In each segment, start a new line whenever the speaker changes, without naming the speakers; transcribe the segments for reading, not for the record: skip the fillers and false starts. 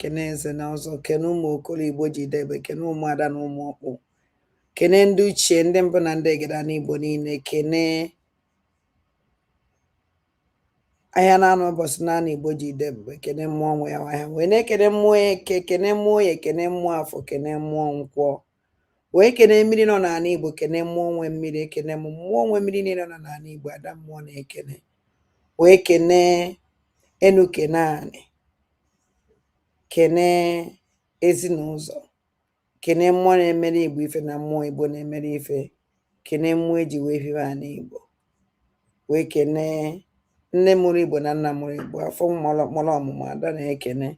kene eze na ọzọ, kene ụmụ okolo Igbo jidebe, kene ụmụada na ụmụ ọkpụ, kene ndị uchie ndị mbụ na ndị egeda n'Igbo niile, kene ahịa na-anọ ụbọchị naanị Igbo jidebe, kene mmụọ nwe ya ahịa, wee na-ekene mmụọ eke, kene mmụọ ya, kene mmụọ afọ, kene mmụọ nkwọ, wee kene mmiri nọ n'ala Igbo, kene mmụọ nwe mmiri, ekene mmụọ nwe mmiri niile nọ n'ala Igbo, ada mmụọ na-ekene, wee kene enu, kene anị, kene ezinụzọ, kene mmụọ na-emere Igbo ife na mmụọ Igbo na-emere ife, kene mmụọ eji wee fiwe ala Igbo, wee kene nne mụrụ Igbo na nna mụrụ Igbo, afọ mụrụ ọmụmụ ada na-ekene,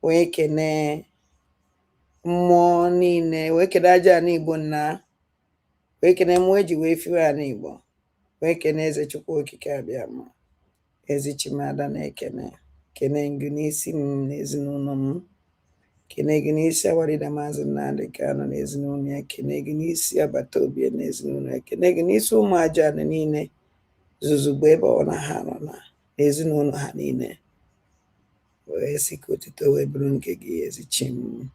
wee kene mmụọ niile, wee kene aja ala Igbo na wee kene mmụọ eji wee fiwe ala Igbo, wee kene eze Chukwu okike abịama, ezi Chimada na-ekene, kene gị n'isi m na ezinụlọ m, kene gị n'isi Awarida Maazị Nnamdi Kanu na ezinụlọ ya, kene gị n'isi agbata obi na ezinụlọ ya, kene gị n'isi ụmụ aja niile zuzugbo ebe ọ na ha nọ na ezinụlọ ha niile, wee sị ka otito wee bụrụ nke gị ezi chi m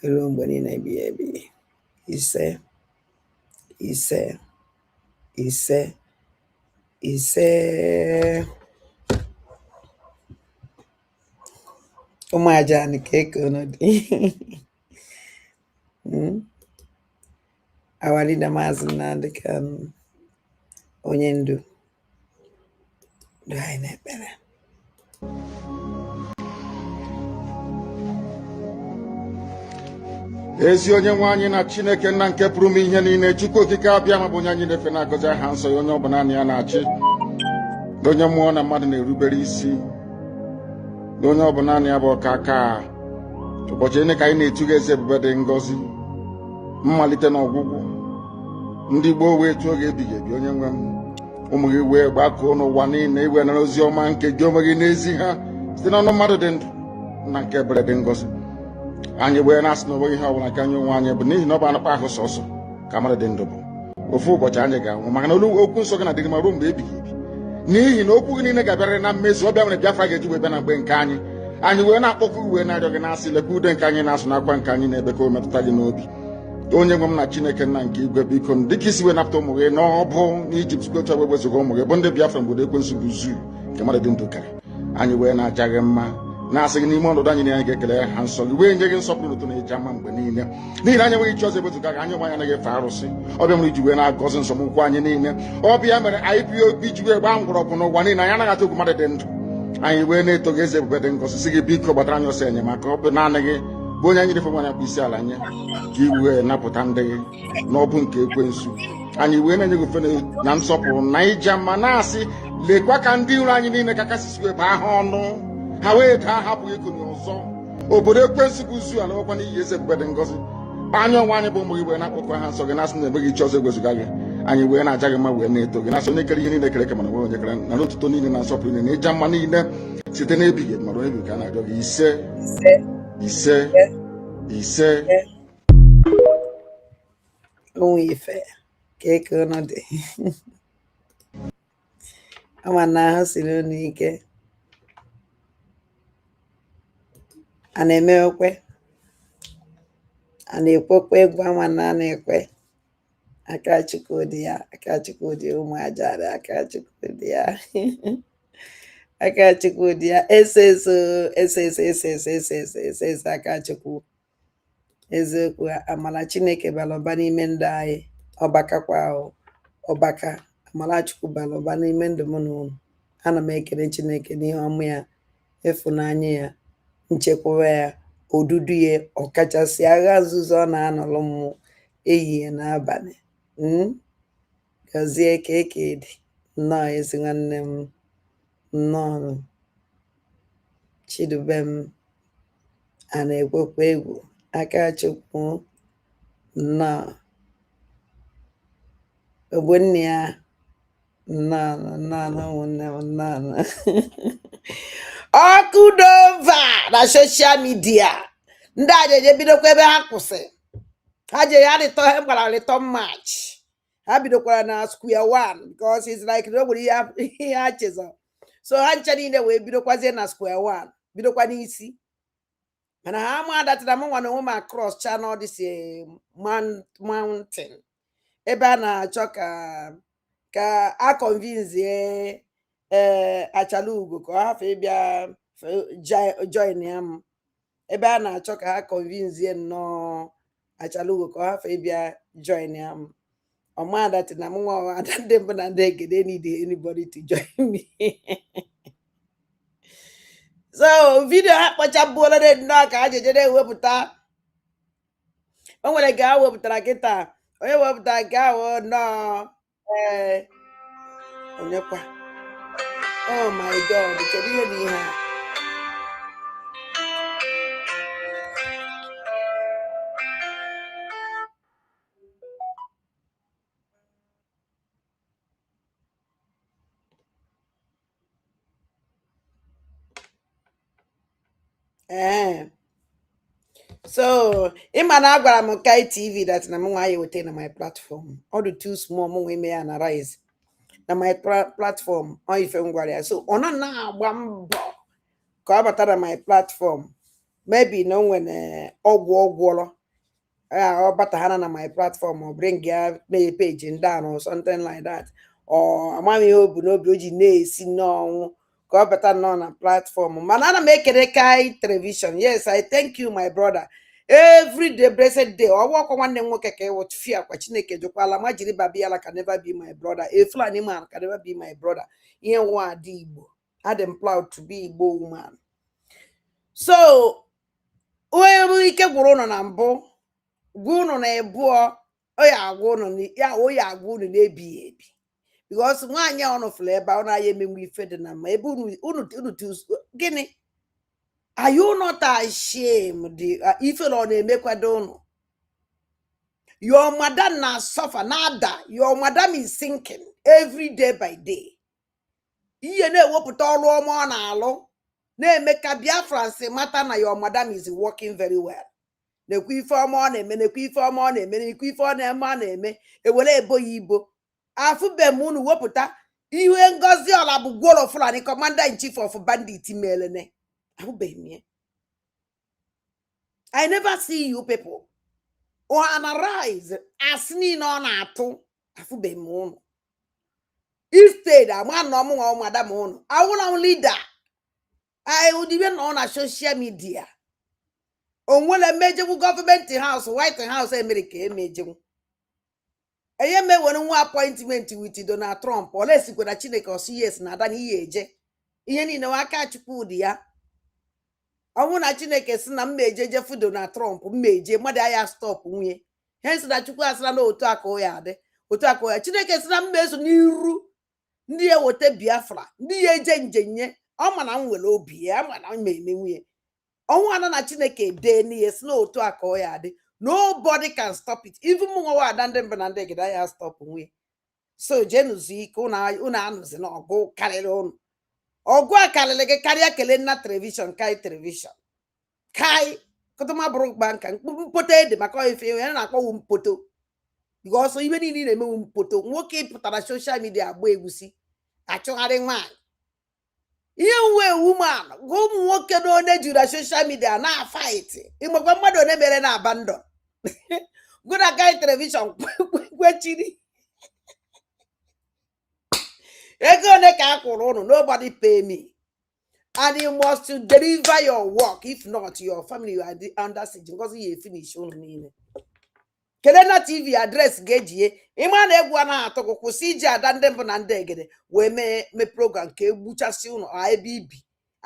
ruo mgbe niile ebighị ebi. Ise ise ise ise. Ụmụ aja ka eke unu dị. Awarida Maazị Nnamdi Kanu, onye ndu anyị na-ekpere.
Ezi onye nwe anyị na Chineke nna nke pụrụ m ihe niile, Chukwu okike abịa ma bụ onye anyị na-efe na-agọzi aha nsọ ya, onye ọbụla na ya na-achị, onye mmụọ na mmadụ na-erubere isi, onye ọbụla na ya bụ ọka aka. Ụbọchị ene ka anyị na-etuga eze ebube dị ngọzi, mmalite na ọgwụgwụ, ndị gboo wee tụọ oge ebighị ebi. Onye nwe m, ụmụ gị wee gbakọọ n'ụwa niile iwe nara ozi ọma nke gị onwe gị n'ezi ha site n'ọnụ mmadụ dị ndụ na nke ebere dị ngọzi. Anyị wee na-asị na onweghị ihe ọbụla nke anyị onwe anyị bụ n'ihi na ọ bụ anụkpa ahụ sọsọ ka mmadụ dị ndụ bụ. Ofu ụbọchị anyị ga-anwụ, maka na olu okwu nsọ gị na-adịgị ma ruo mgbe ebighị ebi, n'ihi na okwu gị niile ga-abịarịrị na mmezu. Ọ bịa nwere Biafra ga-eji wee bịa na mgbe nke anyị. Anyị wee na-akpọkwu uwe na-arịọ gị na-asị, lekwa ude nke anyị na-asụ n'akwa nke anyị na-ebe ka o metụta gị n'obi. Onye nwe m na Chineke nna nke igwe, biko dịka isi wee napụta ụmụ gị n'ọbụ n'Ijipt, otu wee wezuga ụmụ gị bụ ndị Biafra mgbe ekwensu bụ zuu nke mmadụ dị ndụ kara. Anyị wee na-aja gị mma, na-asị gị n'ime ọnọdụ anyị na anyị ga-ekele ha nsọ gị, wee nye gị nsọpụrụ ụtọ na eji ama mgbe niile, n'ihi na anyị enweghị chi ọzọ ewezuga gị. Anyị nwe anyị anaghị efe arụsị. Ọbịa mere iji wee na-agọzi nsọmụkwụ anyị niile. Ọbịa mere IPOB ji wee gbaa mgbọrọgwụ n'ụwa niile. Anyị anaghị atụ egwu mmadụ dị ndụ. Anyị wee na-eto gị eze ebube dị ngọzi, sị gị biko gbatara anyị ọsọ enyemaka. Ọ bụ naanị gị bụ onye anyị refe nwanyị akpụ isi ala nye, ka i wee napụta ndị gị n'ọbụ nke ekwensu. Anyị wee na-enye gị ofe na nsọpụrụ na ija mma, na-asị lekwa ka ndị iro anyị niile ka kasisi wee baa ha ọnụ, ha wee daa hapụghị ikonye ọzọ. Obodo ekwensu bụ zu ala ọkwa n'ihi eze ebube dị ngọzi. Anya ọnwa anyị bụ ụmụ gị wee na-akpọkwa ha nsọ gị, na-asị na emeghị chi ọzọ egwezuga gị. Anyị wee na-aja gị mma, wee na-eto gị, na-asị onye kere ihe niile kere eke, mana nwere onye kere na n'otuto niile na nsọpụrụ niile na ịja mma niile site n'ebighị ebi, mara onye bi ka a na-arịọ gị. Ise ise ise.
Onwe ife ka eke unu dị. Ama na ahụ siri unu ike. A na-eme okwe, a na-ekwekwa egwu, ama na a na-ekwe. Aka Chukwu Di Ya, aka Chukwu Di Ya, ụmụ ajara, aka Chukwu Di Ya. Aka Chukwu Di Ya, ese aka Chukwu. Eziokwu, amala Chineke bara ụba n'ime ndụ anyị. Ọbakakwa ọbaka, amala Chukwu bara ụba n'ime ndụ m na unu. Ana m ekele Chineke n'ihe ọmụ ya, ịfụnanya ya, nchekwaba ya, odudu ya, ọkachasị agha nzuzo ọ na-anọrọ m ehihie na abalị. Gọzie ka eke dị nnọọ ezi nwanne m, nnọọ Chidube m, a na-ekwekwa egwu. Aka Chukwu nnọọ ogbonne ya, nnọọ ụmụnne m, nnọọ ọkụ dova na soshal midia. Ndị a jeje bidokwa ebe ha kwụsị, ha je ya rịtọ, ha gbara rịtọ march, ha bidokwara na square one because it's like no nwere ihe ha chezọ. So ha ncha niile wee bidokwazie na square one, bidokwa n'isi. mana ha ma that na mụ nwa na onwe m across channel this mountain ebe a na-achọ ka a convince achala ugo ka ọ hafụ ịbịa join ya m ebe a na-achọ ka ha convince nnọọ achala ugo ka ọ hafụ ịbịa join ya m ọma that na mụ nwa ada ndị mbụ na ndị egede need anybody to join me so video ha kpọchabuola nnọọ ka ha jejere ewepụta o nwere nke ha wepụtara kịta onye wepụtara nke ahụ nnọọ onyekwa oh my god kedu ihe bụ ihe so ịma na agwara m Kai TV that na m nwa ya weta na my platform all the too small m nwe ime ya na rise na my platform ọ ife m gwara ya so ọ nọ na-agba mbọ ka ọ bata na my platform maybe na o nwere ọgwụlọ ọ batahana na my platform or bring ya mee page down or something like that or amam ihe o bu n'obi o ji na-esi n'ọnwụ ka ọ bata nọ na platform mana ana m ekele Kai television. Yes, I thank you my brother every day blessed day ọwụkwa nwanne m nwoke ka ịwụtụfi akwa Chineke jukwala ma jiri babi ala can never be my brother a Fulani man can never be my brother ihe nwa adị Igbo I'm proud to be Igbo woman. So onye ike gwụrụ ụnụ na mbụ gwa ụnụ na ebuo o ya agwa ụnụ na-ebighị ebi because nwaanyị a ọnụ fụrụ ebe ọ na-aya emenwe ife dị na mma ebe unu gịnị are you not ashamed ife na ọ na-emekwado ụnụ your madam na suffer nada your madam is sinking every day by day ihe na-ewepụta ọrụ ọma ọ na-alụ na-eme ka Biafra si mata na your madam is working very well nekwa ife ọma ọ na-eme nekwa ife ọma ọ na-eme nekwa ife ọ na-eme ọ na-eme ewere ebo ya ibo afụbe m unu wepụta ihe Ngozi Ọla bụ Gworo Fulani commander in chief of bandit melene ahụbeghị m ya. I never see you people or analyze as niile ọ na-atụ afụbeghị m unu instead ama na ọmụnwa madam unu awụla leader I would even on a social media onwere mejegwu government house White House America emejegwu eye me were nwa appointment with Donald Trump olesikwa na Chineke osi yes na ada na ihe eje ihe niile aka Chukwu Di Ya ọnwụ na Chineke si na mmejeje fu Donald Trump mmeje mmadụ aya stop nwunye hence na Chukwu asịla na otu aka o ya adị otu aka o ya Chineke si na mmeso n'iru ndị ya wote Biafra ndị ya eje njenye ọ ma na m nwere obi ya ma na m eme nwunye ọnwụ ana na Chineke dee n'ihe si na otu aka o ya adị nobody can stop it even mụnwa ada ndị mba na ndị gida ya stop nwunye so jenuzi ike unu anụzi na ọgụ karịrị unu ọgụ a karịrị gị karịa kele nna television Kai television Kai kụtụma bụrụ gbanka mkpoto ede maka ife ya na-akpọwu mpoto because ibe niile na-emewu mpoto nwoke pụtara social media agba egwusi achụgharị nwaanyị ihe uwe woman gwa ụmụ nwoke na onye juru social media na fight ịgbakwa mmadụ onye mere na abandon gụna Kai television kwechiri ego one ka akwụrụ ụnụ nobody pay me and you must deliver your work if not your family you are under siege because you finish ụnụ niile Kelena TV address ga-ejie ịma na egwu a na-atụ gị kwụsị iji ada ndị mbụ na ndị egede wee mee program ka egbuchasị ụnụ ebe ibi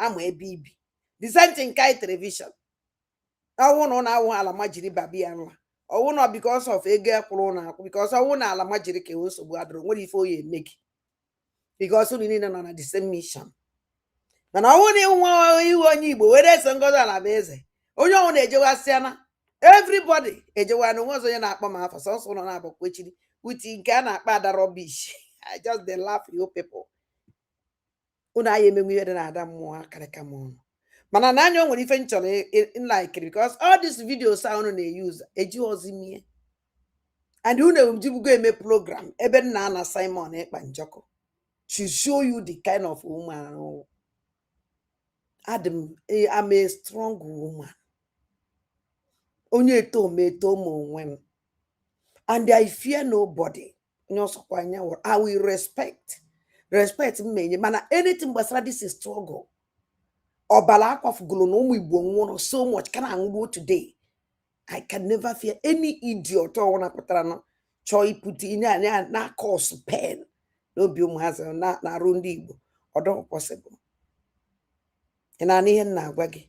ama ebe ibi dissenting Kai television ọwụ na ụnụ awụ ala ma jiri babi ya nwa ọwụ na because of ego akwụrụ na akwụ because ọwụ na ala ma jiri ka ewe nsogbu adịrị nwere ife oyi eme gị because ụnụ niile nọ na the same mission mana ọwụ na nwa ihu onye Igbo were eso Ngozi Ala bụ eze onye ọwụ na-ejewasịana everybody ejewa na onwe ọzọ onye na-akpọ m afọ sọsọ ụlọ na-abụkwechiri uti nke a na-akpa ada rubbish I just dey laugh you people unu anyị emenwe ihe dị na ada mmụọ akarịka m ọnụ mana na anya o nwere ife m chọrọ nlikiri because all these videos a unu na-eyuze eji ozi mie and unu ejibugo eme program ebe nna na Simon Ekpa Njọkụ to show you the kind of woman I'm a strong woman onye eto meto mo and I fear nobody. I will respect me mana anything but this is struggle. Obala of gulu so much can I go today. I can never fear any idiot or one patrano. Choi put in na cause pain. No bium has na rundigo or don't possible. And I need na waggy.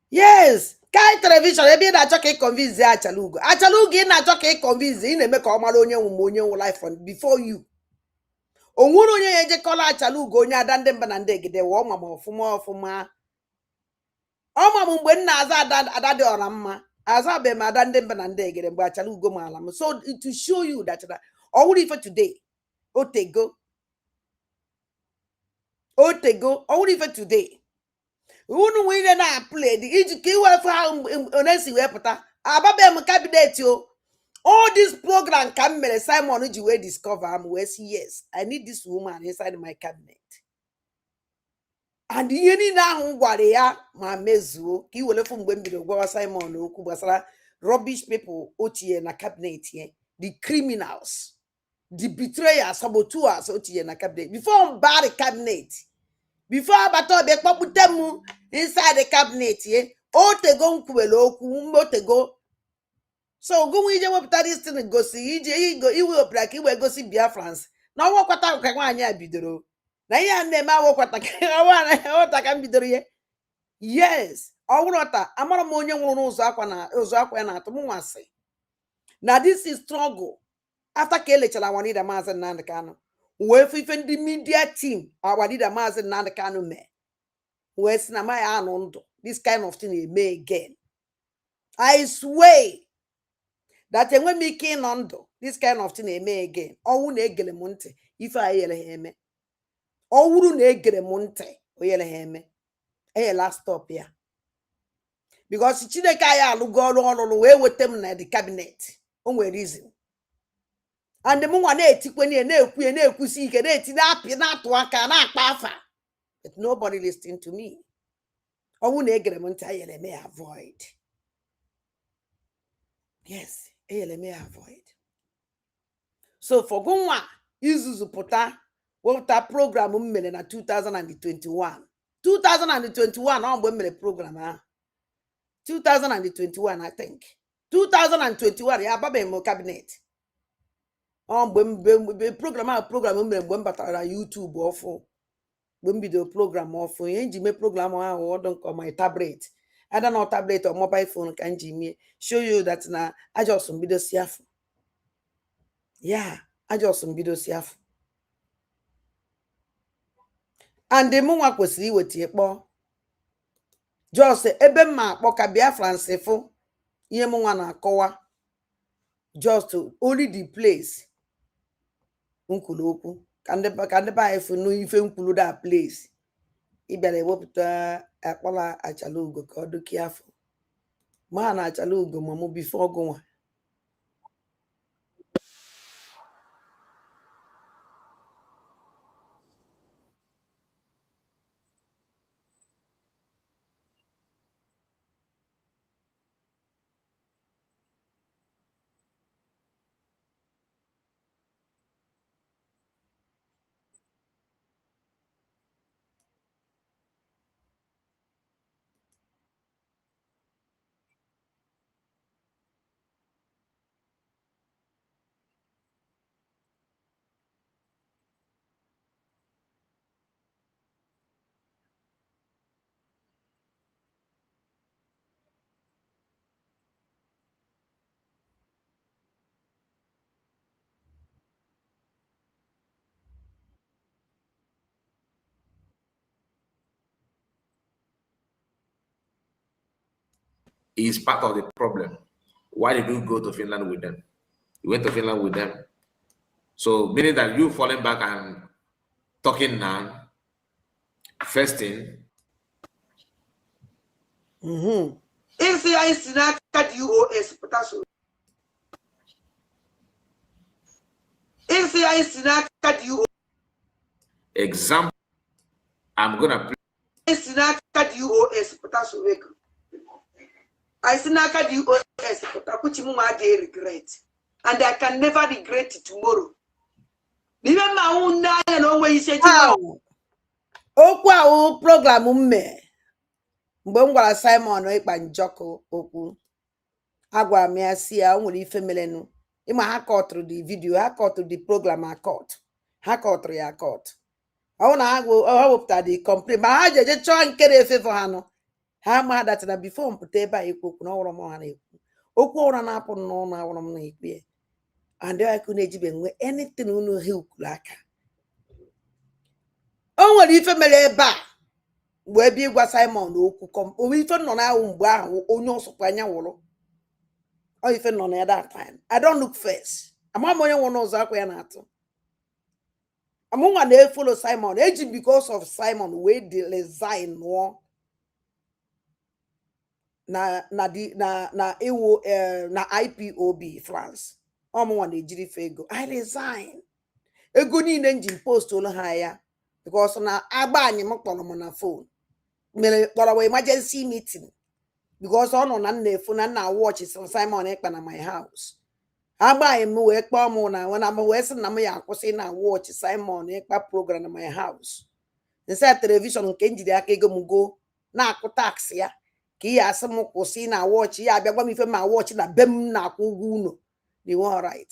Yes, Kai television, maybe that jockey convince Achalugo. Achalugo na jockey convince in a make a life on before you. Onwuru onye eje kola Achalugo onye adande mbanande gide wo mama ofuma. Oma mgbe nna aza adade ora mma. Aza be ma adande mbanande gide mgbe Achalugo mala m. So to show you that all for today. Otego, all for today. Unu we na play the ijike iwefu ha onesi wepụta ababe m cabinet yo. All this program can mere Simon ji we discover am we say yes, I need this woman inside my cabinet. And ihe ni na ahụ gwara ya ma mezuo ka iwelefu mgbe mbido gwa Simon okwu gbasara rubbish people otie na cabinet here, the criminals, the betrayers, saboteurs otie na cabinet before bad cabinet. Before abato be kpopute inside the cabinet ye otego nkwele okwu motego. So go ije wepụta this thing gosi ije iwe opera ka iwe gosi Biafrans na ọgwọkwata ka nwanyị a bidoro na ihe a na-eme awọkwata ka m bidoro ye. Yes, ọwụrọta amara m onye nwụrụ n'ụzọ akwa ya na-atụ m nwasị na this is struggle. After ka elechara Wanida Maazị Nnamdi Kanu wee fife ndị media team Wanida Maazị Nnamdi Kanu me wee si na ma ya anụ ndụ this kind of thing eme again. I swear that enwe m ike ịnọ ndụ this kind of thing eme again. Ọnwụ na egere m ntị ife a yere ha eme. Ọwụrụ na egere m ntị o yere ha eme. Eyela stop ya because Chineke anyị alụgo ọrụ wee weta m na the cabinet. O nwere reason. And the nwa na-etikwe na-ekwusi ike na-eti na-apị na-atụ aka na-akpa afa. But nobody listening to me. Ọnwụ na egere m ntị ayere me avoid. Yes, ayere me avoid. So for gunwa izuzu pụta wepụta program m mere na 2021 ọ mgbe m mere program ahụ 2021 I think 2021 ya ababeghị m cabinet. Mgbe program m mere mgbe m batara na YouTube ọfụ mgbe m bido program ọfụ ihe nji mee program ahụ ọdụ nke my tablet ada na tablet or mobile phone ka nji mee show you that na ajọsụ mbido si afụ. Yeah, ajọsụ mbido si afụ. And the mụnwa kwesịrị iweta ịkpọ just ebe mma akpọ ka Biafrans fụ ihe mụnwa na-akọwa just only the place nkwulu okwu ka ndị be anyị fụ n'ife nkwulu da place ịbịara ewepụta akpọla Achalugo ka ọ dụki afọ ma na Achalugo ma mụ bifo ọgụnwa.
Is part of the problem. Why did you go to Finland with them? You went to Finland with them. So meaning that you falling back and talking now, first thing. Example, I'm gonna play.
I see Naka DOS, which I regret. And I can never regret it tomorrow. Even my own nine and always say,
Okwa program me. Mbongwa Simon Ekpa Njoko okwu. Agwa me asi ya nwere ife melenu. Ima ha through the video, ha through the program ha through ya court. I want to hope that they complain. But I just try and get a favor. How much that before put eba ekwu no woro mo ha na ekwu. Okwu ora na apụ no na woro mo na ekwu. And there I couldn't even anything unu help like. O nwere ife mere ebe a. Mgbe bi gwa Simon okwu kom. O ife no na ahụ mgbe ahụ onye osokwa anya woro. O ife no na that time. I don't look first. Ama mo onye wono ụzọ akwa ya na atụ. Among they follow Simon. Aging because of Simon, we design no na IPOB France. Among they jiri fego. I resign. Ego ni engine post all higher because na abanye mokpolo na phone. Mele for emergency meeting because on na phone na watch Simon Ekpa na my house. Aba emu we kpa mu na when am we se na me yakwusi na watch Simon Ekpa program na my house. Inside television nke njide aka ego mu go na akụ tax ya ka ya asem kwusi na watch ya abia gwa mi fe ma watch na bem na akụ ugwu uno. They were right.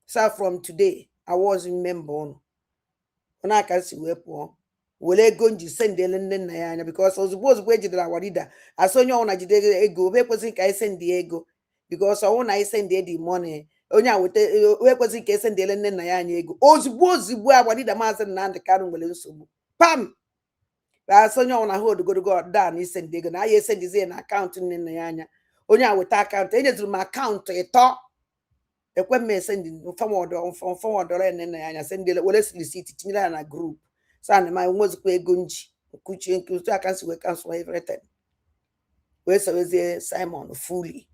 So from today I was in member on. When I can see we po wele ego nji send ele nne na ya anya because ozugbo we jidere awarida asonyo na jide ego be kwesi ka send ego because I want I send the money. Onye awete we kwesi ka send ele nne na ya anya ego ozugbo awarida maazị Nnamdi Kanu nwere nsogbu pam asonyo na hold go down send ego na ya send zi na account nne na ya anya onye aweta account enyezuru m account eto ekwe me send forward nne na ya anya send wele receipt tinyela na group sana my nwozikwa ego nji kuchi nke aka si we cancel everything we so Simon fully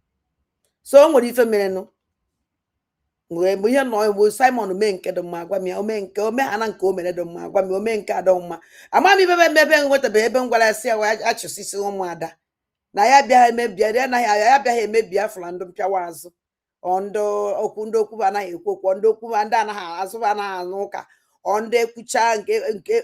so nwere ife mere no mgbe ihe no egbo Simon me nke do mma agwa mi o me nke o me ana nke o mere do mma agwa mi o me nke ado mma ama mi bebe mebe nweta be ebe ngwara si achụsisi ụmụada na ya bịa emebia na ya bịa emebia afụla ndụ mpịawa azụ ondo okwu ndị okwu anaghị ekwu okwu ndị okwu ndị anaghị azụ anaghị anụ ụka ondo ekwucha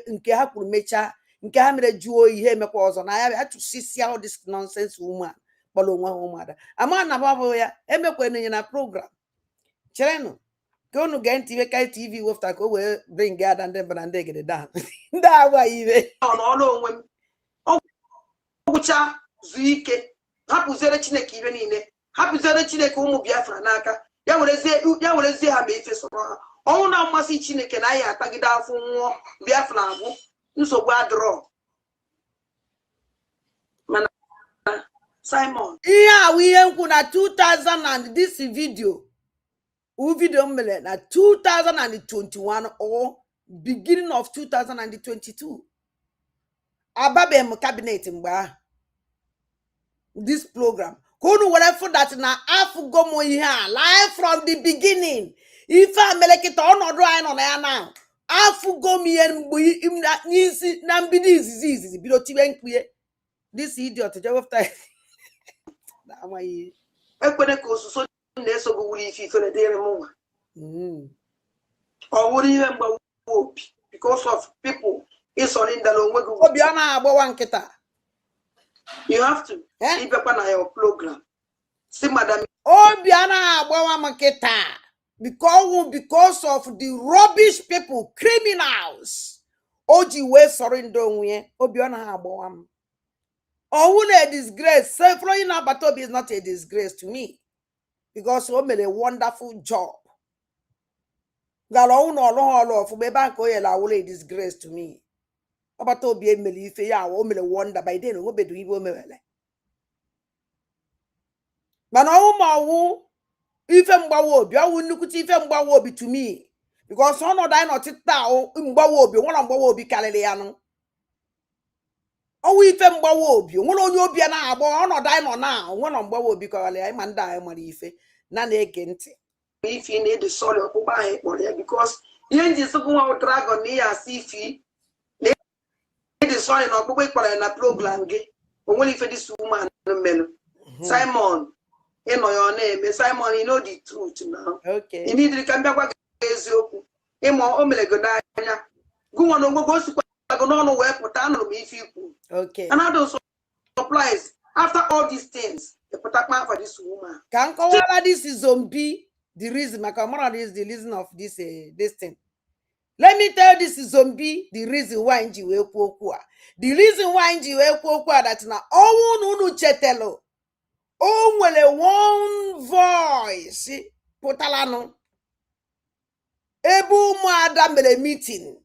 nke ha kwuru mecha nke ha mere juo ihe emekwa ọzọ na ya bịa achụsisi all this nonsense woman kpọrọ onwe ha ụmụada ama na babụ ya emekwa enye na program cherenu ka unu gee ntị iwe kai TV wefta ka o wee bring ada ndị mbara ndị egede down ndị agwa iwe
ọnụ onwe m ọgwụcha zu ike hapụzere Chineke ibe niile hapụzere Chineke ụmụ Biafra n'aka ya werezie ha ma ife sọrọ ha ọnwụ na mmasị Chineke na ya atagide afọ nwụọ Biafra abụ nsogbu adịrọ mana Simon
ihe awụ ihe nkwu na 2000 and this video mere na 2021 or beginning of 2022 ababe m cabinet mgbe ahụ this program kunu were for that na afugo mo ihe a live from the beginning ife amelekita ọnọdụ anyị nọ na ya na afugo m ihe mgbe n'isi na mbido izizi bido tibe mkpue this idiot jewefta na amaghị
ekwene ka osuso na-esogbu wuri ife na dịrị m nwa ọ wụrụ ihe mgbawa obi because of people ịsọrịndala onwe gị
obi ọ na-agbawa nkịta.
You have to ibekwa na your program si madam
obi ọ na-agbawa m nkịta because of the rubbish people criminals oji wee sọrịnda onwe obi ọ na-agbawa m ọwụ na disgrace say na agbata obi is not a disgrace to me because o mere a wonderful job gara ọwụ na ọlụ ọfụgba ebe a ka o yela awụla a disgrace to me agbata obi emere ife ya o mere wonder by then onwebedo ibe o merele mana ọwụ ma ọwụ ife mgbawa obi ọwụ nnukwute ife mgbawa obi to me because ọnọdụ anyị nọtịta mgbawa obi nwere mgbawa obi karịrị ya nụ ọwụ ife mgbawa obi nwere onye obi na-agba ọnọdụ anyị nọ na nwere mgbawa obi karịrị ya ma ndị anyị mara ife na na-ege ntị
ife na-ede sọrị ọkpụkpa ahụ kpọrọ ya because ihe nji sịbụ nwa dragon na ihe asị ife na-ede sọrị na ọkpụkpa ịkpọrọ ya na program gị onwere ife dịsi ụmụanụ mmelụ
Simon, you know your name. Simon, you know the truth now.
Okay.
You need to come back with Ezioku. Emo Omelegonaya. Go on, go to no where Potano if you.
Okay.
And I don't supplies after all these things. The protector for this woman.
Can call this is zombie. The reason my camera is the reason of this thing. Let me tell this is zombie the reason why nji we kwokwa. The reason why nji we kwokwa that na owu unu chetelo. O nwere one voice pụtalano. Ebe ụmụada mere meeting.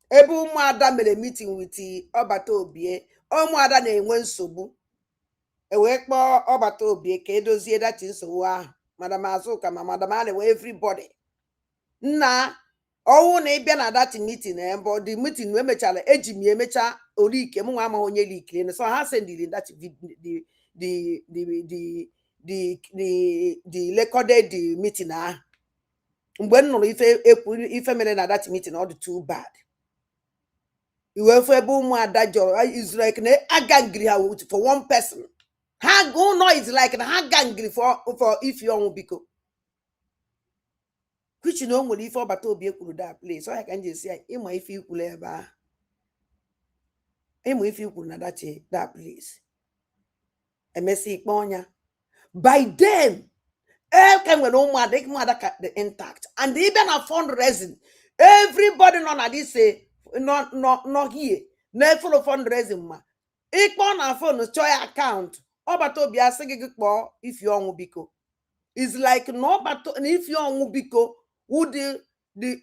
Ebe ụmụada mere meeting with ọbata obie. Ụmụada na-enwe nsogbu. Ewe kpọọ ọbata obie ka edozie dati nsogbu ahụ. Madam Azuka ma Madam Anewe everybody. Nna ọwụ na ịbịa na dati meeting but the meeting we mechala eji m emecha olike m nwa ama onye likere so ha sendiri that the recorded the meeting ahụ. Mgbe m nụrụ ife mere na that meeting all too bad. Iwe fe ebe ụmụada jọrọ is like na agangri ha for one person. Ha go no is like na ha gangri for if you ọnwụ biko. Which you know nwere ife ọbata obi ekwuru that place. So I can just say ịma ife ikwuru ebe ahụ. Ịma ife ikwuru na that place. Emesi ikpe ọnya. By then, can when ụmụada ka the intact. And even a fundraising, everybody nọ na this say no here. Na follow fundraising ma. Ikpe na phone chọọ account. Ọbata obi asị gị kpọọ if you ọnwụ biko. It's like no but if you ọnwụ biko. Would the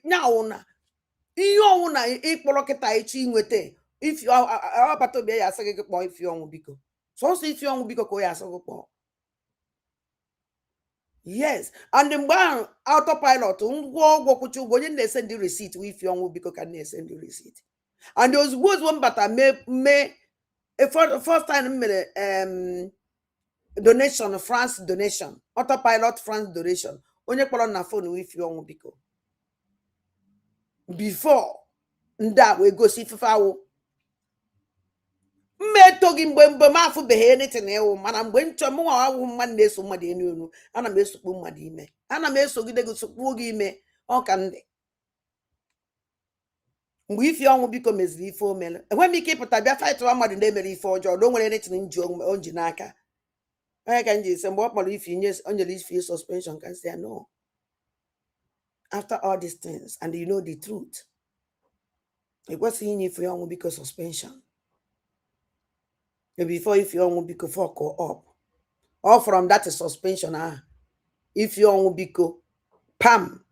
now na ihe ọnwụ na ịkpọrọ kịta echi nweta if you ọbata obi ya asị gị kpọọ if you ọnwụ biko. So if you ọnwụ biko ka ya asị gị kpọọ. Yes, and mgbe ahụ autopilot ngwa ọgwụ kwụcha ụgwọ onye na-esend the receipt if you ọnwụ biko ka na-esend the receipt. And ozugbo mbata mee first time mere donation France donation autopilot France donation onye kpọrọ na phone if you ọnwụ biko. Before ndị a wee gosi ifufe awụ mmetoghị mgbe m afụbeghị anything ewu mana mgbe nchọ m nwa awụ mmadụ na-eso mmadụ enu ana m esokpu mmadụ ime ana m esogide gị sokpuo gị ime ọka ndị mgbe ife ọnwụ biko meziri ife o mere enwe m ike ịpụta bịa faịtụwa mmadụ na-emere ife ọjọọ na o nwere anything nji n'aka onye ka m ji ese mgbe ọ kpọrọ ife o nyere ife suspension ka say no. After all these things and you know the truth ekwesịghị inye ife ọnwụ biko suspension. Before if you ọnwụ biko fuck up or from that suspension if you ọnwụ biko pam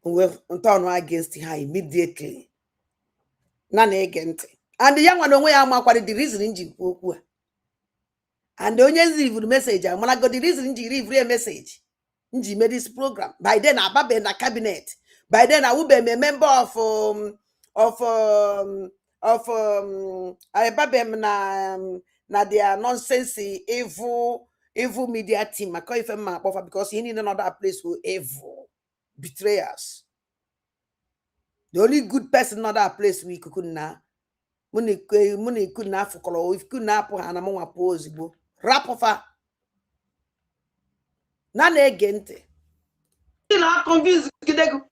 we turn against her immediately na na-ege ntị and ya nwa onwe ya amakwara the reason nji kwu okwu a and onye zivuru message amara go the reason nji review a message nji made this program. By then ababe na cabinet. By then I will be a member of ababe na their nonsense evil media team. I call it because he need another place for evil betrayers. The only good person another place we could na money could not for color if could not put an among pose rap of her. None again. Convince Gidegu.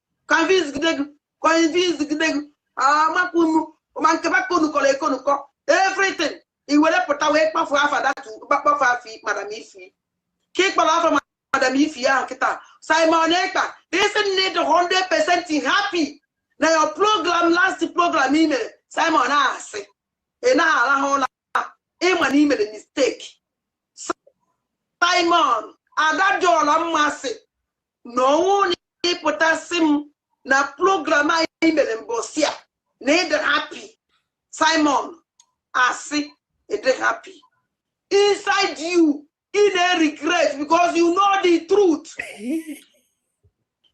Everything. He will put away for half of that to back feet, Madam Ifi. Kick off Madam Ifi, Simon Eka. Isn't need 100% happy. Now your program last program email. Simon asked. And now I email a mistake. Simon. And that John Massey. No one potassium na program I email and bossia. Need happy. Simon, I see it happy. Inside you, in a regret because you know the truth.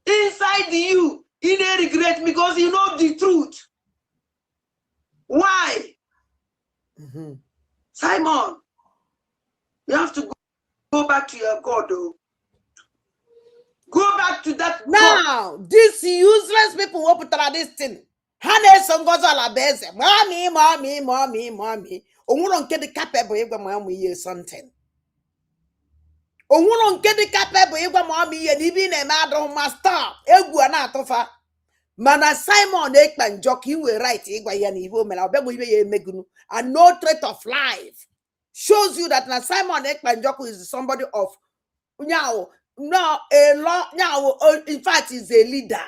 Inside you, in a regret because you know the truth. Why? Simon, you have to go back to your God, though. Go back to that. Now, God. These useless people will put on this thing. Hane songozo la beze. Mommy. Omuron get the capable something.
onwuro nke dị capable ịgwa ma ọ bụ ihe na ibe ị na-eme adịghị mma stop egwu a na-atụfa mana Simon ekpa njọ ka ị nwere right ịgwa ya na ihe o mere ọ bịaghị ibe ya emegunu and no threat of life shows you that na Simon ekpa njọ is somebody of nyawo no a law nyawo in fact is a leader.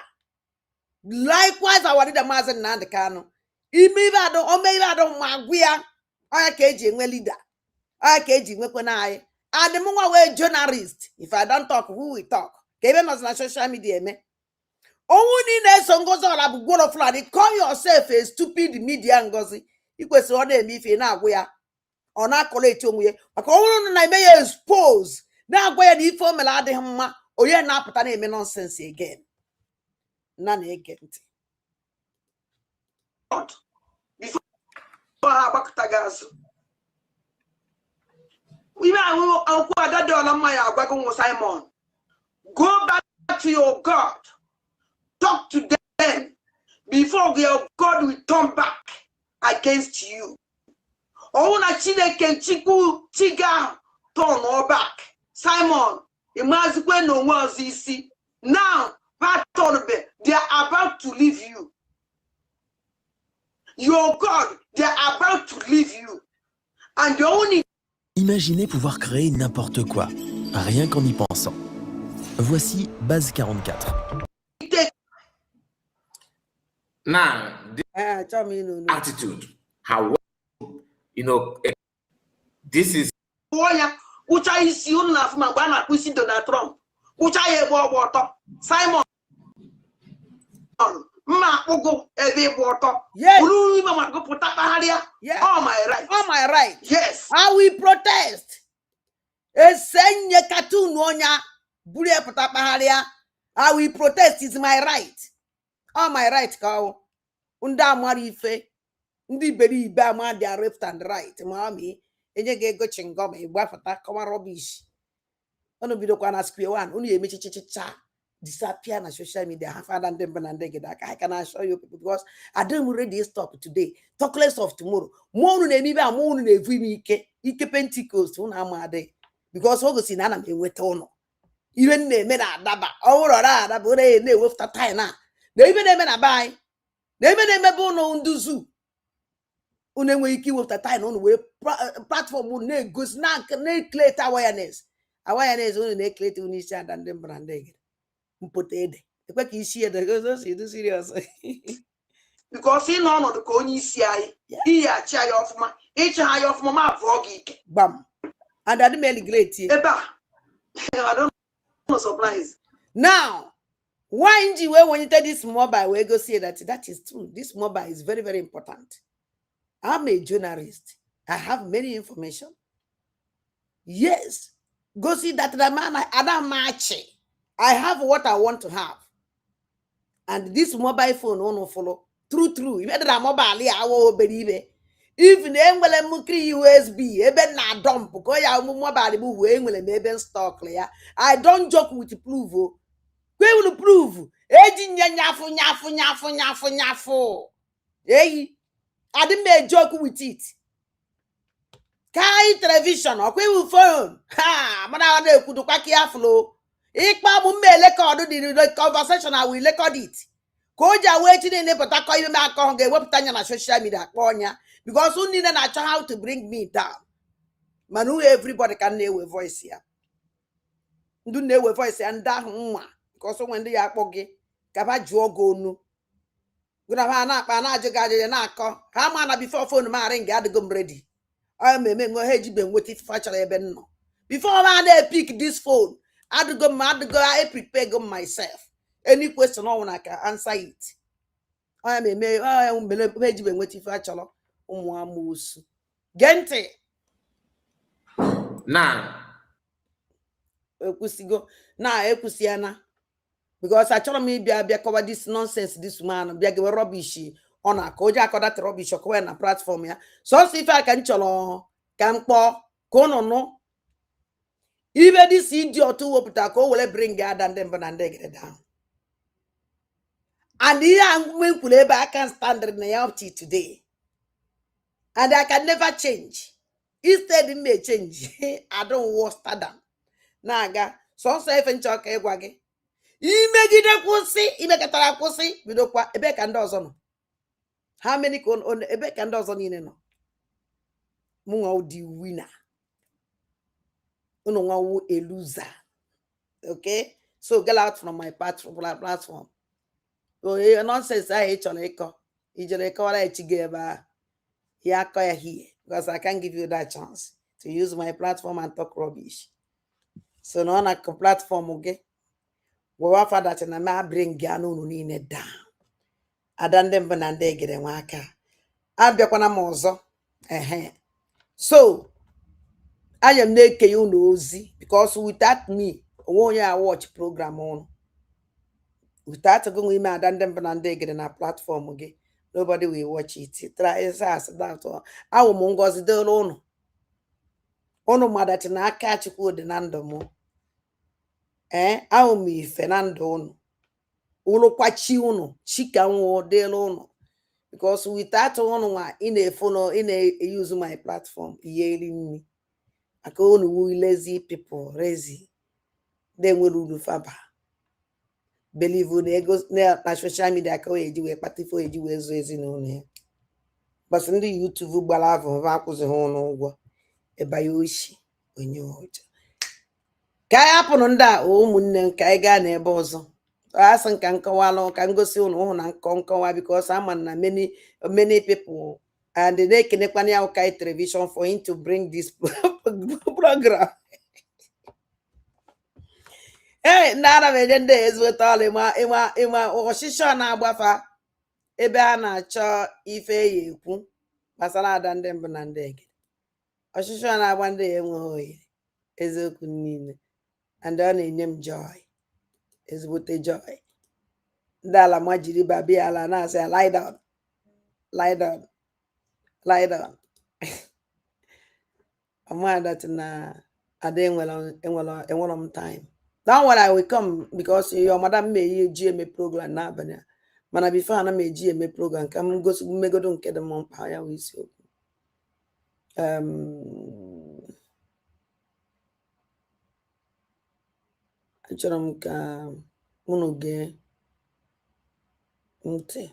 Likewise our leader Mazi Nnamdi Kanu ime ibe adọ o mee ibe adọ ma gwu ya onye ka eji enwe leader onye ka eji nwekwe na anyị and mụnwa wee journalist if I don't talk who will talk ka ebe nọzi na social media eme onwu niile eso Ngozi ọla bụ gworo flood call yourself a stupid media Ngozi ikwesịrị ọ na-eme ife na-agwụ ya ọ na-akọleti onwe ya maka ọnwụrụ na eme ya expose na-agwa ya na ife o mere adịghị mma onye na-apụta na-eme nonsense again na na-ege ntị
ha agbakọtaghị azụ ime ahụ akwụkwọ Agadola mma ya agwago nwa Simon go back to your God, talk to them before your God will turn back against you. Oh, na Chineke Chukwu Chiga turn all back. Simon, imagine no one's easy. Now, they are about to leave you. Your God, they are about to leave you. And the only
Imaginez pouvoir créer n'importe quoi, rien qu'en y pensant. Voici Base 44.
Now, this attitude, how this is.
Donald Trump. Simon.
Yes.
Yes. All my right.
All my right.
Yes.
I will protest. Esenye cartoon onya buri epụta kpagharịa. I will protest is my right. All my right ka ọ. Ndị amara ife. Ndị iberibe ama their left and right. Mami, enye ga-ego chingom ịgbafụta kọwa rubbish. Unu bidokwa na square one. Unu emechichicha. Disappear na social media. I can assure you people because I don't ready stop today. Talk less of tomorrow. More than maybe I'm more than every week. Ike Pentecost. Because what goes in Anna with ono. Even they made a daba. Or that, but they with the time now. They even they made a buy. They even they made bono unduzu. Unewiki with the time on way platform ne goes nank ne create awareness. Awareness only ne create unisha than them branding. Mpotede. Ekwe ka isi ede gozo si do serious.
Because he no the ko onye isi ai. He achi ayi ofuma. Ichi ayi ofuma ma vo gi ike.
Bam. And that made great.
Eba. I don't know surprise.
Now, why in the way when you tell this mobile, we go say that is true. This mobile is very, very important. I'm a journalist. I have many information. Yes. Go see that the man I don't match. I have what I want to have. And this mobile phone won't follow. True. You better mobile, I will believe. If the envelope mukri USB, even na dump, because ya mobile move envelope stock clear. I don't joke with proof. We will prove. Ejin nyafu. Hey, I didn't make joke with it. Kai television or we will phone. Ha, mana kudu kwa kiaflo. Ikpa mu me record the conversation, I will record it. Koja waiting in the potako even ma ko ge webtanya na social media konya because who need na try how to bring me down. Manu everybody can know a voice here. Do know a voice and that because when they are pogi kaba juogo nu. Good na jogaje na ko. How man before phone ma ring ga go ready. I me go heji ben wait if actually ebe no. Before man they pick this phone. I prepare go myself. Any question I can answer it. I am waiting for actually. Gente.
Now,
Ekusiana. Because I told me be cover this nonsense, this man, be rubbish on a koja that rubbish or na platform. So if I can cholo, can no. Even this idiot who will bring God and them and they get down. And here I can stand in the reality today. And I can never change. Instead, it may change. I don't want to stand. na-aga sọsọ efe nchọ ka ịgwa gị imegide kwụsị imekọtara kwụsị bidokwa ebe ka ndị ọzọ nọ how many ka ebe ka ndị ọzọ niile nọ mụnwa dị winner unu nwawu a loser. Okay, so get out from my platform. So nonsense I chọrọ ịkọ ijere ịkọwara echi gị ebe a ya akọ ya here because I can't give you that chance to use my platform and talk rubbish. So no na platform gị gwa fada na ma bring gị anụ unu niile down ada ndị mbụ na ndị egere nwa aka abịakwana m ọzọ so I am na-eke ya unu ozi because without me onwe onye a watch program on without going ime ada ndị mbụ na ndị egere na platform gị nobody will watch it. Try as that awụ m ngozi dịrị unu madati na aka Chukwu dị na ndụ m awụ m ife na ndụ unu ụlụkwachi unu chika nwụọ dịrị unu because without unu nwa ị na-efono ị na-use my platform ihe eri nri aka unu wu lazy people lazy they nwere uru faba believe na ego na social media ka eji wee kpatifo eji wee zo ezinụlọ ya bas ndị YouTube gbara avụ va akwụzighị ụnụ ụgwọ ebe ya oshi onye ọjọọ ka anyị hapụrụ ndị a ụmụnne m ka anyị gaa n'ebe ọzọ asị nka nkọwalụ ka ngosi ụnụ ụhụ na nkọwa because ama na many people and they na-ekenekwana ya ụka television for him to bring this program. Ndị ara m enye ndị ezigbote ọrụ ịma ọchịchọ na-agbafa ebe a na-achọ ife ya ekwu gbasara ada ndị mbụ na ndị ege ọchịchọ na-agba ndị ya enweghị ohere eziokwu niile and ọ na-enye m joy ezigbote joy ndị ala ma jiri babia ala na-asị ya lie down lie down lie down that na ada enwere m time. That one I will come because your madam may GMA program na abanya. Mana before na may GMA program come go to megodo nke the month ya we see. Achọrọ m ka unu ge nte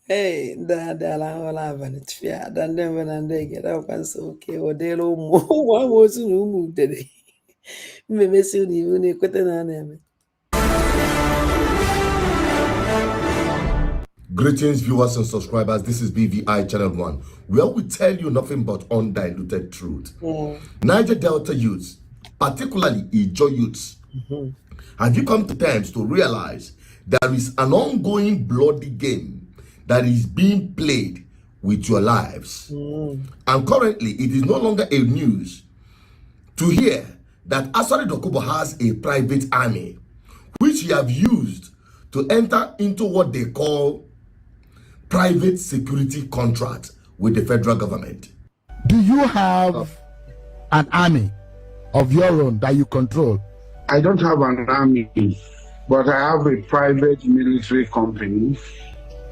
hey, la hola vanitfia dande venande gera kwanso ke odelo mo wa wo sunu mu dede mmeme si uni uni kwete na na.
Greetings, viewers and subscribers. This is BVI Channel 1, where we tell you nothing but undiluted truth. Niger Delta youths, particularly Ijo youths, have you come to terms to realize there is an ongoing bloody game that is being played with your lives? And currently, it is no longer a news to hear that Asari Dokubo has a private army, which he have used to enter into what they call private security contract with the federal government.
Do you have an army of your own that you control?
I don't have an army, but I have a private military company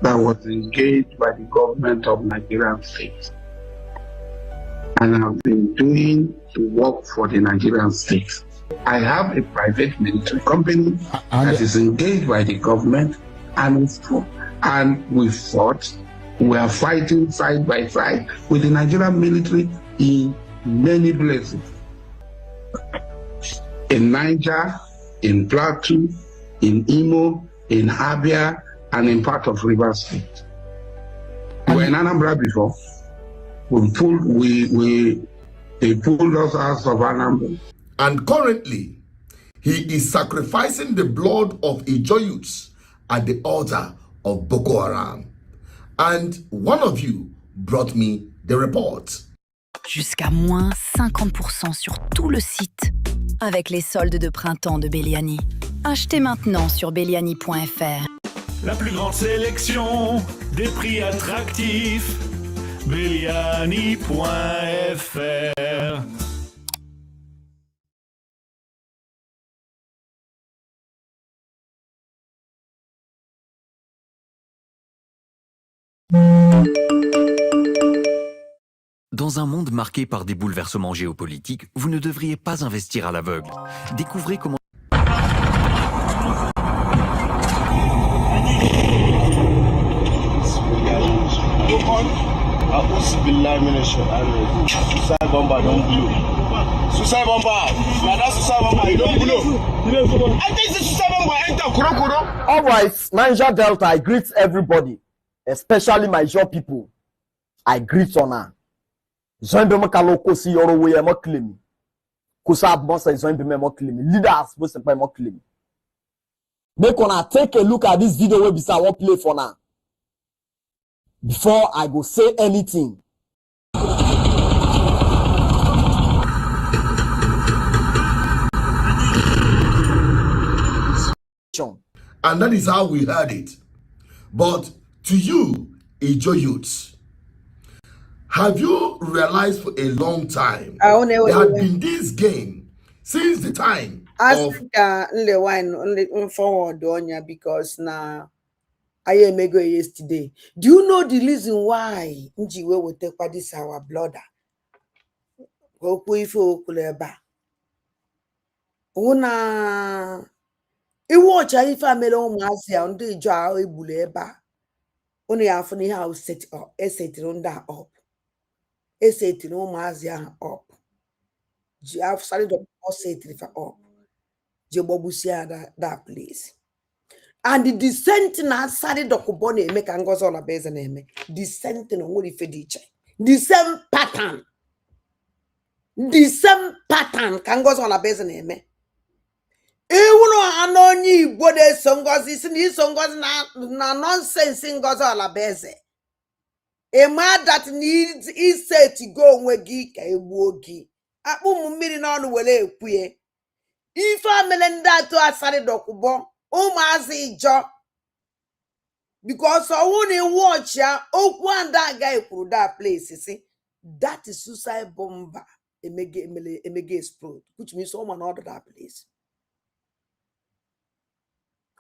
that was engaged by the government of Nigerian state. And I've been doing the work for the Nigerian state. I have a private military company that is engaged by the government, and we fought. We are fighting side by side with the Nigerian military in many places. In Niger, in Plateau, in Imo, in Abia, and in part of Rivers State. We were in Anambra before. They pulled us out of Anambra.
And currently, he is sacrificing the blood of Ijo youths at the altar of Boko Haram. And one of you brought me the report.
Jusqu'à moins 50% sur tout le site avec les soldes de printemps de Belliani. Achetez maintenant sur belliani.fr.
La plus grande sélection, des prix attractifs, belliani.fr.
Dans un monde marqué par des bouleversements géopolitiques, vous ne devriez pas investir à l'aveugle. Découvrez comment...
Suicide bomber don't blow. Suicide bomber. Now that suicide bomber, you don't blow. I think the suicide bomber enter Kurokuro.
All right, Niger Delta, I greet everybody, especially my job people. I greet honor. Zombie makalo kosi yoro we mo claim. Kusa boss zombie me mo claim. Leaders boss sempa mo claim. Make una take a look at this video we be say I want play for now. Before I go say anything.
And that is how we heard it. But to you, Ijo youths, have you realized for a long time there had been this game since the time of
forward on ya because now I am go yesterday. Do you know the reason why Njiwe will take this our blood? Una watch if I made on Marcia on the jar a buleba. Only after the house set up, set on that up. Set no Marcia up. I've started up or set it up. Jobobusia that place. And the descent na started the Kubone make and goes on a base name. Descent on what if the same pattern. The same pattern can goes on a base name. Ewuno anonyi bode songozi sini songozi na nonsense ngozi ala beze. A man that needs is said to go nwegi ka egbuogi. Akpu mmiri na onu wele ekwie. Ife amelenda to asare dokubo umazi ijo. Because I want watch ya okwu and that guy kwuru that place see. That is suicide bomber. Emege explode, which means someone ordered that place.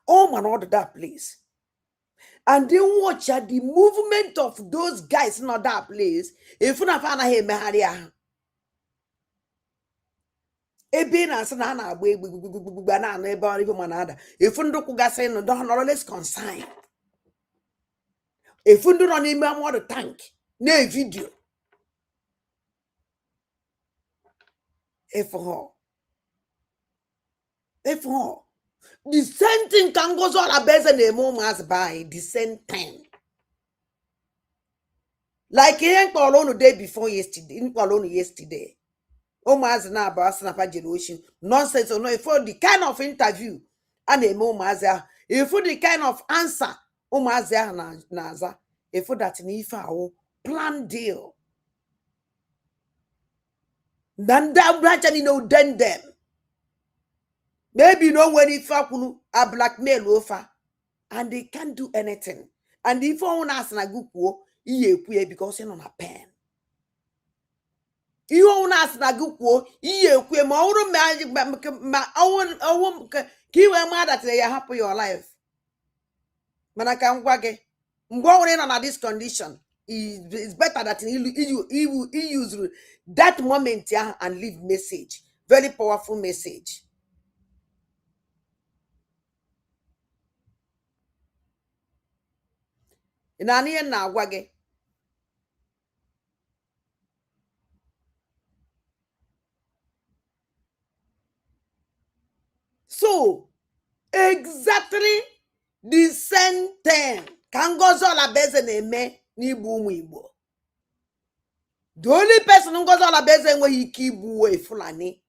Oh man, order that place. And then watch at the movement of those guys in that place. If you find a meharia, ebina sanana we banana about even manada. If you don't go say no, don't less consign. If you don't need more the tank, no video. If the same thing can go on a base and a moment by the same time. Like in Paulo the day before yesterday, in Paulo yesterday. Omas na about snapper generation nonsense or no if for the kind of interview and a momazia, if for the kind of answer, Omazia Naza, if for that nifa plan deal. Then that branch and you know then them. Maybe no when if a blackmail offer and they can't do anything. And if one ask na gupo, because you're on a pen. You won't ask na gupo, ma own magic, my own kill a mother to happy your life. Man, I can't work it. Going in on this condition. It's better that he use that moment and leave message. Very powerful message. Inani na wage. So exactly the same thing. Kangozo la beze neme ni bumu Igbo. The only person who goes on la beze nwe ikibu we Fulani.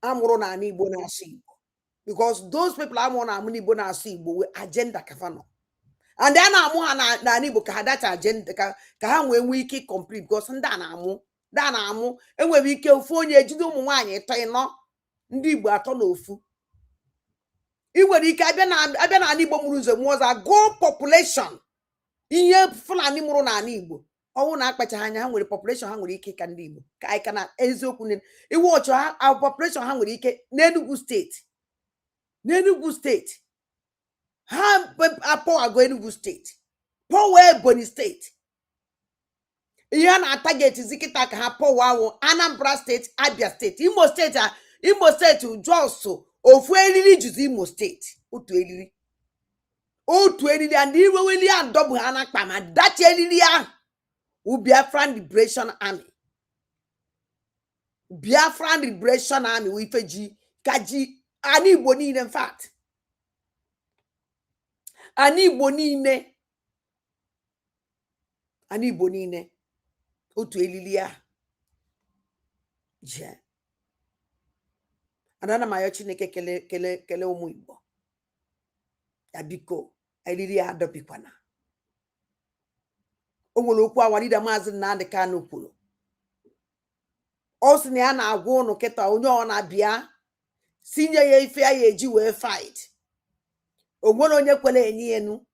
Amuro na ni Igbo na si Igbo. Because those people amuro na Igbo na si Igbo we agenda kafano. And then amu na Igbo ka that agenda ka ha nwe ike complete because nda na amu enwe ike ofu onye ejide ụmụ nwaanyị to ino ndị Igbo atọ na ofu. Iwere ike abịa na Igbo mụrụ nze mụọza go population ihe Fulani mụrụ na Igbo ọwụ na akpacha anya ha nwere population ha nwere ike ka ndị Igbo ka anyị kana eziokwu ne iwe ocho ha population ha nwere ike n'Enugu steeti ha apọ agụ Enugu steeti power Ebonyi State. Ihe na target zikita ka ha power Anambra State, Abia State, Imo State, just ofu eriri juzi Imo State. Otu eriri and iwe weli and double hana kpama that eriri ahụ Biafran Liberation Army. Biafran Liberation Army wifeji kaji ani Igbo niile, in fact. Ani Igbo niile. Otu elili ahụ. Je. Adana mayo Chineke kele ụmụ Igbo. Ya biko, elili ahụ adọbikwana. O nwere okwu awalida Maazị Nnamdi Kanu kwuru. Ọ sị na ya na-agwa ụnụ kịta onye ọ na-abịa sinye ya ife ya eji wee fight. O nwere onye kwere enyi enu.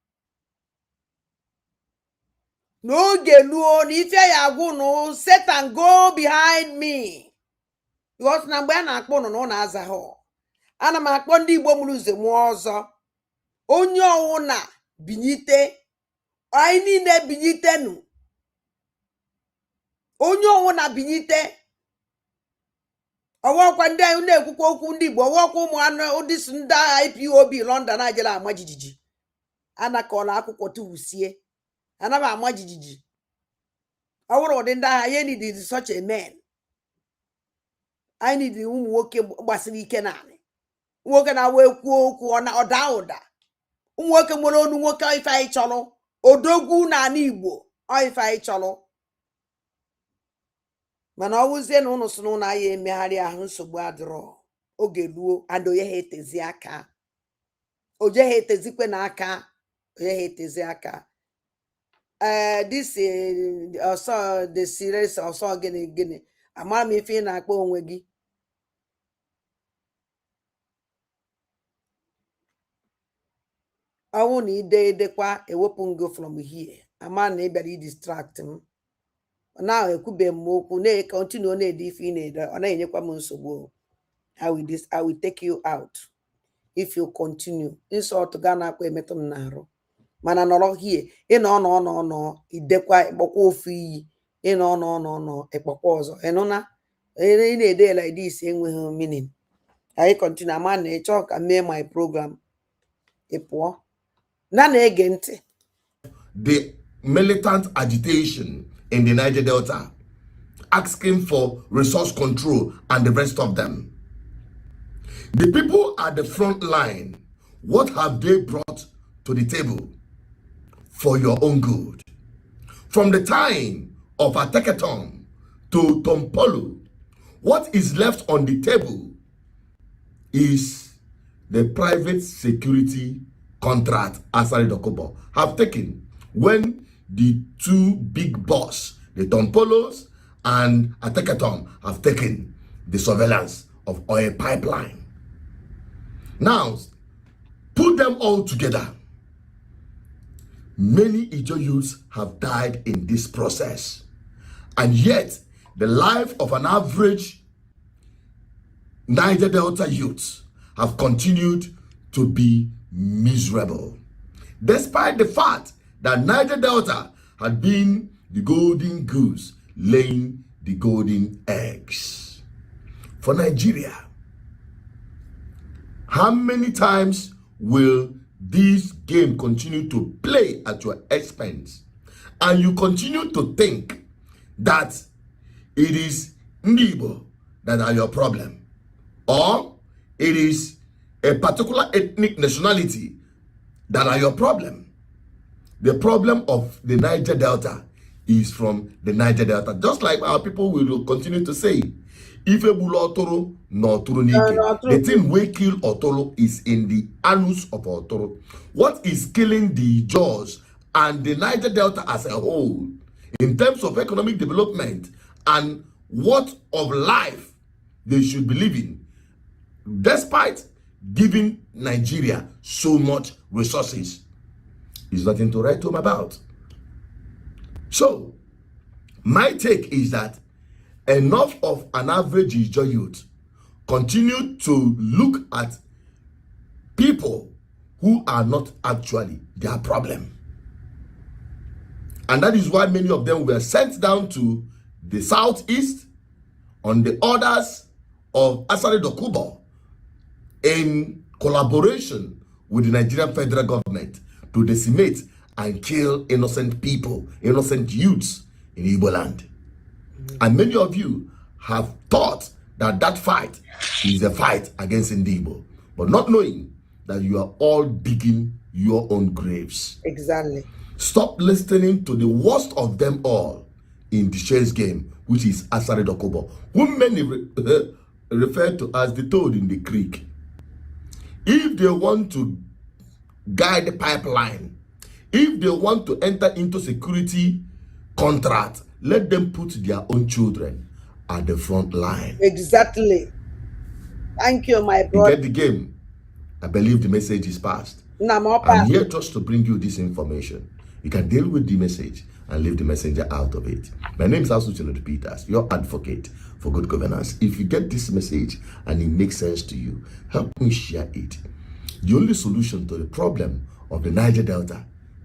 N'oge luo na ife ya agwa ụnụ Satan go behind me. Because na mgbe a na-akpọ ụnụ na ọ na-aza ha. Ana m akpọ ndị Igbo mụrụ uze mụọ ọzọ. Onye ọwụ na binyite. Anyị niile binyitenu. Onye ọwụ na binyite. Ọwọkwa ndị anyị na-ekwukwa okwu ndị Igbo, ọwọkwa ụmụ anụ ụdị ndị IPOB London ajela ama jijiji. Anakọla akwụkwọ tuwusie. Anaba ama jijiji. Ọwụrụ ụdị ndị agha ye need such a man. I need ụmụ nwoke gbasiri ike naanị. Nwoke na-awa ekwu okwu ọda ụda. Ụmụ nwoke nwere onu nwoke ife anyị chọrọ. Odogwu na ana Igbo ife anyị chọrọ. Mana ọ wụzie na ụnụ sị na ụnụ anyị emegharị ahụ nsogbu adịrọ. Oge luo and onye ha etezi aka. Oje ha etezikwe n'aka. Onye ha etezi aka. This also the series also gịnị. Amara m ife ị na-akpọ onwe gị. Ọwụ na idekwa ewepụ ngo from here. Amara na ị bịara distract m. Now ekwube m okwu na-continue na-ede ife ị na-ede. Ọ na-enyekwa m nsogbu. I will take you out if you continue. Insult ga na-akwa emetụ m n'arụ. Mana nọrọ hie ịnọ idekwa ịkpọkwa ofu iyi. Ịnọ ịkpọkwa ọzọ. Ịnụna ị na-ede like this enweghị meaning. I continue. Ama na ịchọ ka mee my program. Ịpụọ. Na na-ege ntị.
The militant agitation in the Niger Delta, asking for resource control and the rest of them. The people at the front line, what have they brought to the table for your own good? From the time of Ateketon to Tompolu, what is left on the table is the private security contract Asari Dokubo have taken when the two big boss, the Tompolos and Ateketon, have taken the surveillance of oil pipeline. Now, put them all together. Many Ijo youths have died in this process. And yet, the life of an average Niger Delta youth have continued to be miserable. Despite the fact that Niger Delta had been the golden goose laying the golden eggs. For Nigeria, how many times will this game continue to play at your expense? And you continue to think that it is Ndibo that are your problem, or it is a particular ethnic nationality that are your problem. The problem of the Niger Delta is from the Niger Delta. Just like our people will continue to say, if a Otoro, no Otoro Nike. The thing we kill Otoro is in the anus of Otoro. What is killing the Jaws and the Niger Delta as a whole, in terms of economic development and what of life they should be living, despite giving Nigeria so much resources, is nothing to write home about. So, my take is that enough of an average Ijo youth continue to look at people who are not actually their problem. And that is why many of them were sent down to the southeast on the orders of Asare Dokubo in collaboration with the Nigerian federal government to decimate and kill innocent people, innocent youths in Igbo land. And many of you have thought that that fight is a fight against Igbo, but not knowing that you are all digging your own graves.
Exactly.
Stop listening to the worst of them all in the chess game, which is Asare Dokubo, whom many refer to as the toad in the creek. If they want to guide the pipeline, if they want to enter into security contract, let them put their own children at the front line.
Exactly. Thank you, my brother.
You get the game. I believe the message is passed. I'm here just to bring you this information. You can deal with the message and leave the messenger out of it. My name is Asuchelo Peters, your advocate for good governance. If you get this message and it makes sense to you, help me share it. The only solution to the problem of the Niger Delta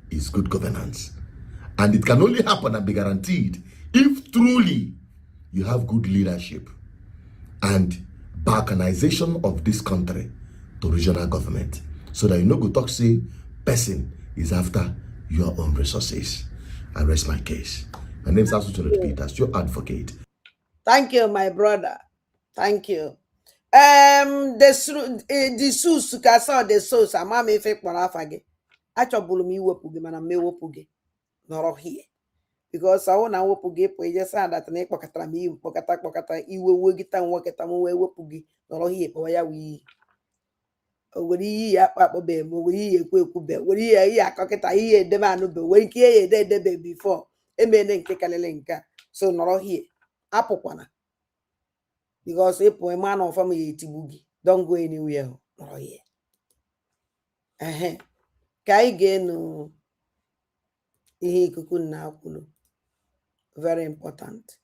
is good governance. And it can only happen and be guaranteed if truly you have good leadership and balkanization of this country to regional government, so that you know go talk say person is after your own resources. I rest my case. My name is Asuchelo Peters, your advocate.
Thank you, my brother. Thank you. The sus kasa the sus amama efe kpọrọ afa gị. Achọbụrụ m iwepụ gị mana m ewepụ gị nọrọ here. Because I na wepụ gị pụ eje sa that na ịkpọkọtara m iyi kpọkọta iwe wegịta nwekịta m wee wepụ gị nọrọ here kpọwa ya wee were iyi ya akpakpọbe m were iyi ekwu ekwube were iyi akọkịta iyi edebe anụbe were ike ya edebe before emene nke karịrị nke so nọrọ here apụkwana. Because if a man of family don't go anywhere. Oh yeah. Kai genu ihe ikuku na akwulu. Very important.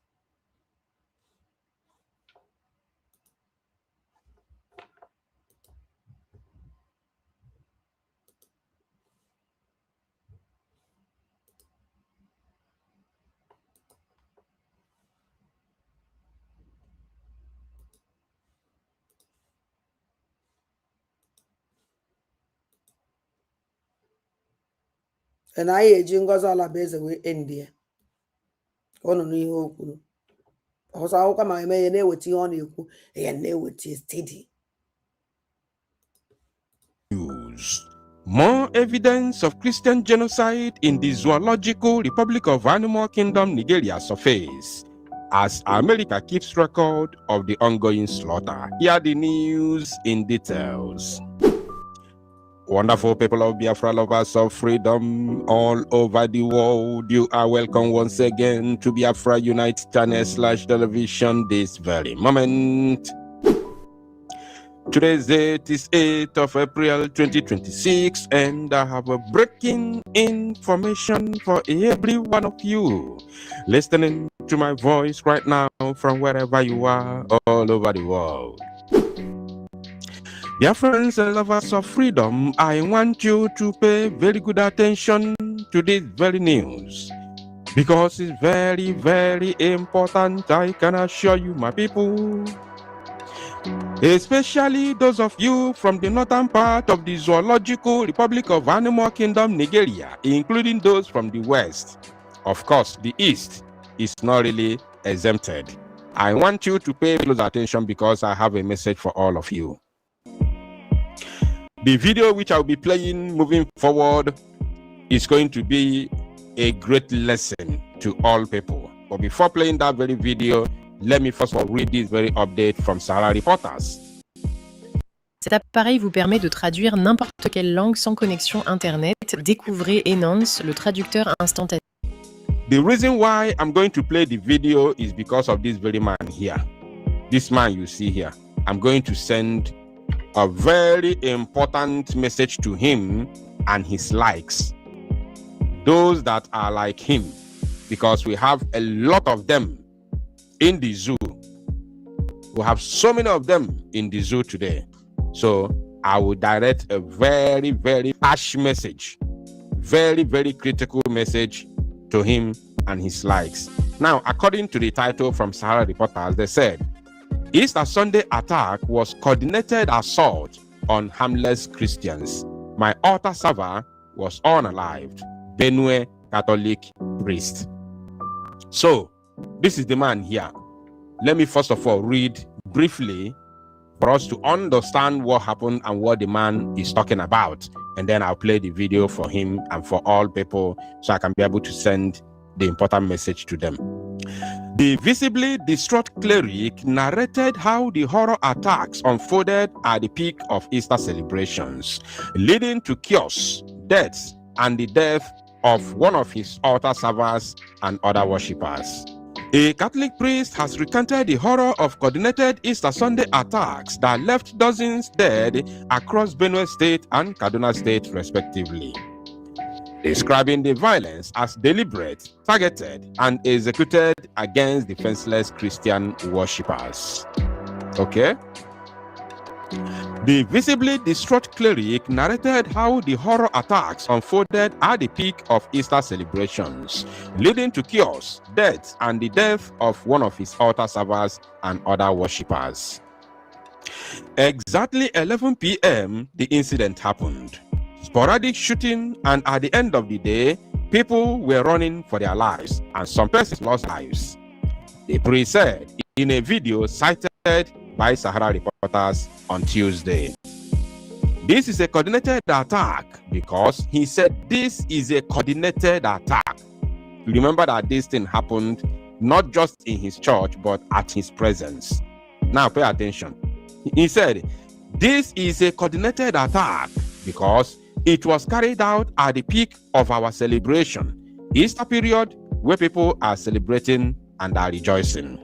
And I eji ngozi ala beze we India. Ono no ihe okwu. Osa akwụkwọ ma eme ya na-eweta ihe ọ na-ekwu, ya na-eweta steady.
News. More evidence of Christian genocide in the Zoological Republic of Animal Kingdom, Nigeria surface as America keeps record of the ongoing slaughter. Here are the news in details. Wonderful people of Biafra, lovers of freedom all over the world, you are welcome once again to Biafra Unite channel/television this very moment. Today's date is 8th of April 2026, and I have a breaking information for every one of you listening to my voice right now from wherever you are all over the world. Dear friends and lovers of freedom, I want you to pay very good attention to this very news, because it's very, very important, I can assure you, my people. Especially those of you from the northern part of the Zoological Republic of Animal Kingdom, Nigeria, including those from the west. Of course, the east is not really exempted. I want you to pay close attention because I have a message for all of you. The video which I'll be playing moving forward is going to be a great lesson to all people. But before playing that very video, let me first of all read this very update from Sahara Reporters.
Cet appareil vous permet de traduire n'importe quelle langue sans connexion Internet. Découvrez Enhance, le traducteur instantané.
The reason why I'm going to play the video is because of this very man here. This man you see here. I'm going to send a very important message to him and his likes. Those that are like him, because we have a lot of them in the zoo. We have so many of them in the zoo today. So I will direct a very, very harsh message, very, very critical message to him and his likes. Now, according to the title from Sahara Reporters, they said, Easter Sunday attack was coordinated assault on harmless Christians. My altar server was unalived. Benue Catholic priest. So, this is the man here. Let me first of all read briefly for us to understand what happened and what the man is talking about. And then I'll play the video for him and for all people so I can be able to send the important message to them. The visibly distraught cleric narrated how the horror attacks unfolded at the peak of Easter celebrations, leading to chaos, deaths, and the death of one of his altar servers and other worshippers. A Catholic priest has recounted the horror of coordinated Easter Sunday attacks that left dozens dead across Benue State and Kaduna State, respectively, describing the violence as deliberate, targeted, and executed against defenseless Christian worshippers. Okay? The visibly distraught cleric narrated how the horror attacks unfolded at the peak of Easter celebrations, leading to chaos, death, and the death of one of his altar servers and other worshippers. Exactly 11 p.m., the incident happened. Sporadic shooting, and at the end of the day, people were running for their lives, and some persons lost lives. The priest said in a video cited by Sahara Reporters on Tuesday. This is a coordinated attack because he said this is a coordinated attack. Remember that this thing happened not just in his church, but at his presence. Now pay attention. He said, this is a coordinated attack because it was carried out at the peak of our celebration, Easter period, where people are celebrating and are rejoicing.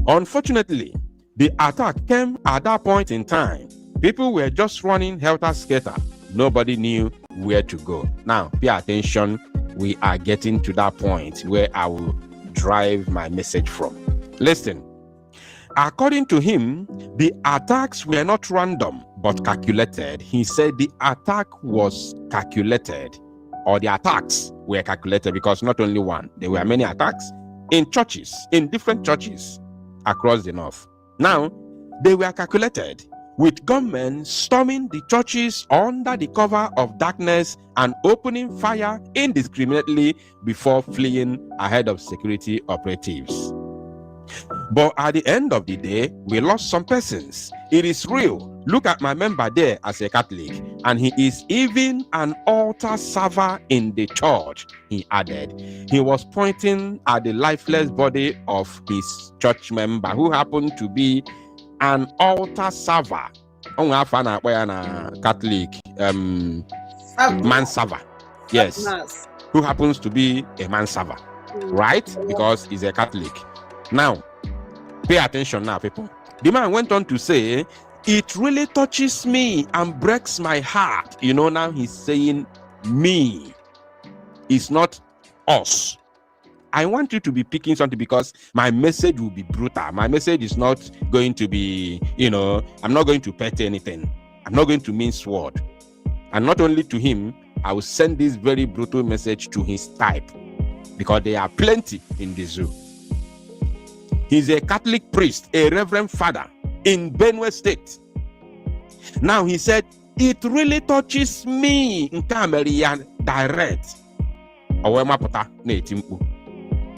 Unfortunately, the attack came at that point in time. People were just running helter-skelter. Nobody knew where to go. Now, pay attention. We are getting to that point where I will drive my message from. Listen. According to him, the attacks were not random, but calculated. He said the attack was calculated, or the attacks were calculated, because not only one, there were many attacks in churches, in different churches across the north. Now, they were calculated, with gunmen storming the churches under the cover of darkness and opening fire indiscriminately before fleeing ahead of security operatives. But at the end of the day, we lost some persons. It is real. Look at my member there as a Catholic, and he is even an altar server in the church, he added. He was pointing at the lifeless body of his church member who happened to be an altar server. Catholic man server. Yes. Who happens to be a man server. Right? Because he's a Catholic. Now, pay attention now, people. The man went on to say, it really touches me and breaks my heart. You know, now he's saying me. It's not us. I want you to be picking something because my message will be brutal. My message is not going to be, I'm not going to pet anything. I'm not going to mince word. And not only to him, I will send this very brutal message to his type, because there are plenty in the zoo. He's a Catholic priest, a reverend father in Benue State. Now he said, it really touches me in Cameroon direct.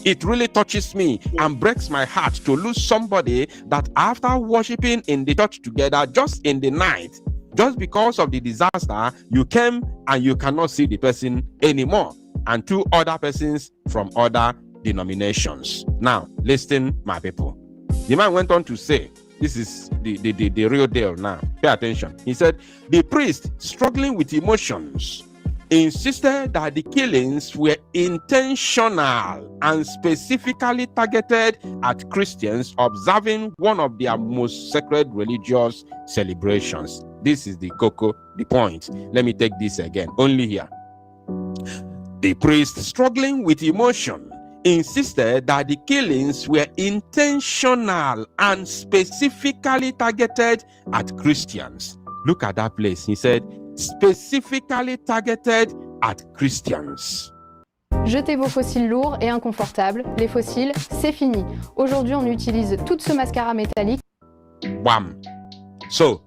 It really touches me and breaks my heart to lose somebody that after worshiping in the church together just in the night, just because of the disaster, you came and you cannot see the person anymore, and two other persons from other denominations. Now, listen, my people. The man went on to say, this is the real deal now. Pay attention. He said, the priest, struggling with emotions, insisted that the killings were intentional and specifically targeted at Christians observing one of their most sacred religious celebrations. This is the cocoa, the point. Let me take this again, only here. The priest, struggling with emotion, insisted that the killings were intentional and specifically targeted at Christians. Look at that place. He said, specifically targeted at Christians.
Jetez vos fossiles lourds et inconfortables. Les fossiles, c'est fini. Aujourd'hui, on utilise tout ce mascara métallique.
Wham! So,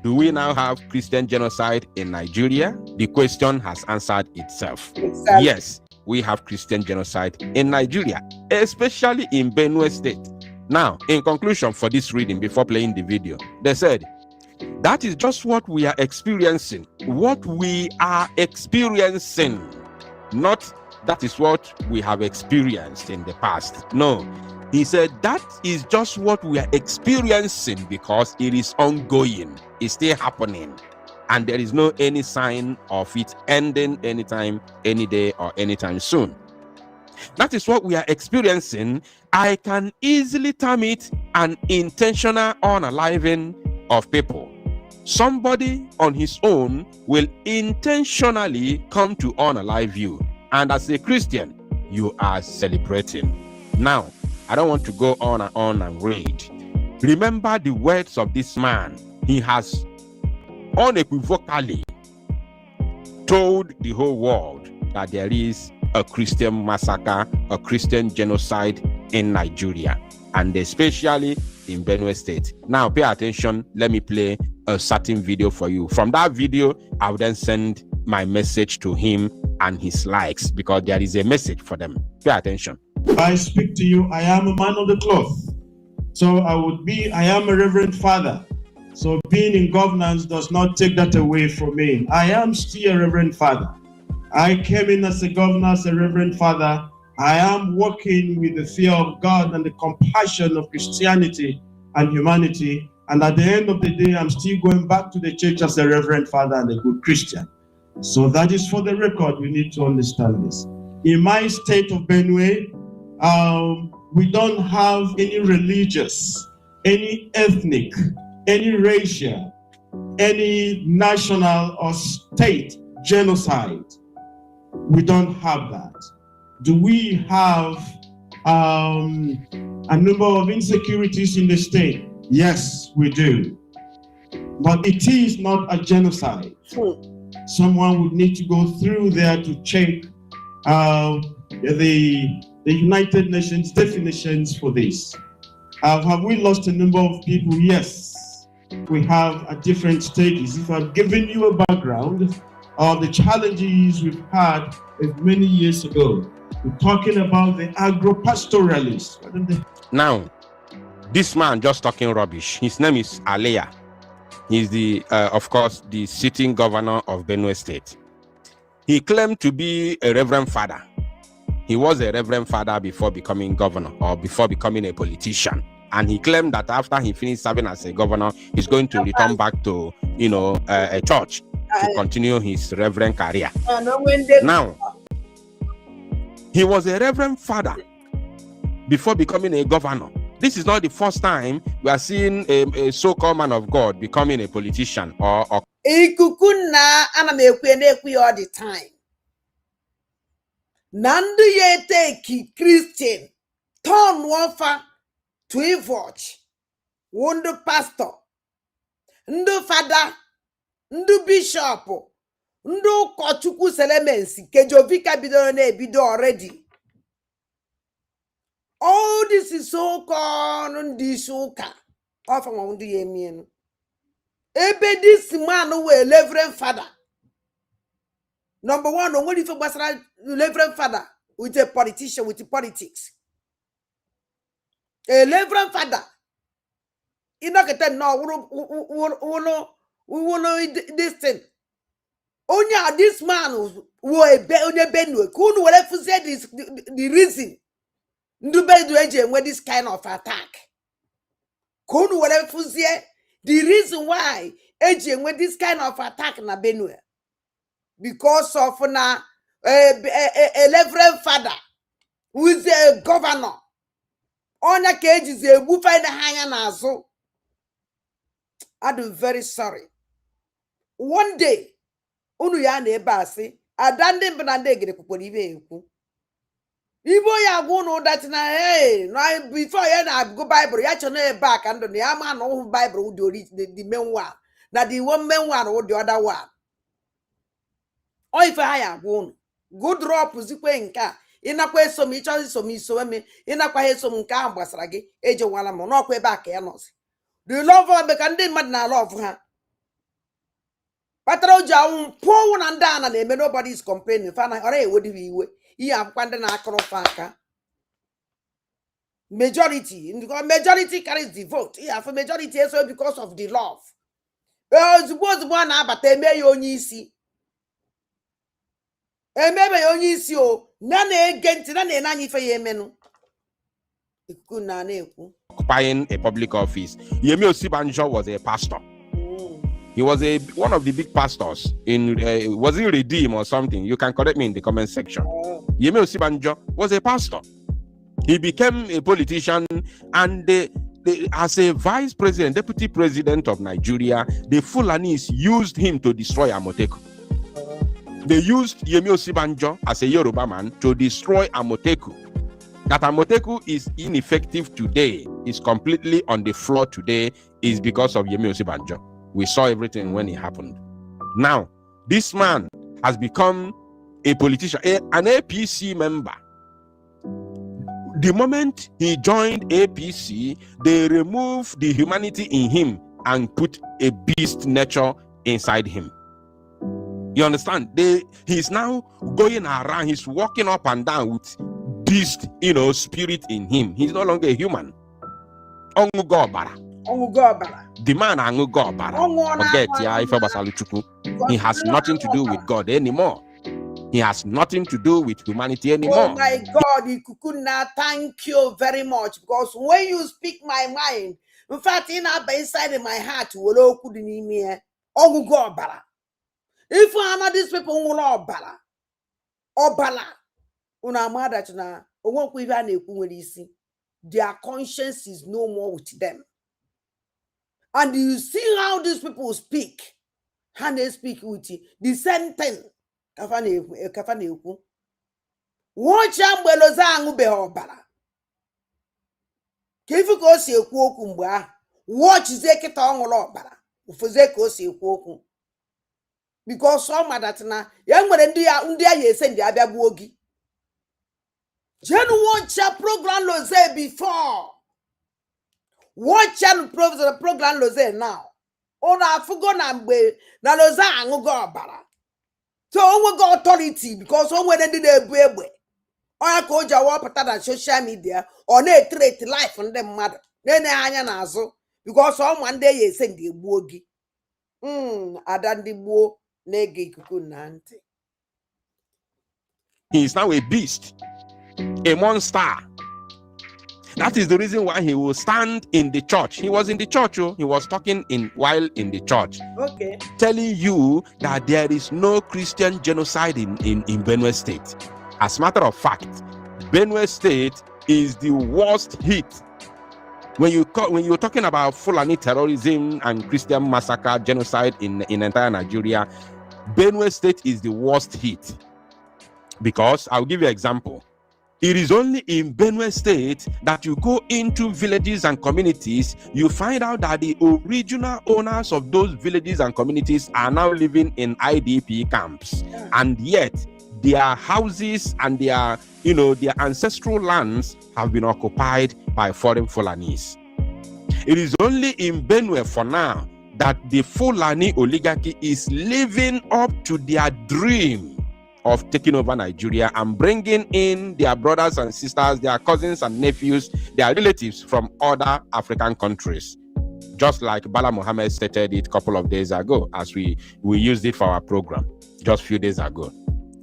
do we now have Christian genocide in Nigeria? The question has answered itself.
Exactly.
Yes, we have Christian genocide in Nigeria, especially in Benue State. Now, in conclusion for this reading, before playing the video, they said, that is just what we are experiencing. What we are experiencing. Not that is what we have experienced in the past. No. He said that is just what we are experiencing because it is ongoing. It's still happening. And there is no any sign of it ending anytime, any day, or anytime soon. That is what we are experiencing. I can easily term it an intentional unaliving of people. Somebody on his own will intentionally come to unalive you. And as a Christian, you are celebrating. Now, I don't want to go on and read. Remember the words of this man. He has unequivocally told the whole world that there is a Christian massacre, a Christian genocide in Nigeria, and especially in Benue State. Now, pay attention. Let me play a certain video for you. From that video, I'll then send my message to him and his likes, because there is a message for them. Pay attention.
I speak to you. I am a man of the cloth. So I am a reverend father. So being in governance does not take that away from me. I am still a reverend father. I came in as a governor, as a reverend father. I am working with the fear of God and the compassion of Christianity and humanity. And at the end of the day, I'm still going back to the church as a reverend father and a good Christian. So that is for the record. We need to understand this. In my state of Benue, we don't have any religious, any ethnic, any racial, any national or state genocide. We don't have that. Do we have a number of insecurities in the state? Yes, we do. But it is not a genocide. Someone would need to go through there to check the United Nations definitions for this. Have we lost a number of people? Yes. We have at different stages. If I've given you a background of the challenges we've had many years ago, we're talking about the agro-pastoralists.
Now, this man just talking rubbish. His name is Alea. He's the, of course, the sitting governor of Benue State. He claimed to be a reverend father. He was a reverend father before becoming governor or before becoming a politician. And he claimed that after he finished serving as a governor, he's going to return back to, a church to continue his reverend career. Now, he was a reverend father before becoming a governor. This is not the first time we are seeing a so-called man of God becoming a politician or
all the time. Nandu ye take Christian turn wafer to a watch. Wonder pastor, ndu father, ndu bishop, ndu Chukwu Selemensi, kejovika bido already. All this is so called Ndishoka. Often won't do ye mean. Ebe this man who a reverend father. Number one, what if it was a reverend father with a politician with the politics? A reverend father. You know, we will this thing. Only this man who a Benue couldn't say this the reason. When this kind of attack. The reason why when this kind of attack na Benue. Because of a reverend father who is a governor. On a cage is a woofer in the hanging nazo. I'm very sorry. One day, Unuyane Basi, I done them banande get a kuponive. Ibo ya go that na hey, no before you go Bible, you actually know back and the man no Bible would do the main one. Now the one main one or the other one. Or if I am one, good drop zikwe nka inakwa eso m icho so mi so me inakwa eso m nka gbasara gi ejewala m no kwa ebe aka ya no the love of be ka ndị mmadụ na love ha patara oji awụ pụọ na ndị ana na-eme nobody is complaining fa na ora ewediwe iwe ihe akwụkwọ ndị na-akụrụ fa aka majority carries the vote ihe afọ majority eso because of the love ozugbo a na-abata eme ya onye isi emebe ya onye isi o na na-ege ntị na na-ene anya ife ya emenu ikuku na na-ekwu
occupying a public office. Yemi Osibanjo was a pastor. He was one of the big pastors in was he Redeem or something? You can correct me in the comment section. Yemi Osibanjo was a pastor. He became a politician, and as a vice president, deputy president of Nigeria, the Fulanis used him to destroy Amoteku. They used Yemi Osibanjo as a Yoruba man to destroy Amoteku. That Amoteku is ineffective today, is completely on the floor today, is because of Yemi Osibanjo. We saw everything when it happened. Now, this man has become a politician, an APC member. The moment he joined APC, they removed the humanity in him and put a beast nature inside him. You understand? He's now going around, he's walking up and down with beast, spirit in him. He's no longer a human. The man forget Chukwu. He has nothing to do with God anymore. He has nothing to do with humanity anymore.
Oh my God, Ikukuna, thank you very much. Because when you speak my mind, in fact, inside my heart, if one of these people will their conscience is no more with them. And you see how these people speak. How they speak with you. The same thing. Watch out when Lozangu be obala. Kifuko si ekwoku mbwa. Watch zeke tongo obala. Ufuzeko si ekwoku. Because some that na young when ndia ye send ya abia buogi. Jen watch a program Loze before. Watch and the program Loze now. Ona fugo na mbe na Loza angu go obala. So we got authority because when they did a baby, or go jawab on social media or they treat life on them mother. Then I nazo because one day you send the bogi. Adan the bo negi kukunante.
He is now a beast, a monster. That is the reason why he will stand in the church. He was in the church, he was talking while in the church.
Okay.
Telling you that there is no Christian genocide in Benue State. As a matter of fact, Benue State is the worst hit. When you're talking about Fulani terrorism and Christian massacre, genocide in entire Nigeria, Benue State is the worst hit. Because I'll give you an example. It is only in Benue State that you go into villages and communities, you find out that the original owners of those villages and communities are now living in IDP camps. And yet, their houses and their ancestral lands have been occupied by foreign Fulanis. It is only in Benue for now that the Fulani oligarchy is living up to their dream of taking over Nigeria and bringing in their brothers and sisters, their cousins and nephews, their relatives from other African countries. Just like Bala Mohammed stated it a couple of days ago, as we used it for our program just a few days ago.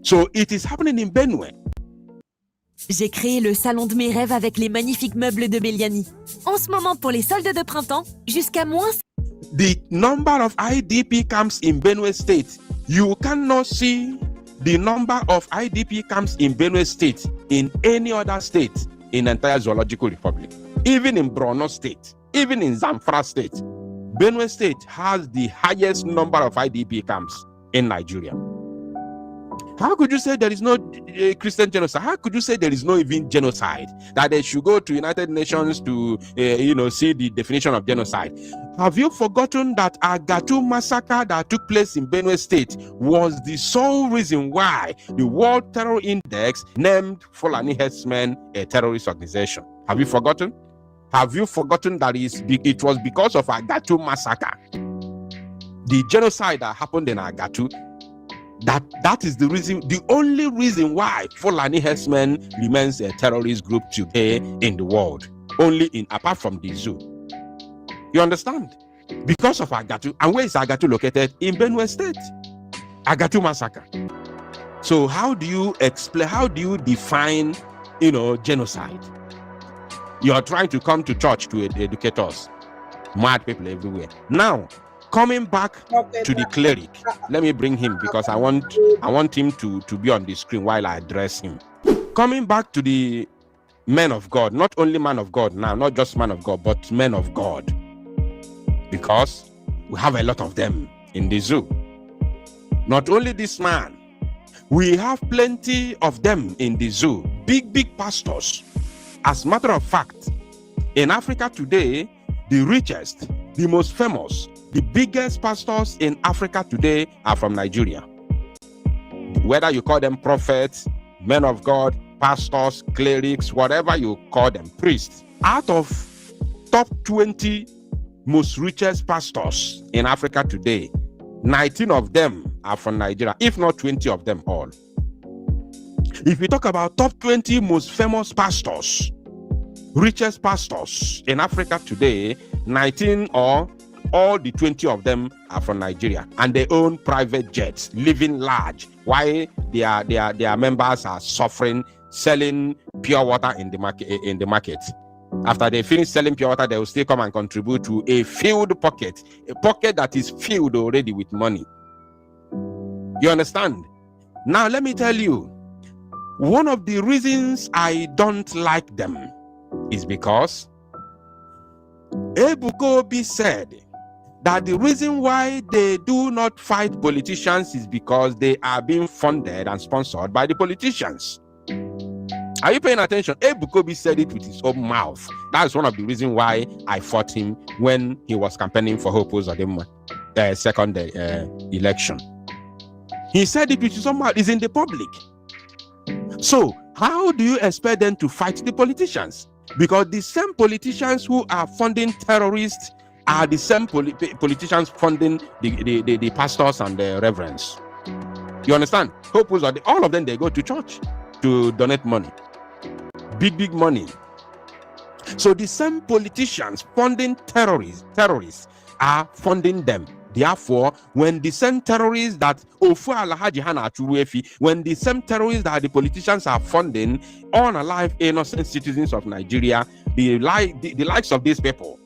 So it is happening in Benue.
J'ai créé le salon de mes rêves avec les magnifiques meubles de Beliani. En ce moment, pour les soldes de printemps, jusqu'à moins...
The number of IDP camps in Benue State, you cannot see the number of IDP camps in Benue State in any other state in the entire Zoological Republic. Even in Borno State, even in Zamfara State, Benue State has the highest number of IDP camps in Nigeria. How could you say there is no Christian genocide? How could you say there is no even genocide? That they should go to United Nations to, see the definition of genocide. Have you forgotten that Agatu massacre that took place in Benue State was the sole reason why the World Terror Index named Fulani herdsmen a terrorist organization? Have you forgotten? Have you forgotten that it was because of Agatu massacre, the genocide that happened in Agatu? That is the reason, the only reason why Fulani herdsmen remains a terrorist group today in the world. Apart from the zoo. You understand? Because of Agatu. And where is Agatu located? In Benue State. Agatu massacre. So how do you explain, how do you define, genocide? You are trying to come to church to educate us. Mad people everywhere. Now, coming back to the cleric, let me bring him because I want him to be on the screen while I address him. Coming back to the men of God, not only man of God now, not just man of God, but men of God. Because we have a lot of them in the zoo. Not only this man, we have plenty of them in the zoo. Big pastors. As a matter of fact, in Africa today, the richest, the most famous, the biggest pastors in Africa today are from Nigeria. Whether you call them prophets, men of God, pastors, clerics, whatever you call them, priests. Out of top 20 most richest pastors in Africa today, 19 of them are from Nigeria, if not 20 of them all. If we talk about top 20 most famous pastors, richest pastors in Africa today, 19 or all the 20 of them are from Nigeria, and they own private jets, living large, while their members are suffering, selling pure water in the market. After they finish selling pure water, they will still come and contribute to a filled pocket, a pocket that is filled already with money. You understand? Now let me tell you, one of the reasons I don't like them is because Ebuka Obi said that the reason why they do not fight politicians is because they are being funded and sponsored by the politicians. Are you paying attention? Ebuka Obi said it with his own mouth. That's one of the reasons why I fought him when he was campaigning for Hope Uzodimma second election. He said it with his own mouth. It's in the public. So how do you expect them to fight the politicians? Because the same politicians who are funding terrorists are the same politicians funding the pastors and the reverends. You understand? All of them, they go to church to donate money. Big money. So the same politicians funding terrorists are funding them. Therefore, when the same terrorists that when the same terrorists that the politicians are funding unalive innocent citizens of Nigeria, the likes of these people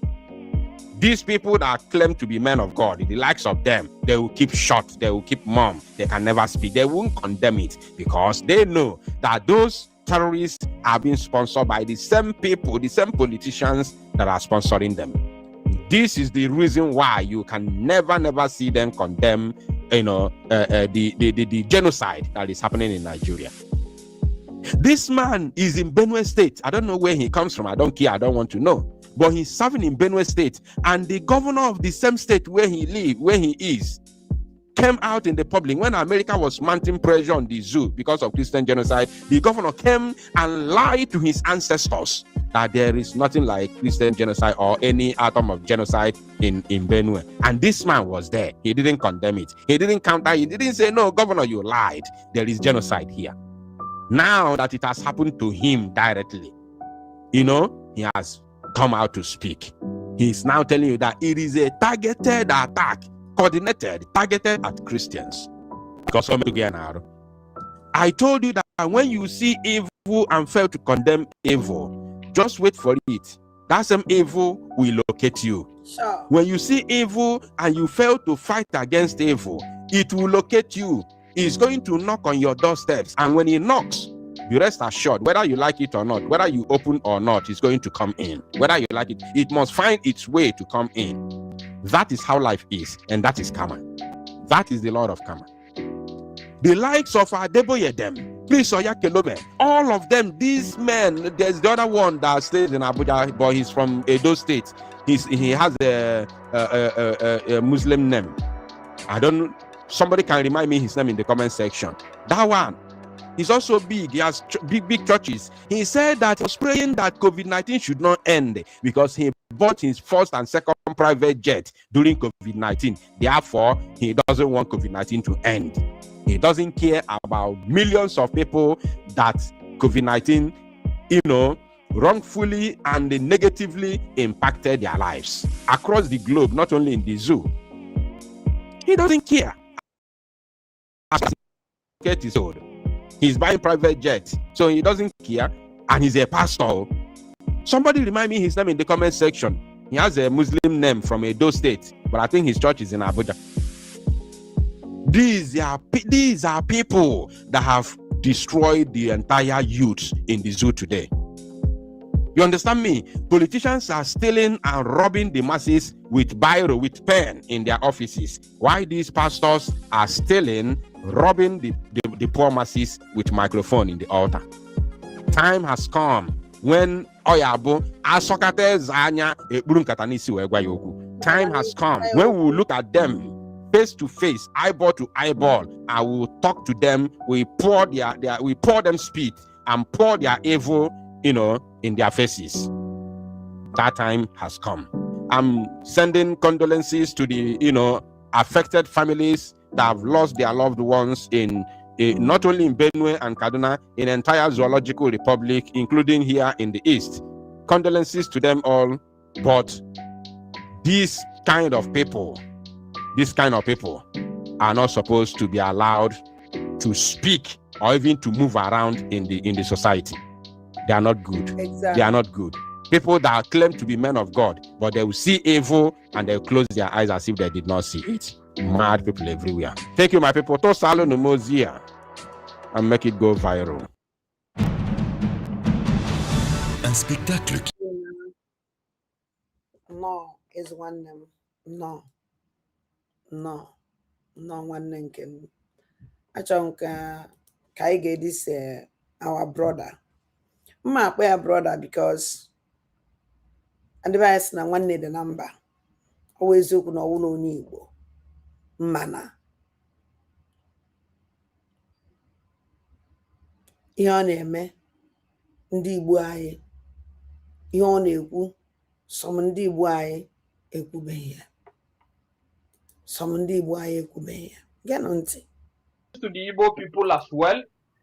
that claim to be men of God, the likes of them, they will keep shut, they will keep mum, they can never speak, they won't condemn it because they know that those terrorists are being sponsored by the same people, the same politicians that are sponsoring them. This is the reason why you can never see them condemn, the genocide that is happening in Nigeria. This man is in Benue State. I don't know where he comes from. I don't care. I don't want to know. But he's serving in Benue State, and the governor of the same state where he is, came out in the public when America was mounting pressure on the zoo because of Christian genocide. The governor came and lied to his ancestors that there is nothing like Christian genocide or any atom of genocide in Benue. And this man was there. He didn't condemn it. He didn't counter. He didn't say, no, governor, you lied. There is genocide here. Now that it has happened to him directly, he has come out to speak. He's now telling you that it is a targeted attack, targeted at Christians. Because I told you that when you see evil and fail to condemn evil, just wait for it. That same evil will locate you.
Sure.
When you see evil and you fail to fight against evil, it will locate you. It's going to knock on your doorsteps, and when it knocks, you rest assured, whether you like it or not, whether you open or not, it's going to come in. Whether you like it, it must find its way to come in. That is how life is, and that is karma. That is the Lord of karma. The likes of Adeboyedem, Prince Oyakelome, all of them, these men. There's the other one that stays in Abuja, but he's from Edo State. He has a Muslim name. I don't. Somebody can remind me his name in the comment section. That one. He's also big. He has big churches. He said that he was praying that COVID-19 should not end because he bought his first and second private jet during COVID-19. Therefore, he doesn't want COVID-19 to end. He doesn't care about millions of people that COVID-19, wrongfully and negatively impacted their lives across the globe, not only in the zoo. He doesn't care. He's buying private jets, so he doesn't care, and he's a pastor. Somebody remind me his name in the comment section. He has a Muslim name from Edo State, but I think his church is in Abuja. These are people that have destroyed the entire youth in the zoo today. You understand me? Politicians are stealing and robbing the masses with biro, with pen in their offices. Why these pastors are stealing, robbing the poor masses with microphone in the altar. Time has come when Oyabo Asokate Zanya Eburunkatanisi Wegwayoku. Time has come when we will look at them face to face, eyeball to eyeball, and we will talk to them. We pour them spit and pour their evil, in their faces. That time has come. I'm sending condolences to the, affected families that have lost their loved ones in not only in Benue and Kaduna, in entire Zoological Republic, including here in the East. Condolences to them all, but these kind of people are not supposed to be allowed to speak or even to move around in the society. They are not good. Exactly. They are not good. People that claim to be men of God, but they will see evil and they'll close their eyes as if they did not see it. Mad people everywhere. Thank you, my people. To salo no mozia and make it go viral.
Un spectacle qui...
No, is one name. No, one name can. I think I get this our brother. My brother because and the vice na one need the number. Always look no uno nibo. Mana. Ihe ọ na-eme ndị Igbo anyị. Ihe ọ na-ekwu some ndị Igbo anyị ekwubeghị ya. Some ndị Igbo anyị ekwubeghị ya. Get on ntị.
To the Igbo people as well.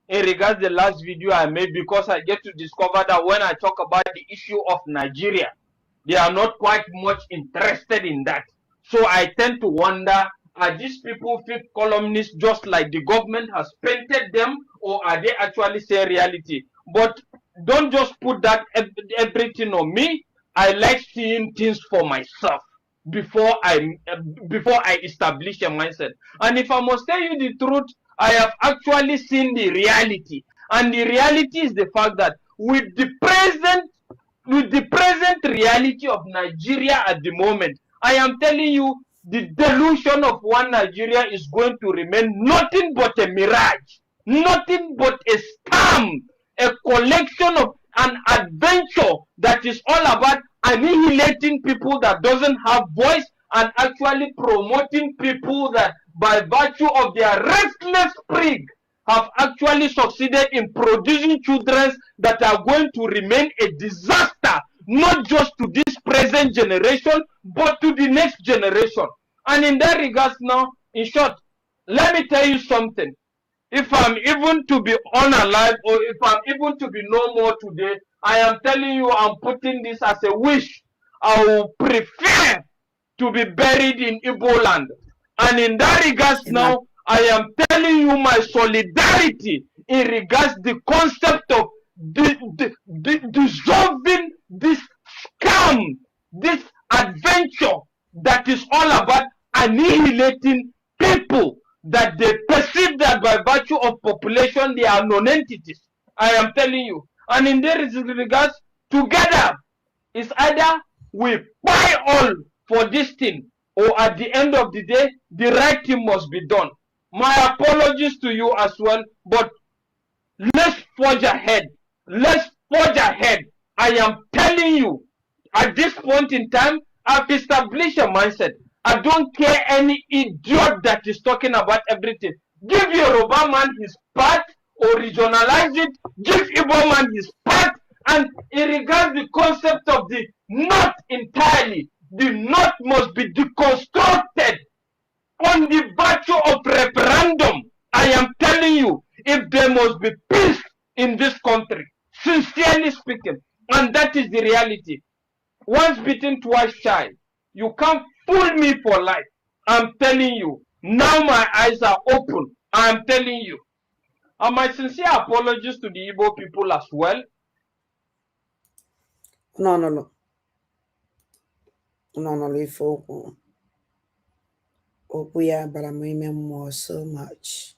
In regards to the last video I made, because I get to discover that when I talk about the issue of Nigeria, they are not quite much interested in that. So I tend to wonder, are these people fake columnists just like the government has painted them, or are they actually saying reality? But don't just put that everything on me. I like seeing things for myself before I establish a mindset. And if I must tell you the truth, I have actually seen the reality, and the reality is the fact that with the present reality of Nigeria at the moment, I am telling you, the delusion of one Nigeria is going to remain nothing but a mirage, nothing but a scam, a collection of an adventure that is all about annihilating people that doesn't have voice and actually promoting people that by virtue of their restless prig have actually succeeded in producing children that are going to remain a disaster, not just to this present generation, but to the next generation. And in that regards now, in short, let me tell you something. If I'm even to be unalive, or if I'm even to be no more today, I am telling you, I'm putting this as a wish. I will prefer to be buried in Igbo land. And in that regards now, I am telling you my solidarity in regards the concept of dissolving this scam, this adventure that is all about annihilating people that they perceive that by virtue of population they are non-entities. I am telling you. And in this regards, together is either we buy all for this thing, or at the end of the day, the right thing must be done. My apologies to you as well, but let's forge ahead. Let's forge ahead. I am telling you, at this point in time, I've established a mindset. I don't care any idiot that is talking about everything. Give Yoruba man his part, or regionalize it. Give Igbo man his part. And in regards the concept of the not entirely, the not must be deconstructed on the virtue of referendum. I am telling you, if there must be peace in this country, sincerely speaking, and that is the reality. Once bitten, twice shy. You can't fool me for life. I'm telling you. Now my eyes are open. I'm telling you. And my sincere apologies to the Igbo people as well.
No. If okwu ya bara m ime mmụọ so much.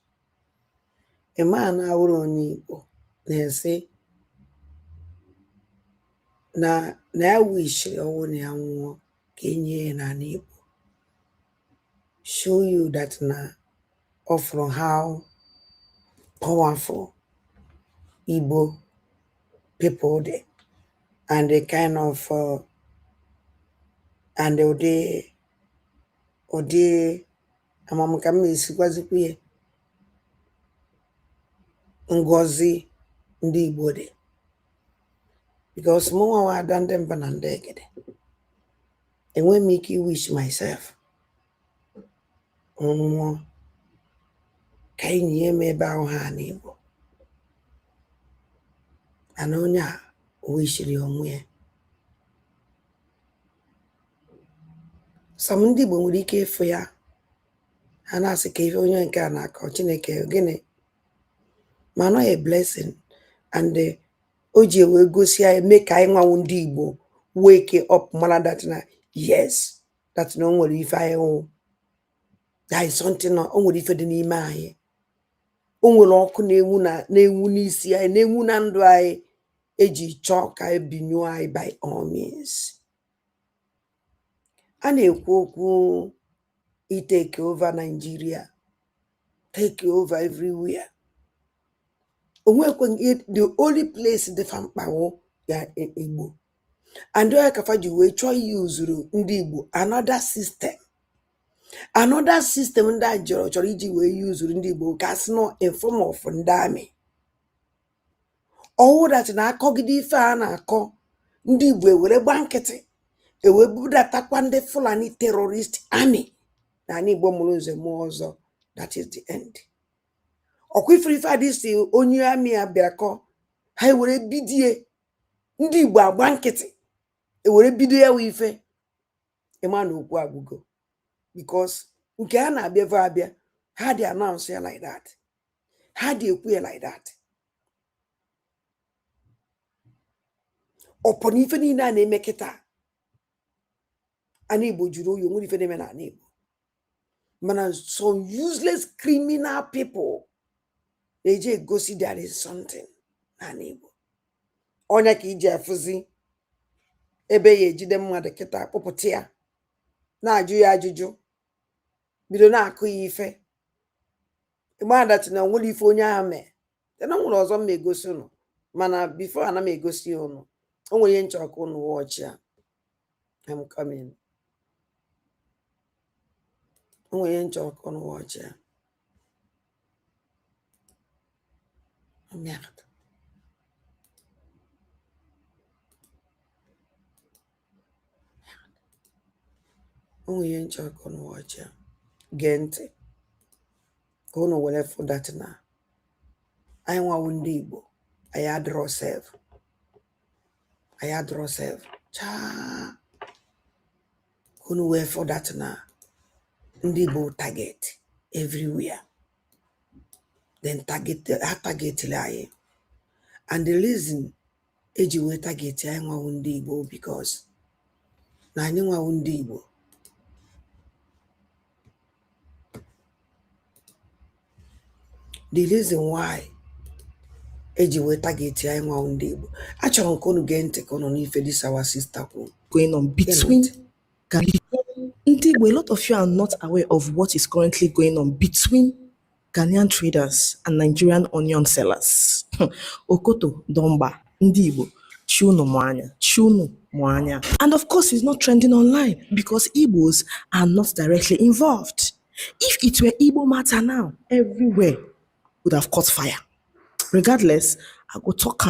A man awụrụ onye Igbo na-esi na ya wishiri ọnwụ na ya nwụọ ka enye ya n'ala Igbo. Show you that na of how powerful Igbo people dey, and the kind of and ụdị amamka m esikwazikwa ya ngozi ndị Igbo dị, because mụ nwa ada ndị mba na ndị egede enwe m ike wish myself ọnwụọ ka enyi ya ebe ahụ ha n'Igbo, ana onye a wishiri onwe ya. Some ndị Igbo nwere ike ịfụ ya ha na-asị ka ife onye nke a na-akọ Chineke gịnị, mana a blessing, and o ji wee gosi ya eme ka anyị nwanwu ndị Igbo wake up mara that na yes, that na o nwere ife anyị hụ, there is something, o nwere ife dị n'ime anyị, o nwere ọkụ na-enwu n'isi anyị, na-enwu na ndụ anyị, eji chọọ ka ebinyụọ anyị by all means. A na-ekwu okwu take over Nigeria, take over everywhere. The only place the famkpawo ya Igbo, and oya kafaji we chọọ yuzuru ndị Igbo another system ndị a chọrọ iji wee yuzuru ndị Igbo ka asị nọ in form of ndị amị. Ọwụ that na akọgide ife a na-akọ ndị Igbo ewere gba nkịtị, ewe budatakwa ndị Fulani terrorist army na anyị Igbo mụrụ nze mụọ ọzọ. That is the end. Ọkwa ifere ife adịsị onye amị a bịara kọ ha ewere bidie ndị Igbo agba nkịtị, ewere bido ya wee ife ịma na okwu agwụgo, because nke a na-abịa abịa ha dị announce ya like that, ha dị ekwu ya like that. Ọpọ ife niile a na-eme kịta ana Igbo juru oyi, onwere ife na-eme na ana Igbo, mana some useless criminal people na-eji egosi there is something na ana Igbo. Onya ka iji afụzi ebe ya ejide mmadụ kịta kpụpụta ya na-ajụ ya ajụjụ, bido na-akụ ya ife, ịgbadachi na nwere ife onye ahụ mee. Tena nwere ọzọ m egosi unu, mana before ana m egosi unu, o nwere ihe nchọrọ ka unu watch ya. I'm coming. O nwere ihe nchọrọ ka unu watch ya. Merde. O nwere ihe nchọrọ ka unu watch ya. Gee ntị ka unu were fụ that na anyị nwawu ndị Igbo anyị adịrọ sef, anyị adịrọ sef chaa, ka unu wee fụ that na ndị Igbo target everywhere, then target anyị. And the reason eji wee target anyị nwawu ndị Igbo because na anyị nwawu ndị Igbo the reason why eji wee target anyị nwawu ndị Igbo. Achọrọ nke unu gee ntị ka unu n'ife this our sister kwuru
going on between Ndi Igbo. A lot of you are not aware of what is currently going on between Ghanaian traders and Nigerian onion sellers. Okoto, Domba, Ndibo, Chunu Mwanya, Chunu Mwanya. And of course, it's not trending online because Igbos are not directly involved. If it were Igbo matter now, everywhere would have caught fire. Regardless, I go talk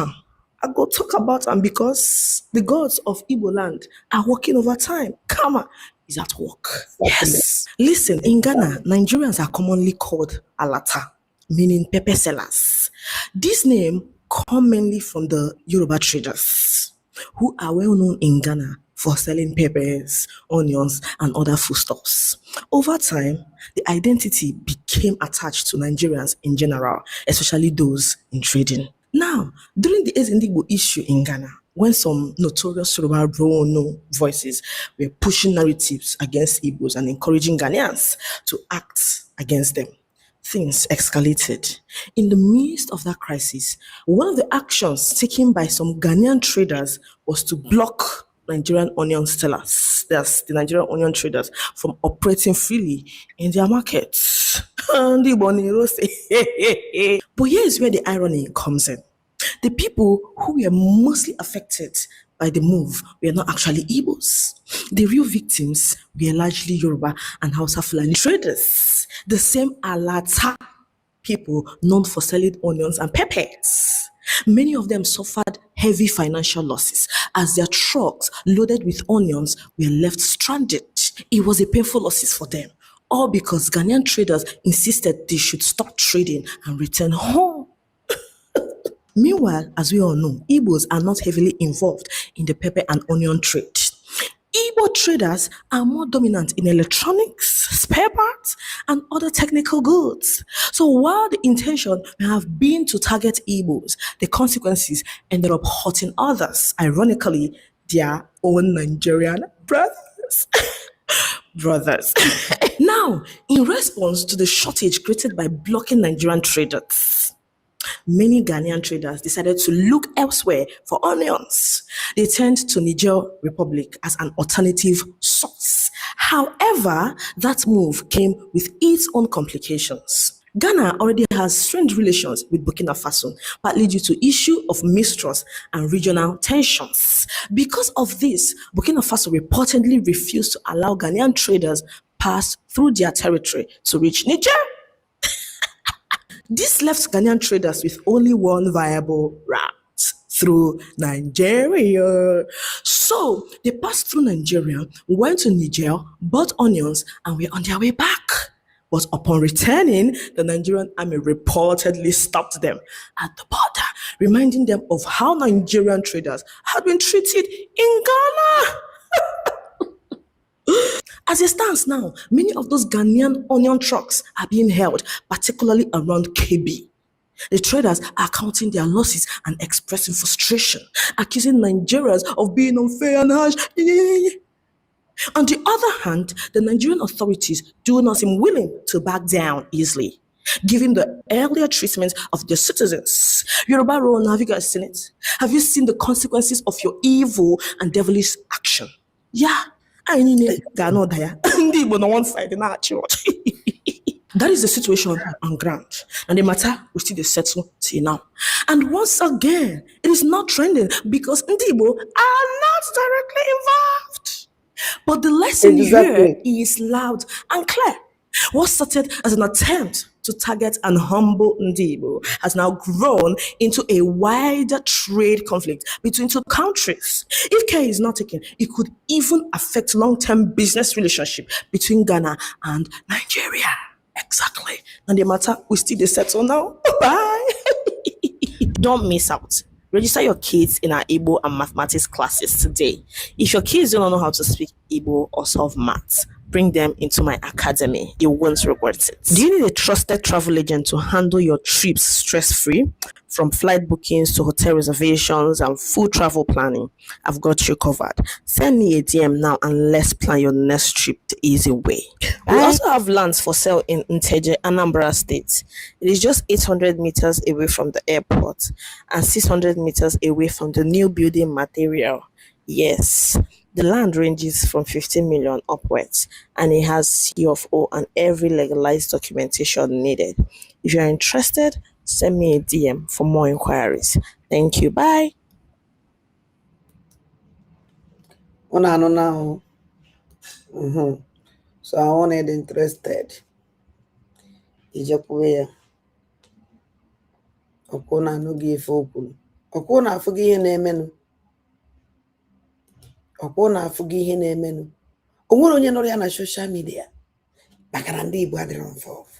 about them because the gods of Igbo land are working overtime. Karma is at work. Yes. Listen, in Ghana, Nigerians are commonly called alata, meaning pepper sellers. This name comes mainly from the Yoruba traders, who are well known in Ghana for selling peppers, onions, and other foodstuffs. Over time, the identity became attached to Nigerians in general, especially those in trading. Now, during the Ezindigbo issue in Ghana, when some notorious Yoruba no voices were pushing narratives against Igbos and encouraging Ghanaians to act against them, things escalated. In the midst of that crisis, one of the actions taken by some Ghanaian traders was to block Nigerian onion sellers, that's the Nigerian onion traders, from operating freely in their markets. But here's where the irony comes in. The people who were mostly affected by the move were not actually Igbos. The real victims were largely Yoruba and Hausa Fulani traders, the same alata people known for selling onions and peppers. Many of them suffered heavy financial losses as their trucks loaded with onions were left stranded. It was a painful loss for them, all because Ghanaian traders insisted they should stop trading and return home. Meanwhile, as we all know, Igbos are not heavily involved in the pepper and onion trade. Igbo traders are more dominant in electronics, spare parts, and other technical goods. So while the intention may have been to target Igbos, the consequences ended up hurting others, ironically, their own Nigerian brothers. Now, in response to the shortage created by blocking Nigerian traders, many Ghanaian traders decided to look elsewhere for onions. They turned to Niger Republic as an alternative source. However, that move came with its own complications. Ghana already has strained relations with Burkina Faso, partly due to issue of mistrust and regional tensions. Because of this, Burkina Faso reportedly refused to allow Ghanaian traders pass through their territory to reach Niger. This left Ghanaian traders with only one viable route, through Nigeria. So they passed through Nigeria, went to Niger, bought onions, and were on their way back. But upon returning, the Nigerian army reportedly stopped them at the border, reminding them of how Nigerian traders had been treated in Ghana. As it stands now, many of those Ghanaian onion trucks are being held, particularly around KB. The traders are counting their losses and expressing frustration, accusing Nigerians of being unfair and harsh. On the other hand, the Nigerian authorities do not seem willing to back down easily, given the earlier treatment of their citizens. Yoruba Rowan, have you guys seen it? Have you seen the consequences of your evil and devilish action? Yeah. I need Ghana there. On one side, in our church. That is the situation on ground, and the matter will still settle till now. And once again, it is not trending because Ndibo are not directly involved. But the lesson here is loud and clear. What started as an attempt to target and humble Ndibo has now grown into a wider trade conflict between two countries. If care is not taken, it could even affect long-term business relationship between Ghana and Nigeria. Exactly. And the matter will still settle now. Bye. Don't miss out. Register your kids in our Igbo and mathematics classes today. If your kids don't know how to speak Igbo or solve maths, bring them into my academy. You won't regret it. Do you need a trusted travel agent to handle your trips stress-free? From flight bookings to hotel reservations and full travel planning, I've got you covered. Send me a DM now and let's plan your next trip the easy way. We also have lands for sale in Nteje, Anambra State. It is just 800 meters away from the airport and 600 meters away from the new building material. Yes, The land ranges from 15 million upwards, and it has CFO and every legalized documentation needed. If you are interested, send me a DM for more inquiries. Thank you. Bye.
Now. So I wanted interested. Ijekwuwe ọkwụ na-anụghị ife o kwuru. Ọkwụ na-afụghị ihe na-emenụ. Ọkwụ na-afụghị ihe na-emenụ. O nwere onye nọrọ ya na social media maka na ndị Igbo adịrọ involve.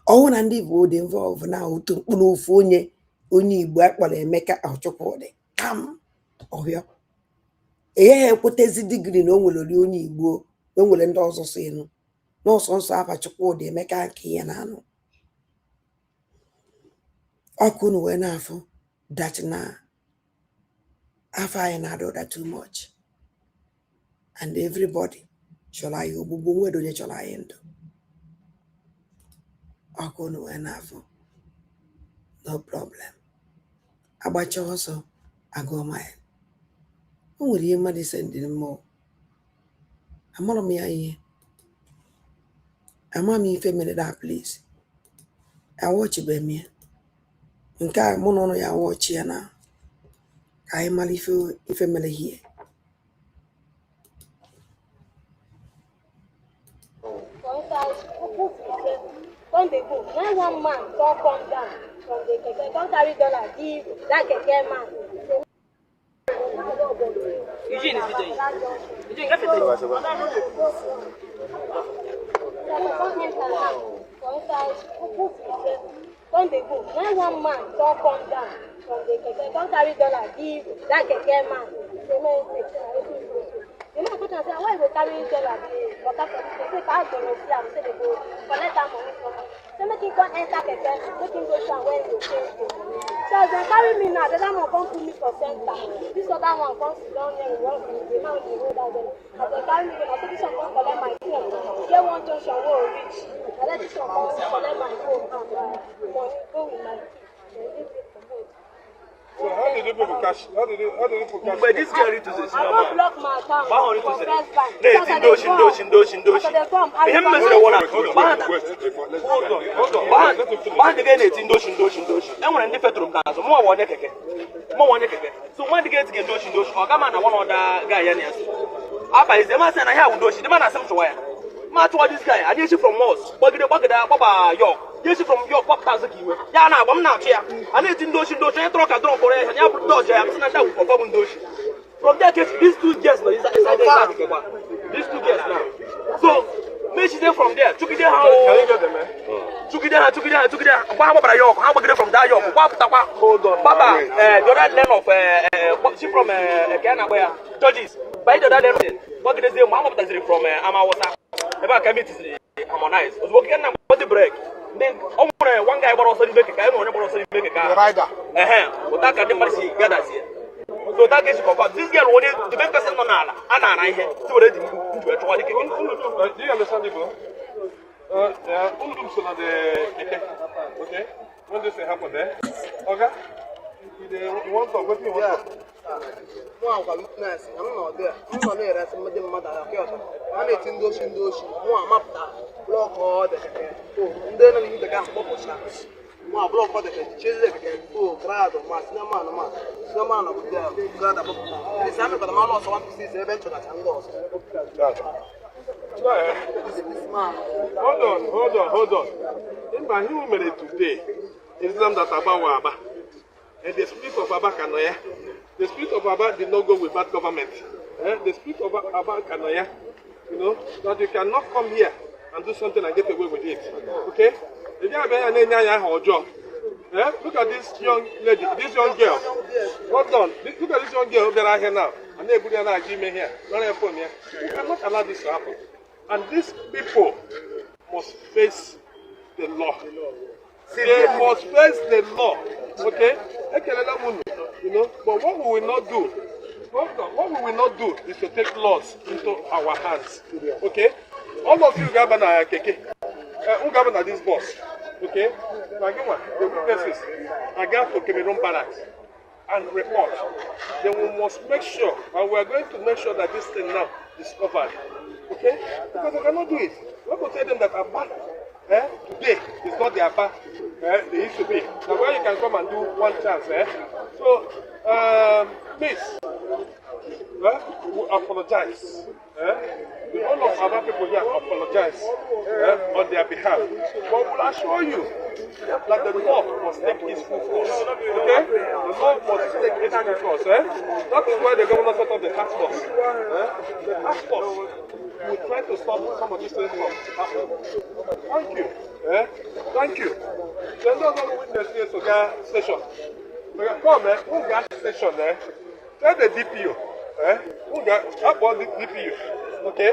Ọnwụ na ndị Igbo dị involve na otu mkpụrụ ofu onye Igbo akpọrọ Emeka Chukwudi kam ọhịa. Eya ekwetezi digrii na o nwere ori onye Igbo, o nwere ndị ọzọ so enu. N'ọsọ nsọ afa Chukwudi Emeka nke ya na-anụ. Ọkụnụ wee na-afụ that na afọ anyị na-adọ that too much. And everybody chọrọ anyị ogbugbu, nwere onye chọrọ anyị ndụ. Ọkụnụ wee na-afụ no problem. Agbacha ọsọ agụọ mile. O nwere ihe mmadụ sendịrị mmụọ. Amara m ya ihe. Ama m ife mere that place. Awọchibe m ya. Nke a mụ na ụnụ ya awọchi ya na ka anyị mara ife mere hie.
When one man don't come down from the keke, don't carry dollar, give that keke man. Eugene is video. Eugene, get video. When one man don't come down from the keke, don't carry dollar, give that keke man. You know, put and say, why you carry dollar? But after they say, I don't know, say they go collect that money from me. So make him go enter keke, make him go show where he go change the money. So as they carry me now, the other one come put me for center. This other one comes down here, the man will go down there. As they carry me, I say this one come collect my phone. Get one junction where we reach. I let this one come collect my phone and money go with my key.
So how did you put cash? How did you put cash?
But this girl to say, I don't block my account. For first bank.
Hold so when the get indoshi, or come on one other guy. After his man said, I have Udoshi, the man has some to wear. Match what this guy, I did you from Moss, but the bucket Papa York. Yes, from your pop Tazaki. Yana, I'm not here. I need to Doshi, I talk a drop for it, and you have Doshi, I'm not out for Common Doshi. From that case, these two guests, these two guests now. So, maybe she's from there. Chukwu Di Ya, Chukwu Di Ya. How about York? How about from that York? Hold on. Papa, the other land of, she from Ghana, where judges. By the other land, what did they say? Mama was from Amawasa. Ever came to harmonize. Was working on the break. Then one guy was also making a guy, one was also making a guy. Rider. But that can never see gathers here. So that gets confirmed. This girl wanted to make us an Anna. Anna, I had to ready to a trolley. Do you understand the goal? Okay. What does it happen there? Okay. You want to what you want?
One of witness, I'm not there. I'm not there as a mother. I'm a Tindoshi, one map block all the and then you the gas bubble snaps. One block for the chase, oh, grad of mass, no man of the grad of the Islamic, but the man also wants to see the event that I'm lost. Hold on. In my human today, Islam that about Waba. And the spirit of Abba Kanoya, the spirit of Abba did not go with bad government. The spirit of Abba Kanoya, you know, that you cannot come here and do something and get away with it. Okay? Look at this young lady, this young girl. Hold on. Look at this young girl that I hear now. And they're going to give me here. Not a phone here. You cannot allow this to happen. And these people must face the law. They must face the law. Okay? You know, but what we will not do, is to take laws into our hands. Okay? All of you governor Keke, who governor this boss? Okay? The witnesses are going to Cameroon barracks. and report, then we must make sure, and we are going to make sure that this thing now is covered. Okay? Because they cannot do it. We have to tell them that Abba today is not the Abba they used to be. Now where you can come and do one chance. So, please, we apologize. The whole of our people here apologize on their behalf. But we'll assure you that the law must take its full course. Okay? The law must take its full course. That is why the governor set up the task force. The task force will try to stop some of these things from happening. Thank you. Thank you. Then those who witness here to their station. We can come, who got the station there? Tell the DPO. Who got about the DPO? Okay?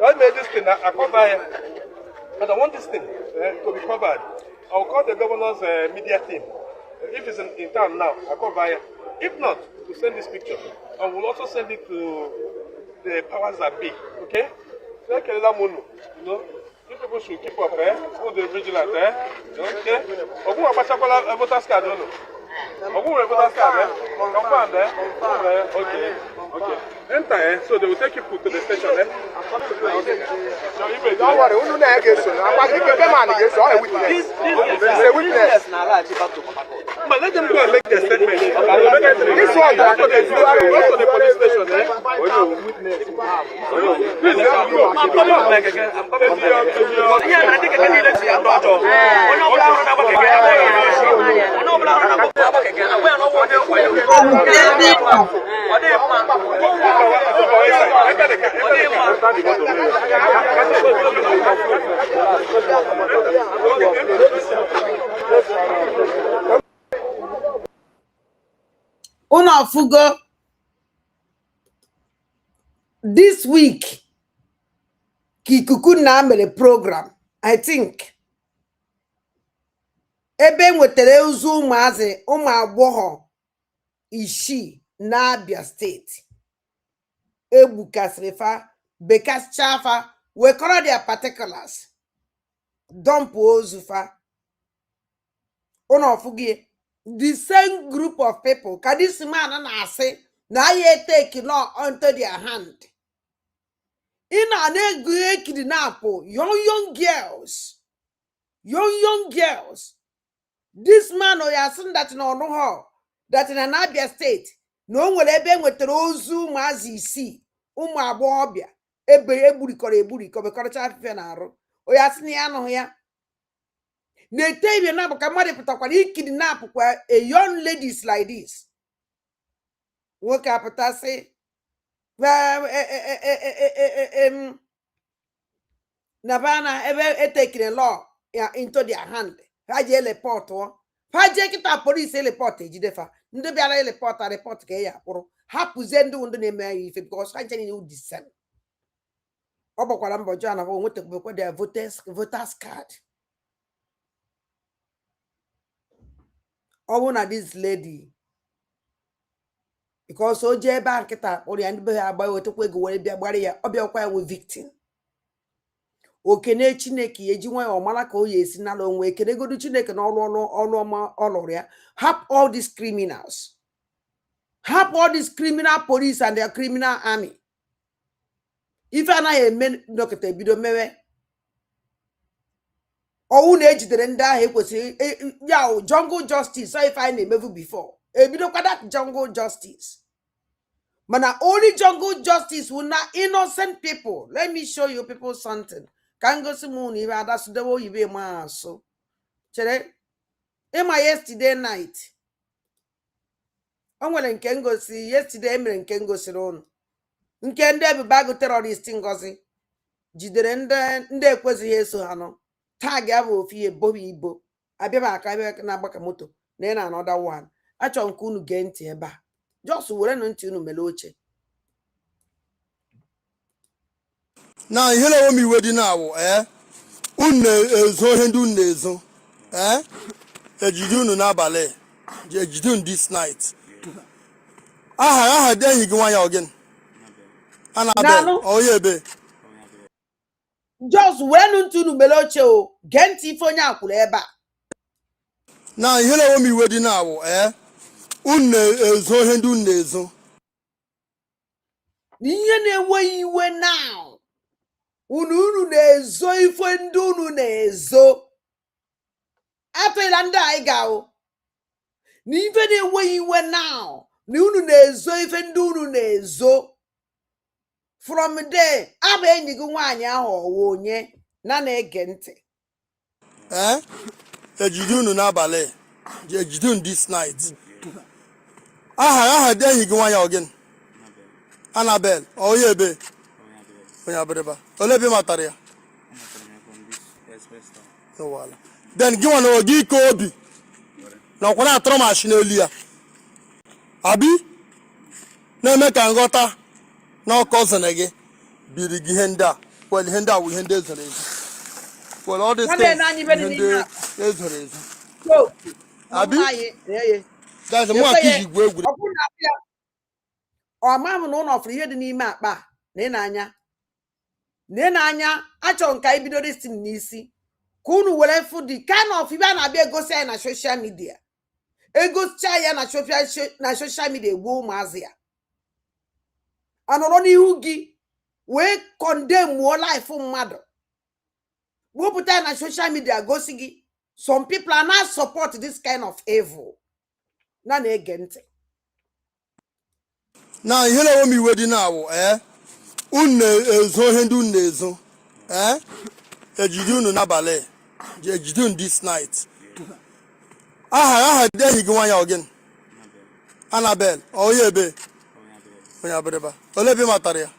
I made this thing, I cover here. And I want this thing to be covered. I'll call the governor's media team. If it's in town now, I'll cover here. If not, we'll send this picture. And we'll also send it to the powers that be. Okay? You know, you people should keep up, who the vigilant, okay? Ogu Abachakola voters card, no? Ogu voters card, confirm, okay, okay. Enter, so they will take you to the station, Don't worry, we don't have a witness. This is a witness. But let them go and make their statement. This one, go to the police station, Please, I'm coming back again. I'm coming back.
Fugo, this week, Kikuku na mere program, I think. Ebe nwetere ozu ụmụazị ụmụ agbọghọ isii na Abia steeti. Egbukasịrị fa, bekasịcha fa, wekọrọ their particulars. Dump ozu fa. Fugie. The same group of people, can this man na say, na ye take law onto their hand. In an kidnap young girls. Young girls. This man or yasin that no her that in an Abia state, no one ebe with rozu mazi si, abobia, eburiko, because fenaro, or yasin yano ya. They tell you now, because kidnap a young ladies like this. Work up at say, Navana ever taking a law into their hand. Haje report or Haje kita police report, Jidefa. Ndebia report Kaya or Hapuzendu on the name if because I tell you descent. Obokalambo John, I want to book their voters card. I want this lady because OJ Banketa or the end of her boy to go away be a barrier or be acquired with victim. Okene Chineki, Ejiwa or Malako, yes, in a long way. Can they go to Chinek and all help all these criminals? Help all these criminal police and their criminal army. If I men look at the video, maybe. Own age the render he was yeah, jungle justice. So if I never before. A bit of that jungle justice. Mana only jungle justice will not innocent people. Let me show you people something. Can go to moon if that's the way you be man. So chere Emma yesterday night. I'm going to go see yesterday and can go sit on. Can there be bag of terrorist in Gozi? Jiderenda nde kwezi yeso hano. Tag abo fi Bobby Ibo. Abeba akabe na bakamoto. Then another one. Acho nkunu genti eba. Just were no ntinu meloche.
Now hello me wedi now unne zo hendu nezo ejidunu na abale ejidun this night aha den higi wan ya again Anabel oh yeah be
just were ntinu meloche o genti ifonya akwule eba.
Now hello me wedi now unu ezo ihe ndị unu ezo.
N'ihe na-enwe iwe now. Unu na-ezo ife ndị unu na-ezo. Atụla ndị anyị ga-ahụ. N'ife na-enwe iwe now. Na unu na-ezo ife ndị unu na-ezo. From there, abụ enyi gị nwaanyị ahụ ọwụ onye na-ege ntị.
Ejide unu n'abalị. Ejide unu this night. Aha dị enyi gị nwaanyị ọgịnị. Annabel, onye ebe? Onye abịrịba. Ole ebe matara ya? Then gị nwa na oge ike obi. Na ọkwa na-atọrọ mashi n'elu ya. Abi? Na-eme ka nghọta na ọkọ zene gị biri gị ihe ndị a. Well, ihe ndị a wụ ihe ndị ezoro ezo. Well, all these things ihe ndị ezoro ezo. Abi? Guys, mụ aka iji gwu egwu.
Ọma m na ụlọ ọfụrụ ihe dị n'ime akpa na n'anya achọ nka ibido disi n'isi ka unu were fụ dị kind of ibe a na-abịa egosi anyị na social media. Egosicha ya na social media egbuo ụmụazị ya. Anọrọ n'ihu gị wee condemn muo life mmadụ. Wepụta na social media gosi gị. Some people are not support this kind of evil. Na-ege ntị.
Na ihe na-ewe m iwe dị na-awụ unu na-ezo ihe ndị unu na-ezo. Ejide unu n'abalị. Ejide unu this night. Aha dị enyi gị nwaanyị ọgịnị. Annabel, onye ebe? Onye abịrịba. Ole ebe matara ya?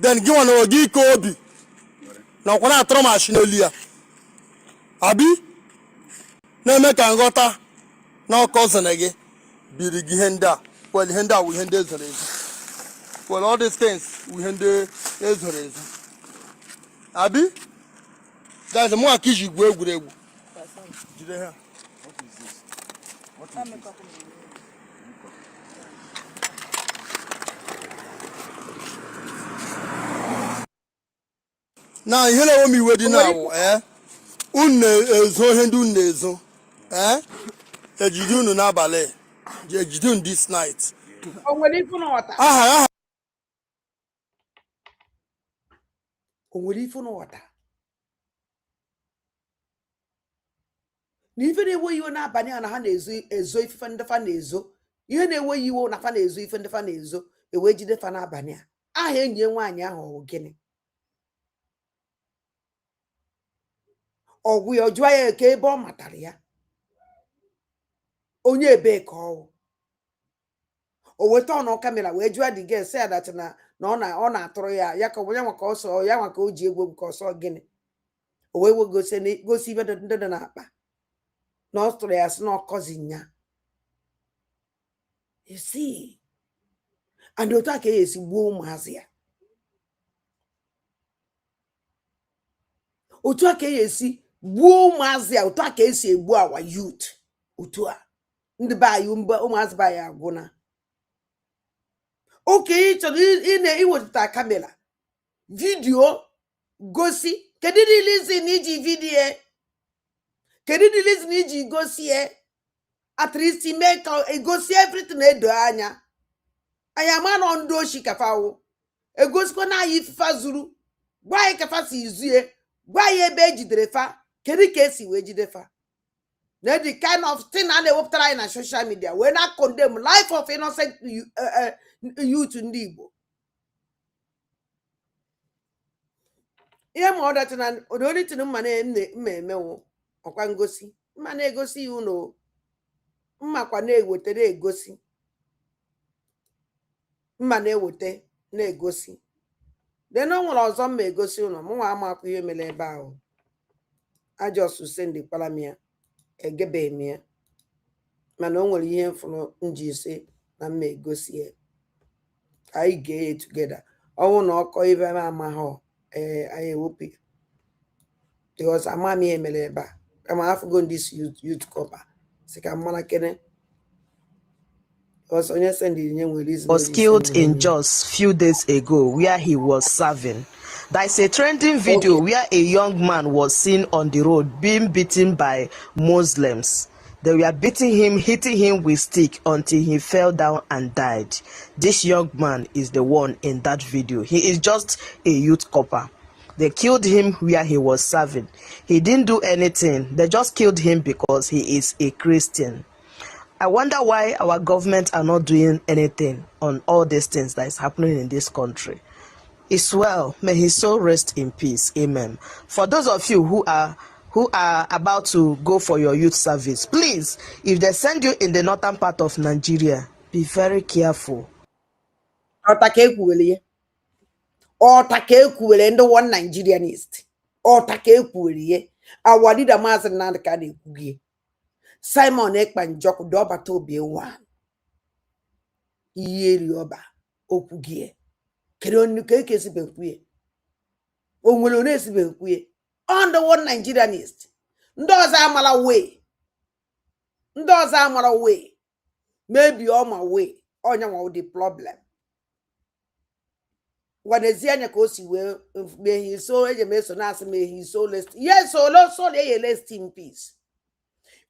Then gị nwa na oge ike obi. Na ọkwa na-atọrọ mashi n'elu ya. Abi? Na-eme ka nghọta na ọkọ zene gị biri gị ihe ndị a. Well, ihe ndị a wụ ihe ndị ezoro ezo. Well, all these things wụ ihe ndị ezoro ezo. Abi? Guys, mụ aka iji gwu egwuregwu. Jide ha. Na ihe na-ewe m iwe dị na-awụ unu na-ezo ihe ndị unu na-ezo. Ejide unu n'abalị. Ejide unu this night.
Onwere ifu n'ọta. Onwere ifu n'ọta. N'ife na-ewe iwe n'abalị a na ha na-ezo ife ndị fa na-ezo. Ihe na-ewe iwe na fa na-ezo ife ndị fa na-ezo. Ewe jide fa n'abalị a. Aha enyi nwaanyị ahụ ọ gịnị? Ọgwụ ya ọjụọ ya ka ebe ọ matara ya. Onye ebe ka ọwụ. O weta ọnụ kamera wee jụọ dị gị say that na ọ na-atụrụ ya ka onye maka ọsọ ya maka o ji egwu nke ọsọ gịnị. O wee gosi ibe ndị dị n'akpa. Na ọ tụrụ ya sị na ọkọzi ya. You see. And otu a ka ya esi gbuo ụmụazị ya. Otu a ka ya esi gbuo ụmụazị ya. Otu a ka esi egbu awa youth. Otu a. Ndị be anyị ụmụazị be anyị agwụna. Oke ị chọrọ iwetụta kamera. Vidio gosi. Kedu the reason iji vidio? Kedu the reason iji gosi at least mee ka egosi everything edo anya. Anyị ama nọ ndị oshi kafawo. Egosikwa na anyị ifufa zuru. Gwa anyị kafa si izie. Gwa anyị ebe ejidere fa. Kedu ka esi wee jide fa? Na the kind of thing a na-ewepụtara anyị na social media wee na condemn life of innocent youth ndị Igbo. Ihe ma ọ dachị na odolitin mma emewo ọkwa ngosi. Mma na-egosi ya ụlọ. Mmakwa na-eweta na-egosi. Mma na-eweta na-egosi. Then o nwere ọzọ mma egosi ụlọ. Mụ nwa amakwa ihe mere ebe ahụ. Ajọsụ sendikwara m ya. Egebe m ya. Mana o nwere ihe mfụrụ nji ise na mma egosi ya. Anyị ga-e together. Ọwụ na ọkọ ibe m amahụ anyị ewepụ ya. Because ama m ihe mere ebe a. Kama afụgo this youth cover. Si ka mmana kene. Because onye sendi nye nwere reason.
Was killed in Jos few days ago where he was serving. There is a trending video where a young man was seen on the road being beaten by Muslims. They were beating him, hitting him with stick until he fell down and died. This young man is the one in that video. He is just a youth copper. They killed him where he was serving. He didn't do anything. They just killed him because he is a Christian. I wonder why our government are not doing anything on all these things that is happening in this country. It's well. May his soul rest in peace. Amen. For those of you who are about to go for your youth service, please, if they send you in the northern part of Nigeria, be very careful.
Otakekwuwele ndị one Nigerianist. Otakekwuwele our leader Maazị Nnamdi Kanu ekwugie. Simon Ekpa Njoku Dobata Obi-Wan Iyeri Oba okwugie. Kedu onu ka esi bekwuye? Onwere onu esi bekwuye. On the one Nigerianist. Ndị ọzọ amara way. Maybe on my way. Onya nwa the problem. Wanezianya ka o si wee may he so ejemeso na asị may he so lest. Yes, so lest in peace.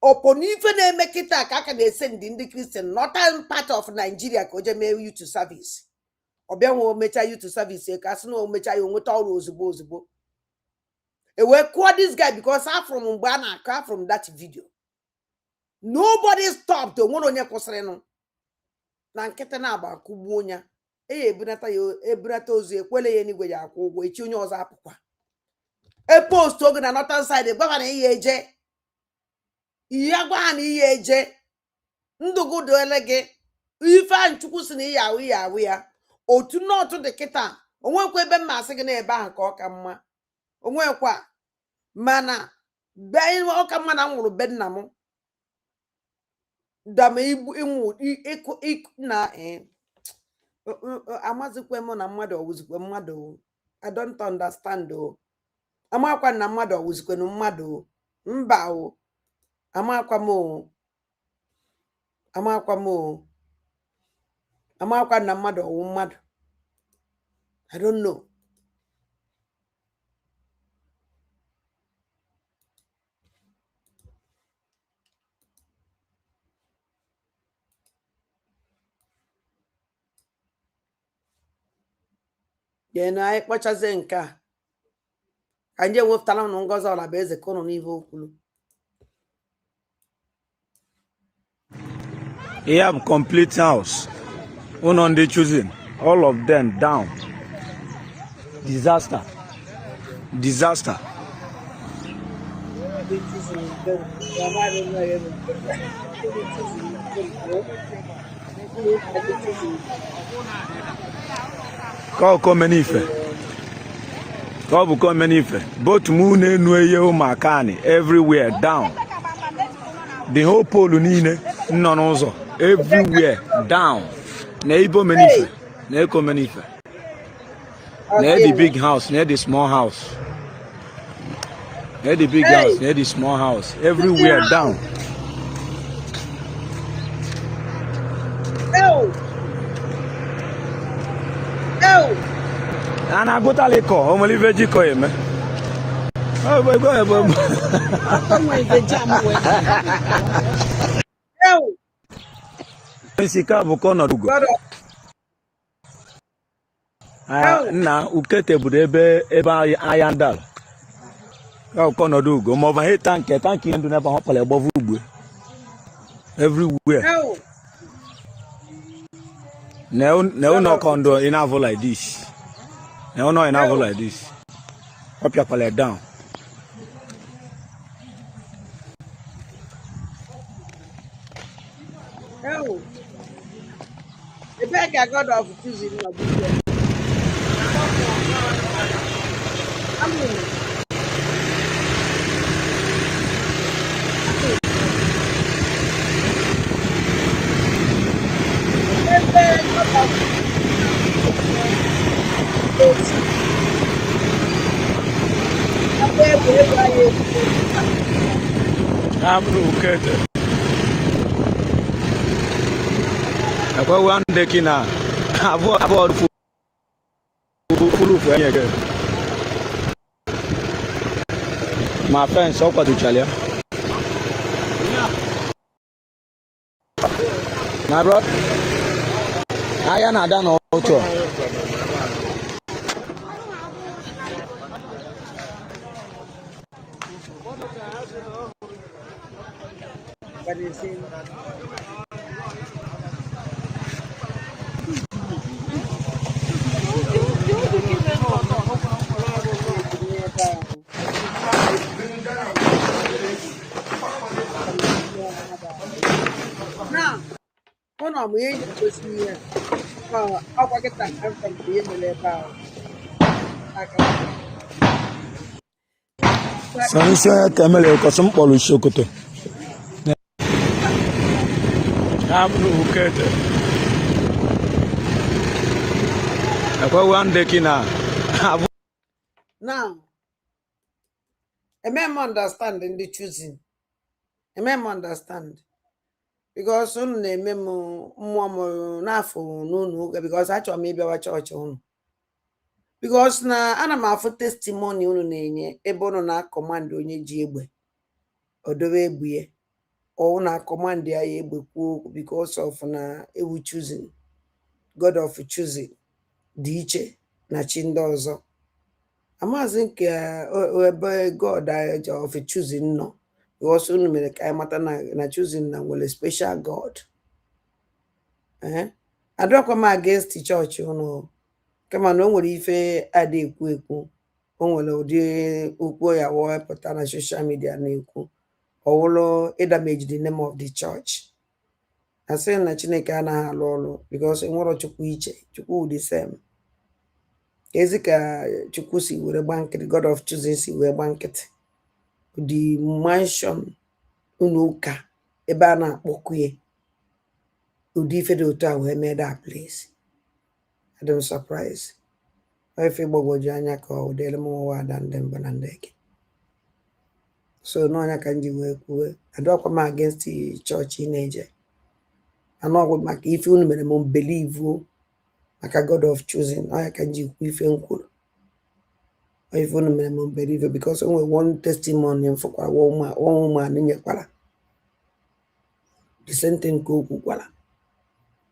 Upon ife na-eme kịta ka aka na-esend ndị Christian northern part of Nigeria ka o je mee youth service. Ọbịa nwe omecha youth service ka asị na omecha ya onweta ọrụ ozugbo. E wee call this guy because from mgbe a na-akọ from that video. Nobody stopped onwere onye kwụsịrị na nkịta na-agba kugbuo onye. Ebunata ozu ekwele ya n'igwe ya akwụ ụgwọ echi onye ọzọ apụkwa. Post oge na northern side gwaba na ihe eje. Ihe agwa na ihe eje. Ndugu doele gị. Ife Chukwu si na ihe awụ ya. Otu n'otu dị kịta. Onwekwa ebe mmasị gị na-ebe ahụ ka ọ ka mma. Onwekwa. Mana be ọ ka mma na nwụrụ be nna m. Dama imu na amazikwe m na mmadụ ọwụzikwe mmadụ. I don't understand o. Amakwa na mmadụ ọwụzikwe na mmadụ. Mba o. Amakwa na mmadụ ọwụ mmadụ. I don't know. Na anyị kpọchazie nke a ka nje wepụtara ụnụ Ngozi Olabaeze ka ụnụ n'ihe okwulu.
You have complete house. One on the choosing. All of them down. Disaster. Call Komenife. Both moon and Makani everywhere down. The whole Polunine, none also. Everywhere down. Neighbor Menife. Neko Menife. Near the big house, near the small house. Near the big house, near the small house. Everywhere down. And I go to the car. I'm only vegetarian, man. Oh, boy, go ahead, boy. Na ukete budebe ebe ayandal. Ka ukono dugo mo ba tanki ndu na ba hopale bovu ugbe. Everywhere. No condo enough like this. No enough like this. Up your pallet down.
Oh. The bag I got off Tuesday.
I'm okay. Ako one day kina avo fulu fanya ke. My friends so kwa tuchalia. My brother, I am not done auto.
But you see, now, one of me was here. How I get that come from the Emily
Sanisi ya temele ko some polu shokoto. Amru ukete. Akwa one day kina.
Now, a man understand in the choosing. A man understand. Because soon they memo more nafo no because actually maybe our church on. Because na ana m afụ testimony unu na-enye ebe unu na command onye ji egbe odowe egbe or na command ya egbe kwuo because of na ewu choosing God of choosing dị iche na chi ndị ọzọ. Amazi nke ebe God of choosing no because unu mere ka mata na choosing na nwere special God. Adọkwa m against the church unu kama na o nwere ife ada ekwu ekwu o nwere ụdị okwu ya wepụta na social media na-ekwu ọwụlụ damage the name of the church. Asị na Chineke anaghị alụ ọrụ because enwere Chukwu iche, Chukwu the same. Ezi ka Chukwu si were gba nkịtị, God of choosing si were gba nkịtị. The mansion unu ụka ebe a na-akpọkue ụdị ife dị otu a wee mee that place. I don't surprise. If you gbagwoju anya ka ọ dịrị m nwa ada ndị mbụ na ndị eke. So n'ọnya ka m ji wee kwuo adọkwa m against the church ị na-eje. Anọgwụ maka ife unu mere m believe maka God of choosing. Ọnya ka m ji kwu ife m kwuru. Ife unu mere m believe because o nwere one testimony m fụkwara one woman nyekwara the same thing ka o kwukwara.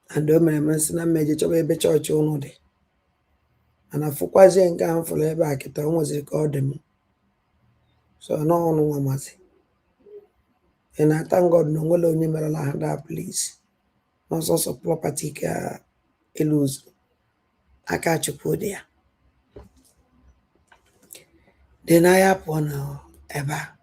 And o mere m nsị na mmeje chọba ebe chọọchị unu dị. Ana fụkwazie nke ahụ fụrụ ebe a kịta o nweziri ka ọ dị m. So n'ọnụ nwa mazi. And I thank God na onwere onye merela ha that place. N'ọsọsọ property ka eluzu aka Chukwu dị ya. Then I apụọ na ebe a.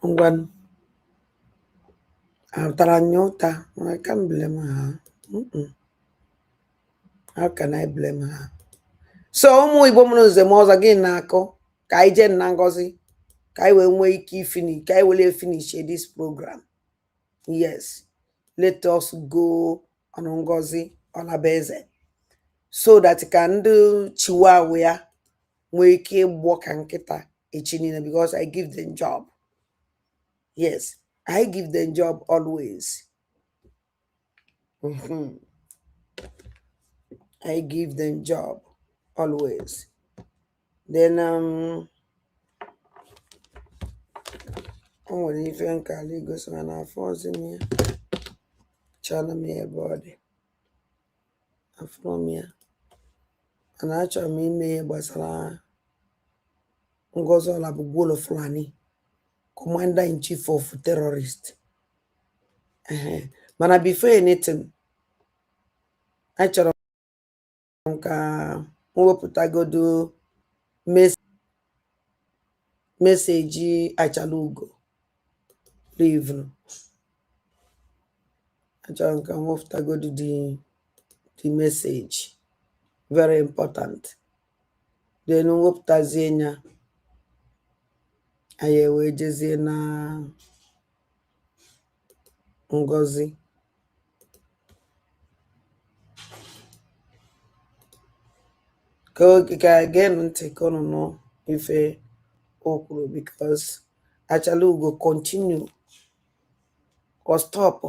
Ngwanụ tara anya ụta. I can't blame her. How can I blame her? So ụmụ Igbo mụrụ nze m ọzọ gị na-akụ ka anyị jee na ngozi ka anyị wee nwee ike finish ka anyị wele finish this program. Yes, let us go on ngozi Ọnabeze so that ka ndị chiwa ya nwee ike ịgbọ ka nkịta echi niile because I give them job. Yes, I give them job always. I give them job always. Then oh, if you can go so na force me channel me body from here and actually me me gbasara Ngozi Olabugwolo Fulani, commander in chief of terrorists. Mana before anything achọrọ m ka mwepụtagodo meseji Achala Ugo leave. Achọrọ m ka mwepụtagodo the message, very important. Then mwepụtazie nya anyị wee jezie na Ngozi. Ka oge ka gee ntị ka unu nụ ife okuru because actually we go continue or stop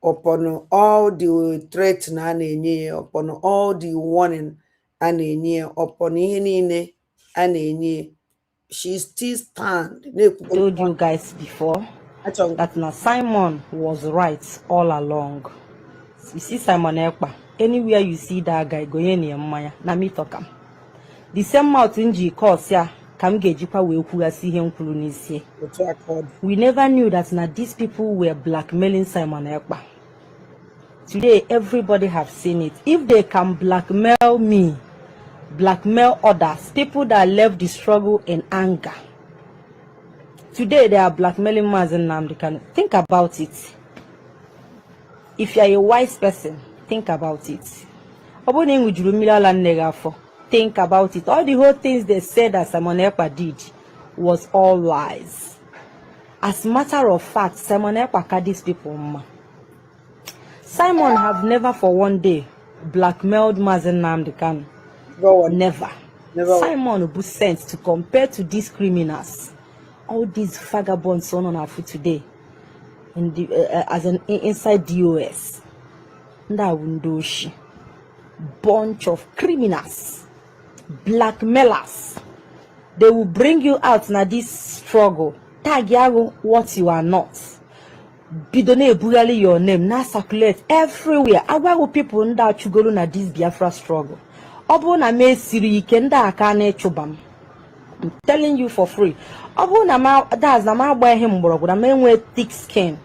upon all the threats na na-enye upon all the warning a na-enye upon ihe niile a na-enye she still stand.
Told you guys before that na Simon was right all along. You see Simon Ekpa, anywhere you see that guy going near Maya, na me talk am. The same mouth inji cause ya kam gejikwa we ku asi he nkulu n'isi. We never knew that na these people were blackmailing Simon Ekpa. Today everybody have seen it. If they can blackmail me, blackmail others, people that left the struggle in anger. Today they are blackmailing Mazen Nnamdi Kanu. Think about it. If you are a wise person, think about it. Think about it. All the whole things they said that Simon Ekpa did was all lies. As a matter of fact, Simon Ekpa cut these people. Simon have never for one day blackmailed Mazen Nnamdi Kanu. Never. Simon will be sent to compare to these criminals. All these vagabonds on our foot today, in the as an inside DOS, bunch of criminals, blackmailers. They will bring you out na this struggle. Tag you what you are not. Bidone bully your name. Na circulate everywhere. Our people nda chugolu na this Biafra struggle. Obo na me siri kenda akane chubam. I'm telling you for free. That's na ma buy him bro. Na me wear thick skin.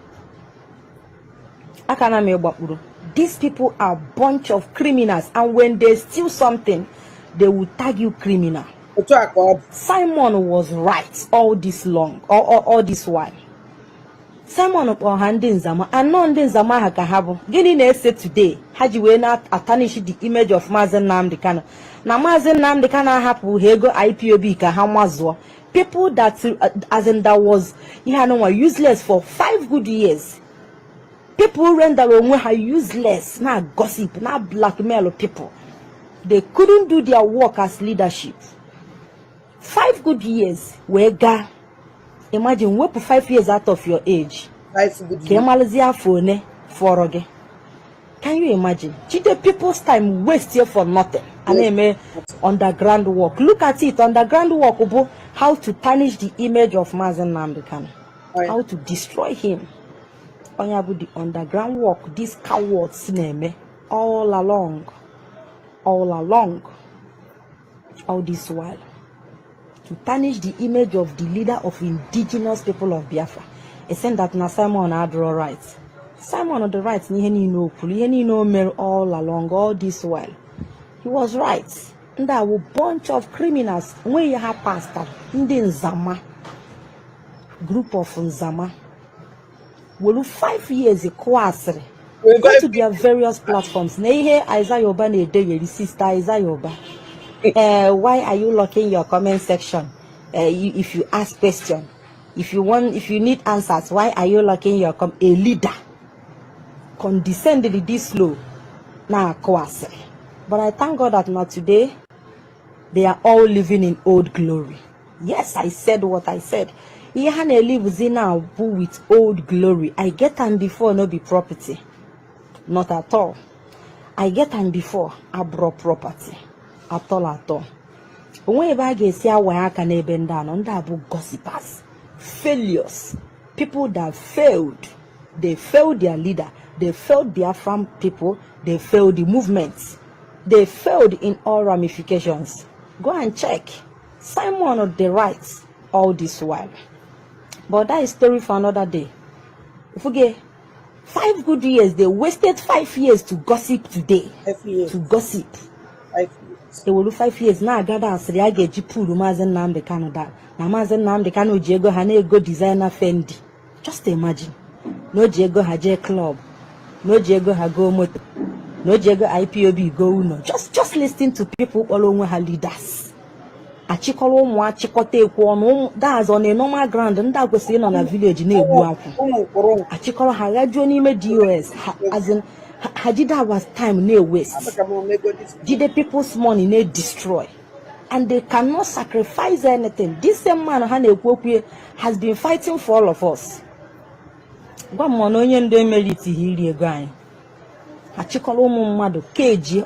Akana me gbapuru. These people are a bunch of criminals, and when they steal something, they will tag you criminal. Simon was right all this long, all this while. Simon upon handing Zama, and none den Zama hakahabu. Gini na say today, haji we not tarnish the image of Mazen Nnamdi Kanu. Na Mazen Nnamdi Kanu hapu hego IPOB ka hamazwa. People that as in that was useless for 5 good years. People render were useless, not gossip, not blackmail people. They couldn't do their work as leadership. 5 good years, wega. Imagine what 5 years out of your age. 5 good years. Can you imagine? The people's time waste here for nothing. And they may underground work. Look at it, underground work, how to tarnish the image of Mazen Nnamdi Kanu. How to destroy him. The underground work, these cowards all along, all this while, to tarnish the image of the leader of indigenous people of Biafra. It's saying that na Simon had all rights. Simon on the right, all along, all this while. He was right. And there were a bunch of criminals. When you have pastor, in the Nzama, group of Nzama, will 5 years go to their various platforms. Isaiah Oba sister Isaiah Oba. Why are you locking your comment section? If you ask question, if you need answers, why are you locking your a leader? Condescendingly this slow. Now but I thank God that not today they are all living in old glory. Yes, I said what I said. Yehane lives in now with old glory. I get them before no be property. Not at all. I get them before I brought property. At all. When I get see how I can bend down on that book gossipers, failures, people that failed. They failed their leader. They failed Biafran people. They failed the movements. They failed in all ramifications. Go and check. Simon on the right all this while. But that is story for another day. If we get 5 good years, they wasted 5 years to gossip today. 5 years. To gossip. 5 years. They will do 5 years. Now I gather and say I get Jipu Mazen Nnamdi Kanu that. Now Mazen Nnamdi Kanu Diego Hane go designer Fendi. Just imagine. No Diego Haje Club. No Diego Hago Moto. No Diego IPOB go no. Just listen to people all over her leaders. Achikolo mwa chikote ekwo that's on a normal ground nda kwesiri na village na egbu akwu achikolo ha radio n'ime DOS as in Hadida was time na waste did the people's money na destroy and they cannot sacrifice anything. This same man has been fighting for all of us.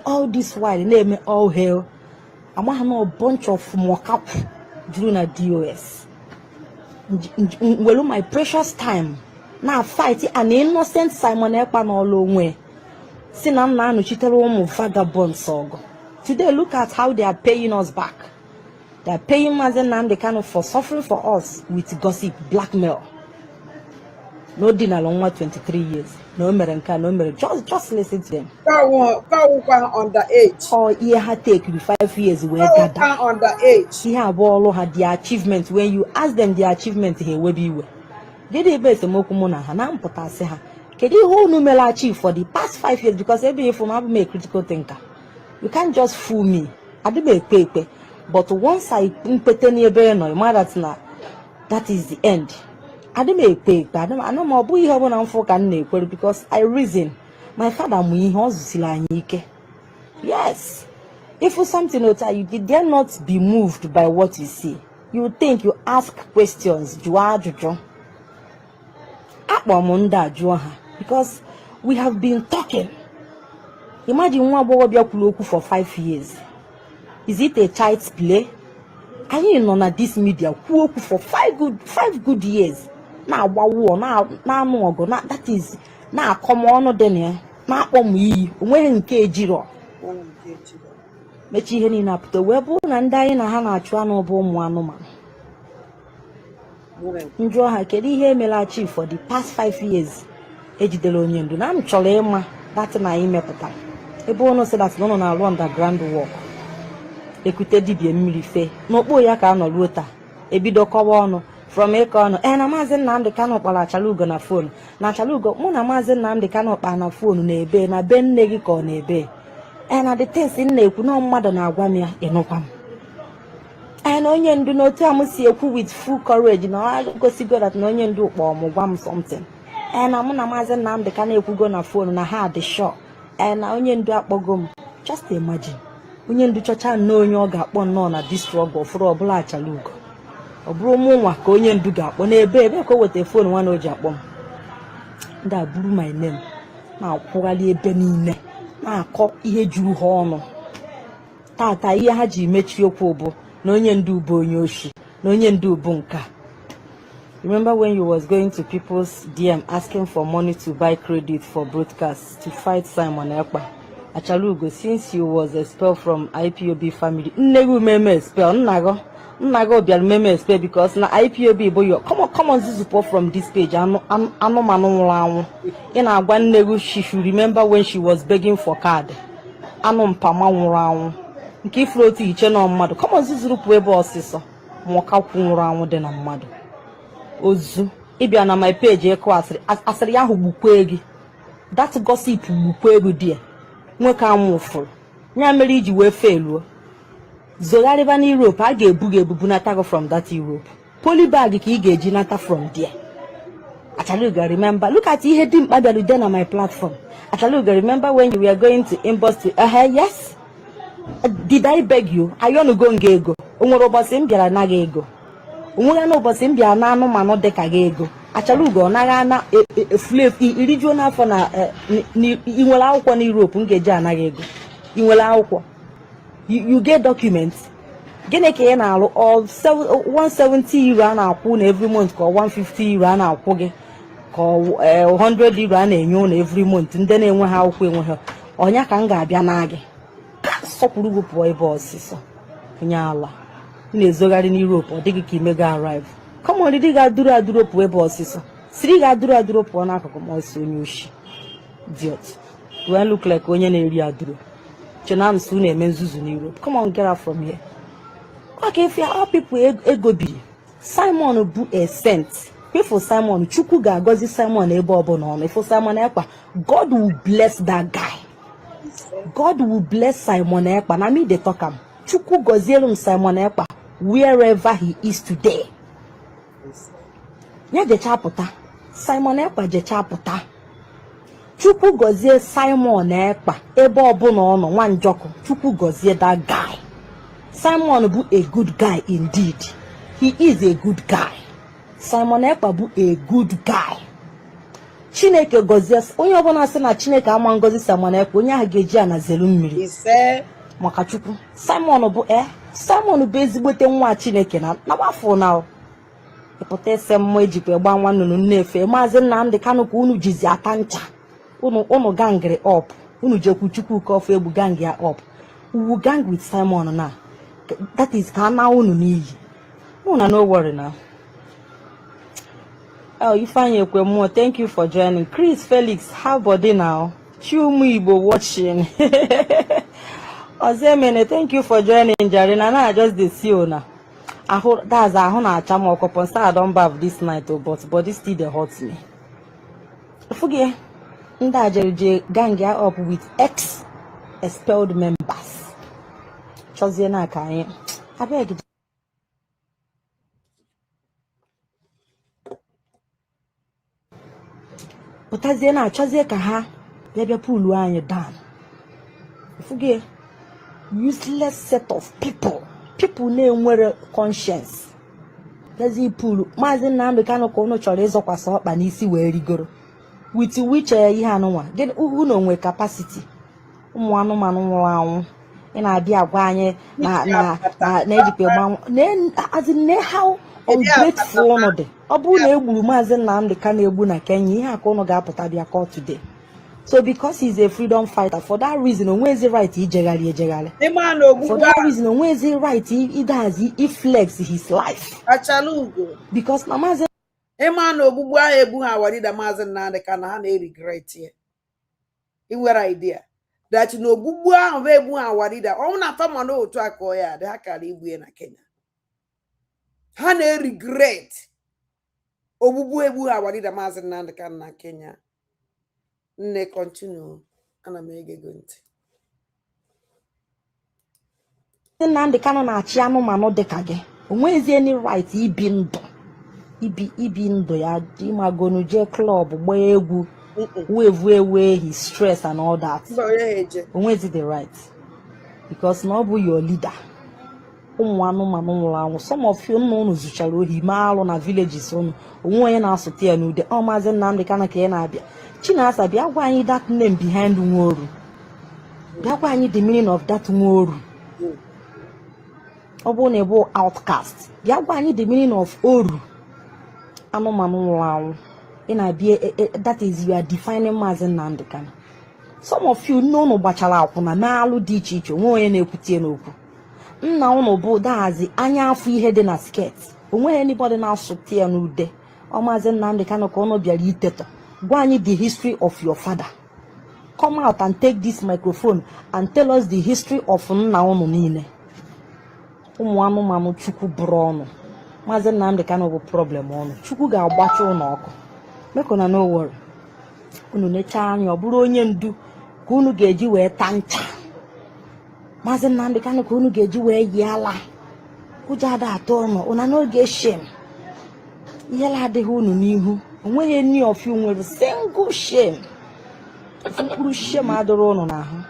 All this while, name all hell. I'm a bunch of mock-up during a DOS. Well, my precious time. Now fighting an innocent Simon Ekpan all over. Sinam Nanu Chitero vagabond sog. Today, look at how they are paying us back. They are paying Mazenam the kind of for suffering for us with gossip, blackmail. No dinner long 23 years. No America, no America. Just listen to them.
Underage.
Oh, yeah, had taken 5 years. Where
underage.
He have all had the achievement. When you ask them the achievement, he will be. Did they base the Mokumona Hanam Potaseha? Can you hold numero achieve for the past 5 years? Because every from have a critical thinker. You can't just fool me. I do make paper. But once I put any no matter that is the end. I don't make paper. I know more boy have one for because I reason. My father yes. If for something you dare not be moved by what you see. You think you ask questions. Because we have been talking. Imagine one boy for 5 years. Is it a child's play? I ain't on this media for 5 good years. Now that is now come on then now when kejiro. Mechi heni na pto webo na ndai na ha na achua no bo mu anoma. Njọ ha kedi ihe mela chief for the past 5 years. Ejidelo onye ndu na m chọrọ ịma that na imepụta. Ebe ono say that no na underground work. Ekute dibie mmiri fe. N'okpo ya ka anọ ruo taa. Ebido kọwa ọnụ from Ekono. Na Maazị Nnamdi Kanu kpọrọ Achalugo na phone. Na Achalugo mụ na Maazị Nnamdi Kanu kpa na phone na ebe na be nne gị ka ọ na ebe. And the things in na-ekwu no mmadụ na-agwa m ya ịnụkwa m. And onye ndu n'otu a m si ekwu with full courage na gosigo that na onye ndu kpọọ m gwa m something. And mụ na Maazị Nnamdi Kanu ekwugo na phone na ha dị sure. And onye ndu akpọgo m. Just imagine. Onye ndu chọcha na onye ọ ga-akpọ nnọọ na this struggle fụrụ ọbụla Achalugo. Ọ bụrụ mụ nwa ka onye ndu ga-akpọ n'ebe ka o weta phone nwa na o ji akpọ m. Ndị a buru my name na akwụghalị ebe niile. Na-akọ ihe juru ha ọnụ. Tata ihe ha ji mechi okwu bụ na onye ndu bụ onye oshi, na onye ndu bụ nka. Remember when you was going to people's DM asking for money to buy credit for broadcasts to fight Simon Ekpa? Achalugo, since you was expelled from IPOB family, nnegu meme expel, nnago bial meme expel because na IPOB bo yo. Come on, support from this page. Ano manu nwụrụ. In agwa nnegu, she should remember when she was begging for card. Ano mpama nwụrụ. Nke float iche na mmadụ. Come on, zuzuru ebe ọsịsọ. Mwoka kwu nwụrụ dị na mmadụ. Ozu. Ịbịa na my page ekọ asịrị ya hụ gbukwe gị. That gossip gbukwe gị die. Nwoke anwụfụrụ. Nya mere iji wee failuo. Zogariba na Europe, a ga-ebubu nata from that Europe. Polybag ka ị ga-eji nata from there. Achalugo, remember, look at ihe dị mkpa bịara na my platform. Achalugo, remember when you were going to inbox to yes? Did I beg you? I want to go nge ego. Onwere ụbọchị m bịara na gị ego. Onwere na ụbọchị m bịara na anụmanụ dịka gị ego. Achalugo, naghị na flave irijuo n'afọ na inwere akwụkwọ na Europe m ga-eji anaghị ego. Inwere akwụkwọ. You get documents. Gene ka na-alụ all 170 euro a na-akwụ na every month ka 150 euro a na-akwụ gị ka 100 euro a na-enye na every month ndị na-enwe ha akwụkwọ enwe ha. Onya ka m ga-abịa na gị. Sọpụrụ gị pụọ ebe ọsịsọ. Onye ala. Na-ezogharị na Europe ọ dịghị ka imego arrive. Come on, dị ga-adụrụ pụọ ebe ọsịsọ. Siri ga-adụrụ pụọ n'akụkụ ma ọsị onye oshi. Idiot. Do I look like onye na-eri adụrụ? Chenam soon a men's in Europe. Come on, get out from here. Okay, if you are people ego be Simon bu a cent. Pay for Simon, Chukwu gozi Simon ebo no. If for Simon Ekpa, God will bless that guy. God will bless Simon Ekpa. Na me they talk am. Chukwu gozielum Simon Ekpa wherever he is today. Nye je chapụta. Simon Ekpa je chapụta. Chukwu gozie Simon Ekpa ebe ọbụna ọ nọ Nwanjọkụ. Chukwu gozie that guy. Simon bụ a good guy indeed. He is a good guy. Simon Ekpa bụ a good guy. Chineke gozie onye ọbụla sị na Chineke ama ngozi Simon Ekpa, onye ahụ ga-eji ya na zelu mmiri.
Ise
maka Chukwu. Simon bụ Simon bụ ezigbote nwa Chineke na gbafụ na ịpụta ese mmụọ ejikwa gba nwa nnụnụ nnefe Maazị Nnamdi Kanu ka unu jizi ata ncha unu gangri up unu jekwu Chukwu ka ofu egbu gang ya up. We will gang with Simon now. That is ka na unu n'iyi. No worry now. Oh, Ifeanyi Ekwemo, thank you for joining. Chris Felix, how body now? Chumu Igbo watching. Ozemene, thank you for joining, Jarina. Now I just the see you now. That's a hona chamo coupon. I don't bath this night, but body still they hurt me. Forget. Ndaje gang ya up with ex-expelled members. Choziena kai. I beg. But as they na chozie ka ha bia pull anya down. Forget. Useless set of people. People na-enwere conscience. Lazy pull. Maazị Nnamdi Kanu ka unu chọrọ ịzọkwasị ọkpa n'isi wee rigoro. With which ihe anụnwa. Then unu nwe capacity. Ụmụ anụmanụ nwụrụ anwụ. Ị na-abịa agwa anyị na-ejikwa gbanwe. As in how ungrateful unu dị. Ọ bụrụ na egburu Maazị Nnamdi Kanu egbu na Kenya, ihe aka unu ga-apụta bịa court today. So because he's a freedom fighter, for that reason, where is the right? For that reason, where is the right? He flex his life. Because Namaze
Emano Bubua Ebu Hawari the Mazen Nanda can regret here. It were idea that you know Bubua of Ebu Hawari the owner Famano Trakoya, the Hakari Buena Kenya. Hane regret Obubu Ebu Hawari the Mazen Nanda can Kenya. Ne continue ana mege gonti.
Nnamdi Kanu na-achị anụmanụ dịka gị. Onwezi any right ibi ndụ. Ibi ndụ ya imagonu je club gba egwu wave away his stress and all that. Onwezi the right. Because na ọ bụ your leader. Ụmụ anụmanụ nwụrụ anwụ. Some of you unu zuchara ohi ma alụ na villages unu. Onwe onye na-asụte ya n'ude. Ọ Maazị Nnamdi Kanu ka ị na-abịa. Chinasa bịa gwa anyị that name behind Nworu. Bịa gwa anyị the meaning of that Nworu. Ọ bụ na bụ outcast. Bịa gwa anyị the meaning of Oru. Anụmanụ nwụrụ anwụ. Ị na-abịa that is you are defining Maazị Nnamdi Kanu. Some of you know gbachara akwụna n'alụ dị iche iche onwe onye na-ekwutie n'okwu. Nna unu bụ daazị anya afọ ihe dị na skirt. Onweghị anybody na-asụte ya n'ude. Ọ Maazị Nnamdi Kanu ka unu bịara iteto. Go and the history of your father. Come out and take this microphone and tell us the history of nna unu niile. Ụmụ anụmanụ Chukwu bụrụ ọnụ. Maazị Nnamdi Kanu bụ problem ọnụ. Chukwu ga-agbacha ụnụ ọkụ. Make una no worry. Unu necha anya ọ bụrụ onye ndu ka unu ga-eji wee ta ncha. Maazị Nnamdi Kanu ka unu ga-eji wee yi ala. Ụjọ ada atọ ọnụ. Una n'oge shame. Ihe la adịghị unu n'ihu. Onweghị any of you nwere single shame. Mkpụrụ shame adọrọ unu n'ahụ.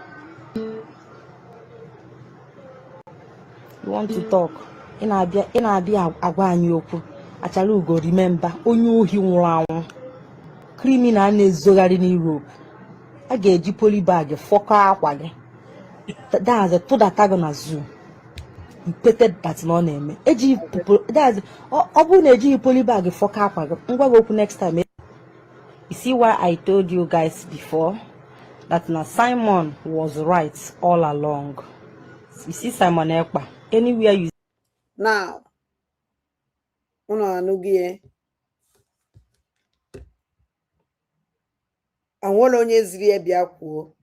You want to talk? Ị na-abịa agwa anyị okwu. Achara ugo remember onye ohi nwụrụ anwụ. Criminal na-ezogharị n'Europe. A ga-eji polybag fọkọ akwa gị. That's a tụdata gị na zoo. Repeated that no name. That's ọ bụ na eji polybag fọkọ akwa gị. Ngwa gị okwu next time. You see why I told you guys before that na Simon was right all along. You see Simon Ekpa anywhere you
now unu anụgie anwụrụ onye ziri ebia kwuo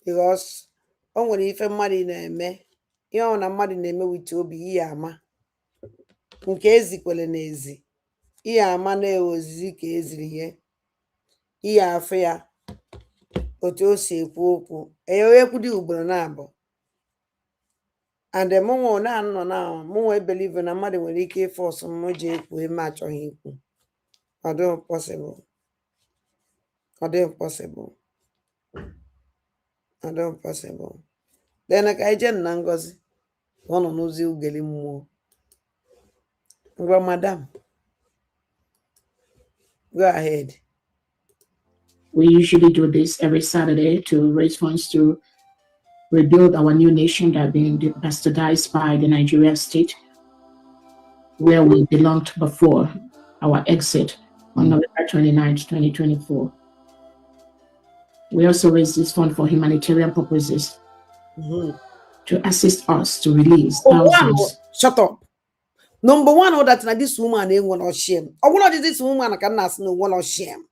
because o nwere ife mmadụ na-eme ihe ọ na mmadụ na-eme wit obi ihe ama nke ezikwele n'ezi ihe ama na-ewozizi ka eziri ihe afọ ya otu o si ekwu okwu ekwu dị ugboro na-abụ and mụnwa na-anọ na mụnwa believe na mmadụ nwere ike force m ji ekwu eme achọghị ikwu. Ọ dị impossible. Ọ dị impossible. Ọ dị impossible. Then ka ije na ngozi One on Uzi ugeli mmụọ. Ngwa madam, go ahead.
We usually do this every Saturday to raise funds to rebuild our new nation that being bastardized by the Nigerian state, where we belonged before our exit on November 29th, 2024. We also raise this fund for humanitarian purposes to assist us to release thousands.
Shut up. Number one, all that this woman ain't one of shame. I want to this woman I can ask no one of shame.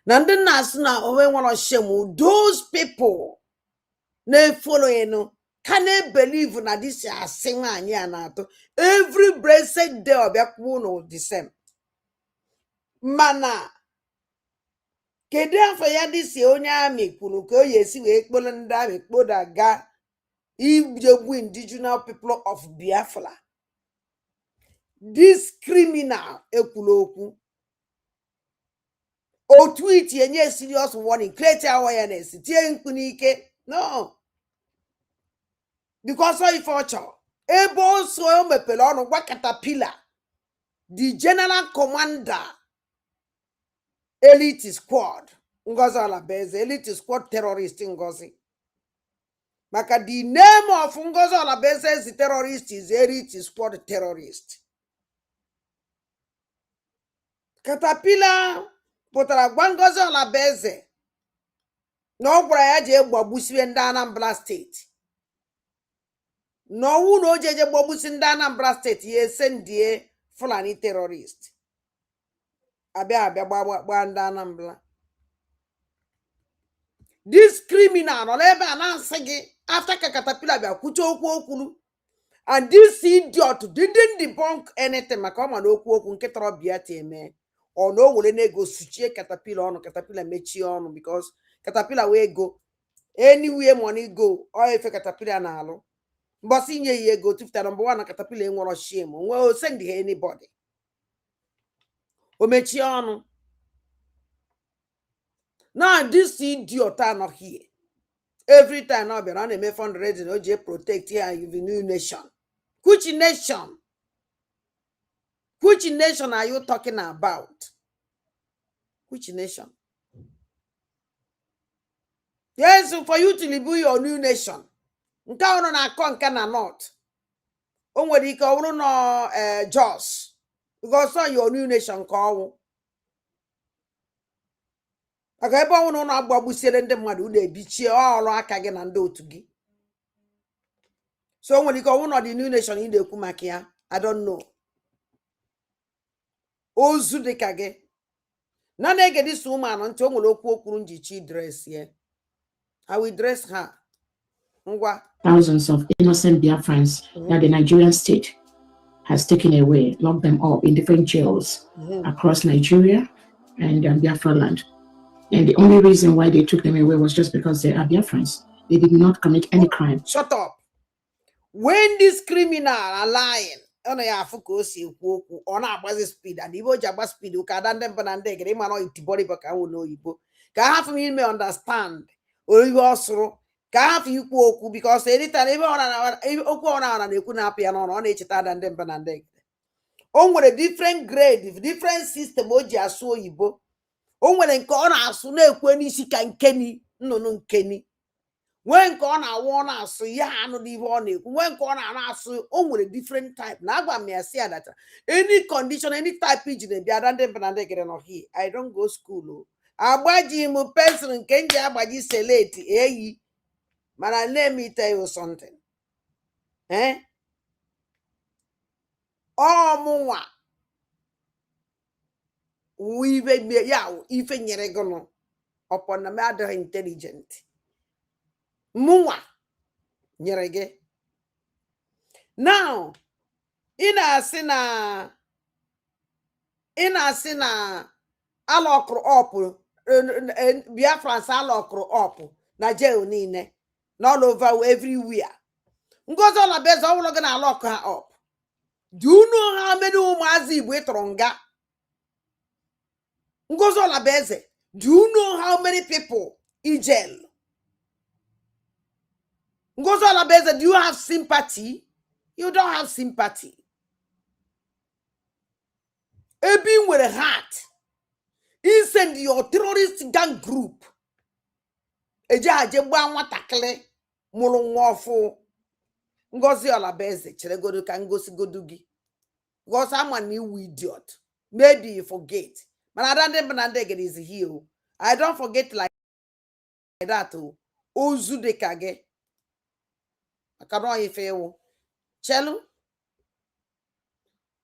Now the nas now one of shame. Those people they follow you know. Can they believe that this is singer and every blessed day of your the same. Mana Kedua for ya this onya ami kunu ko yesi we ekpolo nda mi kpoda ga Ijebu indigenous people of Biafra. This criminal ekuloku o tweet yenye serious warning create awareness tie nkunike no because of fortune ebo so o mepele onu gwa caterpillar the general commander elite squad Ngozi Olabeze elite squad terrorist Ngozi maka the name of Ngozi Olabeze terrorist is elite squad terrorist. Caterpillar pụtara gwa Ngozi Olabeze na ọ gwara ya je gbagbusiwe ndị Anambra steeti na ọwụ na o jeje gbagbusi ndị Anambra steeti ya esendie Fulani terrorist abịa gba ndị Anambra. This criminal nọ n'ebe a na-asị gị after ka Caterpillar bịa kwucha okwu okwuru and this idiot didn't debunk anything maka ọ ma na okwu nke tọrọ bịa teme or no wole nego suchie Caterpillar ọnụ Caterpillar mechie ọnụ because Caterpillar wee go anywhere money go or ife Caterpillar na-alụ mbọsị inye ya ego tifta number one na Caterpillar enwero shame onwe o send anybody o mechie ọnụ. Now this idiot are not here every time now bịara na-eme fundraising o je protect here the new nation. Which nation? Which nation are you talking about? Which nation? Yes, for you to live your new nation. Nke ọrụ na-akọ nke na north. O nwere ike ọ bụrụ na Jos. Because on your new nation ka ọwụ. Aka ebe ọnwụ na agbagbusiere ndị mmadụ na-ebichie ọrụ aka gị na ndị otu gị. So o nwere ike ọ bụrụ na the new nation ị na-ekwu maka ya. I don't know. Ozu dịka gị. Na na-ege this woman ntị o nwere okwu okwuru njichi dress ye. I will dress her. Ngwa.
Thousands of innocent Biafrans that the Nigerian state has taken away, locked them up in different jails across Nigeria and Biafra land. And the only reason why they took them away was just because they are Biafrans. They did not commit any crime.
Shut up. When this criminal are lying, ọ na ya afụ ka o si ekwu okwu ọ na-agbazi speed and ibo ji agba speed ka ada ndị mba na ndị egere ịma na itibori bụ ka ahụ n'oyibo ka ha fụ ime understand oyibo ọsụrụ ka ha fụ ikwu okwu because editor ebe okwu ọ na-ekwu na-apụ ya n'ọnụ ọ na-echeta ada ndị mba na ndị egere. O nwere different grade different system o ji asụ oyibo. O nwere nke ọ na-asụ na-ekwe n'isi ka nkeni nnụnụ nkeni nwee nke ọ na-awụ ọ na-asụ ya anụ n'ihe ọ na-ekwu nwee nke ọ na-asụ o nwere different type na agwa m ya si ya data any condition any type iji na-ebịa ada ndị mba na ndị gere nọ here. I don't go school o agbaji m pensụl nke m ji agbaji seleti eyi mana let me tell you something ọmụnwa ife nyere gị nụ ọpọ na m adịghị intelligent mụnwa nyere gị. Now ị na-asị na alọkụrụ ọpụ Biafrans alọkụrụ ọpụ na jail niile all over everywhere. Ngozi Olabeze ọ bụrụ gị na alọkụ ha up. Do you know how many ụmụazị Igbo ịtọrọ nga? Ngozi Olabeze, do you know how many people in jail? Ngozi Olabeze, do you have sympathy? You don't have sympathy. Ebin with a heart. He send your terrorist gang group. Eja ajegba nwatakile mụrụ nwa ọfụ. Ngozi Olabeze chere godu ka ngosi godu gi. Because I'm an idiot. Maybe you forget. But I don't think is here. I don't forget like that. Ozu de kage. I cannot if you chelu.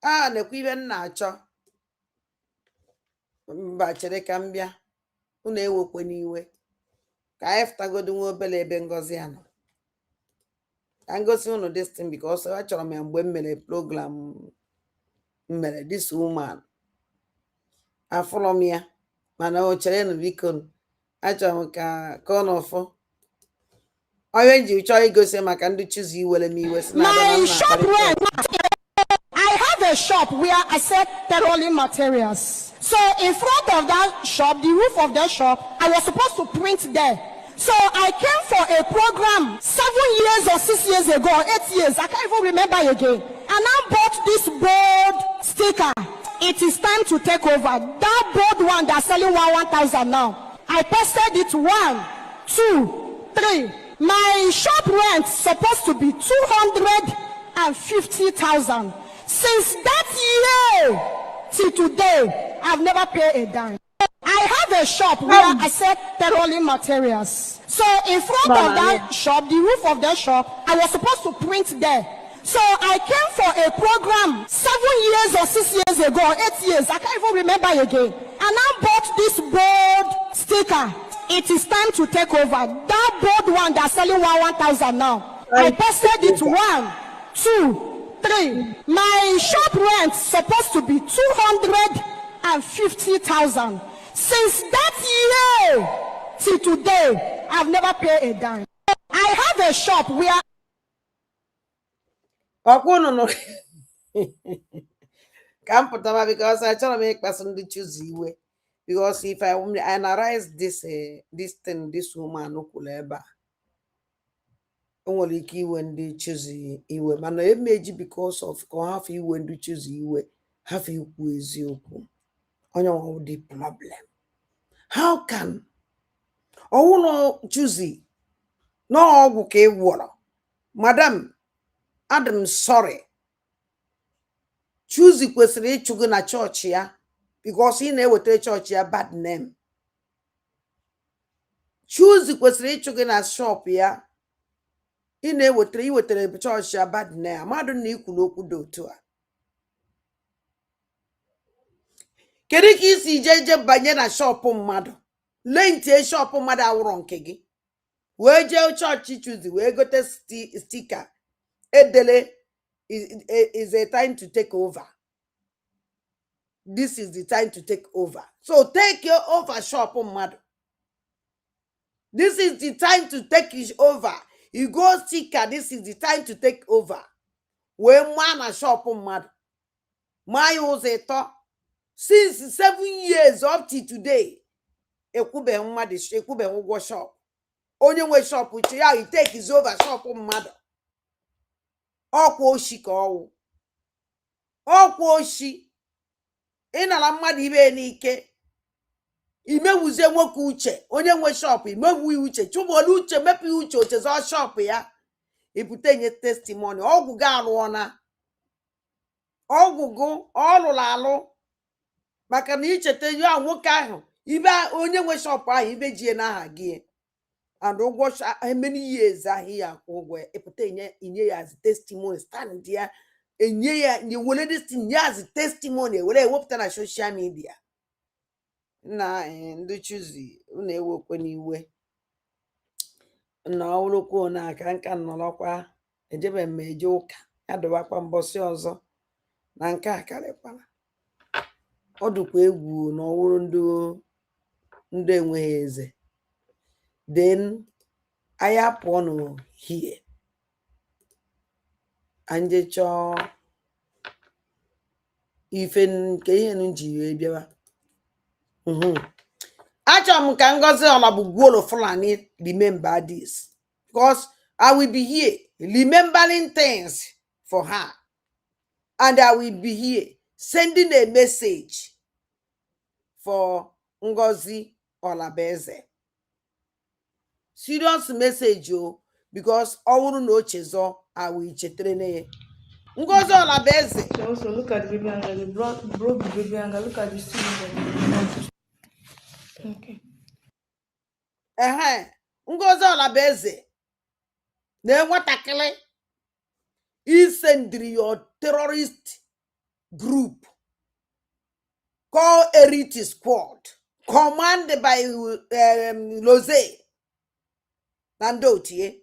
Ah, ne even nacho. Mba chere kambia. Una ewo kweniwe. Ka efta godu nwobele ebe Ngozi ano. Ka ngosi unu this thing because I chọrọ m mgbe mmere program mmere this woman. Afọlọ m ya mana o chere na biko achọrọ m ka ọnọfọ onye ji chọọ igosi maka ndị Chuzi iwere m iwe si na
My shop rent. I have a shop where I sell petroleum materials. So in front of that shop, the roof of that shop, I was supposed to print there. So I came for a program 7 years or 6 years ago, 8 years, I can't even remember again. And I bought this bold sticker. It is time to take over. That bold one that's selling 1,000 now. I posted it 1, 2, 3. My shop rent supposed to be 250,000. Since that year till today, I've never paid a dime. I have a shop where I sell petroleum materials. So in front of that shop, the roof of that shop, I was supposed to print there. So I came for a program 7 years or 6 years ago, 8 years, I can't even remember again. And I bought this bold sticker. It is time to take over. That bold one that's selling 1,000 now. I posted it 1, 2, 3. My shop rent supposed to be 250,000. Since that year till today, I've never paid a dime. I have a shop where
no. Can't put them because I try to make person to choose you. Because if I analyze this thing, this woman no kuleba. Only key when they choose you. Man, it may be because of half you when they choose you. Half you with you. On your the problem. How can no choose no okay water? Madam, Adam sorry. Choose kwesịrị ịchụgụ na church ya because ị na-eweta church ya bad name. Choose kwesịrị ịchụgụ na shop ya ị na-ewetara church ya bad name. Mmadụ na ikwulu okwu dị otu a. Kedu ka isi jeje banye na shop mmadụ? Lentie shop mmadụ awụrụ nke gị. Wee jee church Chuzi wee gote sticker. Edele is a time to take over. This is the time to take over. So take your over shop mad. This is the time to take it over. You go sticker, this is the time to take over. When man shop mad. My ozeto since 7 years up to today. Ekube mad is ekube go shop. Only way shop which ya he take his over shop mad. Ọkwa oshi ka ọwụ. Ọkwa oshi. Ịnala mmadụ ibe n'ike. Imewuzie nwoke uche. Onye nwe shop imewu uche. Chụbọlụ uche mepe uche ochezọ shop ya. Ibute nye testimony. Ọgwụ ga alụọna. Ọgwụ ọlụrụ alụ. Maka na ichete ya nwoke ahụ. Ibe onye nwe shop ahụ ibe jie n'aha gị. And how many years are here? Inye ya as testimony stand there. Inye ya you will this thing as testimony. Will I hope na social media? Na ndị Chuzi una ewekwe n'iwe. Na ọlụkwo na aka nka nnọrọkwa ejebe mmeje ụka ya dọbakwa mbọsị ọzọ na nke a karịkwara. Ọ dụkwa egwu na ọwụrụ ndị enweghị eze. Then I upon here. And the chaw even Kayan G. Acham can go on a bugolo Fulani, remember this. Because I will be here remembering things for her. And I will be here sending a message for Ngozi Olabeze. Serious message, yo, because all no chezo I will chetrene. Ngozi Olabeze.
So also look at the baby anger. They broke the baby anger. Look at the student. Okay.
Ngozi Olabeze. Na nwatakịrị isendiri your terrorist group called Elite Squad, commanded by Loze na ndị otie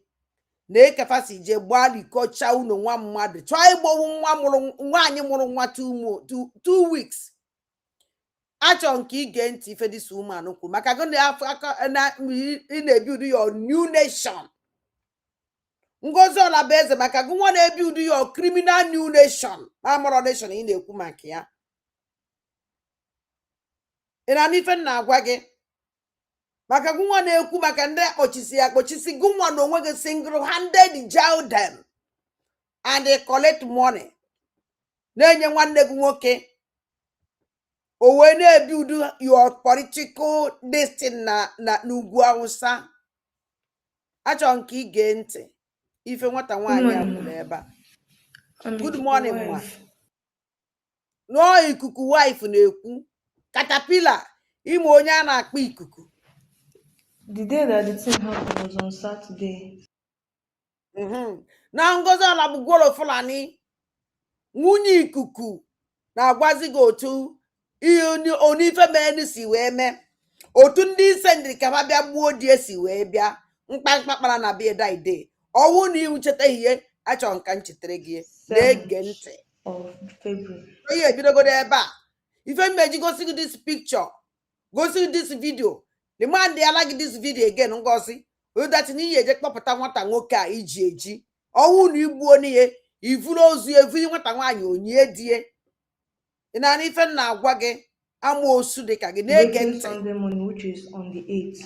na-ekefasi je gbalikocha unu nwa mmadụ chọọ igbowu nwaanyị mụrụ nwa 2 weeks. Achọ nke ige ntị ife dis woman kwu maka gị ị na-ebuild your new nation. Ngozi Olabeze maka gị nwa na-ebuild your criminal new nation. Amụrụ nation ị na-ekwu maka ya. Ị na n'ife na-agwa gị maka gị nwa na-ekwu maka ndị akpọchisi gị nwa na onwe gị single-handed jail them and they collect money na-enye nwanne gị nwoke o wee na-ebuild your political destiny na n'ugwu Awụsa. Achọ nke ige ntị ife nwata nwaanyị a kwuru ebe a. Good morning nwa. No ikuku wife na-ekwu caterpillar ime onye a na-akpọ ikuku.
The day that the thing happened was on Saturday.
Na Ngozi Olabugoro Fulani nwunye ikuku na-agwazi gị otu onife mere si wee mee, otu ndị ise ndịrị ka ha bịa gbuo di esi wee bịa mkpakpara na bịa daide. Ọwụ na iwu cheta ihe achọ nka nchetere gị na-ege ntị. Onye ebidogodo ebe a ife mmeji gosi gị this picture, gosi gị this video. The man dey like this video again Ngozi that n'ihe eje kpọpụta nwata nwoke a iji eji. Ọwụ na igbuo n'ihe ivuru ozu eviri nwata nwaanyị onye die. Ị na ife na-agwa gị amoosu dị ka gị na-ege ntị.
Sunday morning, which is on the 8th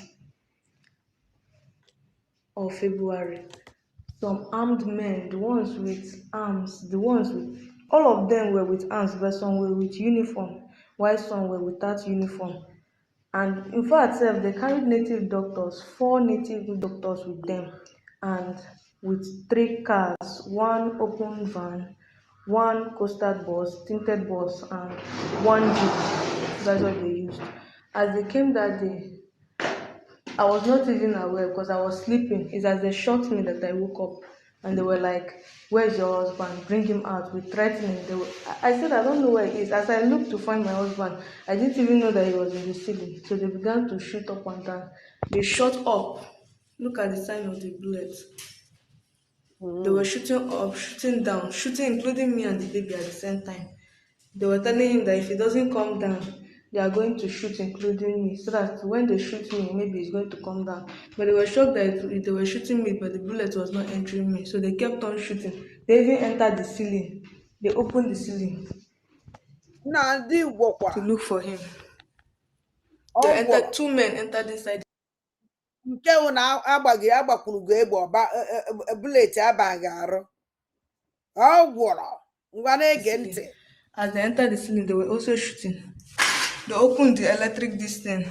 of February, some armed men, the ones with arms, all of them were with arms, but some were with uniform, while some were without uniform. And in fact, they carried native doctors, 4 native doctors with them, and with 3 cars, 1 open van, 1 coastal bus, tinted bus, and 1 jeep. That's what they used. As they came that day, I was not even aware because I was sleeping. It's as they shot me that I woke up, and they were like, "Where's your husband? Bring him out." With threatening. I said, "I don't know where he is." As I looked to find my husband, I didn't even know that he was in the ceiling. So they began to shoot up and down. They shot up. Look at the sign of the bullets. They were shooting up, shooting down, shooting, including me and the baby at the same time. They were telling him that if he doesn't come down, they are going to shoot, including me, so that when they shoot me, maybe he's going to come down. But they were shocked that they were shooting me, but the bullet was not entering me. So they kept on shooting. They even entered the ceiling. They opened the ceiling to look for him. They entered, 2 men entered inside.
Nke na agbakwuru go egbe ọba bullet abaghị arụ. Ọ gwọrọ ngwa na-ege ntị.
As they entered the ceiling, they were also shooting. They opened the electric distance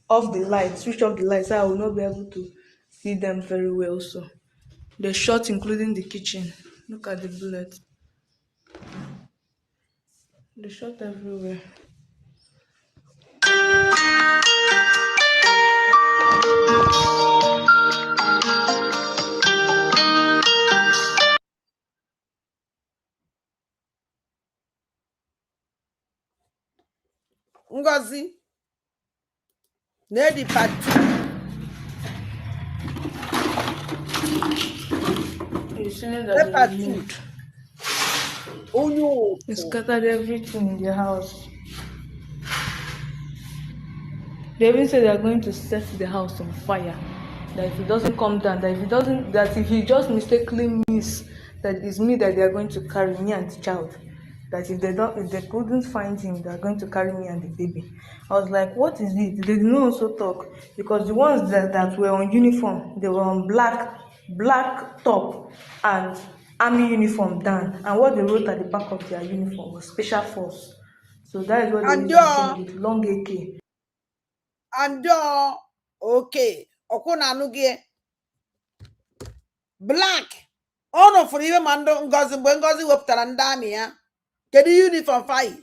off the light, switch off the light, so I will not be able to see them very well. So they shot, including the kitchen. Look at the bullets. They shot everywhere.
Ngozi Lady Part 2.
You saying that they moved.
Oh no!
They scattered everything in the house. They even say they are going to set the house on fire. That if it doesn't come down, that if he just mistakenly means that it's me that they are going to carry, me and the child. That if they couldn't find him, they are going to carry me and the baby. I was like, what is it? They did not also talk, because the ones that were on uniform, they were on black black top and army uniform down, and what they wrote at the back of their uniform was Special Force. So that is what they
And
used and came with long AK.
And okay, okuna anugie black. Ono for even mando ngozi mgbe ngozi wepụtara ndị amị ya. Kedu uniform fai?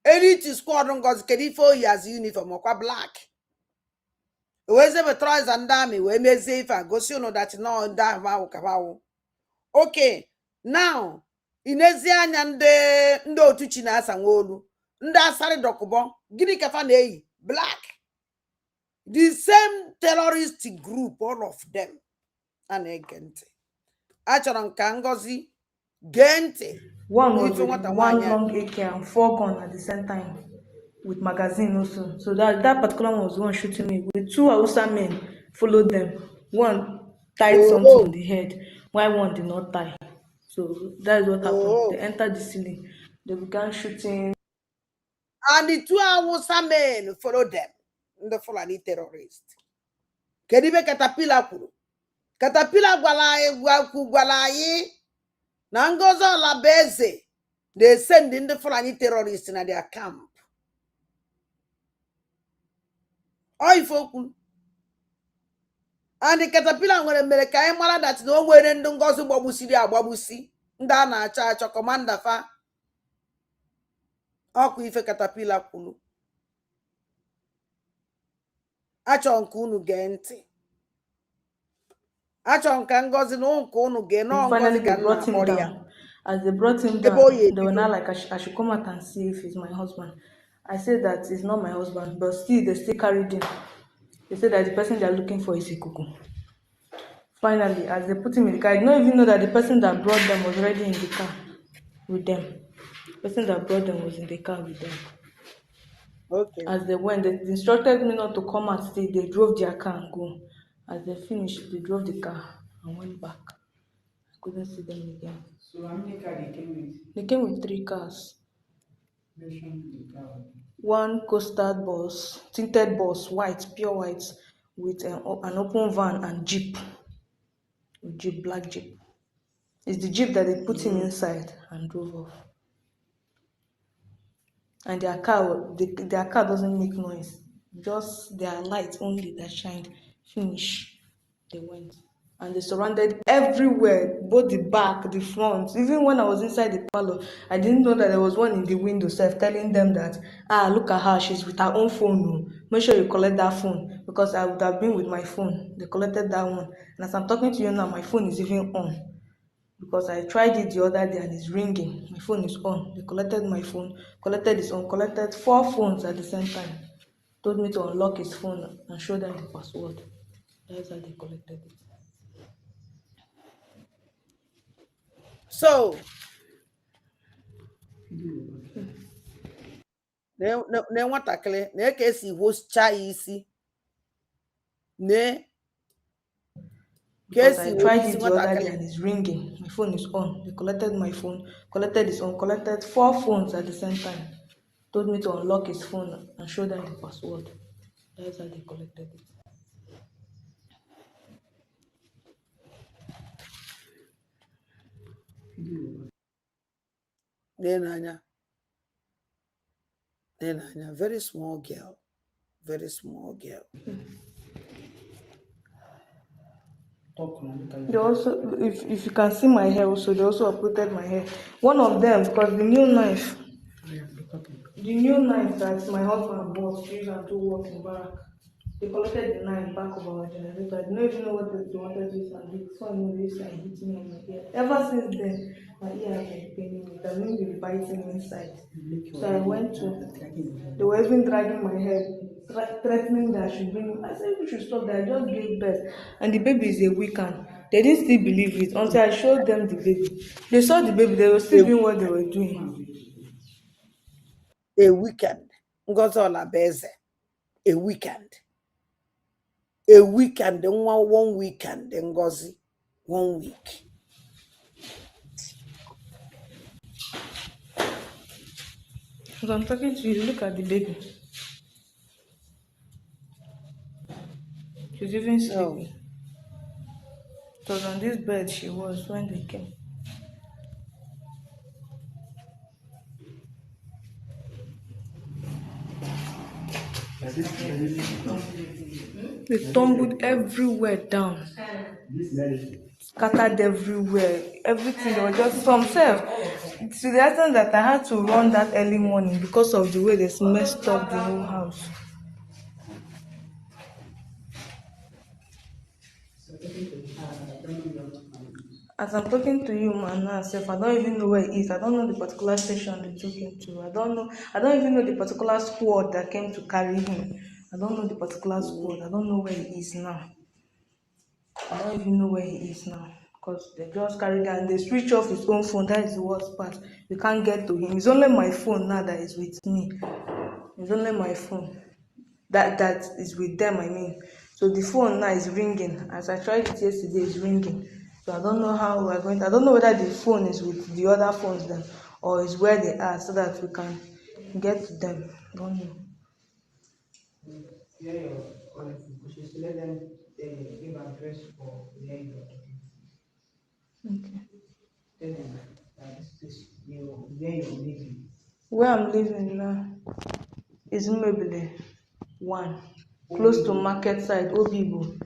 Elite squad ngozi kedu 4 years uniform ọkwa black. Weze betrayal ndị amị wee mezie ife a gosi unu that no ndị ahụ kabawo. Okay, now inezi anya ndị otu chi na-asa nwaolu, ndị asarị dokubo, gịnị ka fa na-eyi? Black. The same terrorist group, all of them. And again, achọrọ ka Ngozi gee ntị.
One was with one long AK and 4 guns at the same time, with magazine also. So that particular one was the one shooting me. With 2 Hausa men followed them. One tied something on the head, while one did not tie. So that is what happened. They entered the ceiling. They began shooting.
And the 2 Hausa men followed them. The Fulani terrorists. Kedibe Caterpillar kwuru. Caterpillar gwala anyị na Ngozi Olabeze, they send in the Fulani terrorists in their camp. Oifokwu. And the Caterpillar nwere mere ka anyị mara that na o nwere ndị Ngozi gbagbusiri agbagbusi, ndị a na-achọ achọ commander fa. Ọkụ ife Caterpillar kwuru. Achọ nke unu gee ntị. Achọ nke Ngozi na nke unu gee no Ngozi ga na ya.
As they brought him down, they were now like, I should come out and see if he's my husband. I said that he's not my husband, but still they still carried him. They said that the person they're looking for is Ikuku. Finally, as they put him in the car, I did not even know that the person that brought them was already in the car with them. The person that brought them was in the car with them.
Okay.
As they went, they instructed me not to come out. They drove their car and go. As they finished, they drove the car and went back. I couldn't see them again.
So how many cars they came with?
They came with 3 cars. One coastal bus, tinted bus, white, pure white, with an open van and jeep. Jeep, black jeep. It's the jeep that they put him inside and drove off. And their car doesn't make noise. Just their light only that shined. Finish. They went. And they surrounded everywhere, both the back, the front. Even when I was inside the parlor, I didn't know that there was one in the window telling them that, look at her, she's with her own phone. Make sure you collect that phone. Because I would have been with my phone. They collected that one. And as I'm talking to you now, my phone is even on. Because I tried it the other day and it's ringing. My phone is on. They collected my phone, collected his own, collected 4 phones at the same time. Told me to unlock his phone and show them the password. That's how they collected it.
So, ne nwatakịrị na-eke esi hoscha ya isi.
Because I tried it the other day and it's ringing. My phone is on. They collected my phone, collected his own, collected 4 phones at the same time. Told me to unlock his phone and show them the password. That's how they collected it.
Nenanya, very small girl. Very small girl.
They also, if you can see my hair also, they also uprooted my hair. One of them, because the new knife that my husband bought to use and do work in barrack, they collected the knife back of our generator. I didn't even know what they wanted to use and do. So I know this and hitting on my ear. Ever since then, my ear has been paining me. It has been biting inside. So I went to, they were even dragging my hair, threatening that I should bring him. I said, you should stop that. I just gave birth. And the baby is a weekend. They didn't still believe it until I showed them the baby. They saw the baby, they were still doing what they were doing.
A weekend. Ngozi Olabeze. A weekend. A weekend. One weekend. Ngozi. 1 week.
As I'm talking to you, look at the baby. She's even sleeping. It was on this bed she was when they came. They tumbled everywhere down, scattered everywhere, everything. There was just some self. To the extent that I had to run that early morning because of the way they messed up the whole house. As I'm talking to you, man, now, self, I don't even know where he is. I don't know the particular station they took him to. I don't even know the particular squad that came to carry him. I don't know the particular squad. I don't know where he is now. I don't even know where he is now. Because they just carried him and they switch off his own phone. That is the worst part. We can't get to him. It's only my phone now that is with me. It's only my phone that is with them, I mean. So the phone now is ringing. As I tried it yesterday, it's ringing. So I don't know how we're going to, I don't know whether the phone is with the other phones then or is where they are so that we can get to them. I don't know.
Let them give address for where you are.
Okay.
Tell them that this is where you're living.
Where I'm living now is Mebile 1, close to market side, Obibo.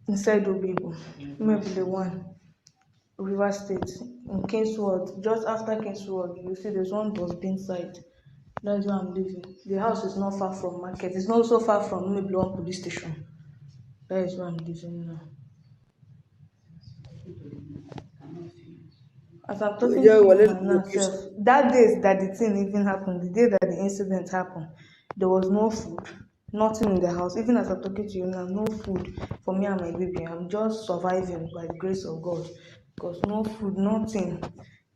Inside Obibo. Mebile 1, River State, in Kingswood. Just after Kingswood, you see there's one dustbin side. That's where I'm living. The house is not far from market. It's not so far from Mebile 1 police station. That is where I'm living now. As I'm talking to you myself, that day that the thing even happened, the day that the incident happened, there was no food, nothing in the house. Even as I'm talking to you now, no food for me and my baby. I'm just surviving by the grace of God. Because no food, nothing.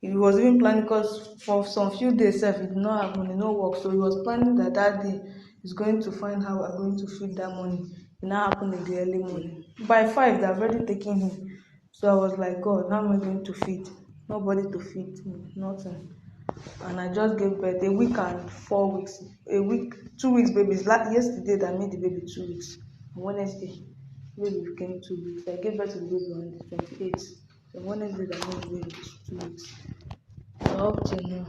He was even planning, because for some few days, it did not have money, no work. So he was planning that day he's going to find how we're going to feed that money. It now happened in the early morning. By 5, they've already taken him. So I was like, God, how am I going to feed? Nobody to feed me, nothing. And I just gave birth a week and 4 weeks. A week, 2 weeks, babies. Yesterday, I made the baby 2 weeks. On Wednesday, the baby became 2 weeks. I gave birth to the baby on the 28th. So Wednesday, I made the baby 2 weeks. So up till now,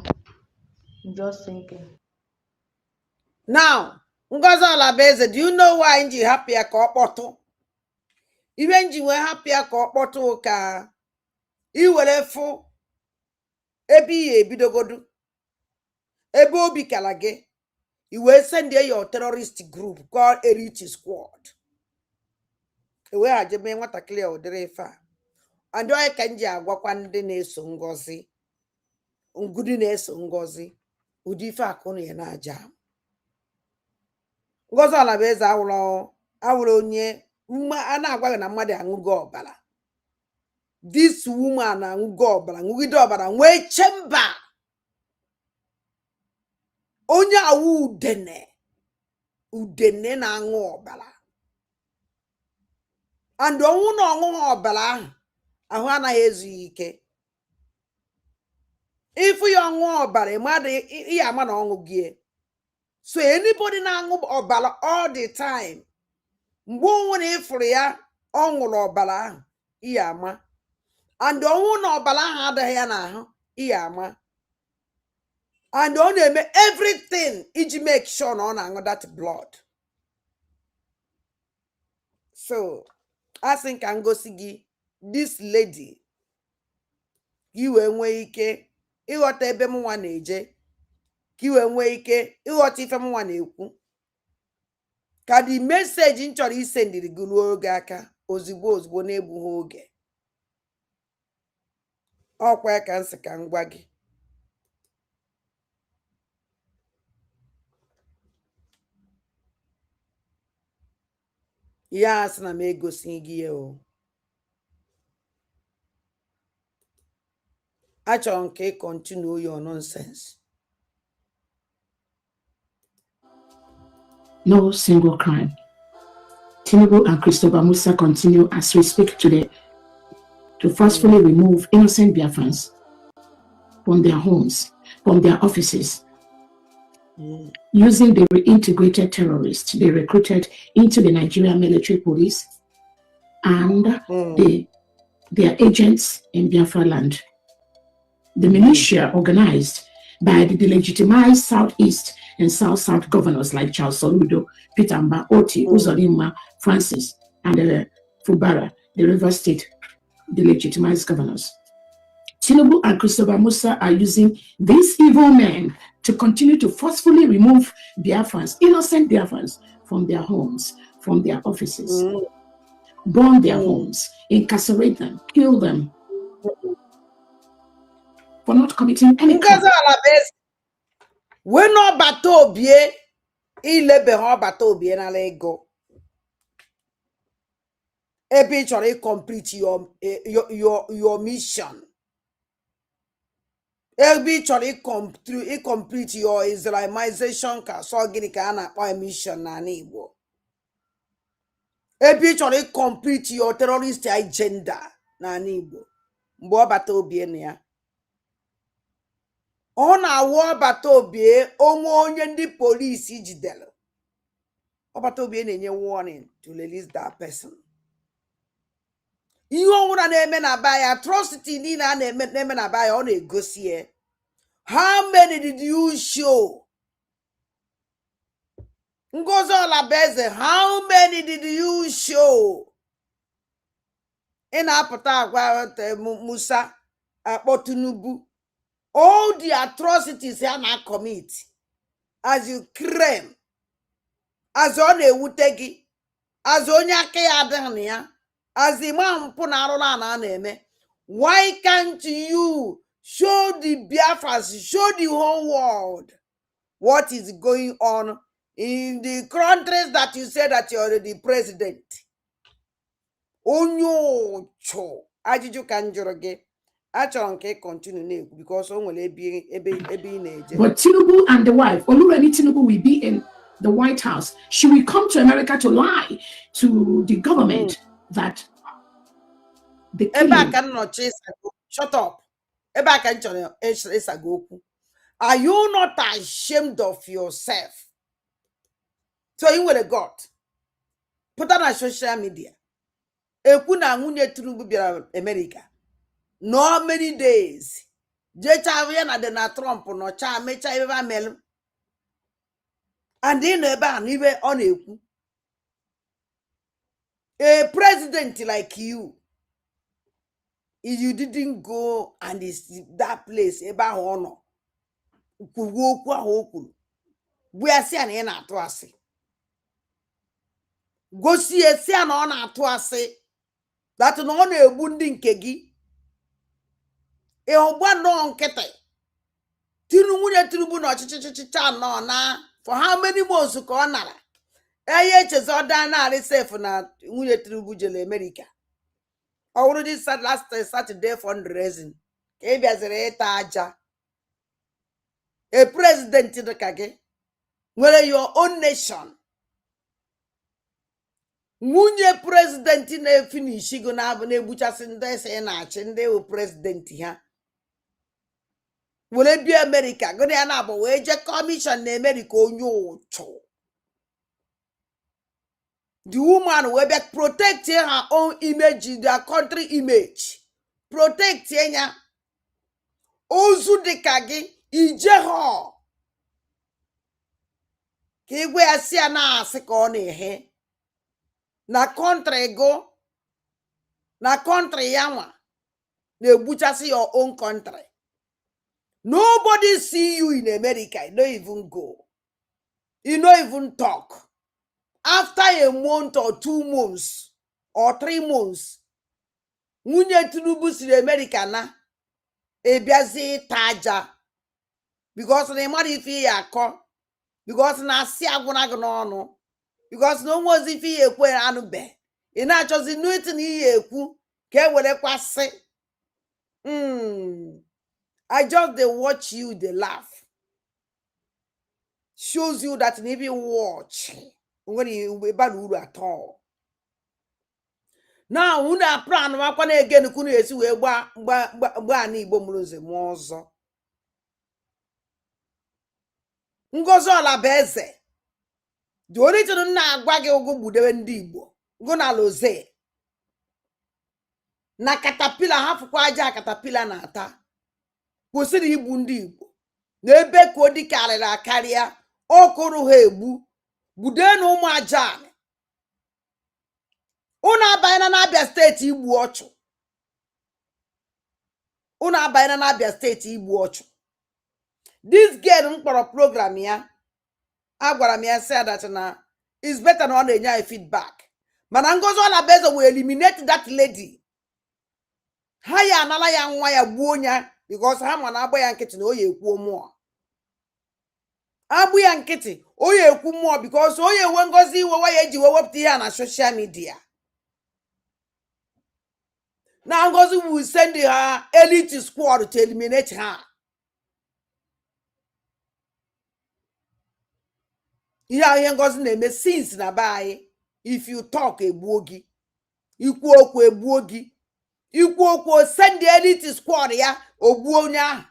I'm just thinking.
Now, Ngozi Olabeze, do you know why Nji happy ka okpoto? Even Nji we happy ka okpoto ka iwere fu ebi ebidogodu. Ebe obi kala gị, iwe send your terrorist group called Elite Squad. Ewe ajebe nwatakịrị a ụdịrị ife a. And I ka Nji agwakwa ndị na-eso Ngozi, ngudi na-eso Ngozi, ụdị ife akụnụ ya na-aja. Ngozi Olabeze awụrụ onye a na-agwaghị na mmadụ aṅụgo ọbara. This woman aṅụgo ọbara, ṅụgide ọbara, nwee chemba. Onye awụ udene na-aṅụ ọbara. And ọnwụ na ọṅụṅụ ọbara ahụ anaghị ezu ike. Ifu ya ọṅụ ọbara, mmadụ ihe ama na ọṅụ gị. So anybody na-aṅụ ọbara all the time, mgbe onwe na ifuru ya ọ ṅụrụ ọbara ahụ, ihe ama. And ọnwụ na ọbara ahụ adịghị ya n'ahụ, ihe ama. And ọ na-eme everything iji make sure na ọ na-aṅụ that blood. So, I think I'm going to see this lady. Iwe nwee ike ịghọta ebe m nwa na-eje. Ka iwe nwee ike ịghọta ife m nwa na-ekwu. Ka the message m chọrọ isendiri gị n'oge aka ozugbo na-egbughị oge. Ọkwa ya ka nsị ka m gwa gị. Ya asị na m egosi gị ya o. Achọrọ m ka ị continue your nonsense.
No single crime. Tinubu and Christopher Musa continue as we speak today to forcefully remove innocent Biafrans from their homes, from their offices, using the reintegrated terrorists they recruited into the Nigerian military police and the They are agents in Biafra land. The militia organized by the delegitimized Southeast and South-South governors like Charles Soludo, Peter Mba, Oti, Uzodinma, Francis, and Fubara, the River State delegitimized governors. Tinubu and Christopher Musa are using these evil men to continue to forcefully remove Biafrans, innocent Biafrans, from their homes, from their offices, burn their homes, incarcerate them, kill them for not committing any crime.
When no bato bie, ilebe ho bato bie na lego. Ebi chori complete your mission. Ebi chori complete your Islamization ka so gini ka na pa mission na Igbo. Ebi chori complete your terrorist agenda na Igbo. Mbo bato bie na ya. Ọ na-awụ ọbata obie onye ndị polisi jidere. Ọbata obie na-enye warning to release that person. Ihe ọnwụra na-eme na be ya, atrocity niile a na-eme na be ya, ọ na-egosi ya. How many did you show? Ngozi Olabeze, how many did you show? Ị na-apụta agwa Musa akpọ Tinubu. All the atrocities you na commit, as you claim, as on a wutegi, as on ya adania, as the man punarona name, why can't you show the Biafras, show the whole world what is going on in the countries that you say that you're the president? Onyo cho, ajiju kanjoroge. Continue because
But Tinubu and the wife, Oluremi Tinubu, will be in the White House. She will come to America to lie to the government that the
shut up. Are you not ashamed of yourself? So you will God. Put on social media. Ekuna nwunye Tinubu bịara America. No many days. Jecha na de na Trump no cha mecha ebe melu. And in ebe an ibe ọ na-ekwu. A president like you, if you didn't go and it's that place ebe ahụ ọ nọ, kwuo okwu ahụ o kwuru, gwa ya sị na ị na-atụ asị. Gosi ya sị na ọ na-atụ asị, that na ọ na-egbu ndị nke gị. No nkete. Tinubu no chichichicha no na for how many months ka ọ nara? Eye chezo da na ari safe na nwunye Tinubu jele America. Already said last Saturday fundraising. Ka e biazere ịta aja. A president dị ka gị nwere your own nation. Nwunye president na-efinish go na na-egbuchasị ndị ese na-achị ndị o president ha. Will it be America? Go there now, but we just commission in America on you. The woman will be protecting her own image, their country image. Protecting ya. Ozu de kage, ije ho. Ki we asia na asikone he. Na country go. Na country yawa. Ne buchasi your own country. Nobody see you in America. You don't even go. You don't even talk. After a month or 2 months or 3 months, Munye Tinubu si America na ebiazi taja because the money if yakọ because na si agwuna gno because no one's if he ekwe anu be ị na-achọzi nuiti na ihe ekwu ka e were kwasị. I just they watch you, they laugh. Shows you that maybe watch when you bad at all. Now, when I plan wakwana again, kunu esi we gba ani Igbo muluze mozo. Ngozi Olabeze. The only thing na agwa gị ogo gbudewe ndị Igbo. Go na loze. na katapila hafụkwa aja katapila na-ata kwụsịrị igbu ndị Igbo na ebe ka ọ dịkarịrị akarịa ọkụrụ ha egbu bude na ụmụ aja unu abanyela na Abia steeti igbu ọchụ unu abanyela na Abia steeti igbu ọchụ this girl mkpọrọ program ya agwara m ya say that na is better na ọ na-enye anyị feedback mana Ngozi Olabezo will eliminate that lady ha ya anala ya nwa ya gbuo ya because ha ma na agba ya nkịtị na o ya ekwu mmụọ agbụ ya nkịtị o ya ekwu mmụọ because o ya enwe Ngozi iwe wa ya eji wepụta ihe na social media na Ngozi will send her elite squad to eliminate her. Ihe Ngozi na-eme since na be anyị if you talk egbuo gị ikwu okwu egbuo gị ikwu okwu send the elite squad ya ogbuo onye ahụ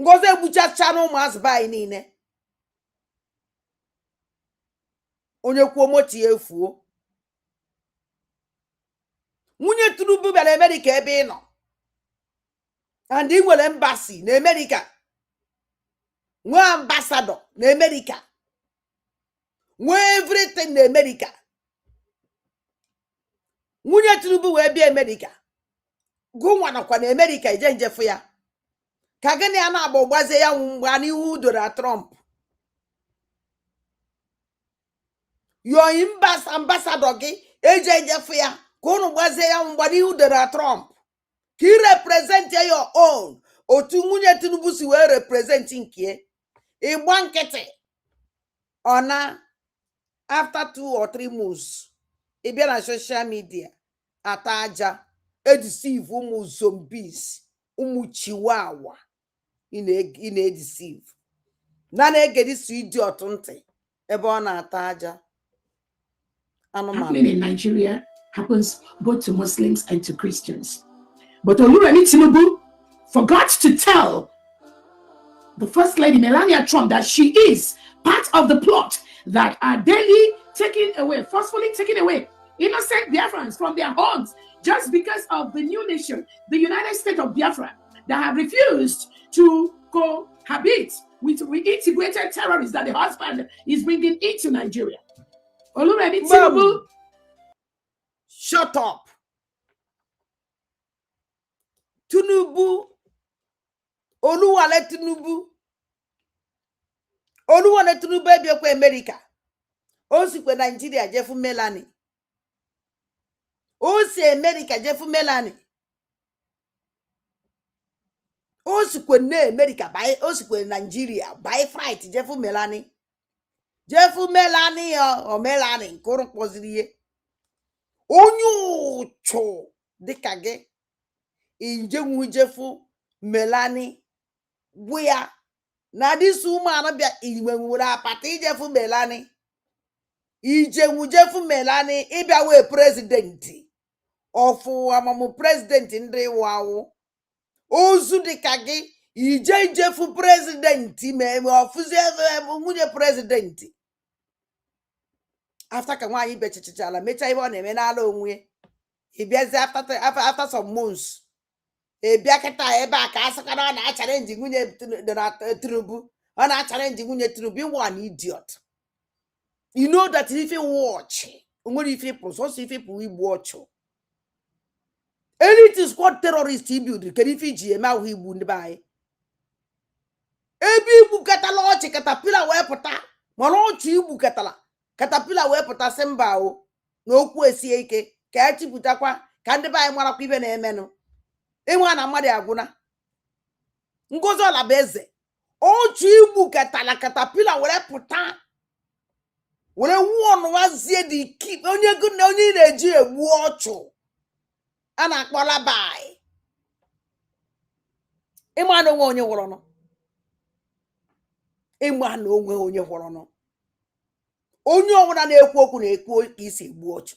Ngozi egbuchachara ụmụazị be anyị niile onye kwuo moto ya efuo nwunye Tinubu bịara America ebe ị nọ and ị nwere embassy na America nwee ambassador na America nwee everything na America nwunye Tinubu wee bịa America gụnwa nọkwa na America ije njefu ya ka gịnị ya na-agba gbazie ya mgbe n'ihu doro Trump your ambassador gị eje njefu ya ka unu gbazie ya mgbe n'ihu doro Trump ka ị represent your own otu nwunye Tinubu si wee represent nke ịgba nkịtị ọna after 2 or 3 months ị bịa na social media ata aja edeceive ụmụ zombies ụmụ chiwawa ị na-edeceive na-egedisi idiot ntị ebe ọ na-ata aja
happening in Nigeria happens both to Muslims and to Christians. But Oluremi Tinubu forgot to tell the First Lady Melania Trump that she is part of the plot that are daily forcefully taking away innocent Biafrans from their homes just because of the new nation, the United States of Biafra, that have refused to cohabit with integrated terrorists that the husband is bringing into Nigeria. Oluremi Tinubu,
shut up. Tinubu, Oluwale Tinubu ebiokwa America. O sikwe Nigeria jefu Melanie. O si America jefu Melanie. O sikwe ne America o sikwe Nigeria by flight jefu Melanie. Jefu Melanie o Melanie nkoro kpoziri ihe. Onye uchu dịka gị injenwu jefu Melanie bụya na dis woman bịa iwe nwere apata ijefu Melanie ijenwu jefu Melanie ịbịa wee president ofu amamu president ndị wawo ozu dịka gị ijefu president me ofuzi nwunye president after ka nwaanyị bechichala mecha ibe ọ na-eme n'ala onwe ịbịazi after some months ebia kịta ebe a ka asịkara ọ na-achallenge nwunye Tinubu ọ na-achallenge nwunye Tinubu you an idiot. You know that if you watch onwere ife pụrụ sọsọ ife pụrụ igbu ọchụ elite squad terrorist build kedu ife iji eme ahụ igbu ndị be anyị ebe igbu katala ọchị katapila wee pụta mana ọchụ igbu katapila wee pụta sị mba o na okwu esie ike ka ya chipụtakwa ka ndị be anyị marakwa ibe na-emenụ ịnwa na mmadụ agwụna Ngozi Olabezo ọchụ igbu katapila were pụta were nwụọnụwazie dị kip onye na-eji egbu ọchụ a na-akpọ labai ịma na onwe onye hụrụnụ onye ọbụla na-ekwu okwu na-ekwu ka isi egbu ọchụ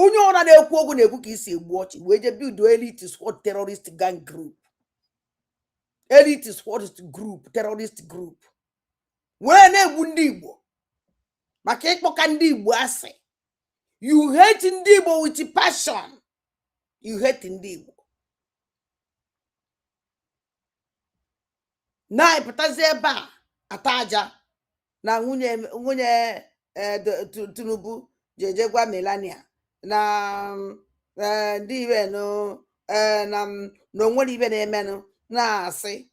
onye ọbụla na-ekwu okwu na-ekwu ka isi egbu ọchụ wee je build elite squad terrorist gang group elite squad group terrorist group wee na-egbu ndị Igbo maka ịkpọka ndị Igbo asị You hate ndị Igbo with passion. You hate ndị Igbo. Na-epụtazi ebe a ata aja na nwunye Tinubu jeje gwa Melania na ndị ibe no na onwere ibe na-emenụ na-asị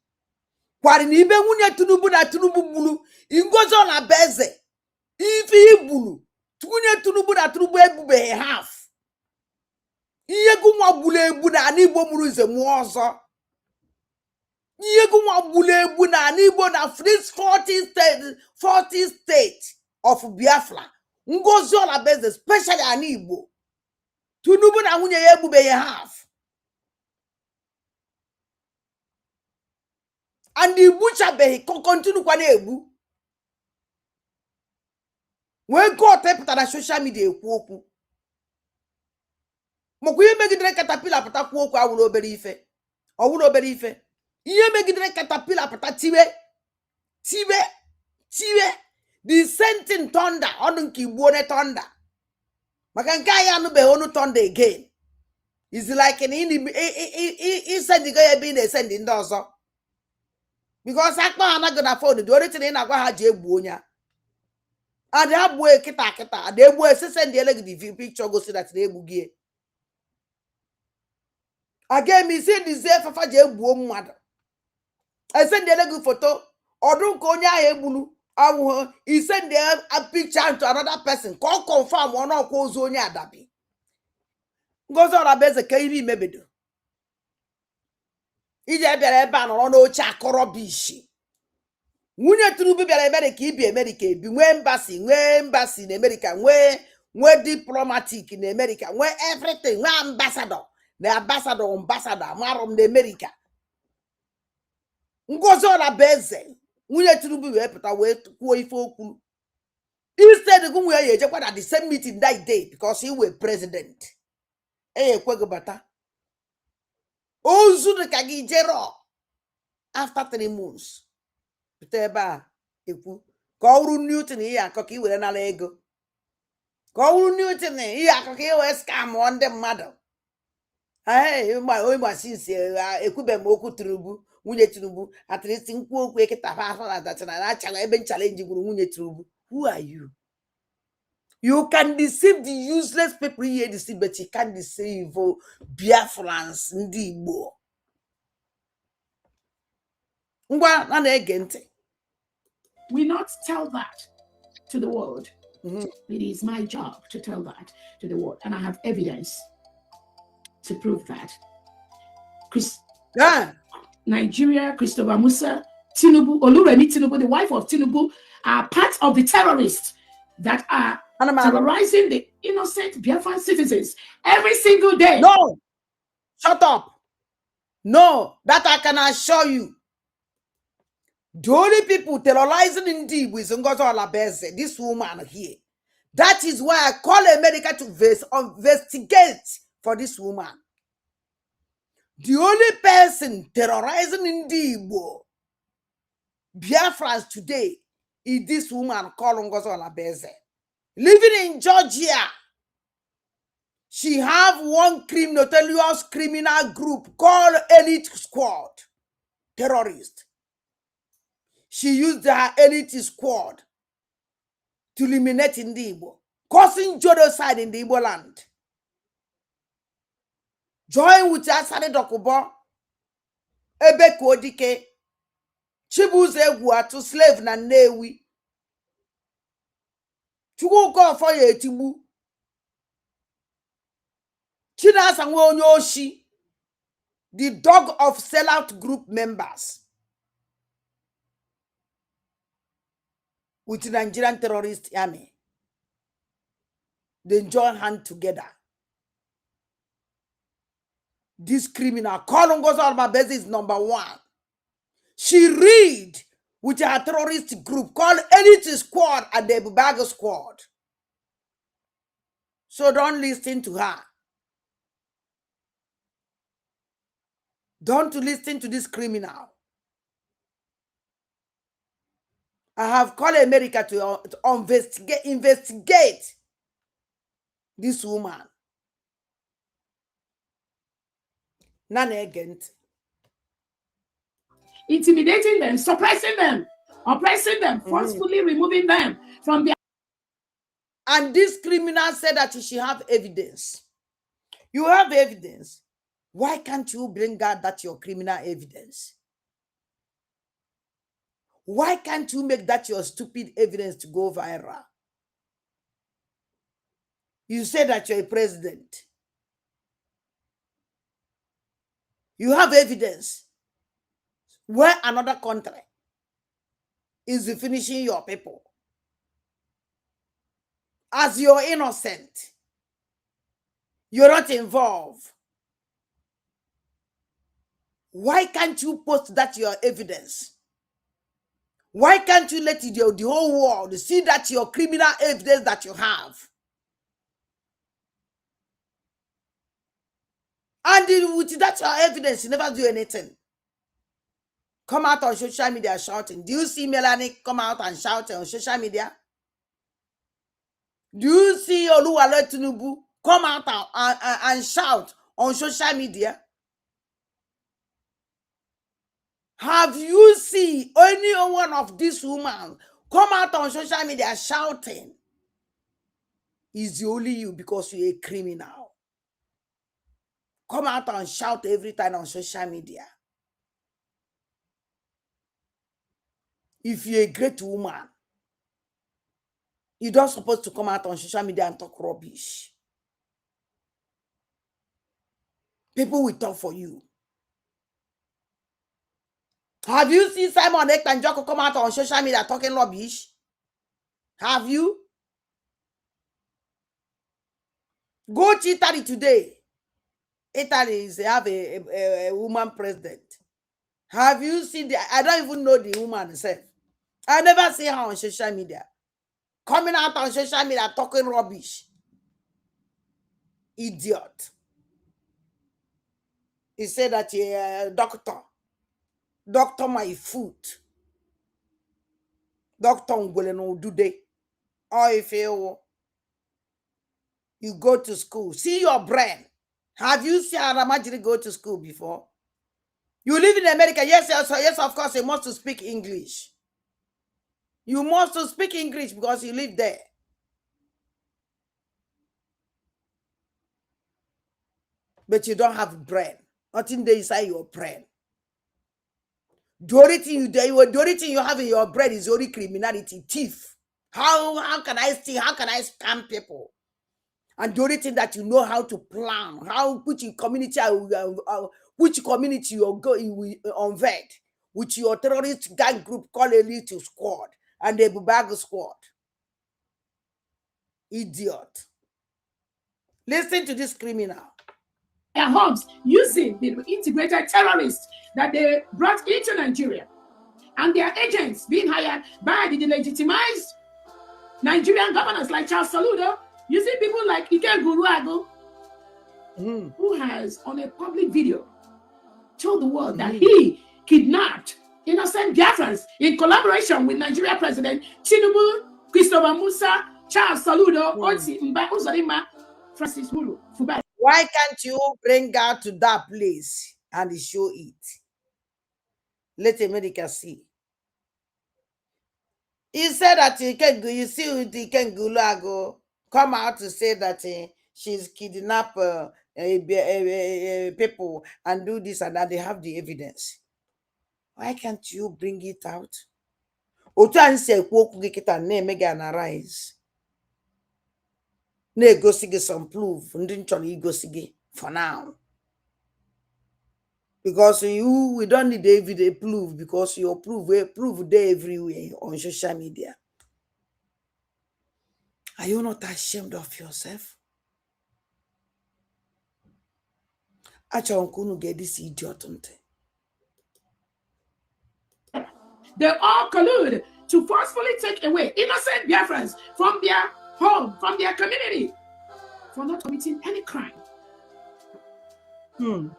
kwari na ibe nwunye Tinubu na Tinubu gburu Ngozi Ọnabeze ife igburu nwunye Tinubu na Tinubu egbubeghị half ihe gụnwa gburu egbu na ana Igbo mụrụ nze mụọ ọzọ ihe gụnwa gburu egbu na ana Igbo na this 40 state of Biafra Ngozi Ọnabeze especially ana Igbo Tinubu na nwunye ya egbubeghị half and igbuchabeghị continue kwa na-egbu wee gote pụtara social media ekwu okwu makwa ihe megidere katapila pụta kwuo okwu awụrụ obere ife ihe megidere katapila pụta tiwe the same thing thunder ọnụ nke Igbo ne thunder maka nke anyị anụbeghị onu thunder again is like isendigo ya ebe ị na-esendi ndị ọzọ because akpa ha anaghị na phone dị oritin ị na-agwa ha ji egbu onye adị ha gbuo kịta adị egbu esese ndị ele gị the picture gosi that na egbu gị aga eme isi dizie fafa ji egbuo mmadụ ese ndị ele gị foto ọdụ nke onye ahụ egburu awụhụ ise ndị a picture to another person ka ọ confirm ọnụ ọkwa ozu onye adabi Ngozi Ọnabeze ka iri imebedo ije bịara ebe a nọrọ n'oche akọrọ bishi nwunye Tinubu bịara America ibi America ebi nwee embassy na America nwee diplomatic na America nwee everything nwee ambassador marụ m na America Ngozi Ọnabeze nwunye Tinubu wee pụta wee kwuo ife okwu instead gụ nwunye ya ejekwa na the same meeting that day because he were president ekweghị bata ozu dị ka gị jero after 3 months pụta ebe a ekwu ka ọ wụrụ Newton ihe akọ ka i were nara ego ka ọ wụrụ Newton ihe akọ ka i wee scam ndị mmadụ sinsi ekwube m okwu Tinubu nwunye Tinubu atrịsị nkwu okwu ekịta na achaghị ebe nchalenji gburu nwunye Tinubu. Who are you? You can deceive the useless people here, but you can't deceive Biafrans ndị Igbo. Ngwa na na-ege ntị.
We not tell that to the world. It is my job to tell that to the world, and I have evidence to prove that. Nigeria, Christopher Musa, Tinubu, Oluremi Tinubu, the wife of Tinubu, are part of the terrorists that are terrorizing the innocent Biafran citizens every single day.
No, shut up. No, that I can assure you. The only people terrorizing indeed with Ngozi Ọnabeze, this woman here. That is why I call America to investigate for this woman. The only person terrorizing indeed Biafrans today is this woman called Ngozi Ọnabeze. Living in Georgia, she have one notorious criminal group called Elite Squad, terrorist. She used her Elite Squad to eliminate ndị Igbo, causing genocide in the Igbo land. Join with Asari Dokubo, Ebe Kodike, Chibuze Egwuatu, slave na Nnewi. Chukwu for ye Tibu. Chinasa Nwoyoshi, the dog of sellout group members with the Nigerian terrorist army. They join hands together. This criminal, Ngozi Ọnabeze, is number 1. She read with her terrorist group called Elite Squad and the Bubago Squad. So don't listen to her. Don't listen to this criminal. I have called America to investigate this woman. None against.
Intimidating them, suppressing them, oppressing them, forcefully removing them from their.
And this criminal said that she have evidence. You have evidence. Why can't you bring out that your criminal evidence? Why can't you make that your stupid evidence to go viral? You say that you're a president. You have evidence where another country is finishing your people. As you're innocent, you're not involved. Why can't you post that your evidence? Why can't you let the whole world see that your criminal evidence that you have? And with that your evidence, you never do anything. Come out on social media shouting. Do you see Melanie come out and shout on social media? Do you see Oluwale Tinubu come out and shout on social media? Have you seen any one of these women come out on social media shouting? It's only you because you're a criminal. Come out and shout every time on social media. If you're a great woman, you're not supposed to come out on social media and talk rubbish. People will talk for you. Have you seen Simon and Joko come out on social media talking rubbish? Have you? Go to Italy today. Italy is have a woman president. Have you seen I don't even know the woman herself. I never see her on social media. Coming out on social media talking rubbish. Idiot. He said that doctor my foot. Doctor Ngweleno Dude. Or if you go to school, see your brain. Have you seen Aramajiri go to school before? You live in America, yes, of course, you must speak English. You must speak English because you live there. But you don't have brain. Nothing there inside your brain. The only thing you have in your brain is only criminality, thief. How can I steal? How can I scam people? And the only thing that you know how to plan, which community you go invade, which your terrorist gang group call elite squad and the Bubag squad. Idiot. Listen to this criminal.
Their homes using the integrated terrorists that they brought into Nigeria, and their agents being hired by the delegitimized Nigerian governors like Charles Soludo, using people like Ike Guruago, who has on a public video told the world that he kidnapped innocent Biafrans in collaboration with Nigeria President Tinubu, Christopher Musa, Charles Soludo, Oti Mba Uzodinma, Francis Mulu, Fubara.
Why can't you bring her to that place and show it? Let America see. He said that you see the Kengulago come out to say that she's kidnapped people and do this and that. They have the evidence. Why can't you bring it out? Rise. Go see some proof for now. Because we don't need everyday proof because your proof there everywhere on social media. Are you not ashamed of yourself? Actually, get this idiot.
They all collude to forcefully take away innocent Biafrans from their home, from their community, for not committing any crime. No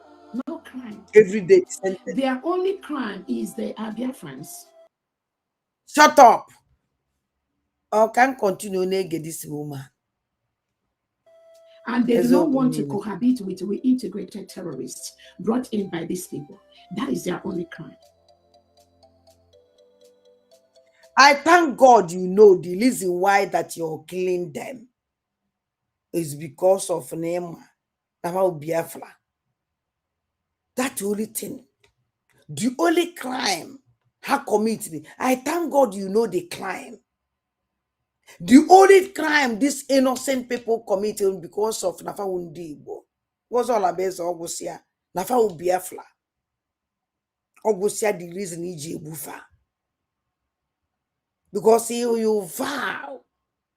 crime.
Every day.
Their only crime is they are Biafrans.
Shut up. Or can continue to get this woman.
And they do not want to cohabit with reintegrated terrorists brought in by these people. That is their only crime.
I thank God you know the reason why that you're killing them is because of Nema, about Biafra. That's the only thing. The only crime ha committed. I thank God you know the crime. The only crime these innocent people committed because of Nafa Undibo was all about Ogusia, Nafa Biafra. Ogusia the reason Iji Bufa. Because you vow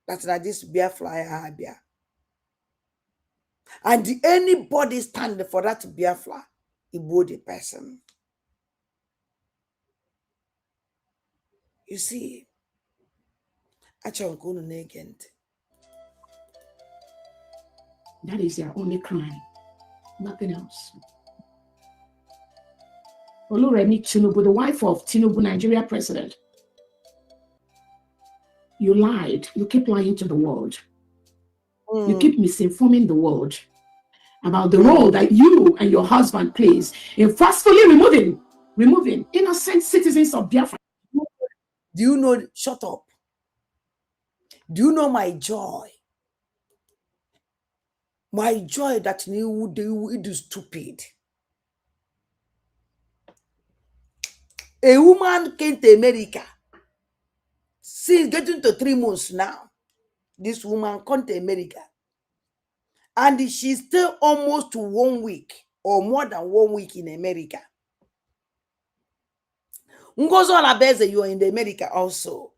that this Biafra Habia. And anybody standing for that Biafra, he would the person. You see,
that is their only crime, nothing else. Oluremi Tinubu, the wife of Tinubu, Nigeria president, you lied. You keep lying to the world. You keep misinforming the world about the role that you and your husband plays in forcefully removing innocent citizens of Biafra.
Do you know, shut up. Do you know my joy? My joy that you do stupid. A woman came to America. Since getting to 3 months now, this woman come to America. And she's still almost 1 week or more than 1 week in America. Ngozo Alabeze, you are in the America also.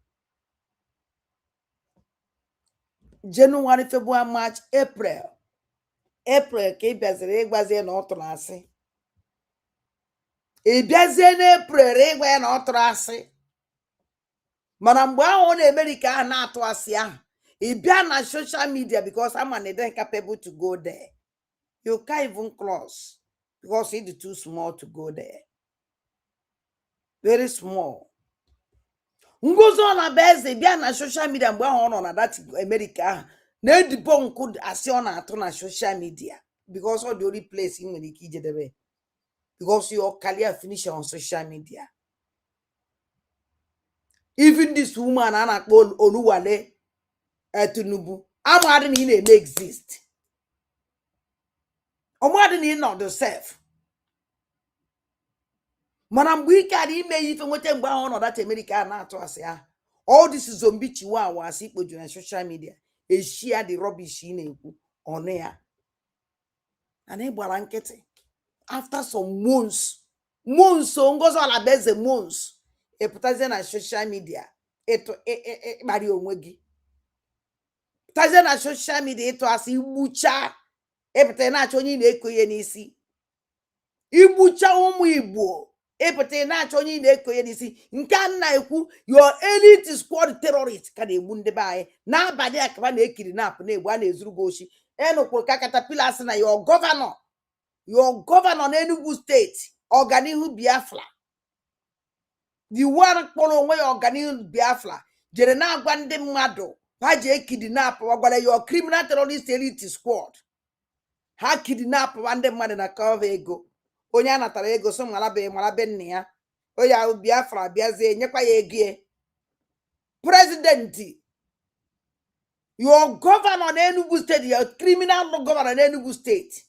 January, February, March, April. April, Kebiazere, Gbaze, and Otrasi. Ebiazene, April, Regwa, and Otrasi. Manambwa on America, and Atwasia. Ibian na social media because I'm capable to go there. You can't even cross because it's too small to go there. Very small. Ngozo na beze bia na social media mgbe ahụ nọ na that America na edibo nku asi ọ na-atụ na social media because all the only place in nwere ike ijedebe because your career finish on social media. Even this woman a na-akpọ Oluwale Tinubu amadị na ị na-eme exist. Ọmadị na ị nọ the self. Mana mgbe ike adị ime ife nweta mgbe ahụ nọ that America na-atụ asị ahụ. All this is zombie chihuahua as people on social media. They share the rubbish in on there. And they were nkịtị. After some months, so ngozo ala beze months. E putaze na social media. Eto mari onwe gi. Putaze na social media eto asi igbucha. E putaze na acho onye na-eko ye n'isi. Igbucha ụmụ Igbo. Epete na-achọ onye na-eko ya n'isi nke nna ekwu your elite squad terrorist ka na-egbu ndị be anyị n'abalị akaba na-ekiri na-apụ na-egbu a na-ezuru gị oshi enukwuru ka katapila sị na your governor n'Enugu steeti ọganihu Biafra the one kpọrọ onwe ya ọganihu Biafra jere na-agwa ndị mmadụ ha ji ekidnap gwara your criminal terrorist elite squad ha kidnap ndị mmadụ na cover ego onye anatara ego so malabe nne ya oya Biafra biazie nyekwa ya ego president your governor n'Enugu state your criminal governor n'Enugu state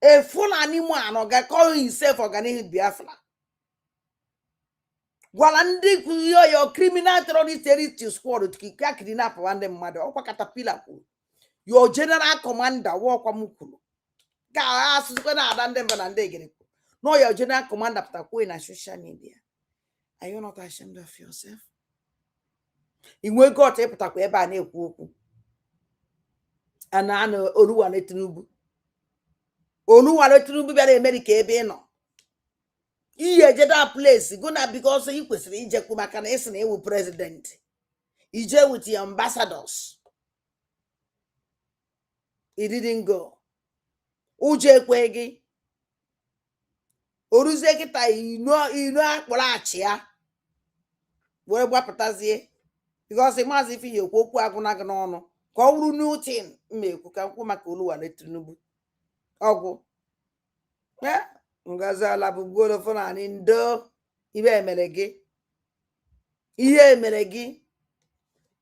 a Fulani man ga call himself organize Biafra gwala ndị kwuyo your criminal terrorist elite squad ka kidnap ndị mmadụ ọkwa katapila kwuru your general commander wọkwa mukuru no, your general commander in social media. Are you not ashamed of yourself? In we got a putaku eba na ekwu okwu. And I know Oluwale Tinubu. Oluwale Tinubu bịara America ebe ị nọ. Iye je that place gonna because you kwesịrị ijekwu maka na esi na ewu president. Ije with the ambassadors. He didn't go. Uje kwegi oruzie kita ino akpọrọ achị ya were gbapụtazie because maazị ife ya okwu agụna gị n'ọnụ Ka ọ wụrụ new thing mmekwu ka nkwụ maka Oluwale Tinubu ọgwụ Ngozi ala bụ gbuoro Fulani ndo ibe emere gị ihe emere gị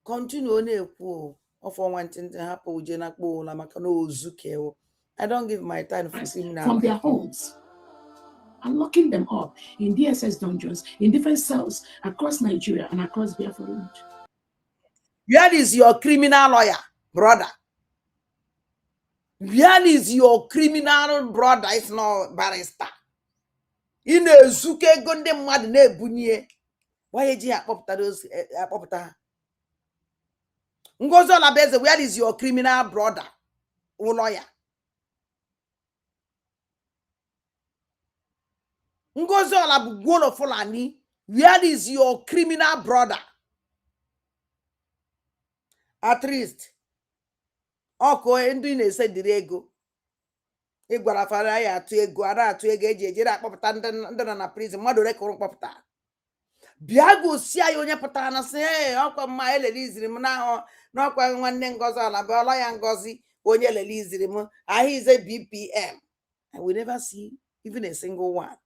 continue na-ekwu ọfọ nwantịntị hapụ uje na kpọ ụla maka na ozu ka ewu. I don't give my time for criminal
from their homes and locking them up in DSS dungeons in different cells across Nigeria and across Biafra land.
Where is your criminal lawyer, brother? Where is your criminal brother if not barrister? In a zuke gonde mad ne bunye. Why did you akpọpụta those akpọpụta ha? Ngozi Olabeze, where is your criminal brother or lawyer? Ngozi Olabugwolo Fulani, where is your criminal brother? At least, Oko ndị na-ese dịrị ego. Ị gwara fara ya atụ ego, ara atụ ego eji ejere akpọpụta ndị nọ na prison, mmadụ ole kụrụ kpọpụta. Bịa gosi anyị onye pụtara na sị ọkwa mma elele iziri m n'ọkwa nwanne Ngozi Olabeze ọla ya Ngozi onye elele iziri m ahụ ize BPM. I will never see even a single one.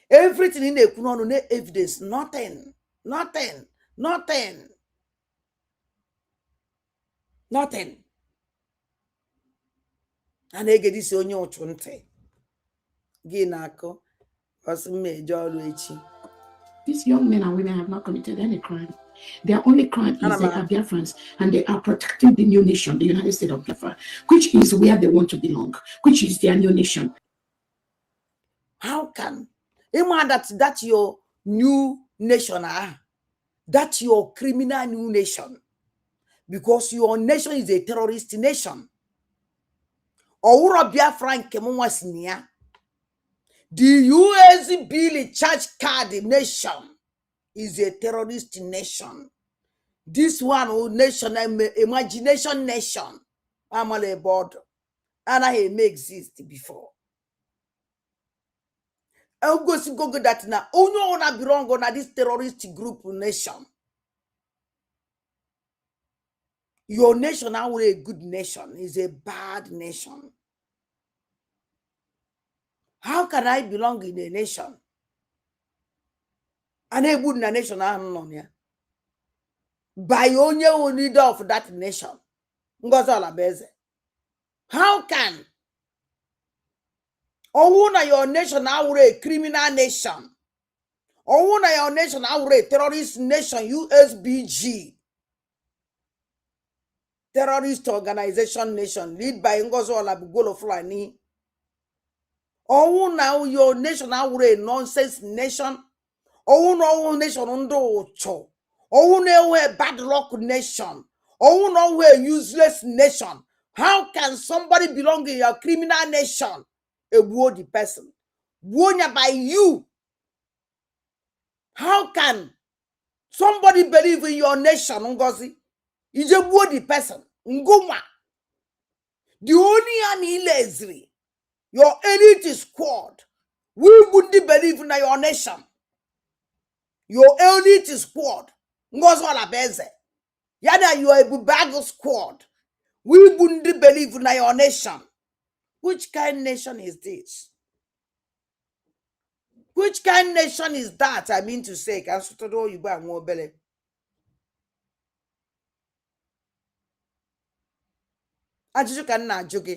Everything in the no evidence, nothing. And I get this on your 20. Ginako was major Luigi.
These young men and women have not committed any crime. Their only crime is they are Biafrans and they are protecting the new nation, the United States of Biafra, which is where they want to belong, which is their new nation.
How can that's your new nation? That's your criminal new nation. Because your nation is a terrorist nation. Or Biafra Kemuasinia. The US Billy Church Card nation is a terrorist nation. This one nation, imagination nation. I'm on a board. And I may exist before. I'll go that now. Oh no, belong on this terrorist group nation. Your nation now a good nation is a bad nation. How can I belong in a nation? And a good nation by only leader of that nation. Ngozi Olabeze. How can your nation now a criminal nation? Your nation now a terrorist nation, USBG. Terrorist organization nation led by Ngozi Olabugwolo Fulani. Now your nation now a nonsense nation. No nation undo cho. No a bad luck nation. No a useless nation. How can somebody belong in your criminal nation? A worthy person. Wonya by you. How can somebody believe in your nation, Ngozi? Is a worthy person. Nguma. The only lazy. Your elite squad. We wouldn't believe in your nation. Your elite squad. Ngozi Olabeze. Yada you are a Bubago squad. We wouldn't believe in your nation. Which kind of nation is this? Which kind of nation is that? I mean to say, you buy more belly. Ajiju can not joke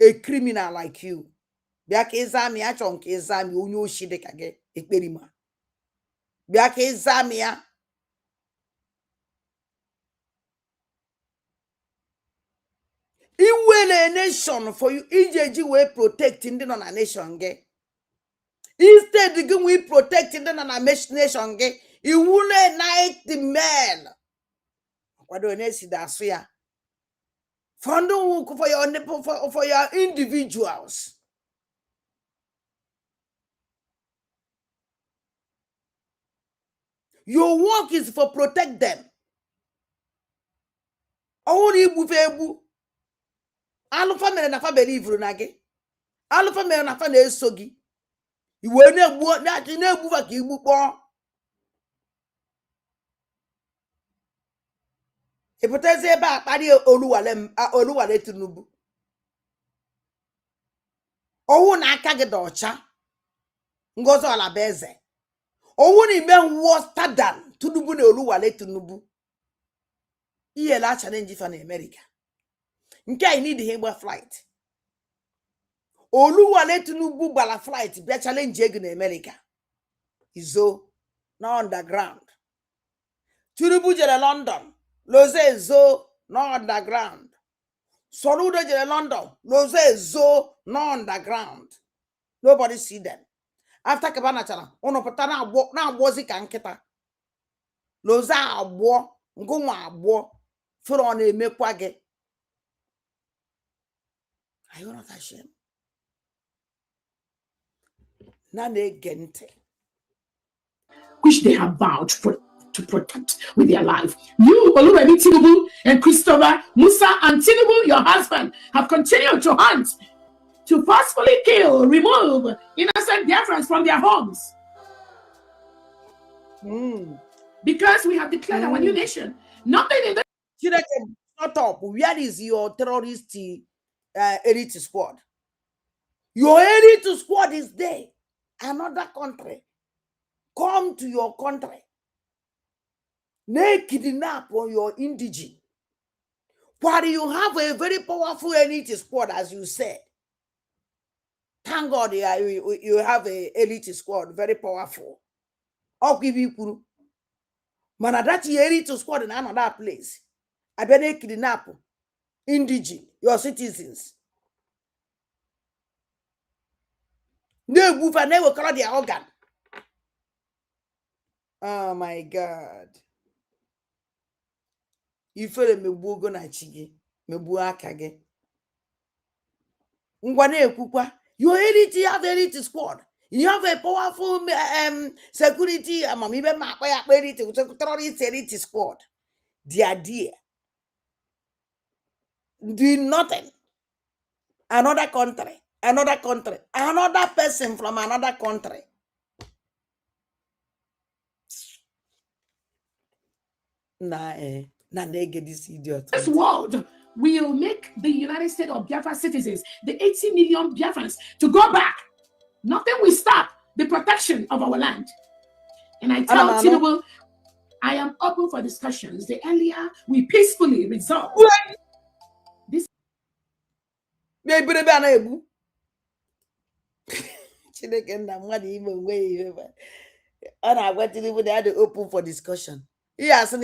a criminal like you. Biaka ezami a chonk ezami onyo shide kage ekperima. Biaka ezami a iwele a nation for you. EJG will protect in the nation. Instead, we protect in the nation. You will night the men. What do you see that? For your individuals. Your work is for protect them. Only buvebu. Alpha men na fa believe nage. Alpha men na fa na esogi. Iwe na egbu na egbu fa ka igbu kpo. ịpụtazi ebe a kparịa Oluwale Tinubu owu na aka gị dị ọcha Ngozi Olabeze owu na ime worse than Tinubu na Oluwale Tinubu ihe la challenge fa na America nke I need him gba flight Oluwale Tinubu gbara flight bịa challenge ego na America izo na underground Tinubu jere London loze ezo na underground Soludo jere London loze ezo na underground nobody see them after kabana chala unu pụta na agbozi ka nkịta loze agbo ngụnwa agbo fero na emekwa gị. Are you not ashamed?
Which they have vowed to protect with their life. You, Oluwale Tinubu, and Christopher Musa and Tinubu, your husband, have continued to hunt, to forcefully kill, remove innocent Biafrans from their homes. Because we have declared our new nation. Nothing in the
Shut up. Where is your terrorist elite squad? Your elite squad is there. Another country. Come to your country. They kidnap on your indigene. But you have a very powerful elite squad, as you said. Thank God you have a elite squad, very powerful. I'll give you. Man, that elite squad in another place. I better kidnap indigene, your citizens. No move and they will color their organ. Oh my God. You feel me bugo na chigi, me buaka ge. Ngwane kukwa. Your elite have elite squad. You have a powerful security. Elite squad. They are there. Doing nothing. Another country. Another person from another country. They get this idiot.
This world will make the United States of Biafra citizens, the 80 million Biafrans, to go back. Nothing will stop the protection of our land. And I tell Tinubu, I am open for discussions. The earlier we peacefully resolve this.
Open for discussion. Yes, even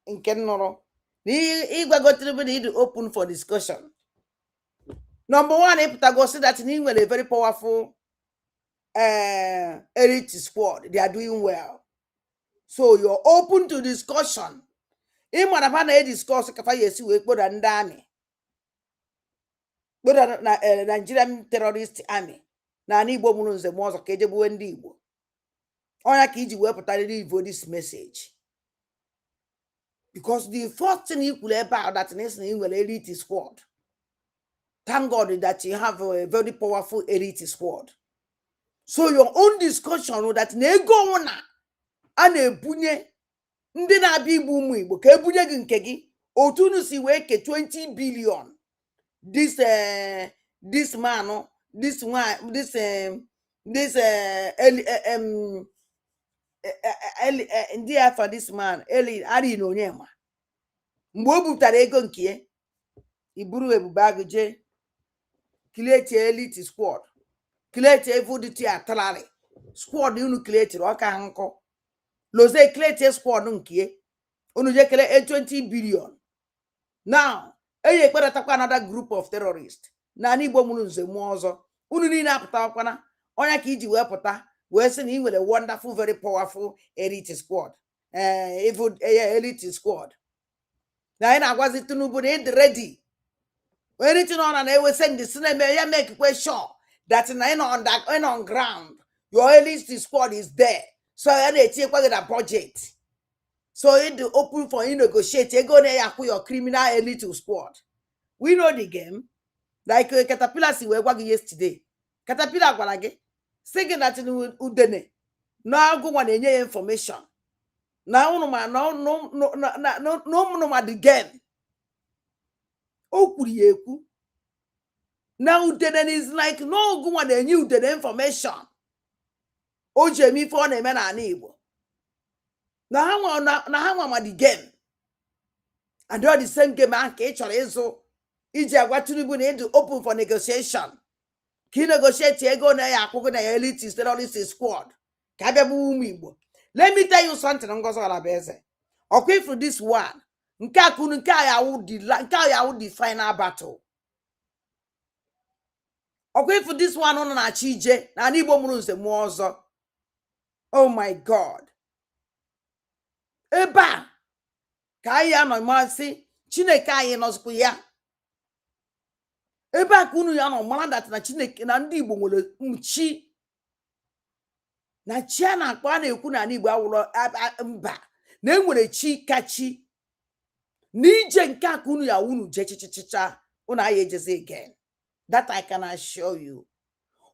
in Kenoro, need to open for discussion. Number one, if go see that in a very powerful elite squad, they are doing well. So you're open to discussion. In what I've discussed, Nigerian terrorist army. Na Igbo munu nze mozo kejebu ndi Igbo. Onya ka iji wepụta this message. Because the first thing you could about that is elite squad. Thank God that you have a very powerful elite squad. So your own discussion that nego na ebunye ndị na-abịa igbu ụmụ Igbo ka ebunye gị nke gị otunu si wee ke 20 billion this man this one this ndị afa this man ari na onye ma mgbe o butara ego nke ya iburu ebube agụ je create elite squad create evodity atrari squad unu create ọka nkọ loze create squad nke unu je kele 20 billion now eye kperatakwa another group of terrorists na Igbo mụrụ nze mụọ ọzọ unu niile apụtakwana onya ka iji wee pụta wee sị na ị nwere wonderful very powerful elite squad elite squad na anyị na-agwazi Tinubu na ịdị ready anything on na send the cinema ya make sure that in on ground your elite squad is there so ya na-etinyekwa gị na budget so it open for you negotiate ego na ya kwụ your criminal elite squad. We know the game. Like Caterpillar si we gwa gị yesterday. Caterpillar gwara gị sị gị na Udene na agụ nwa na-enye ya information na unu ma no ma the game. O kwuru ya ekwu. Now then is like no go one they knew the information. O jemi for na eme na ana Igbo. Na ha ma the game. And all the same game and ka chọrọ ịzụ iji agwa Tinubu na ịdị open for negotiation. Ka ị negotiate ego na ya akwụkwọ na ya elite terrorist squad. Ka abịa bụ ụmụ Igbo. Let me tell you something, Ngozi Olabeze. Okay, for this one, nke a kunu nke a ya wụ the final battle. Okay, for this one on na chije na ani Igbo mụrụ nze mụọ ọzọ. Oh my God. Eba ka anyị anọ masị Chineke anyị nọzikwa ya. Ebe a ka unu ya nọ mara dat na Chineke na ndị Igbo nwere chi. Na chi a na-akpọ a na-ekwu na Igbo awụrụ mba na enwere chi kachi. N'ije nke a ka unu ya unu je chichichicha unu anyị ejezi again. That I can assure you.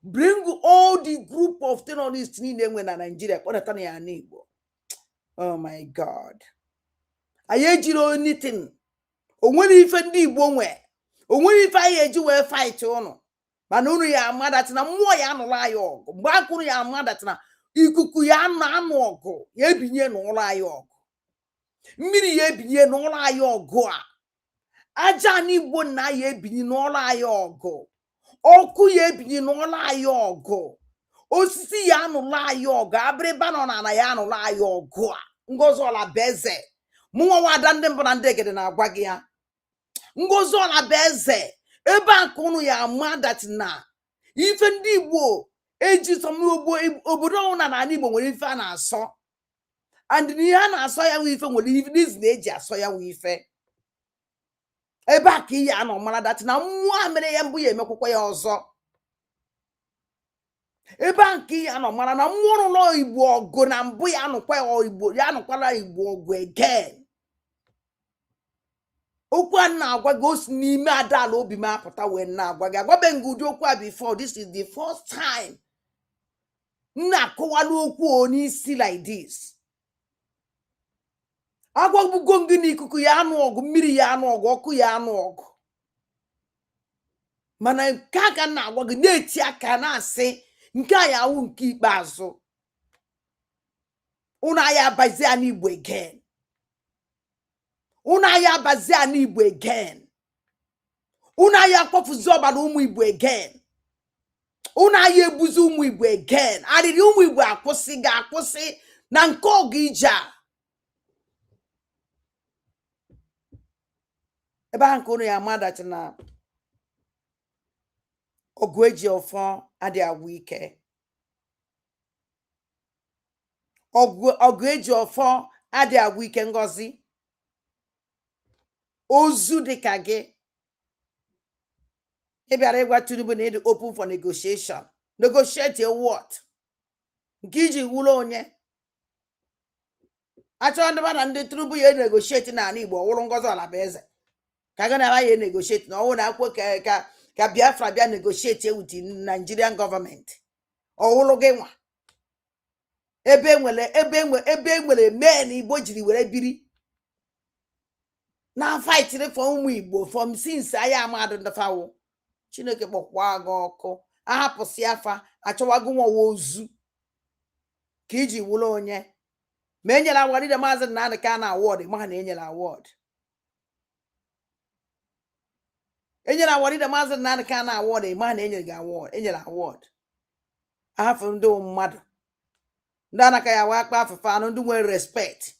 Bring all the group of terrorists niile enwe na Nigeria kpọdata na ya Igbo. Oh my God. Anyị ejiri anything. O nwere ife ndị Igbo nwe. O nwere ife anyị eji wee fight unu. Mana unu ya amadat na mmụọ ya anụla anyị ọgụ. Mgbe akụrụ ya amadat na ikuku ya anụ ọgụ. Ya ebinye n'ụlọ anyị ọgụ. Mmiri ya ebinye n'ụlọ anyị ọgụ a. Aja n'Igbo na ya ebinye n'ụlọ anyị ọgụ. Ọkụ ya ebinye n'ụlọ anyị ọgụ. Osisi ya anụla anyị ọgụ. Abịrịba nọ na ya anụla anyị ọgụ a. Ngozi Olabeze. Mụnwa wada ndị mbụ na ndị egede na-agwa gị ya. Ngozi Olabeze. Ebe a ka unu ya ama dat na ife ndị Igbo eji obodo ọhụrụ na ala Igbo nwere ife a na-asọ. And n'ihe a na-asọ ya nwe ife nwere ife n'izi na-eji asọ ya nwe ife. Ebe a ka ihe a nọ mara dat na mmụọ mere ya mbụ ya emekwukwa ya ọzọ. Ebe a ka ihe a nọ mara na mmụọ ụlọ Igbo ọgụ na mbụ ya anụkwa ya Igbo ya anụkwala Igbo ọgụ again. Okwu a na-agwa gị osi n'ime adala obi m apụta wee na-agwa gị agwabe ngị ụdị okwu a before. This is the first time m na-akọwala okwu n'isi like this. Agwagbugo gị n'ikuku ya anụ ọgụ, mmiri ya anụ ọgụ, ọkụ ya anụ ọgụ. Mana nke a ka na-agwa gị na-eti aka na-asị nke a ya awụ nke ikpeazụ. Unu anyị abazi a n'Igbo again. Unu anyị abazi a n'Igbo again. Unu anyị akpọfuzi ọbara ụmụ Igbo again. Unu anyị ebuzi ụmụ Igbo again. Arịrị ụmụ Igbo akwụsị ga-akwụsị na nke ọgụ ije a. Ebe ahụ ka unu ya amadati na ọgụ eji ọfọ adị agwụ ike. Ọgụ eji ọfọ adị agwụ ike. Ngozi. Ozu dịka gị. Ị bịara ịgwa Tinubu na ịdị open for negotiation. Negotiate a what? Nke iji wụlọ onye. Achọrọ ndị mmadụ ndị Tinubu ya negotiate na ala Igbo ọwụrụ Ngozi Olabeze. Ka ga na ya negotiate na ọwụ na akwụkwọ ka Biafra bịa negotiate with the Nigerian government. Ọwụrụ gị nwa. Ebe enwere men Igbo jiri were biri. Na fight for ụmụ Igbo from since anyị amadụ ndị fawo. Chineke kpọkwa gị ọkụ. Ahapụsị afa achọwago nwa ozu. Ka iji wụlọ onye. Ma enyere award dị Maazị Nnamdi Kanu award ma na enyere award. Enyere award dị Maazị Nnamdi Kanu award ma na enyere gị award. Enyere award. Ahafụ ndị mmadụ. Ndị anaka ya wakpa afụfa anụ ndị nwere respect.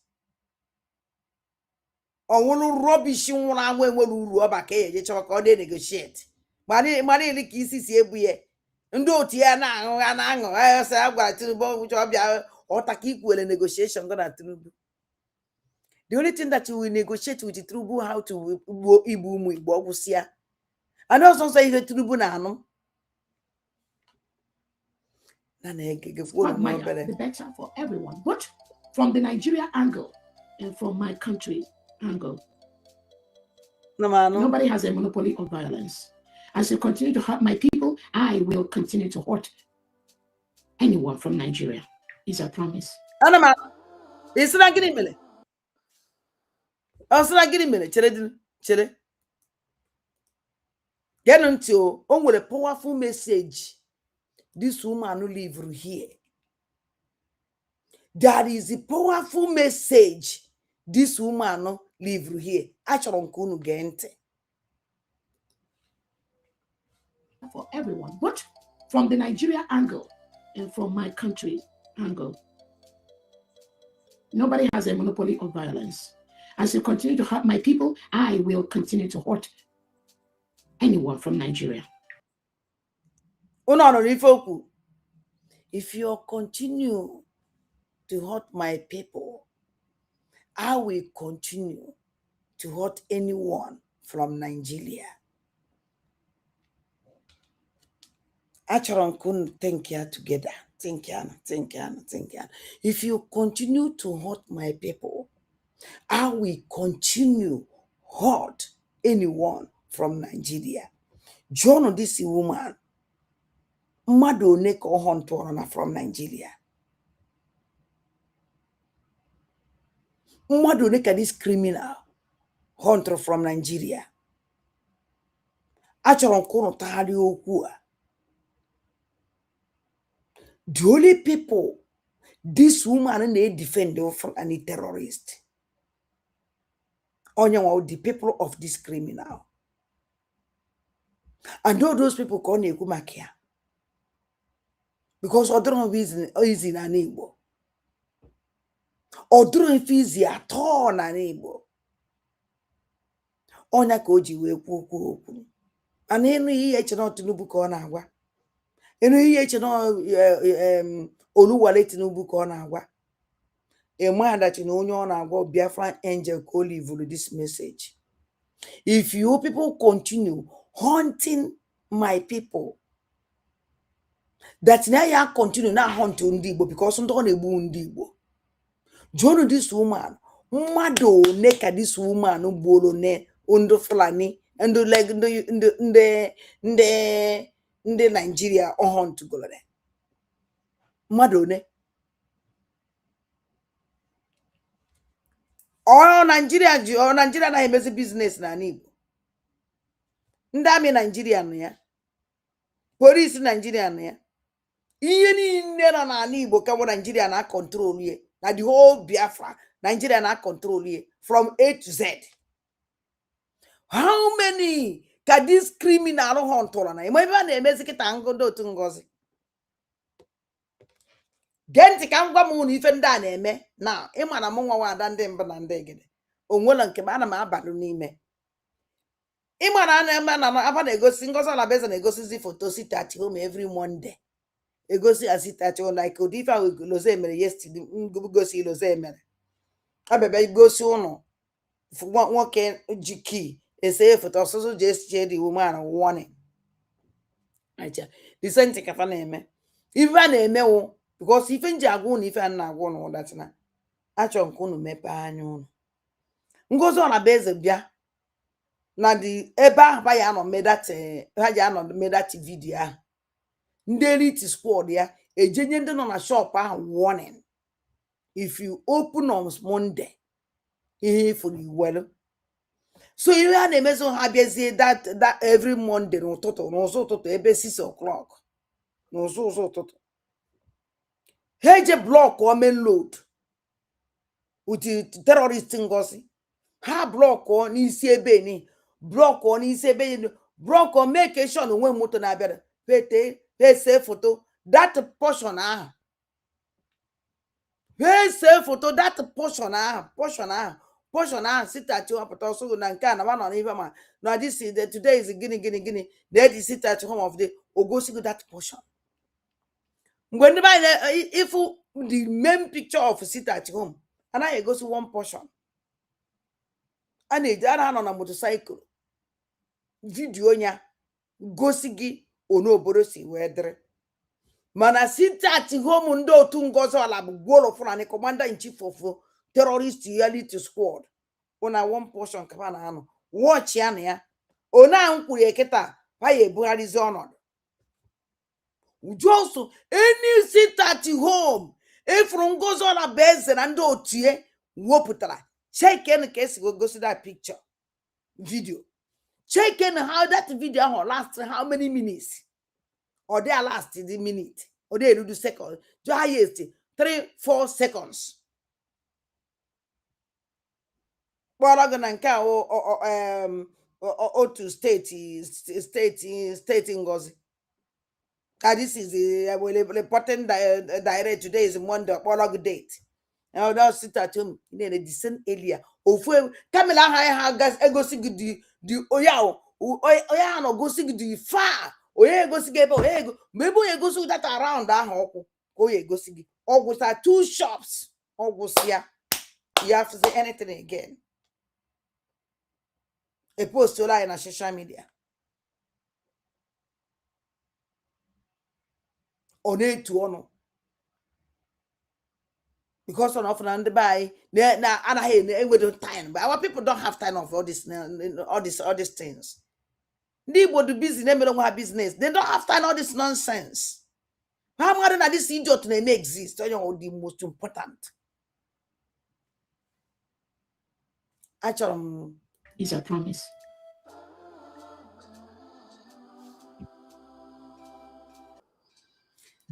Ọnwụrụ rubbish nwụrụ anwụ enwere uru ọba ka eje chọwa ka ọ dị negotiate. Mana ili ka isi si ebu ya. Ndị otu ya na-aṅụ ha na-aṅụ. Ayọsị agwara Tinubu ọbịa ọtaka ikwuele negotiation go na Tinubu. The only thing that you will negotiate with Tinubu how to Igbo ụmụ Igbo ọgwụsịa. And also say ihe Tinubu na anụ.
The better for everyone. But from the Nigeria angle and from my country angle, nobody has a monopoly of violence. As you continue to hurt my people, I will continue to hurt anyone from Nigeria. Is a promise.
Isra gini mele. Osra gini mele. Chere. Get until on with a powerful message. This woman who live here. There is a powerful message. This woman no live here. Actually, kunu gente.
For everyone, but from the Nigeria angle and from my country angle, nobody has a monopoly of violence. As you continue to hurt my people, I will continue to hurt anyone from Nigeria.
If you continue to hurt my people, I will continue to hurt anyone from Nigeria. Achọrọ kun think ya together. Think ya. If you continue to hurt my people, I will continue hurt anyone from Nigeria. John, this woman, mmadụ one ka ọ huntụrụ na from Nigeria. Mmadụ one ka this criminal huntụrụ from Nigeria. Achọrọ ka unu tagharịa okwu a. The only people this woman na defend from any terrorist. Onye the people of this criminal. And all those people ka ọ na-ekwu maka ya. Because ọ dịrọ easy na Igbo. Ọ dịrọ ife easy at all na Igbo. Onye ka o ji wee kwuo okwu. And enu ihe eche na Tinubu ka ọ na-agwa. Enu ihe eche na Oluwale Tinubu ka ọ na-agwa. A man that you know onye ọ na-agwa Biafran angel ka o live this message. If you people continue hunting my people, that now you continue now hunting ndị Igbo because ndị ọ na-egbu ndị Igbo. Join this woman. Mmadụ neka this woman gboro ne ondo Fulani and like ndị Nigeria ọ hunt golore. Mmadụ ne. Nigeria na-emezi business na Igbo. Ndị amị Nigeria nọ ya. Police Nigeria nọ ya. Ihe niile nọ na Igbo ka Nigeria na control ye. Na the whole Biafra, Nigeria na control ye from A to Z. How many ka this criminal huntụrụ na? Ime ebe a na-emezi kịta ngodo otu Ngozi. Genti ka ngwa m na ife ndị a na-eme na ịma na m nwa ada ndị mbụ na ndị egede. Onwela nke ana m abalụ n'ime. Ịma na na-eme na aba na-egosi Ngozi Olabeze na-egosizi foto sit at home every Monday. Egosi sit at home like Odifa Loze mere yesterday. Gosi Loze mere. Abebe gosi ụnụ nwoke jiki ese foto ọsụsụ just the woman warning. Acha. The same thing ka fa na-eme. Ife a na-eme wụ because ife nji agwụ na ife a na-agwụ na ụdatina. Achọ nke unu mepe anya unu. Ngozi Olabeze bịa na di ebe ahụ ha ya anọ medati video ahụ. Ndị elite squad ya ejenye ndị nọ na shop ahụ warning. If you open on Monday, ihe for you well. So ihe a na-emezo ha bịazie that every Monday n'ụzọ ụtụtụ ebe 6 o'clock. N'ụzọ ụtụtụ. Ha eje block o main load. Uti terrorist Ngozi. Ha block o n'isi ebe ni. Block on n'isi ebe ni. Block o make sure na onwe moto na-abịara. Pese photo that portion ahụ. Pese photo that portion ahụ sit at home apụta ọsọ na nke a na nọ n'ife ma na this is today is gini let it sit at home of the ogosigo that portion. Mgbe ndị banyere ifu the main picture of sit at home anaghị egosi one portion. A na-anọ na motorcycle video nya gosi gị onobodo si wee dịrị. Mana sit at home ndị otu Ngozi Ola bụ gwolo Fulani commander in chief of terrorist elite squad. Una one portion ka na anọ. Watch ya na ya. Ona nkwuru eketa ha ya ebugharizi ọnọdụ. Also any sit at home ifuru Ngozi Ọlabeze na ndị otu ya wepụtara. Check in case go see that picture video. Check in how that video lasts how many minutes. Or they last the minute. Or they do second. The highest 3-4 seconds. Well, to state Ngozi. This is the important direct today is Monday, date. Now that sit at home in a decent area. Ofu Camilla ha gas ego sig the oya no go sig the far. Oya go sig ego. Maybe you go sig that around that hoku. Oya go sig. Almost are 2 shops. Almost here. You have to say anything again. A post to lie in a social media. On it to honor. Because on often and buy now and we don't time. But our people don't have time of all these things. They would do business, they don't have business. They don't have time all this nonsense. How more than this idiot may exist? You know the most important. Actually,
Is a promise.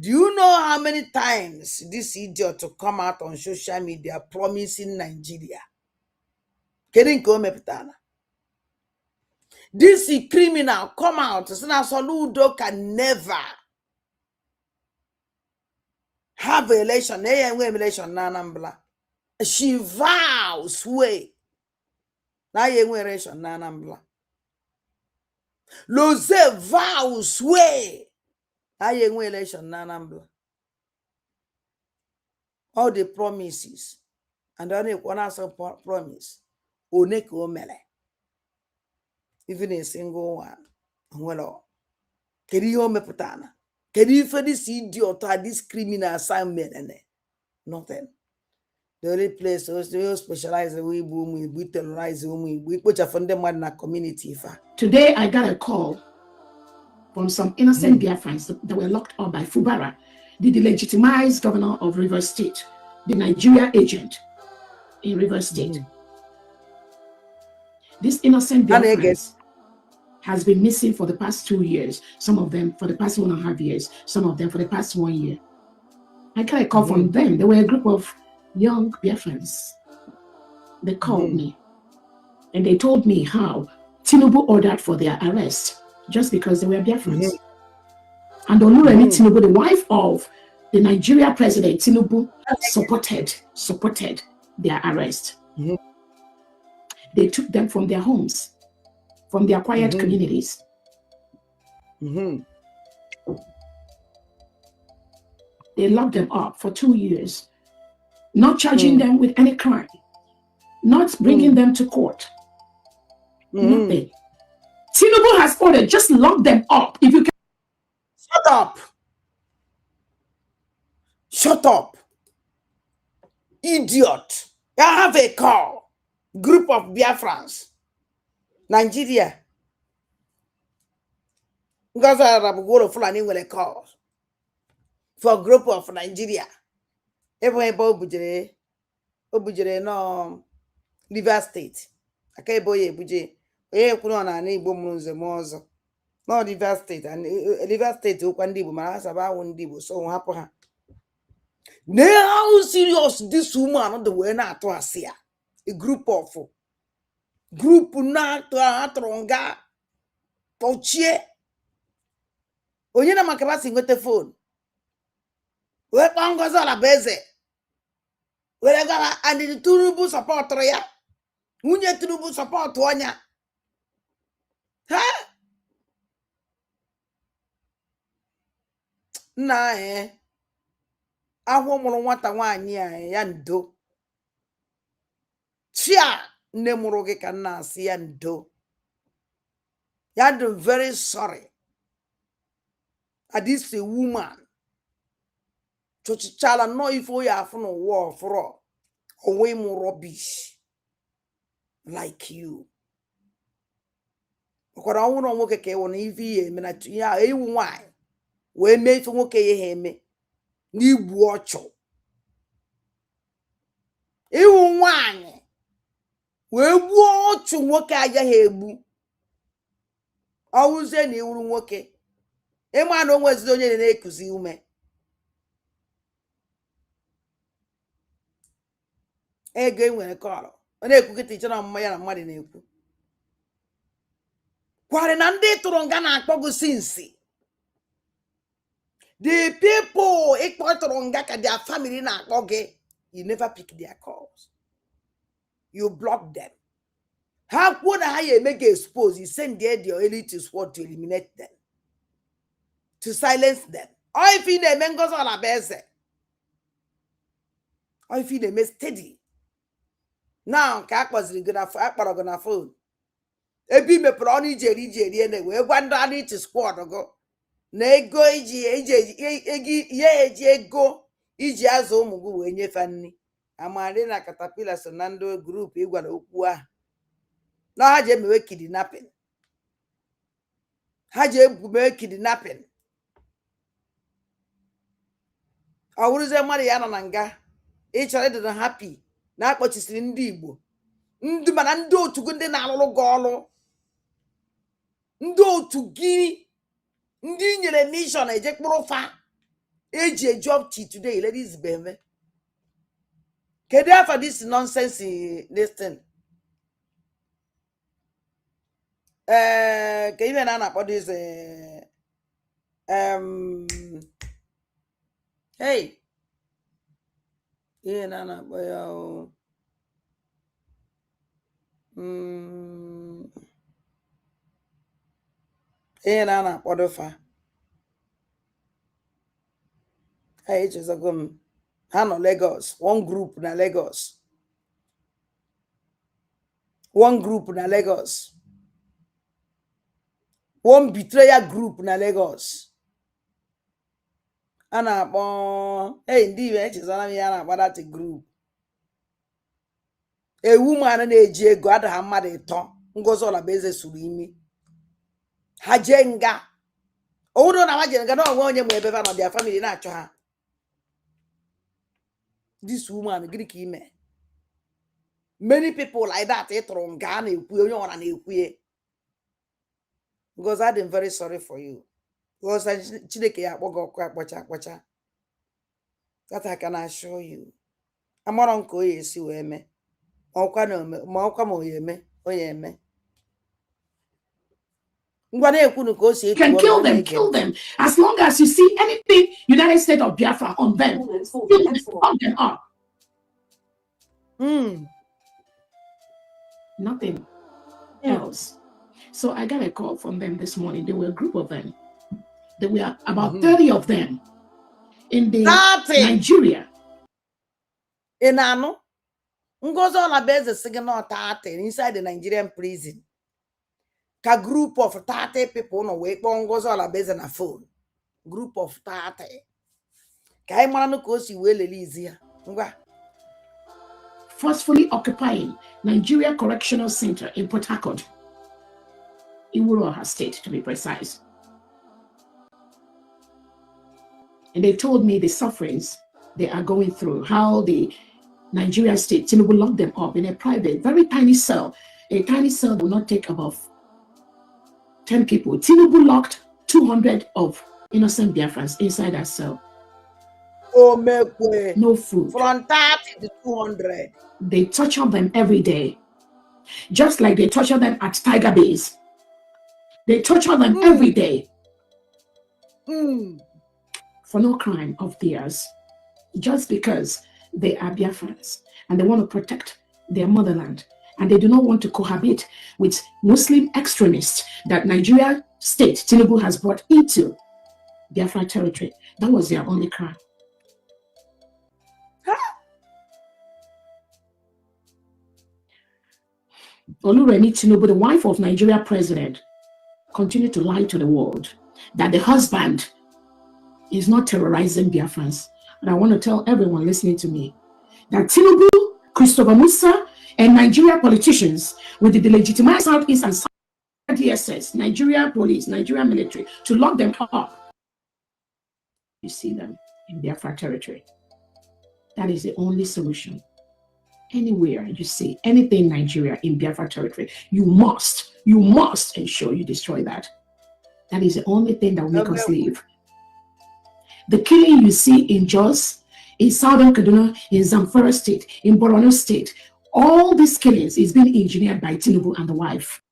do you know how many times this idiot to come out on social media promising Nigeria? This criminal come out. Soludo can never have an election. Election. She vows way. Election. Lose vows way. Election. All the promises. And only one answer promise. Oneke omele. Even a single one. Well, can you home putana? Can you for this idiot or this criminal assignment? Nothing. The only place they specialize we boom, we terrorize we put a fundamental in a community.
Today I got a call from some innocent Biafrans that were locked up by Fubara, the delegitimized governor of Rivers State, the Nigeria agent in Rivers State. This innocent Biafrans has been missing for the past 2 years, some of them for the past 1.5 years, some of them for the past 1 year. I got a call from them. They were a group of young Biafrans. They called me and they told me how Tinubu ordered for their arrest just because they were Biafrans. And Oluremi Tinubu, the wife of the Nigeria president, Tinubu, supported their arrest. They took them from their homes, from their quiet communities. They locked them up for 2 years, not charging them with any crime, not bringing them to court. Nothing. Tinubu has ordered, just lock them up. If you can.
Shut up. Shut up. Idiot. I have a call. Group of Biafrans. Nigeria. Because I have go to Fulani with a call. For a group of Nigeria. Everyone Obujere no River State. Akaiboye Buje. Kwuru na Igbo mụnze mọzọ. No River State and River State okwa ndị Igbo mara asaba awụ ndị Igbo so hapụ ha. How serious this woman the way na atụ asị ya. A group na atụrụ nga tochie. Onye na makabasi nwete phone. Wee kpọọ Ngozi Ọlabeze. Were gara and the Tinubu support ya. Nwunye Tinubu support ọnya. Ha? Nna ahụ mụrụ nwata nwaanyị ya ndo. Chia nne mụrụ gị ka nna asị ya ndo. Ya dị very sorry. That is a woman. Chochichala no ifo ya afụ n'ụwa ọfụrụ. Onwe mụ rubbish. Like you. Ọkwara ọnwụrụ nwoke ka ịwụ na ife ihe eme na ya iwu nwanyị wee mee ife nwoke ya eme n'igbu ọchụ Iwu nwaanyị wee gbuo otu nwoke agaghị egbu. Ọwụzie na iwuru nwoke. Ịma na o nweziri onye na-ekuzi ume. Ego enwere kọrọ. Ọ na-ekwu kịta iche na ọmụma ya na mmadụ na-ekwu. Kwari na ndị tụrụ nga na-akpọ gị sinsi. The people ịkpọtụrụ nga ka their family na-akpọ gị, you never pick their calls. You block them. Ha kwuo na ha ya eme gị expose, you send their elite squad to eliminate them, to silence them. Or if you na-eme ngozi ọla bụ eze, or if you na-eme steady. Now ka akpọziri gị na akpọrọ gị na phone. Ebe i mepere ọnụ ijeri ene wee gwa ndị elite squad gị na ego eji ego iji azụ ụmụ gị wee nyefe nri. Amari na Caterpillar so na ndị grup ịgwara okwu ahụ. Na ha ji emewe kidnapping. Ha ji emewe kidnapping. Ọ wụrụzie mmadụ ya nọ na nga ịchọrọ ịdị na happy na akpọchisiri ndị Igbo. Ndị mana ndị otu gị ndị na-alụrụ gị ọrụ. Ndị otu gị ndị nyere mission eje kpụrụ fa eji eji up to today ladies beme. Kedu after this nonsense this thing? Ka ibe na na-akpọ this hey, ihe na na-akpọ ya ihe na na-akpọ dofa. Hey, echezago m. Ha nọ Lagos, one group na Lagos. One group na Lagos. One betrayal group na Lagos. A na-akpọ, hey, ndị ibe echezara m ya na-akpọ that group. A woman na-eji ego adaha mmadụ ịtọ Ngozi Olabeze suru imi. Ha jee nga. Obodo na ha jee nga na onwe onye mụ ebe nọ their family na-achọ ha. This woman gịnị ka ime? Many people like that ịtụrụ nga na-ekwu onye ọra na-ekwu. Because I'm very sorry for you. Because Chineke ya akpọ gị ọkụ akpọcha. That I can assure you. Amara nke onye esi wee mee. Ma ọkwa ma onye eme.
Can kill them. As long as you see anything United States of Biafra on them, on them up. Nothing else. So I got a call from them this morning. There were a group of them. There were about 30 of them in the Nigeria.
Enano, Ngozi Olabeze signal 30 inside the Nigerian prison. Ka group of 30 people no wait for Ngozi Olabeze na phone. Group of 30. Ka I mara no ko si we lelizi ya. Ngwa.
Forcefully occupying Nigeria Correctional Center in Port Harcourt, Iwuroha State to be precise. And they told me the sufferings they are going through, how the Nigerian state, Tinubu locked them up in a private, very tiny cell. A tiny cell will not take above 10 people. Tinubu locked 200 of innocent Biafrans inside that cell. No food.
From 30 to 200.
They torture them every day. Just like they torture them at Tiger Base. They torture them every day. For no crime of theirs. Just because they are Biafrans and they want to protect their motherland. And they do not want to cohabit with Muslim extremists that Nigeria state, Tinubu, has brought into Biafra territory. That was their only crime. Oluremi Tinubu, the wife of Nigeria president, continued to lie to the world that the husband is not terrorizing Biafrans. And I want to tell everyone listening to me that Tinubu, Christopher Musa, and Nigeria politicians with the delegitimized Southeast and South DSS, Nigeria police, Nigeria military, to lock them up. You see them in Biafra territory. That is the only solution. anywhere you see anything Nigeria in Biafra territory, you must ensure you destroy that. That is the only thing that will make us leave. The killing you see in Jos, in Southern Kaduna, in Zamfara State, in Borno State, all these killings is being engineered by Tinubu and the wife.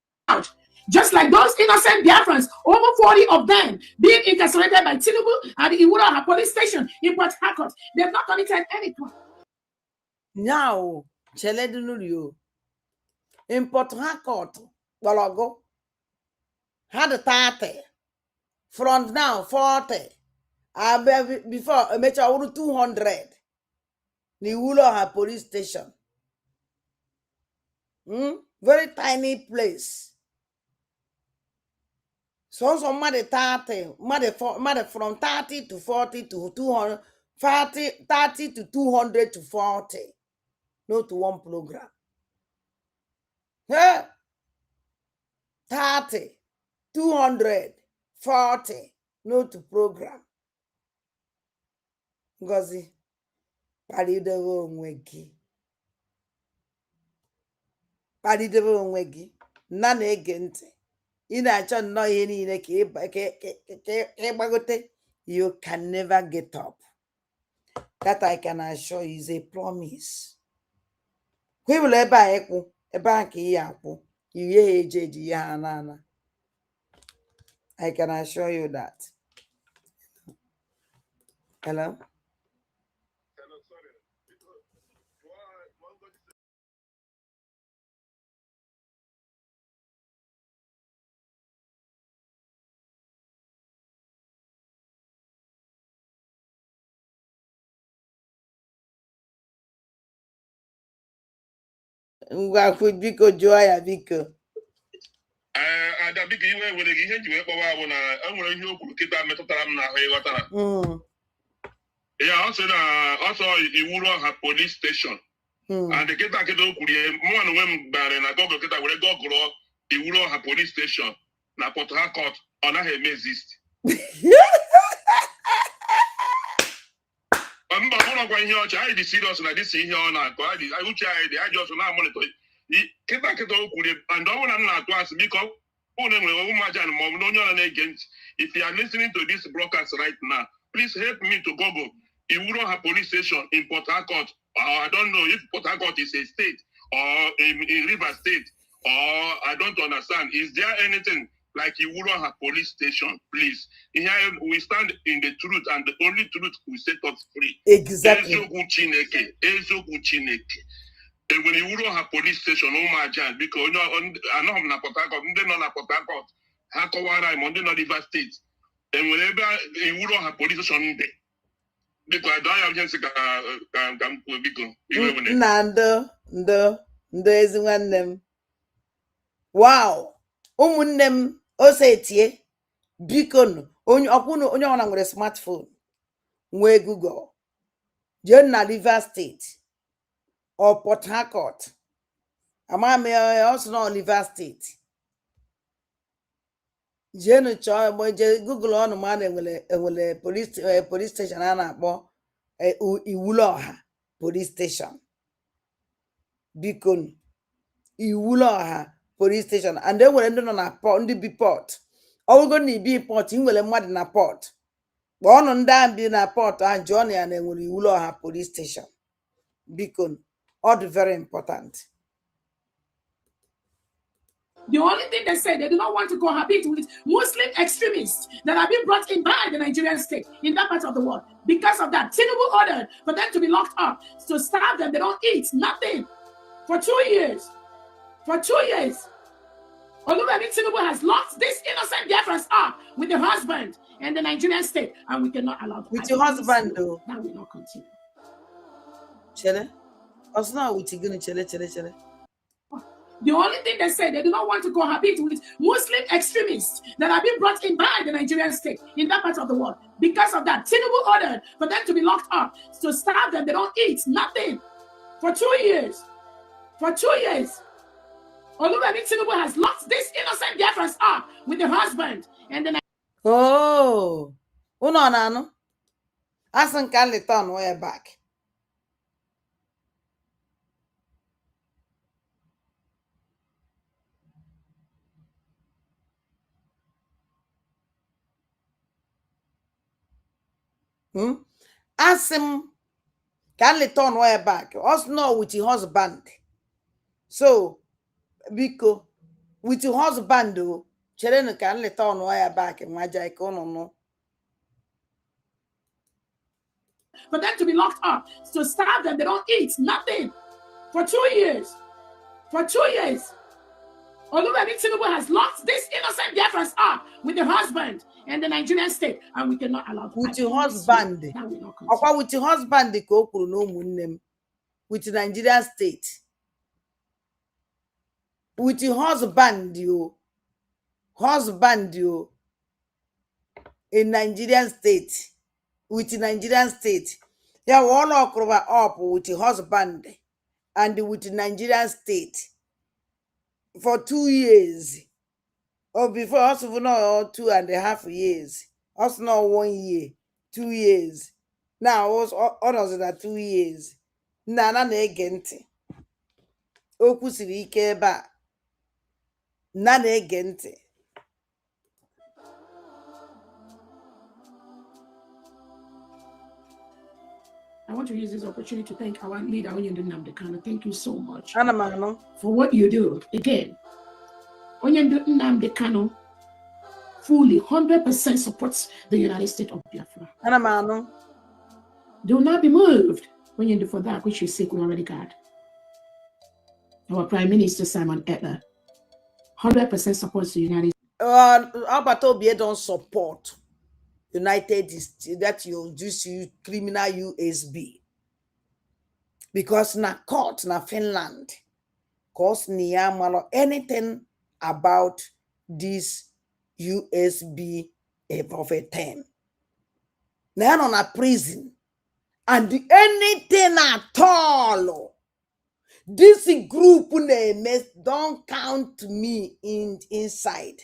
Just like those innocent Biafrans, over 40 of them being incarcerated by Tinubu at the Iwura police station in Port Harcourt. They've not committed any crime.
Now, Cheledunuru in Port Harcourt, Bologo had 30, from now 40, before a measure 200. Niwulo police station. Very tiny place. So mother 30, mother from 30 to 40 to 200, 30 to 200 to 40. Not one program. Yeah. 30, 200, 40, not program. Ngozi, paridewo onwe gị. Paridewo onwe gị. Nna na-ege ntị. Ị na-achọ nnọọ ihe niile ka ịgbagote. You can never get up. That I can assure you is a promise. Kwebụla ebe a ịkwụ, ebe a ka ihe akwụ. Ihe eji ya anana. I can assure you that. Hello? Ngwa biko jụọ ya biko.
Ada biko iwe were gị ihe nji wee kpọwa bụ na enwere ihe o kwuru kịta metụtara m n'ahụ ịghọtara. Ya ọ sị na ọsọ Iwuru Ọha police station. And kịta o kwuru ya mụnwa na onwe m gbara na Google kịta were gọgụrụ Iwuru Ọha police station na Port Harcourt ọ naghị eme exist. Mba bụrụ ọkwa ihe ọcha anyị dị serious na dịsi ihe ọ na-akọ uche anyị dị ajọ ọsọ na-amụlịtọ kịta o kwuru and ọ bụrụ na m na-atụ asị biko ụnụ enwere ụmụaja ma ọ bụ na onye ọla na-ege ntị. If you are listening to this broadcast right now, please help me to Google Iwuru Ọha police station in Port Harcourt. I don't know if Port Harcourt is a state or in River State or I don't understand. Is there anything like Iwuru Ọha police station, please? Here we stand in the truth and the only truth will set us free.
Exactly.
Eziokwu Chineke. And when Iwuru Ọha police station, ụmụaja biko onye anọghị m na Port Harcourt, ndị nọ na Port Harcourt ha kọwara m ndị nọ River State. Enwere ebe Iwuru Ọha police station dị. Biko adọ ya njensi ka m kwuo biko.
Nna ndo ezi nwanne m. Wow. Ụmụnne m ose etie biko onye ọbụla nwere smartphone nwee Google jee na River State or Port Harcourt ama also na River State jee chọọ jee Google ọnụ ma enwere police station a na-akpọ Iwuru Ọha police station biko Iwuru Ọha police station and they were na port ndị bi port ọwụgo na ibi port ị nwere mmadụ na port kpọọ ọnụ ndị ahụ bi na port ahụ jụọ na ya na enwere Iwuru Ọha police station biko all very important.
The only thing they say, they do not want to cohabit with Muslim extremists that have been brought in by the Nigerian state in that part of the world. Because of that, Tinubu ordered for them to be locked up, to starve them. They don't eat nothing for 2 years. For 2 years. Oluwemi Tinubu has locked these innocent Biafrans up with the husband and the Nigerian state, and we cannot allow that.
With your husband, though.
That will not continue.
Chele? Also, now with you going chele.
The only thing they say, they do not want to cohabit with Muslim extremists that have been brought in by the Nigerian state in that part of the world. Because of that, Tinubu ordered for them to be locked up, to starve them. They don't eat nothing for 2 years. For 2 years. Oluwemi Tinubu has locked these innocent Biafrans up with the husband and the...
Oh, uno nano. Asan can return way back. Ask him, can they turn way back? Us know with your husband. So, Biko, with your husband, though, children can they turn way back and my no.
For them to be locked up, to starve them, they don't eat, nothing. For 2 years. For 2 years. Oluwemi Tinubu has locked these innocent Biafrans up with the husband and the Nigerian state, and we cannot allow that.
With your husband. Or with your husband, the Koku no munem. With the Nigerian state. With your husband, you in Nigerian state. With the Nigerian state. Yeah, one up with your husband and with the Nigerian state for 2 years. Or before also no 2.5 years. Also not 1 year, 2 years. Now also others that 2 years. Na na-ege ntị. Okwu siri ike ebe a. Na-ege ntị.
I want to use this opportunity to thank our leader, Onyendo Nnamdi Kanu. Thank you so much
for
what you do. Again, Onyendo Nnamdi Kanu fully, 100% supports the United States of Biafra. They will not be moved Onyendo for that which you say we already got. Our Prime Minister Simon Ekpa 100% supports the United States.
Albert Obie don't support United States that you just use criminal USB because na court na Finland cause niyamalo anything about this USB of a term. Now on a prison and anything at all. This group name don't count me inside.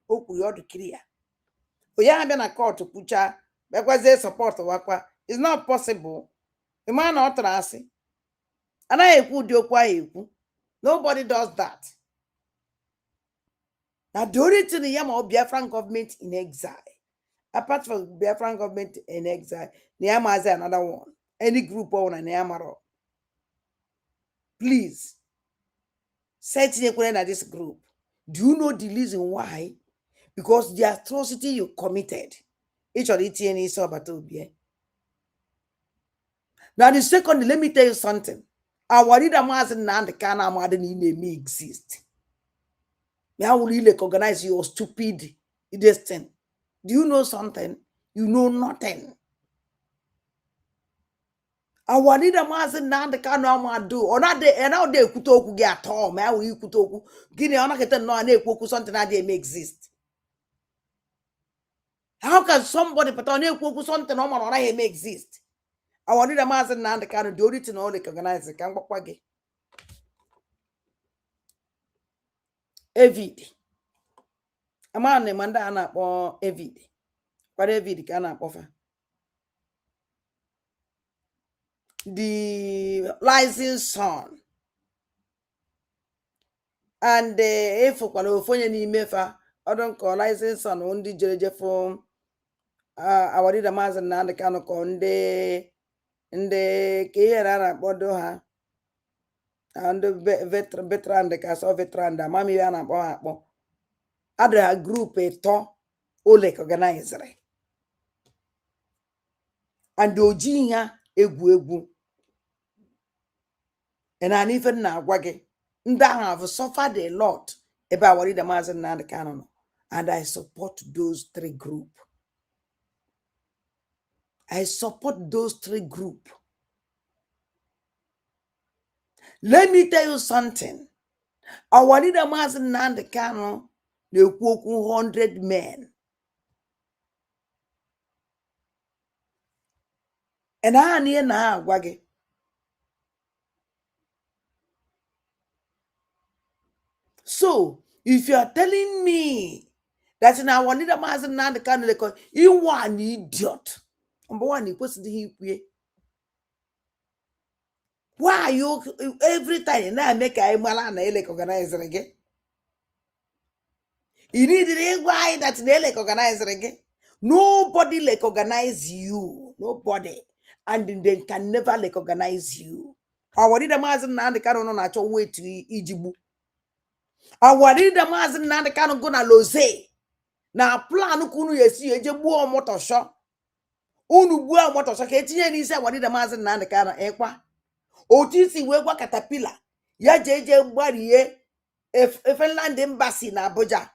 Oh, we ought to clear. We have been a court to pucha because they support wakwa. It's not possible. The man not trusting. And I put your quiet. Nobody does that. Now, do it to the Yama Biafran government in exile. Apart from Biafran government in exile, Niama has another one. Any group on an Niamaro. Please, set in at this group. Do you know the reason why? Because the atrocity you committed. Each of the TNA saw Batobie. Now, the second, let me tell you something. Our leader Mazen and the Kana Madden may exist. How will you recognize your stupid destiny? Do you know something? You know nothing. Our leader Mazen and the Kana do or not they and now they kutoku get all. How will you kutoku? Guinea on a no and something that they may exist. How can somebody put on a something on I may exist? Our leader Mazen and the Kana do it and all recognize the Kangwagi. Evid. A man named Mandana or Evid. But Evid cannot offer. The licensed son. And if you California Mefa, I don't call licensed son on the judge form. Our leader Mazen and the Kano Conde and the Kiara Bodoha. And the veteran the castle veteran the Mammy Anna Boapo. Other group a to Olek organizer. And Dojinya Egwu. And I even now waggy. That have suffered a lot about what the Mazen and the Canon. And I support those three groups. I support those three groups. Let me tell you something. Our leader Mazen and the Canon, they woke 100 men. And I near now waggy. So, if you are telling me that in our leader Mazen and the Canon, you are an idiot. Number one, he puts the why are you every time I make a malana organizer again? You need to why that they organizer again. Nobody organize you. Nobody. And they can never recognize you. Our did the mazin and the canon at your way to Ijibu. Our did the mazin and the canon gonna lose. Now plan kunu yesi ejebu motor shop. Unu bua motor shop. Etinye ni se wadi the mazin and the canon ekwa. Otisi wegwa caterpillar. Ya jeje gbari ye. If Finland embassy na Abuja.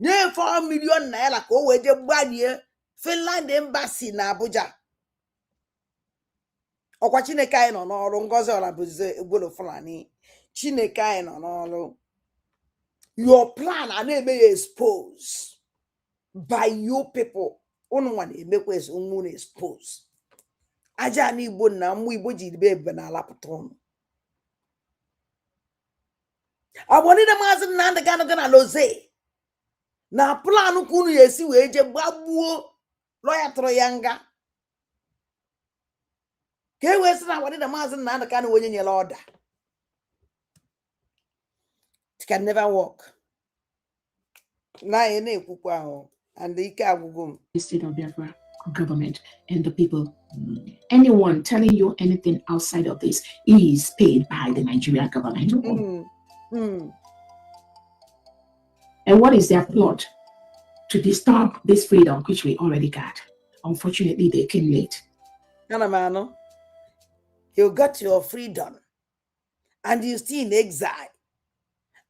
Nye 4 million naira ko weje gbari ye. Finland embassy na Abuja. Okwa Chineke anyị nọ n'ọrụ ngozi ọla bụzie egbolo Fulani. Chineke anyị nọ n'ọrụ. Your plan are na-eme ya expose by you people. Unu nwa na-emekwa unu expose. Aja na Igbo na mmụ Igbo ji be ebe na alapụta unu. Abonide maazị Nnamdi Kanu gana loze. Na plan kunu yesi wee je gbagbuo lawyer tụrụ ya nga. Ka e wee sị na abonide maazị Nnamdi Kanu onye nyere order. It can never work. Na ene ekwukwa ahụ and ike agwụgwụ m.
The state of Biafra government and the people. Anyone telling you anything outside of this is paid by the Nigerian government. And what is their plot? To disturb this freedom which we already got. Unfortunately, they came late.
Kanamano, you got your freedom and you still in exile.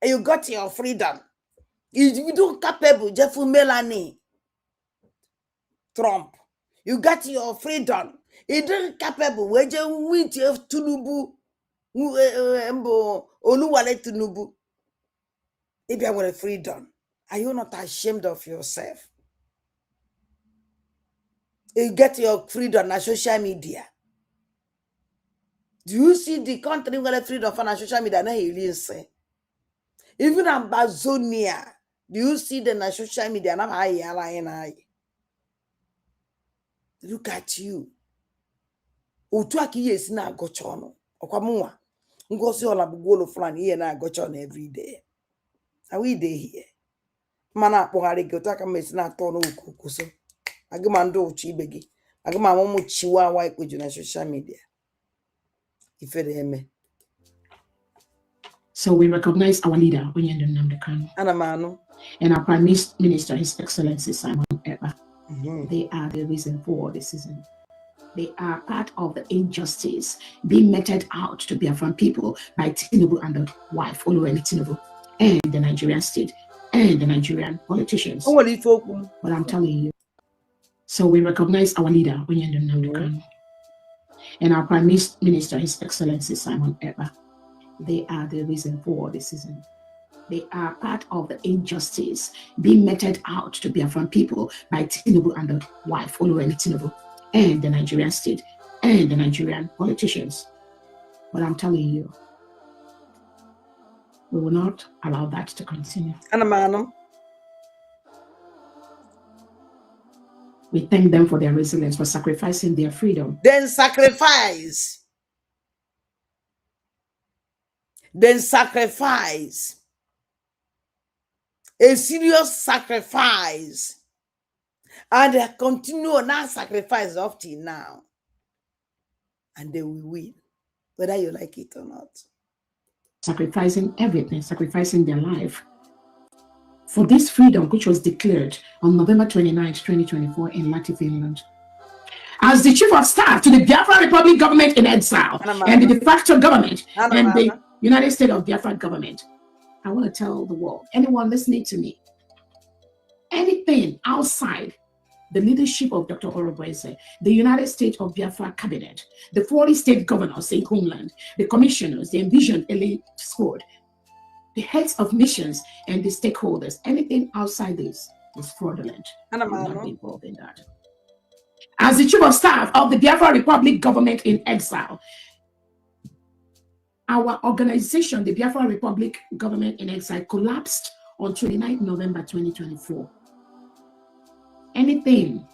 And you got your freedom. You don't capable, Jeff Melanie. Trump. You got your freedom. You don't capable. Where you with your Tunubu, Oluwale Tunubu. If you want a freedom, are you not ashamed of yourself? You get your freedom on social media. Do you see the country where the freedom on social media? No, he really say. Even Amazonia, do you see the social media? Look at you. Utuaki yes na gochono. Okwamuwa. Ngosi ola bugolo fulani here na gochono every day. Are we day here? Mana pohari gotaka mesi na tono ukukuso. Agimando uchibegi. Agima momu chiwa wa ikweju na social media. Ifere eme.
So we recognize our leader, Onyendo Nnamdi Kanu.
Anamano.
And our Prime Minister, His Excellency Simon Ekpa. They are the reason for the season. They are part of the injustice being meted out to Biafran people by Tinubu and the wife, Oluwale Tinubu, and the Nigerian state, and the Nigerian politicians. But I'm telling you. So we recognize our leader, Onyendo Nnamdi Kanu. And our Prime Minister, His Excellency Simon Ekpa. They are the reason for the season. They are part of the injustice being meted out to Biafran people by Tinubu and the wife, Oluwale Tinubu, and the Nigerian state, and the Nigerian politicians. But I'm telling you, we will not allow that to continue. We thank them for their resilience, for sacrificing their freedom.
Then sacrifice. Then sacrifice. A serious sacrifice. And they continue on that sacrifice up till now. And they will win, whether you like it or not.
Sacrificing everything, sacrificing their life for this freedom which was declared on November 29, 2024 in Lahti, Finland. As the chief of staff to the Biafra Republic government in exile and the de facto government and the United States of Biafra government, I want to tell the world, anyone listening to me, anything outside the leadership of Dr. Oroboese, the United States of Biafra cabinet, the 40 state governors in homeland, the commissioners, the envisioned elite squad, the heads of missions and the stakeholders, anything outside this is fraudulent. I will not be involved in that. As the chief of staff of the Biafra Republic government in exile, our organization, the Biafra Republic government in exile, collapsed on 29 November 2024. Anything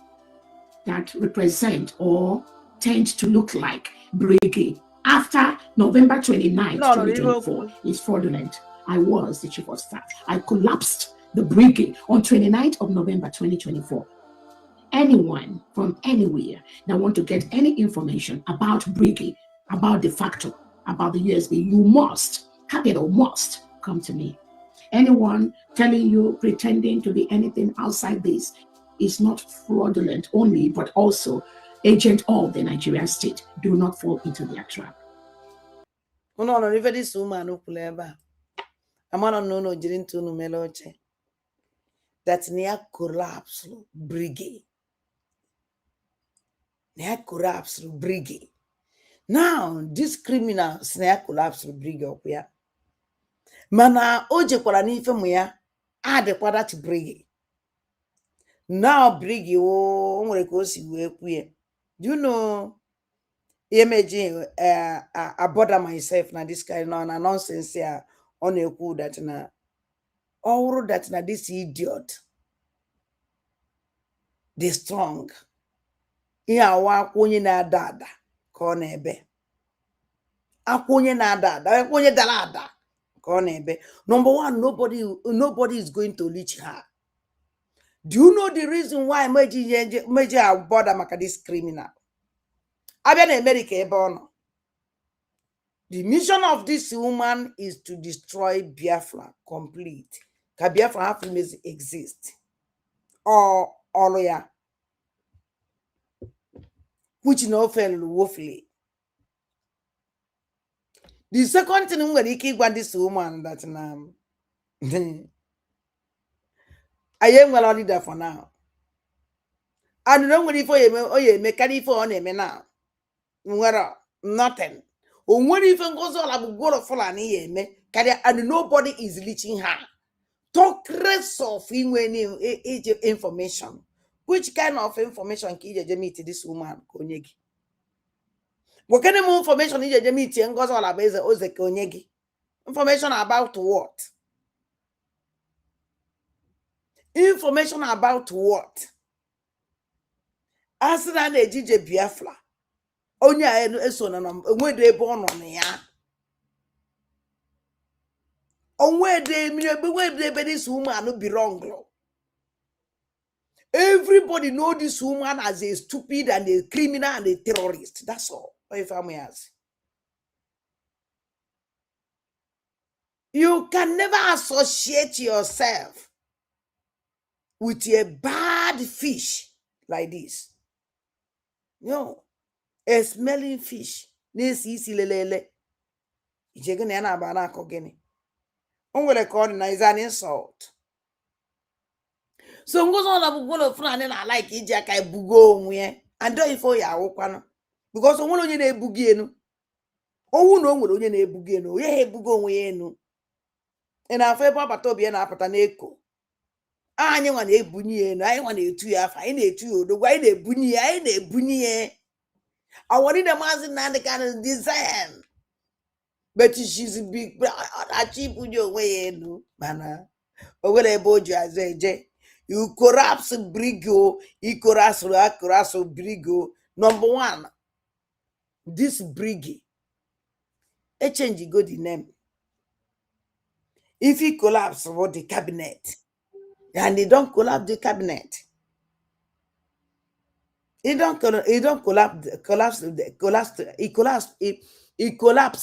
that represent or tend to look like Brigade after November 29, 2024 is fraudulent. I was the chief of staff. I collapsed the brigade on 29th of November 2024. anyone from anywhere that want to get any information about Briggy, about de facto, about the USB, you must, capital must, come to me. Anyone telling you, pretending to be anything outside this is not fraudulent only, but also agent of the Nigerian state. Do not fall into their trap.
No, even this woman who pleba. I'm on no didn't to no meloche. That's near collapse brigade. Near collapse brigade. Now, this criminal near collapse brigade up here. Mana oje kwara n'ife mu ya adekwa that brigade. Now brigade o nwere ka o si wee kwue. Do you know imagine I bother myself na this kind of nonsense here on a cool that na all that na this idiot the strong ihe awa akwonye na-ada ada ka ọ na-ebe akwonye na-ada ada akwonye dara ada ka ọ na-ebe. Number one, nobody is going to reach her. Do you know the reason why meji bother maka this criminal? Abia na America ebe ọ nọ. The mission of this woman is to destroy Biafra complete. Ka Biafra have to exist. Or ya. Which no fell woefully. The second thing I'm going to want this woman that I am well leader for now. And don't worry for you, make carry for on him now. Nothing. When even goes all about go of Fulani, and nobody is reaching her. Talk rest of information. Which kind of information can you meet this woman? Konyegi? What kind of information is you meet and goes all about the Konyegi? Information about what? Information about what? Asra na ejije Biafra. Onya eso na onwede ebe ono na ya. Onwede this woman no belong. Everybody know this woman as a stupid and a criminal and a terrorist. That's all. If I'm as. You can never associate yourself with a bad fish like this. No. A smelling fish. Nesi lelele. Ijegene na bana kogene. Ongwele call na is an insult. So ngozo na bugolo frane na like iji aka ebugo onwe and do ifo ya awokwana because onwere onye na ebugi enu. Owu na onwere onye na ebugi enu. Ye ebugo onwe enu. Ina afa ebe abata obi na apata na eko. Anyị nwa na ebunyi enu, anyị nwa na etu ya afa, anyị na etu ya odogwa, anyị na ebunyi ya, anyị na ebunyi ya. Awori the mazi na the kind of design. But she's a big achieve your way enu. Mana. Owele boju azeje. You collapse brigo, you collapse brigo. Number one, this brigi. A change go the name. If he collapse what the cabinet, and they don't collapse the cabinet. He don't collapse,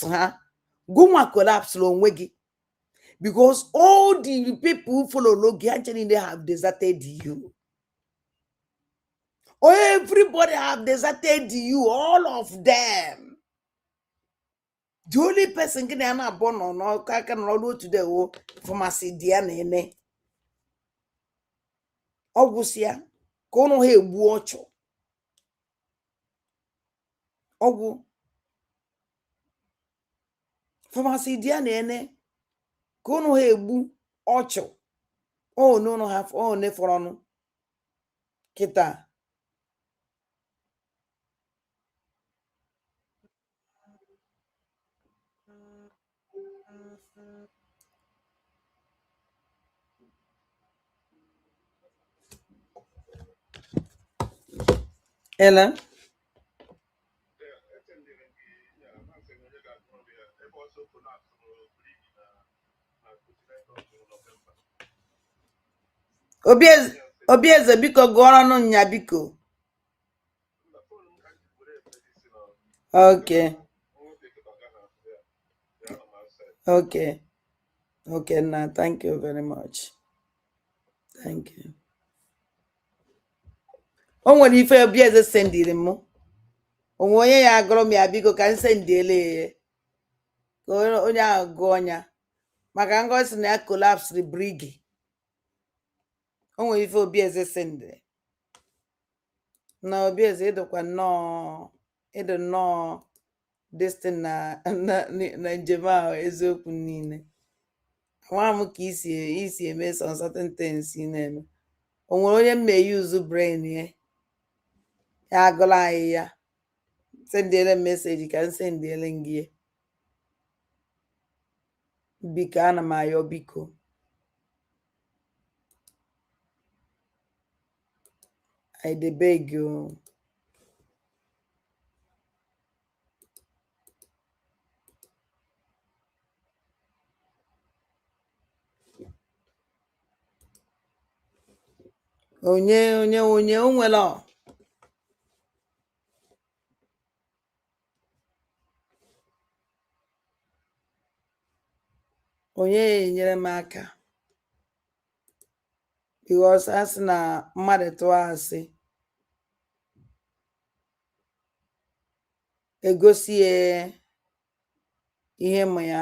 huh? Guma collapse long wegi. Because all the people who follow Logi actually they have deserted you. Oh, everybody have deserted you, all of them. The only person can be born or no can roll to the pharmacy DNA. Ogusia, kono he buocho. Ogu pharmacy DNA. Kono he bu ocho. Oh no have oh ne for kita. Ella. Obieze biko gụọrọ nụ nya biko. Okay. Okay. Okay, now thank you very much. Thank you. O nwere ife Obieze sendiri m. Onwe onye ya agụrụ m ya biko ka nsendiele ka onye ahụ gụọ nya. Maka ngosi na ya collapse brigi. O nwere ife Obieze sendiri. Na Obieze ịdọkwa nnọọ ịdị nnọọ destin na njem ahụ eziokwu niile. Nwa m ka isi eme some certain things ị na-eme. O nwere onye m use brain ya agụla anyị ya sendiele meseji ka m sendiele gị biko ana m ayọ biko. I dey beg you. Onye o nwere onye enyere m aka because asị na mmadụ tụọ asị egosi ihe mụ ya.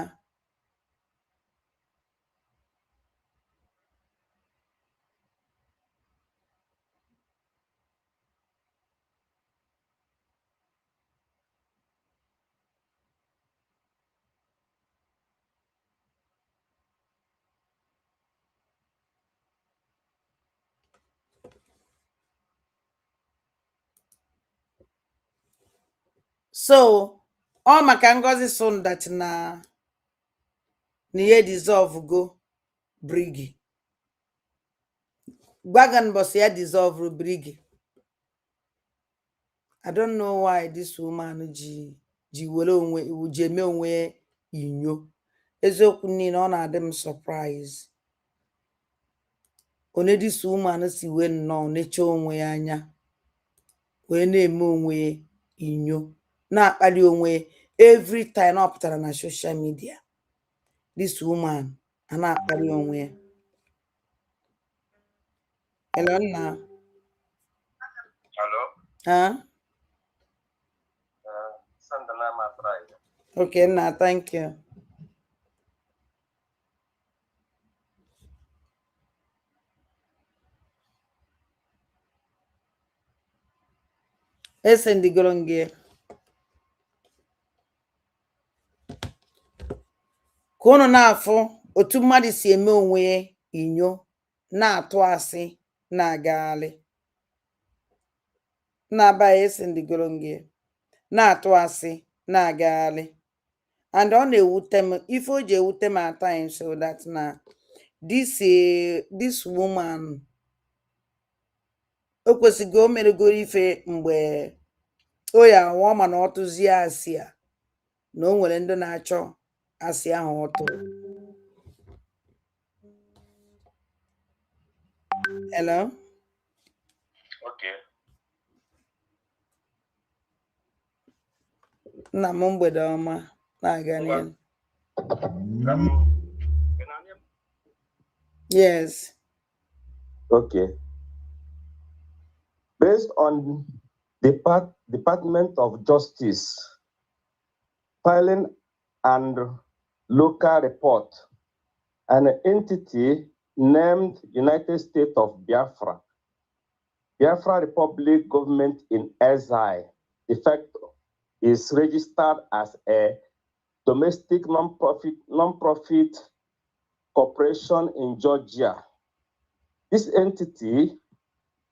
So all maka Ngozi son that na ye dissolve go brigi. Gwagan boss ya dissolve brigi. I don't know why this woman ji were onwe ji eme onwe inyo. Eziokwu niile ọ na-adị m surprise. Onye this woman si wee nnọọ necha onwe ya anya wee na-eme onwe inyo na-akpali onwe every time ọ pụtara na social media. This woman a na-akpali onwe ya. Hello nna.
Hello.
Huh?
Send the name at right.
Okay, nna, thank you. Esendigoro gị ka unu na-afụ otu mmadụ si eme onwe inyo na-atụ asị na-agagharị na-abaghị. Esendigoro gị na-atụ asị na-agagharị and ọ na-ewute m ife o ji ewute m at times so that na this woman o kwesịgo o meregoro ife mgbe o ya awọ mana ọ tụzie asị a na o nwere ndị na-achọ asị ahụ ọ tụrụ. Hello?
Okay.
Nna m mgbede ọma na-aga n'ihu. Yes.
Okay. Based on the Department of Justice filing and local report, an entity named United States of Biafra Republic Government in Exile, de facto, is registered as a domestic non-profit corporation in Georgia. This entity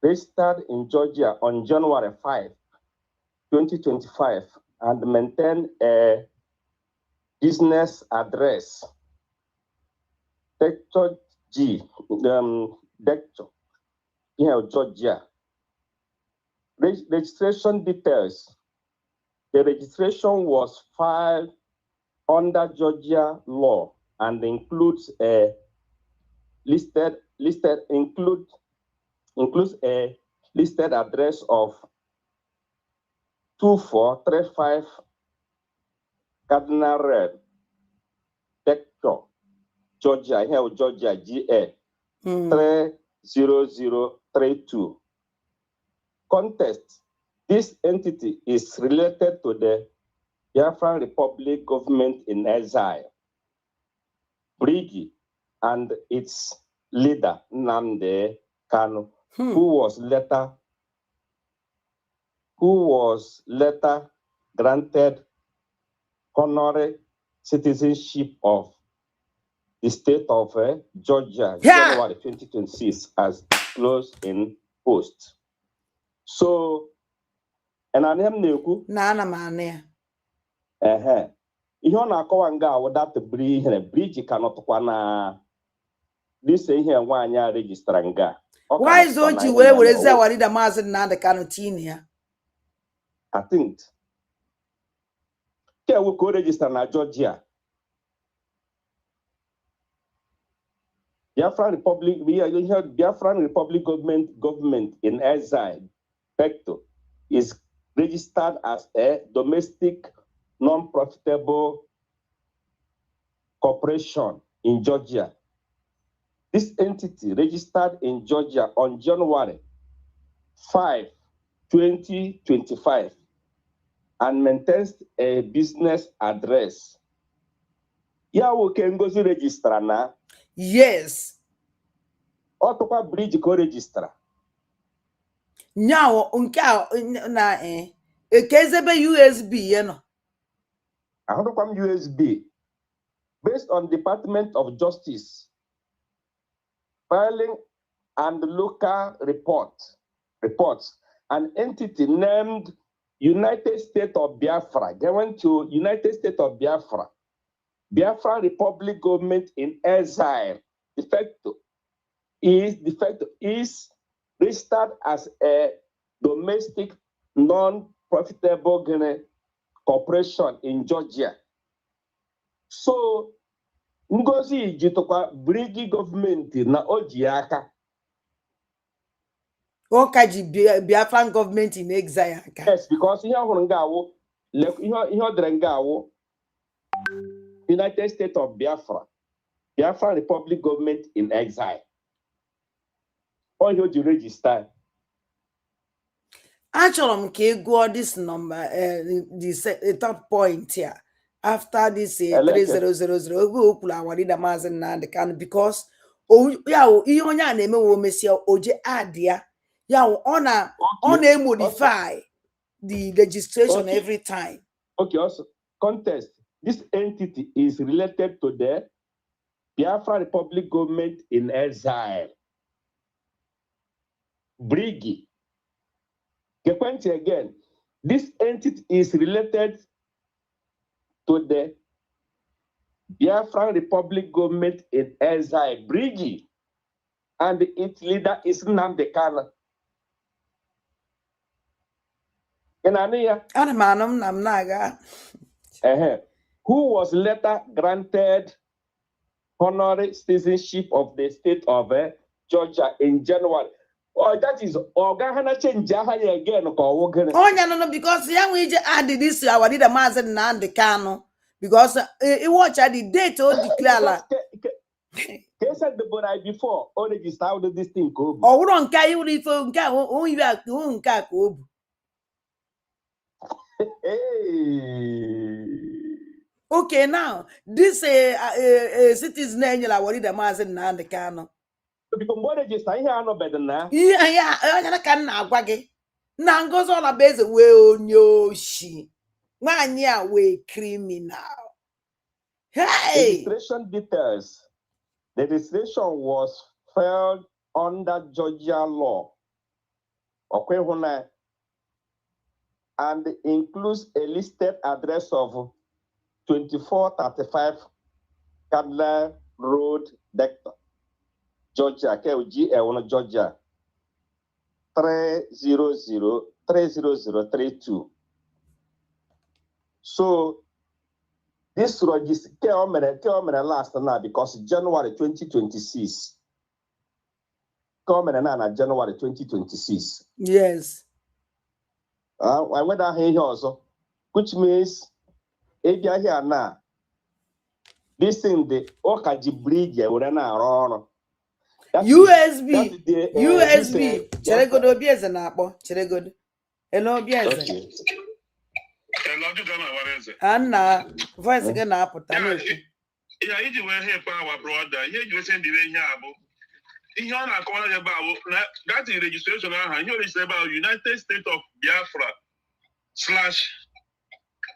registered in Georgia on January 5, 2025, and maintained a business address, Dector G, Dector, Georgia. Registration details. The registration was filed under Georgia law and includes include includes a listed address of 2435 Cardinal Road, Dector, Georgia, here Georgia, GA 30032. Context: this entity is related to the Biafran Republic government in exile, Brigi, and its leader, Nnamdi Kanu, who was later granted honorary citizenship of the state of Georgia, January 2026, as disclosed in post. So, and I am Neku.
Nana mania.
Ihe ọ na-akọwa nga awụ that bridge cannot kwana this here nwaanyị a register nga.
Why is Oji where is that what the mazen na the cantina?
I think we go register na Georgia. Biafran Republic, Biafran Republic government in exile, Vector, is registered as a domestic non-profitable corporation in Georgia. This entity registered in Georgia on January 5, 2025 and maintains a business address. We can go to register now.
Yes.
Otoka bridge ko register.
Now, na ekezebe USB yeno.
Ahodokwam USB. Based on Department of Justice filing and local reports, an entity named United States of Biafra. They went to United States of Biafra. Biafra Republic government in exile, de facto is registered as a domestic non-profitable corporation in Georgia. So, Ngozi jitokwa Brigi government na Ojiaka.
Okaji Biafran government in exile.
Yes, because here United States of Biafra, Biafra Republic government in exile. All you register.
Actually, go this number, this third point here. After this 3000, go pull our leader Mazen and the can because you name will miss your OJ adia. Modify the registration every time.
Okay, also contest. This entity is related to the Biafra Republic government in exile. Brigi. Get again. This entity is related to the Biafra Republic government in exile. Brigi. And its leader is Nnamdi Kanu. Who was later granted honorary citizenship of the state of Georgia in January. Oh, that is Ogahana change again.
Oh, no, because we just added this our leader Mazen Nnamdi Kanu because it watch at the date or declare.
They said the boy before already started this thing.
Oh, we don't care you for who you are doing. Okay, now this citizen angel I worry the Mazen Nnamdi Kanu.
Because what they just here no better now.
Yeah, I can now gwage. Now goes on a base well no she. Man, yeah, we criminal. Hey,
registration details. The registration was filed under Georgia law. Okay, and includes a listed address of 2435 Cardinal Road, Dector, Georgia, Georgia 30032. So this register last now because January 2026. coming na January 2026.
Yes.
I went down here also, which means if you are here now, this thing the Okaji bridge we're now
USB. USB. Cheregodo obieze na akpọ. Cheregodo. Hello obieze. Anna, voice again na apụta na-ekwu.
Yeah, iji wee help our brother. Ihe ji wee send ihe abụ. Ihe ọ na-akọwara ya about that is registration aha. Ihe register about United States of Biafra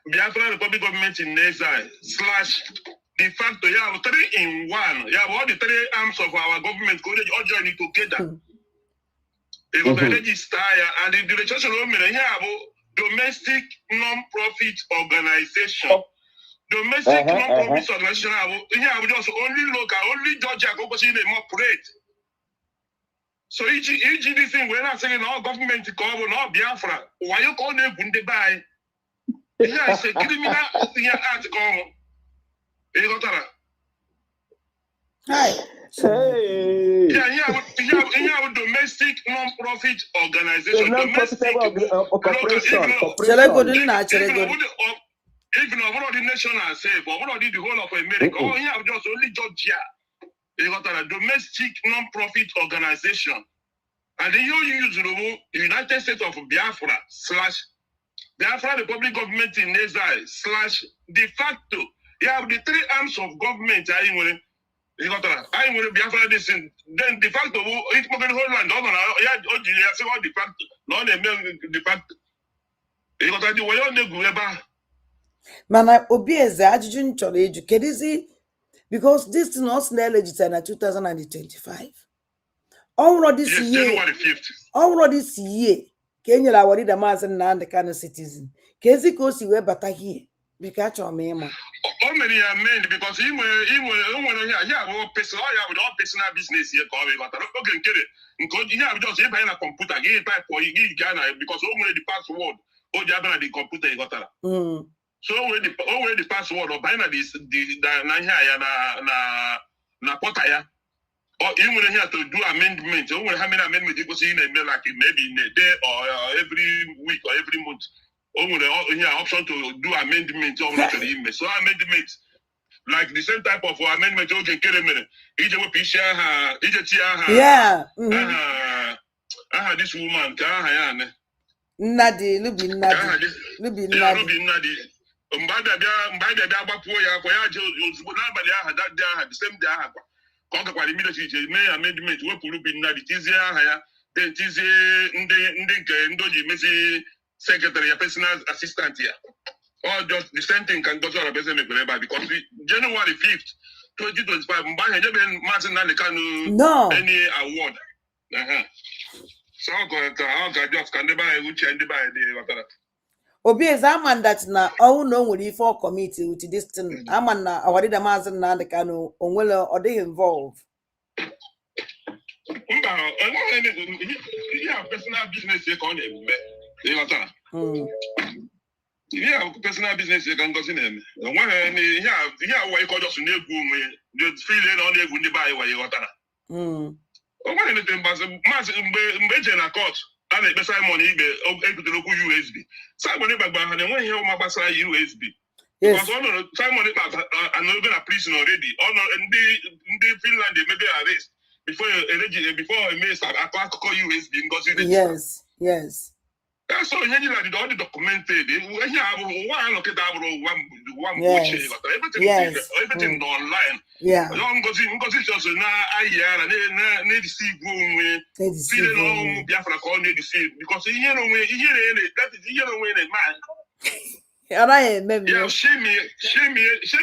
/ Biafra Republic Government in Exile / de facto. Yeah, 3 in 1. Yeah, all the 3 arms of our government go all join it together. They go register and the registration here about domestic non-profit organization. Domestic non-profit organization here we just only local, only Georgia go see them operate. So each this thing we're not saying all government cover no Biafra. Why you call them Bunde buy? Yeah, it's a criminal article.
Hi.
Hey.
Yeah, have domestic non-profit organization. Domestic
corporation.
Even one of the national safe, or one of the whole of America, oh, you have just only Georgia. You got a domestic non-profit organization. And then you use the United States of Biafra / Biafra Republic Government in Exile / de facto. You have the 3 arms of government. You got that. I will be after this. Then de facto, it's more than whole land. Yeah, say what de facto. No, they make de facto. You got that. The way on the Gueba.
Mana obieze ajụjụ nchọrọ eju kedizi because this thing was legislated in 2025. Ọhụrụ this year.
January 5th.
Ọhụrụ this year ka enyere award the Maazị Nnamdi Kanu citizen. Kezi ka o si wee bata here. Bika achọrọ m ịma.
How many are men because he will personal business here call it. Okay, get it. Because you have just a computer, give type for you Ghana because only the password or the computer you got that. So already the password or buying this na potaya. Or you will have to do amendment. How many amendments you can see in a like maybe in a day or every week or every month. You have option to do amendment or not to the email. So amendment, like the same type of amendment you can carry me.
Yeah.
This woman,
Nadi, Lubi.
Mbada bapu ya kwa ya nobody had that day the same day konka kwa immediately may amendment we pulu bin na tizie aha ya then tizie ndoji mezi secretary personal assistant here or just the same thing can go to represent me because January 5th 2025 mba hebe Martin Nnamdi Kanu any award so I just can never which and by the
Obieze aman that na ọnwụ na o nwere ife ọ committee with this thing. Aman na awarded the Maazị Nnamdi Kanu onwere ọ dịghị involved.
Yeah, personal business you can eme. You got that? Yeah, personal business you can go in them. One yeah, why you call just negwu the feeling on negwu the buy why you got that. One anything but mbe na court. And it beside money the local USB. Simon Bagba and when you mabasa USB. Because all the Simon and even a prison already. All in Finland they maybe arrest before a may start a call USB.
Yes.
That's all you need all the documented. When you have one look at one everything online.
Yeah.
Long goes just now need to see feeling Biafra call need to see because that is man.
And I maybe
shame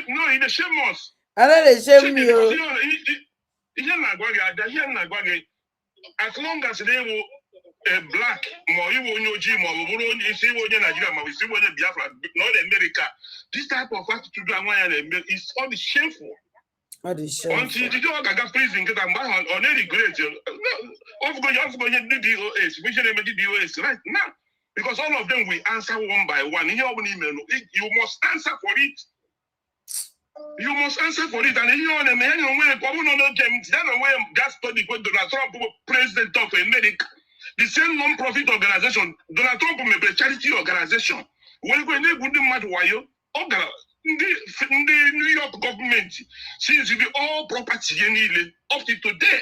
no in the shame us.
I don't shame you.
As long as they will black, more you will gym or see what you Nigeria, we see what Biafra, not America. This type of attitude is all shameful. Until you don't get prison, get a man on any grade. Of course, you do DOS, we should never do DOS right now. Because all of them will answer one by one. You must answer for it. You must answer for it. And you know, the man way, that study with Donald Trump, president of America, the same non-profit organization, Donald Trump may be a charity organization. When we need good matter why you, the New York government seems to be all property up to today.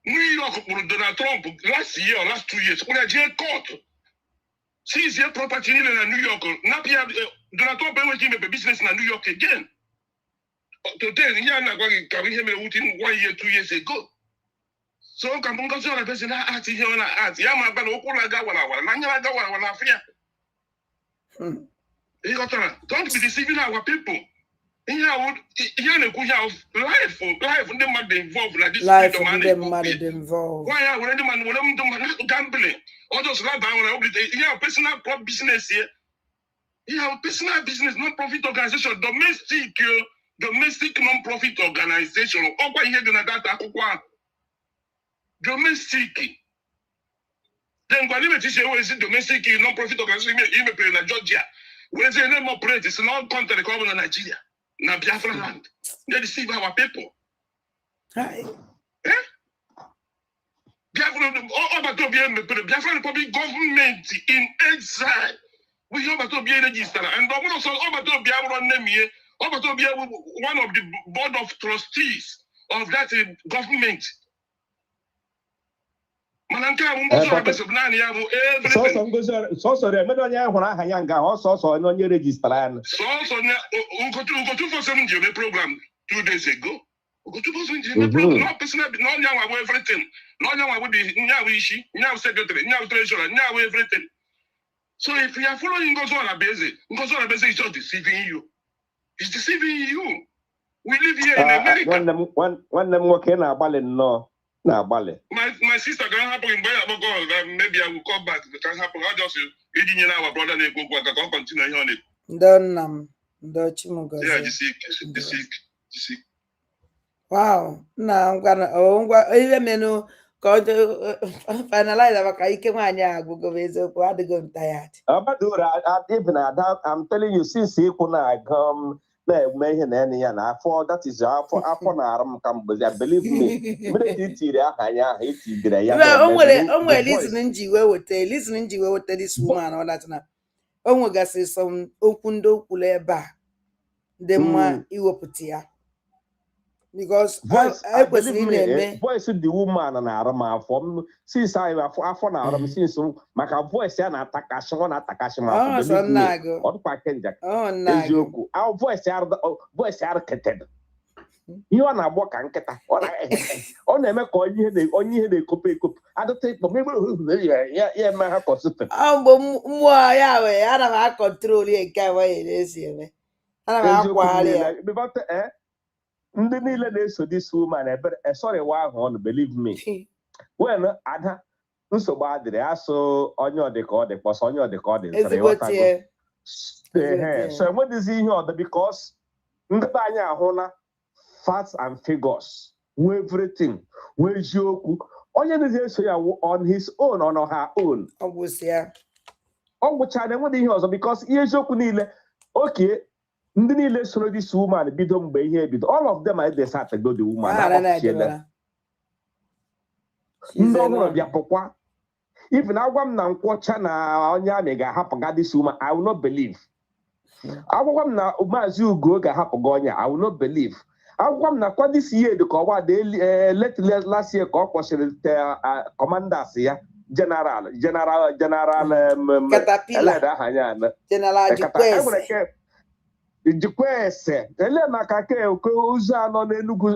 New York, Donald Trump, last year or last 2 years, when I jail court, sees your property in New York, Donald Trump will make a business in New York again. Today, you are not going to carry him within 1 year, 2 years ago. So, come on, go to person at here on art. Yama, but don't be deceiving our people. Life involved. Why are we gambling? All those personal business here. You have personal business, non-profit organization, domestic non-profit organization. Domestic. Then when you say domestic non-profit organization, you may play in Georgia. When they name operate, it's not country common in Nigeria. Na Biafra land. They deceive our people. Right. Eh? Biafra Republic government in exile. We have to be registered. And also one of the board of trustees of that government. So program 2 days ago. No personal, no everything. No secretary, no treasurer, no everything. So if you are following Ngozora Beze is just deceiving you. It's deceiving you. We live here in America.
When them working no.
My sister can happen in maybe I will come back. It can happen. I'll just our brother name go continue on it. Yeah, the sick.
Wow. Now I'm gonna even menu finalize
I'm telling you, since that is believe me.
Listening to this woman all that now. Oh, we say some okundo kuleba. The ma iwoputia. Because
voice voice the woman and arama from since I have since maka voice ya na atakashi ma believe me or pakenja our voice are keted you are na boka nketa ọ na-eme ka onye ihe na-ekope adịte ikpo ya eme ha consistent
mmụọ ya we ana m a control ya nke anyị na-esi eme ana m akwagharị ya
ndị niile na-eso this woman sorry wa ahụ on believe me when ada nsogbu adịrị asụ onye ọdịka ọ dị kpọsọ onye ọdịka ọ dị so enwedịzi ihe ọdị because ndị be anyị ahụ na facts and figures we everything we eziokwu onye na-eso ya on his own on her own
ọ
gwụchara enwedị ihe ọzọ because ihe eziokwu niile okay ndị niile soro this woman bido mgbe ihe ebido all of them are the sat go the woman ndị ọhụrụ bịa pụkwa even agwa m na nkwọcha na onye amị ga-ahapụga this woman I will not believe agwa m na Maazị Ugo ga-ahapụga onye I will not believe agwa m na kwa this year ka ọwa last year ka ọ kpọchiri commanders ya general eleda hanya
general
Jikwese ele maka ke ụzọ anọ n'Enugu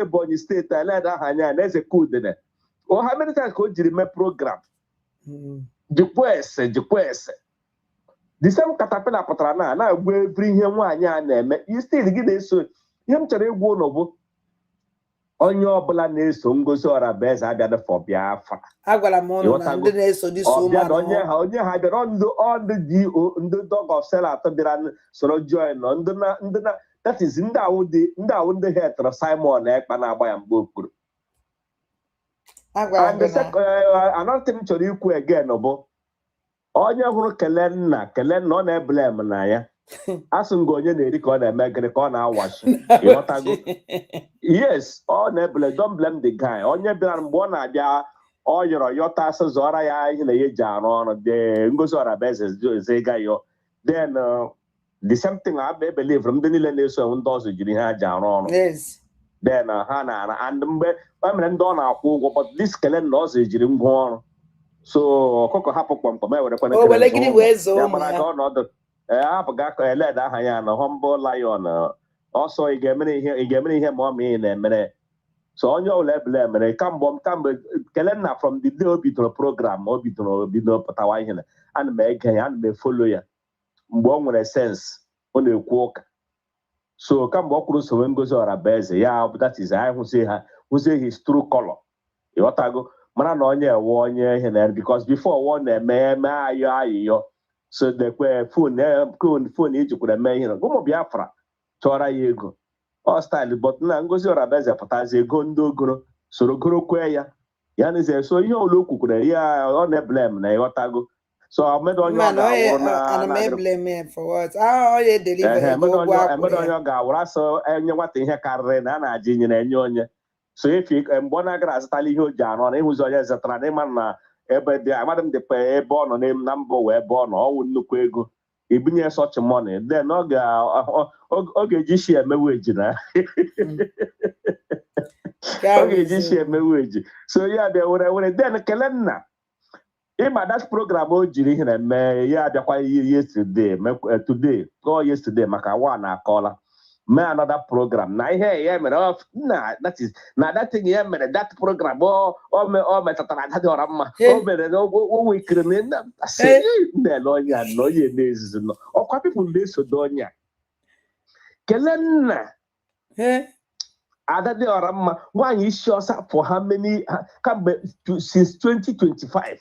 Ebonyi steeti eleda hanya na eze kudene o ha mere ka o jiri mee program Jikwese the same caterpillar pụtara na agwa every ihe nwaanyị a na-eme you still gị na-eso ihe m chọrọ ịgwa ụlọ bụ onye ọbụla na-eso Ngozi Orabaeze abịada for Biafra
agwara m ụnụ na ndị na-eso this woman
onye ha bịara ndị dog of sell atọ bịara soro join ndị na that is ndị awụ ndị hetara Simon Ekpa na-agba ya mgbe okpuru another thing m chọrọ ikwu again bụ onye hụrụ kele nna ọ na-eblem na ya asị m gị onye na-eri ka ọ na-eme gịnị ka ọ na-awashi ịghọtago yes ọ na-ebele don't blame the guy onye bịara mgbe ọ na-abịa ọ yọrọ yọta asị zụọra ya ihe na ya eji arụ ọrụ de Ngozi Ọrabeze zega yo then the same thing I believe from ndị niile na-eso ndị ọzọ jiri ha ji arụ ọrụ then ha na and mgbe o mere ndị ọ na-akwụ ụgwọ but this kele na ọzọ jiri ngwa ọrụ so ọkụkọ hapụ kpọmkpọm ewerekwana ya mara ka ọnọdụ hapụ ga ka eleda aha ya na humble lion ọsọ ị ga-emere ihe ma ọ ma ị na-emere so onye ọbụla ebele emere kamgbe Kelenna from the day o bidoro program o bidoro pụtawa ihe na ana m ege ya ana m efolo ya mgbe o nwere sens ọ na-ekwu ụka so kamgbe ọ kwuru sowe Ngozi Ọrabeze ya that is anyị hụzie his true color ịghọtago mara na onye ewe onye ihe na because before ọ na-eme ayọ so dekwe fon ijikwara eme ihe na ụmụ Biafra chọrọ ya ego ọ style but na Ngozi Ọrabeze pụtazi ego ndị ogoro soro gorokwe ya na so ihe ọlụ kwukwara ya ọ na-eblem na ịghọtago so omedo onye ọ ga-awụrụ asọ enye nwata ihe karịrị na a na-aji nyere enye onye so mgbe ọ na-agara azụtala ihe o ji arụ ọrụ ịhụzi onye zụtara na ịma na ebe dị amadị m dịpa ebe ọ nọ na mba ụwa ebe ọ nọ ọwụ nnukwu ego ebunye such money then ọ ga-eji shi emewe eji na ọ ga-eji shi emewe eji so ya bịa were then Kelenna ịma that program o jiri ihe na-eme ya abịakwa yesterday maka wa na-akọla mee another program na ihe ya mere that thing ya mere that program o metatara Ada dị ọra mma o mere o wekiri na onye a na onye na-ezizi nọ ọkwa people na-esodo onye a Kelenna Ada dị ọra mma nwaanyị isi ọsa for how many kamgbe since 2025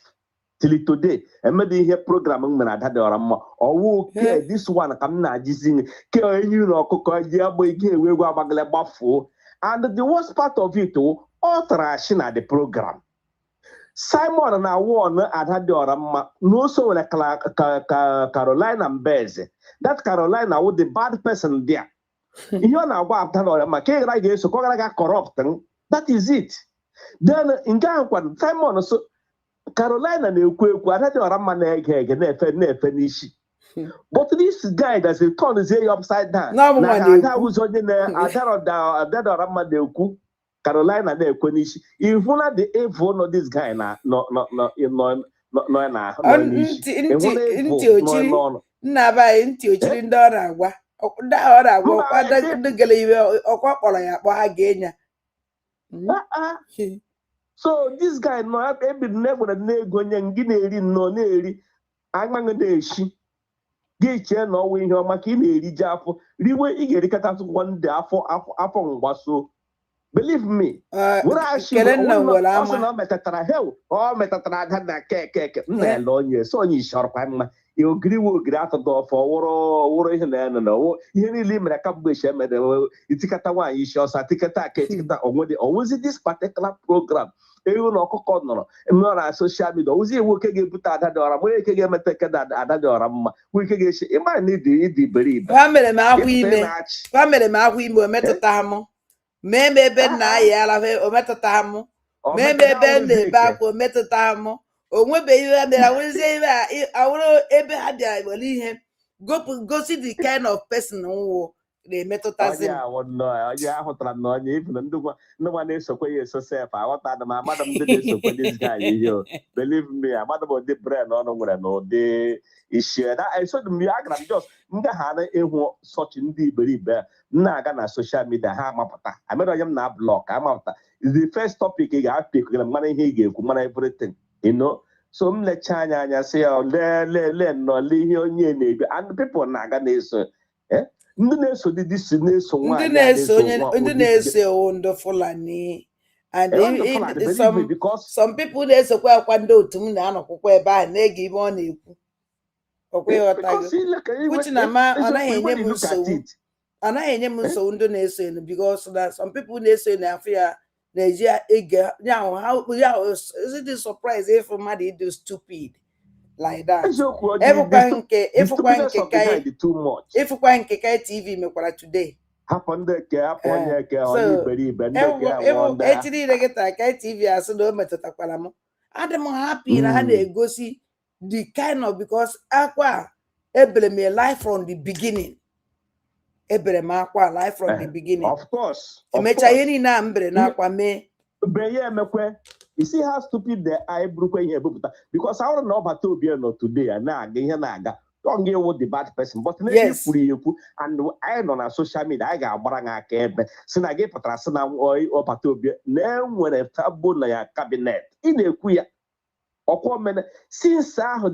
till today emebe ihe program mere Ada dị ọra mma ọwụ ke this one ka m na-ajizi ke enyi na ọkụkọ ji agba ike ewe egwu agbagale gbafuo and the worst part of it ọ tara shi na the program Simon na won Ada dị ọra mma n'oso nwere Carolina Mbeze that Carolina was the bad person there ihe ọ na-agwa Ada dị ọra mma ka ịgara ga-eso ka ọ gara ga corrupt that is it then nke ahụ kwado Simon so Carolina na-ekwu Ada dị ọra mma na-ege na-efe n'isi but this guy does a turn his upside down na Ada ụzọ onye Ada dị ọra mma na-ekwu Carolina na-ekwe n'isi ịhụla the evil no this guy
ntị ochiri ndị ọ na-agwa ndị gele iwe ọkwa kpọrọ ya akpọ ha ga-enya
so this guy nọ ebiri na-egbere na-ego onye gị na-eri nnọọ na-eri agbaghị na-eshi gị chee na ọnwa ihe ọma ka ị na-eri ji afọ riwe ị ga-erikọta akwụkwọ ndị afọ mgbaso believe me were asị na ọ metatara Ada na keke nna ele onye so onye isi ọrụkwa mma ogiri atụtụ ọfọ wụrụ ihe na-enu na ihe niile i mere ka mgbe echi emere itikata nwaanyị isi ọsọ tikata aka etikata onwezi this particular program ewu na ọkụkọ nọrọ na social media ozi iwu oke ga-ebute Ada dị ọra nwere ike ga-emeta keda Ada dị ọra mma nwere ike ga-echi ịma na ịdị iberibe
ha mere m ahụ ime ometụta m mee m ebe nna ya ala ometụta m mee m ebe m na-ebe akwa ometụta m onwebeghị ihe mere awụrụzie ihe awụrụ ebe ha bịara were ihe gosi the kind of person nwụ na-emetụtazi
onye ahụtara na onye ibu na ndị nwa na-esokwe ya eso sef aghọtara m amadụ m ndị na-esokwe this guy ihe believe me amadụ m ụdị brain ọnụ nwere na ụdị isi esodị m ya agara m jos ndị ha na-ịhụ sọchị ndị iberibe na-aga na social media ha amapụta amere onye m na blọk amapụta the first topic ị ga-apị mara ihe ị ga-ekwu mara everything so m lecha anya sị ya lee nnọọ ihe onye na-ebi and people na-aga na-eso ndị na-eso dịdị na-eso nwaanyị
ndị na-eso ndị Fulani and some people na-esokwa akwa ndị otu m na-anọkwụkwa ebe ahụ na-ege ibe ọ na-ekwu ọkwa ịghọtago uche na ma ọ naghị enye m nsogbu ndị na-eso enu because na some people na-eso enu afọ ya na-eji ege is it surprise if mmadụ ịdị stupid like that.
Eziokwu,
Efukwa
stupidness
nke
of the
kai
guy is too much.
Efukwa nke kai TV mekwara today.
Hapụ ndị ke hapụ onye ke onye iberibe ndị ke awọ ndị
echi niile gịta kai TV asị na o metụtakwara m. Adị m happy na ha na-egosi the kind of, because akwa ebere m life from the beginning. Ebere m akwa life from the beginning.
Of course.
Emecha ihe niile a mbere na akwa mee.
Benye emekwe. You see how stupid they are brukwe ihe ebupụta. Because I don't know about Obiano today and na-aga ihe na-aga. Don't get what the bad person. But maybe ekwu and I nọ na social media I ga-agbara nga aka ebe si na gị pụtara si na ọbata obi na enwere tabo na ya cabinet. Ị na-ekwu ya ọkwa mene since ahụ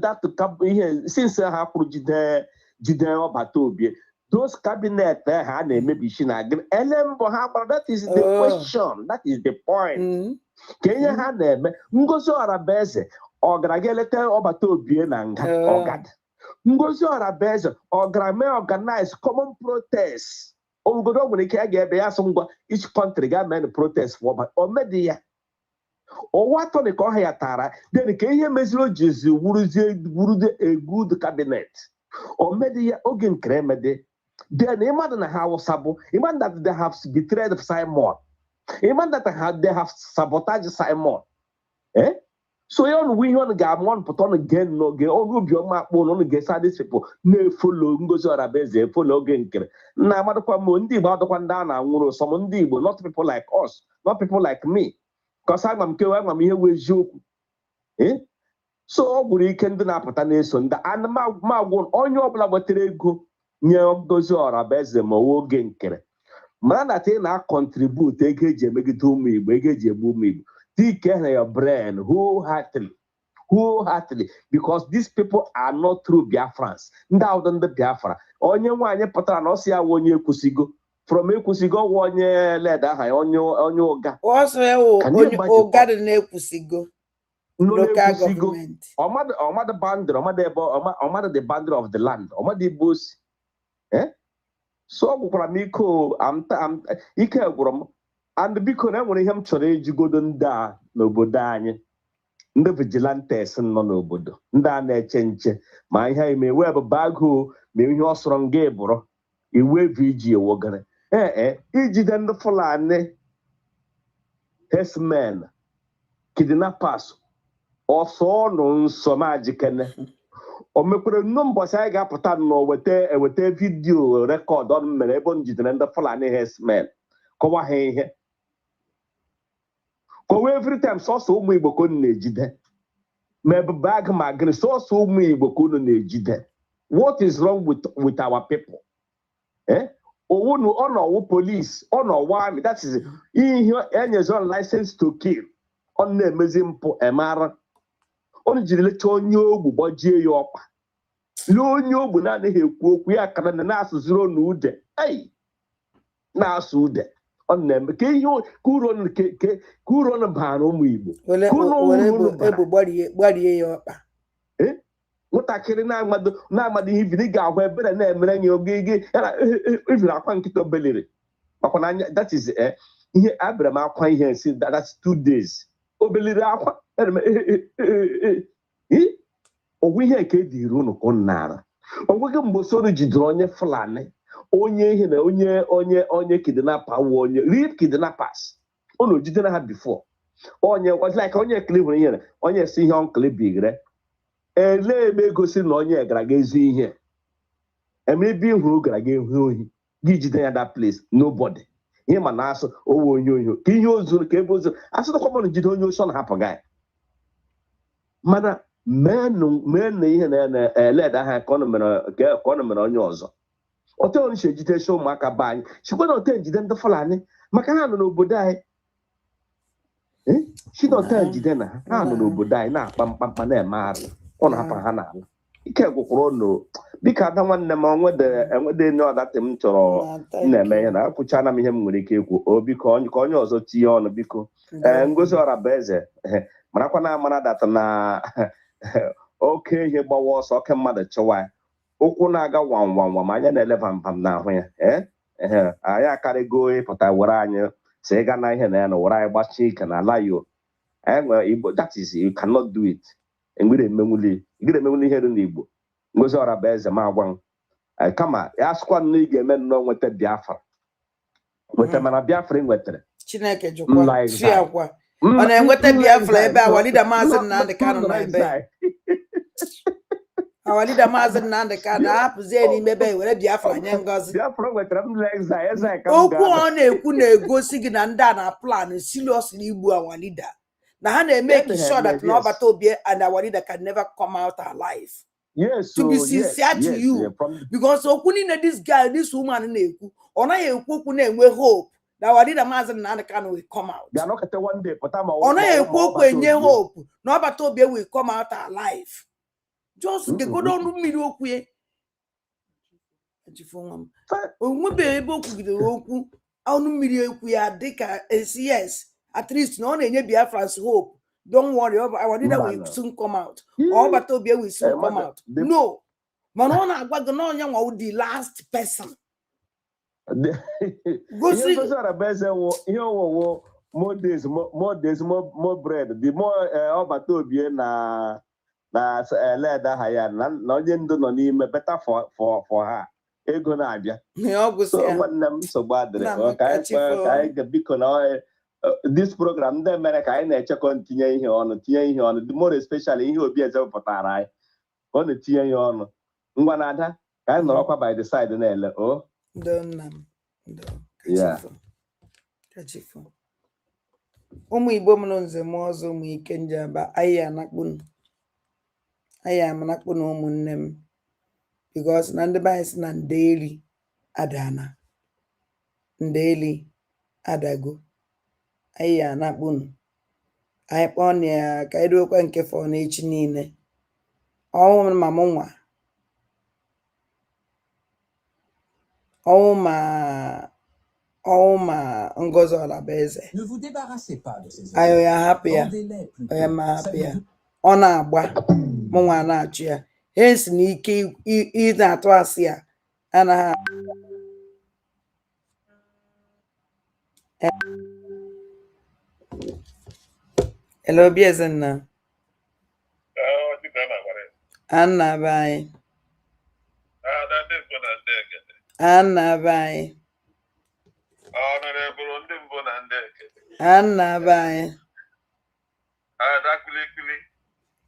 since ha kwuru jide ọbata obi those cabinet ha na-emebishi na gị elembo ha gbara. That is the question. That is the point. Ka ihe ha na-eme Ngozi Ọrabaeze ọ gara ga eleta ọbata obi na nga ọgada. Ngozi Ọrabaeze ọ gara mee organize common protest. Obodo nwere ike ya ga-ebe ya sị ngwa each country ga mee protest for ọbata omedi ya. Ọwa atọ ka ọha ya tara then ka ihe meziri o jizi wuruzie a good cabinet. Omedi ya oge nkere emede. Then imagine na ha wụsabụ. Imagine that they have betrayed Simon. Imagine that they have sabotaged Simon. So you know we want to get one put on again no get all group your map on get these people no follow Ngozi Ọrabaeze follow again. Na amadokwa mo ndị Igbo adokwa ndị na nwụrụ some ndị Igbo, not people like us, not people like me. Because I'm ihe wee eziokwu. So ọ bụrụ ike ndị na-apụta na-eso ndị anụmagwụ onye ọbụla gbatere ego nye Ngozi Ọrabaeze ma oge nkere. Mana that na contribute ego eji emegide ụmụ Igbo, ego eji egbu ụmụ Igbo. Take care of your brain wholeheartedly, because these people are not true Biafrans. Ndị ahụ ndị Biafra. Onye nwaanyị pụtara na ọ sị ya onye ekwusigo. From ekwusigo onye leda aha onye ụga.
Also onye ụga dị na-ekwusigo. Local government.
Ọmada boundary, ọmada the boundary of the land. Ọmada Igbo si. So ọ gwụkwara m ike gwụrụ m. And biko na nwere ihe m chọrọ ejigodo ndị a n'obodo anyị, ndị vigilantes nọ n'obodo, ndị a na-eche nche ma ihe ime web bago ma ihe ọ sọrọ nga ebụrụ iwe VG ewogara ijide ndị Fulani herdsmen kidnappers ọsọ ọnụ nsọ majikene o mekwere mbọsị anyị ga-apụta eweta vidiyo rekọd ọnụ mere ebe m jidere ndị Fulani herdsmen kọwa ha ihe kowe every time sọsọ ụmụ Igbo ka unu na-ejide ma ebe bag ma gịnị sọsọ ụmụ Igbo ka unu na-ejide. What is wrong with our people? Owunu ọnọwụ police ọnọwụ army, that is ihe enyezon license to kill ọ na-emezi mpụ emara ọ jiri lecha onye ogbu gbajie ya ọkpa lee onye ogbu na-anaghị ekwu okwu ya kana na-asụziri ọnụ ude na-asụ ude ọ na-eme ka ihe ka uru bara ụmụ Igbo
ebu gbarie ya ọkpa.
Nwatakịrị na-amado ihe ibi ga-ahụ ebere na-emere nye oge iviri akwa nkịta obelere makwa na anya. That is ihe abịara m akwa ihe nsi that's 2 days obelere akwa ogwe ihe nke dịrị unu ka unu nara ogwege mgbe soro jidere onye Fulani onye ihe na onye kidnapper onye real kidnappers unu jidere ha before onye like onye ekele hụrụ ihe onye si ihe onkele bigre ele ebe gosi na onye gara ga ezu ihe ebe hụrụ gara ga ehu ohi gị jide ya that place nobody ihe ma na-asụ owe onye ohi ka ihe ozuru ka ebe ozuru asụtụkwa mmadụ jide onye osi ọ na-hapụ gị mana mee ihe na-eleda ha ka ọ mere onye ọzọ. Ote onye si ejide shi ụmụaka be anyị chikwa na ote njide ndị Fulani maka ha nọ n'obodo anyị si na ote njide na ha nọ n'obodo anyị na-akpa mkpamkpa na-eme arụ ọ na-hapụ ha n'ala ike gwụkwụrụ ụnụ biko ada nwanne m enwede nye ọdatị m chọrọ na-eme ihe na akwụchana m ihe m nwere ike ikwu biko ka onye ọzọ tinye ọnụ biko. Ngozi Ọrabaeze marakwa na amara data na oke ihe gbawa ọsọ oke mmadụ chọwa ya ụkwụ na-aga wam anya na-eleba mbam n'ahụ ya anyị akarịgo ịpụta were anyị si ịga na ihe na ya na were anyị gbachie ike na ala yo enwe Igbo. That is you cannot do it. ngire menwuli ihe dị n'Igbo ngozi ọra bụ eze ma agwa kama ya sịkwa na ị ga-eme nnọọ nweta Biafra nweta mana Biafra nwetara
Chineke jụkwa chi akwa ọ na-enweta Biafra ebe awalida Maazị Nnamdi Kanu na ebe awalida Maazị Nnamdi Kanu na-ahapụzie n'ime ebe were Biafra nye Ngozi okwu ọ na-ekwu na-egosi gị na ndị a na plan seriously igbu awalida na ha na-make sure that na ọbata obi and awalida can never come out alive.
Yes,
to be sincere to you, because okwu niile this woman na-ekwu ọ naghị ekwu okwu na-enwe hope na awalida Maazị Nnamdi Kanu will come out. Ọ naghị ekwu okwu enye hope na ọbata obi will come out alive. Just gegodo ọnụ mmiri okwu ya onwebe ebe okwu gidere okwu ọnụ mmiri ekwu ya dịka yes at least na ọ na-enye Biafrans hope. Don't worry, awalida will soon come out. Ọbata obi will soon come out. No, mana ọ na-agwa gị na onye nwa the last person.
Gosi ihe ọwụwụ more days, more bread. The more ọbata obi na led aha ya na onye ndu nọ n'ime better for her. Ego na-abịa. So nwanne m nsogbu adịrị ka anyị biko na this program ndị mere ka anyị na-echekọ tinye ihe ọnụ the more especially ihe obi eze pụtara anyị ọ na-etinye ya ọnụ ngwa na ada ka anyị nọrọkwa by the side na-ele
ụmụ Igbo mụrụ nze m ọzọ ụmụ ike njaba anyị amanakpụna ụmụnne m because na ndị be anyị si na ndeli adana ndeli adago anyị anakpụnụ anyị kpọọ na ya ka anyị ruokwa nke fọ n'echi niile ọnwụ ma mụ nwa ọnwụ ma Ngozi Olabaeze anyị ya hapụ ya onye ma hapụ ya ọ na-agba mụ nwa na-achụ ya hesi na ike ị na-atụ asị ya anaghị Hello, Biazenna. Anna bye. Anna bye. Anna bye.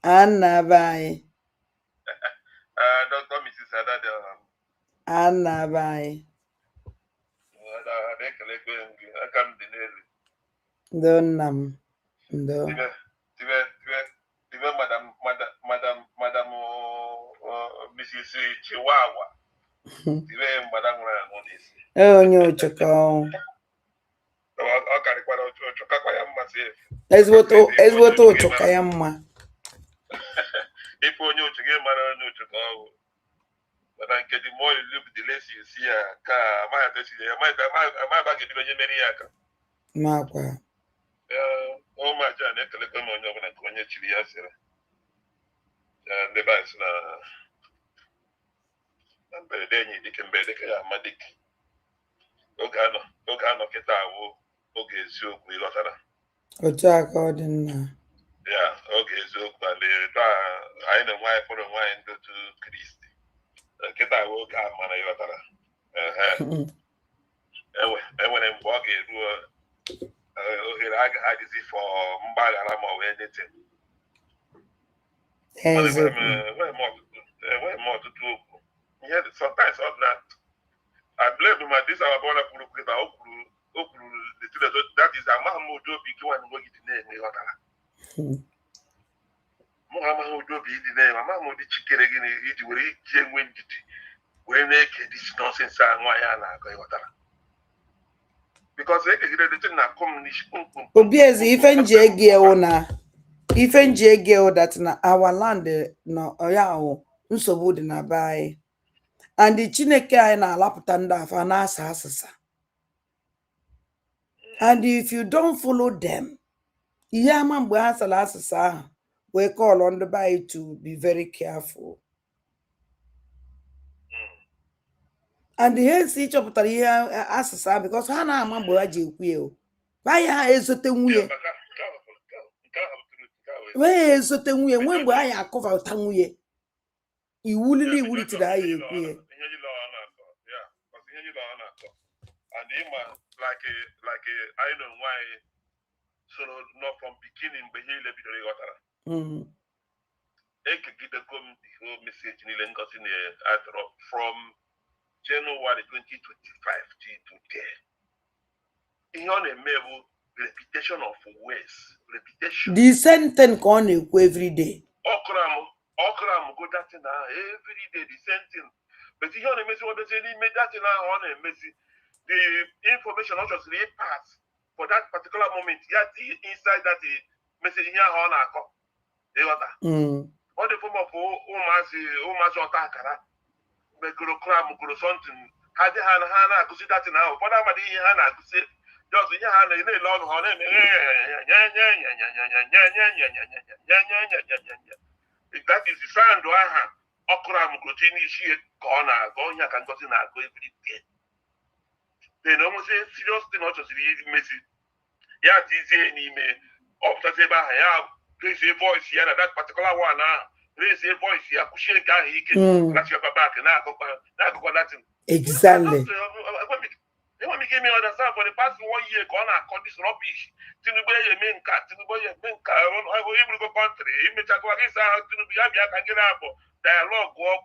Anna bye.
Dr. Mrs. Adada.
Anna bye. Donam. No.
Madam Mrs. Chihuahua.
Oh, no, Choko. Es voto Chokayama.
If you know to get married, no, but I get the more you live, the less you see a car. My bag is very
Mapa.
Oh my God, I can't come on your chili. The vice now. And then you can be the Madik. Ogano Ketawo, okay, so we got her.
Ocha
Yeah, okay, so I know why for a wine go to Christy. Ketawo got Manayotara. And when I'm walking, I did it for Mbagarama or anything. Where more to do? Yeah, sometimes or not. I blame him at this our border that is a man who do be going to get the name. Mamma who do be the name, Mamma who did chicken again, it will eat when they this nonsense and why I go. Because they get the thing that come.
Obiezi ife nji ege that na our land no oya nsogbu dị na bai and Chineke anyị na-alapụta ndị afa na-asa asịsa and if you don't follow them ihe ama mgbe ha sara asịsa ahụ wee call ndị bai to be very careful and ihe si chọpụtara ihe asịsa because ha na-ama mgbe ha ji ekwu ya bai ha ezote nwunye wee zote nwunye nwe mgbe anyị akọvata nwunye iwulili iwulitiri anyị ekwu ya
and I know why so not from beginning but he let bidoro ịghọtara ekegidego m the whole message niile ngozi na-atọrọ from January 2025 to today. Ihe ọ na-eme bụ repetition of ways, repetition.
The same thing ka ọ na-ekwu every day.
Okra m go that thing every day the same thing. But ihe ọ na-emezi webezi n'ime that thing ahụ ọ na-emezi the information ọ chọsiri pass for that particular moment ya dị inside that message ihe ahụ ọ na-akọ. Ịghọta? Ọ dị form of ụmụazị ọta akara megoro kram goro something ha dị ha na-akụzi datin ahụ ụfọdụ amadị ihe ha na-akụzi just ihe ha na-ele ọnụ ha na-eme that is the sound aha ọkụrụ amụgochi n'isi ka ọ na-agụ onye ka ngozi na-agụ every day then almost serious thing ọ chọsiri imezi ya tizie n'ime ọpụtazi ebe ahụ ya raise a voice ya na that particular one ahụ raise a voice ya kwụchie nke ahụ ike nachikwa back na-akụkwa datin
exactly.
Let me give me understand for the past 1 year gonna cut this rubbish. Tinubu ye menka, I will able to go country. Image go against Tinubu ya can get up dialogue work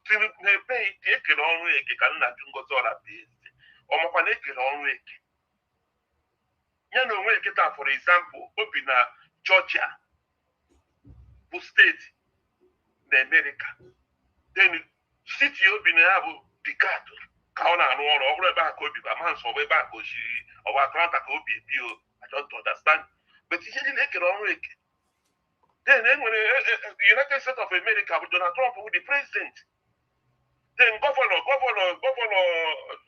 Tinubu pay take it on way can not go to that base. Or my make it on way. You know when get up for example, open Georgia state the America. Then city open have the cattle. Ka ọ na-arụ ọrụ ọ bụrụ ebe a ka obi ba ma nsọ ebe a ka oshiri ọwa Atlanta ka obi ebi o I don't understand but ihe niile ekere ọrụ eke then enwere United States of America bụ Donald Trump bụ the president then gọvanọ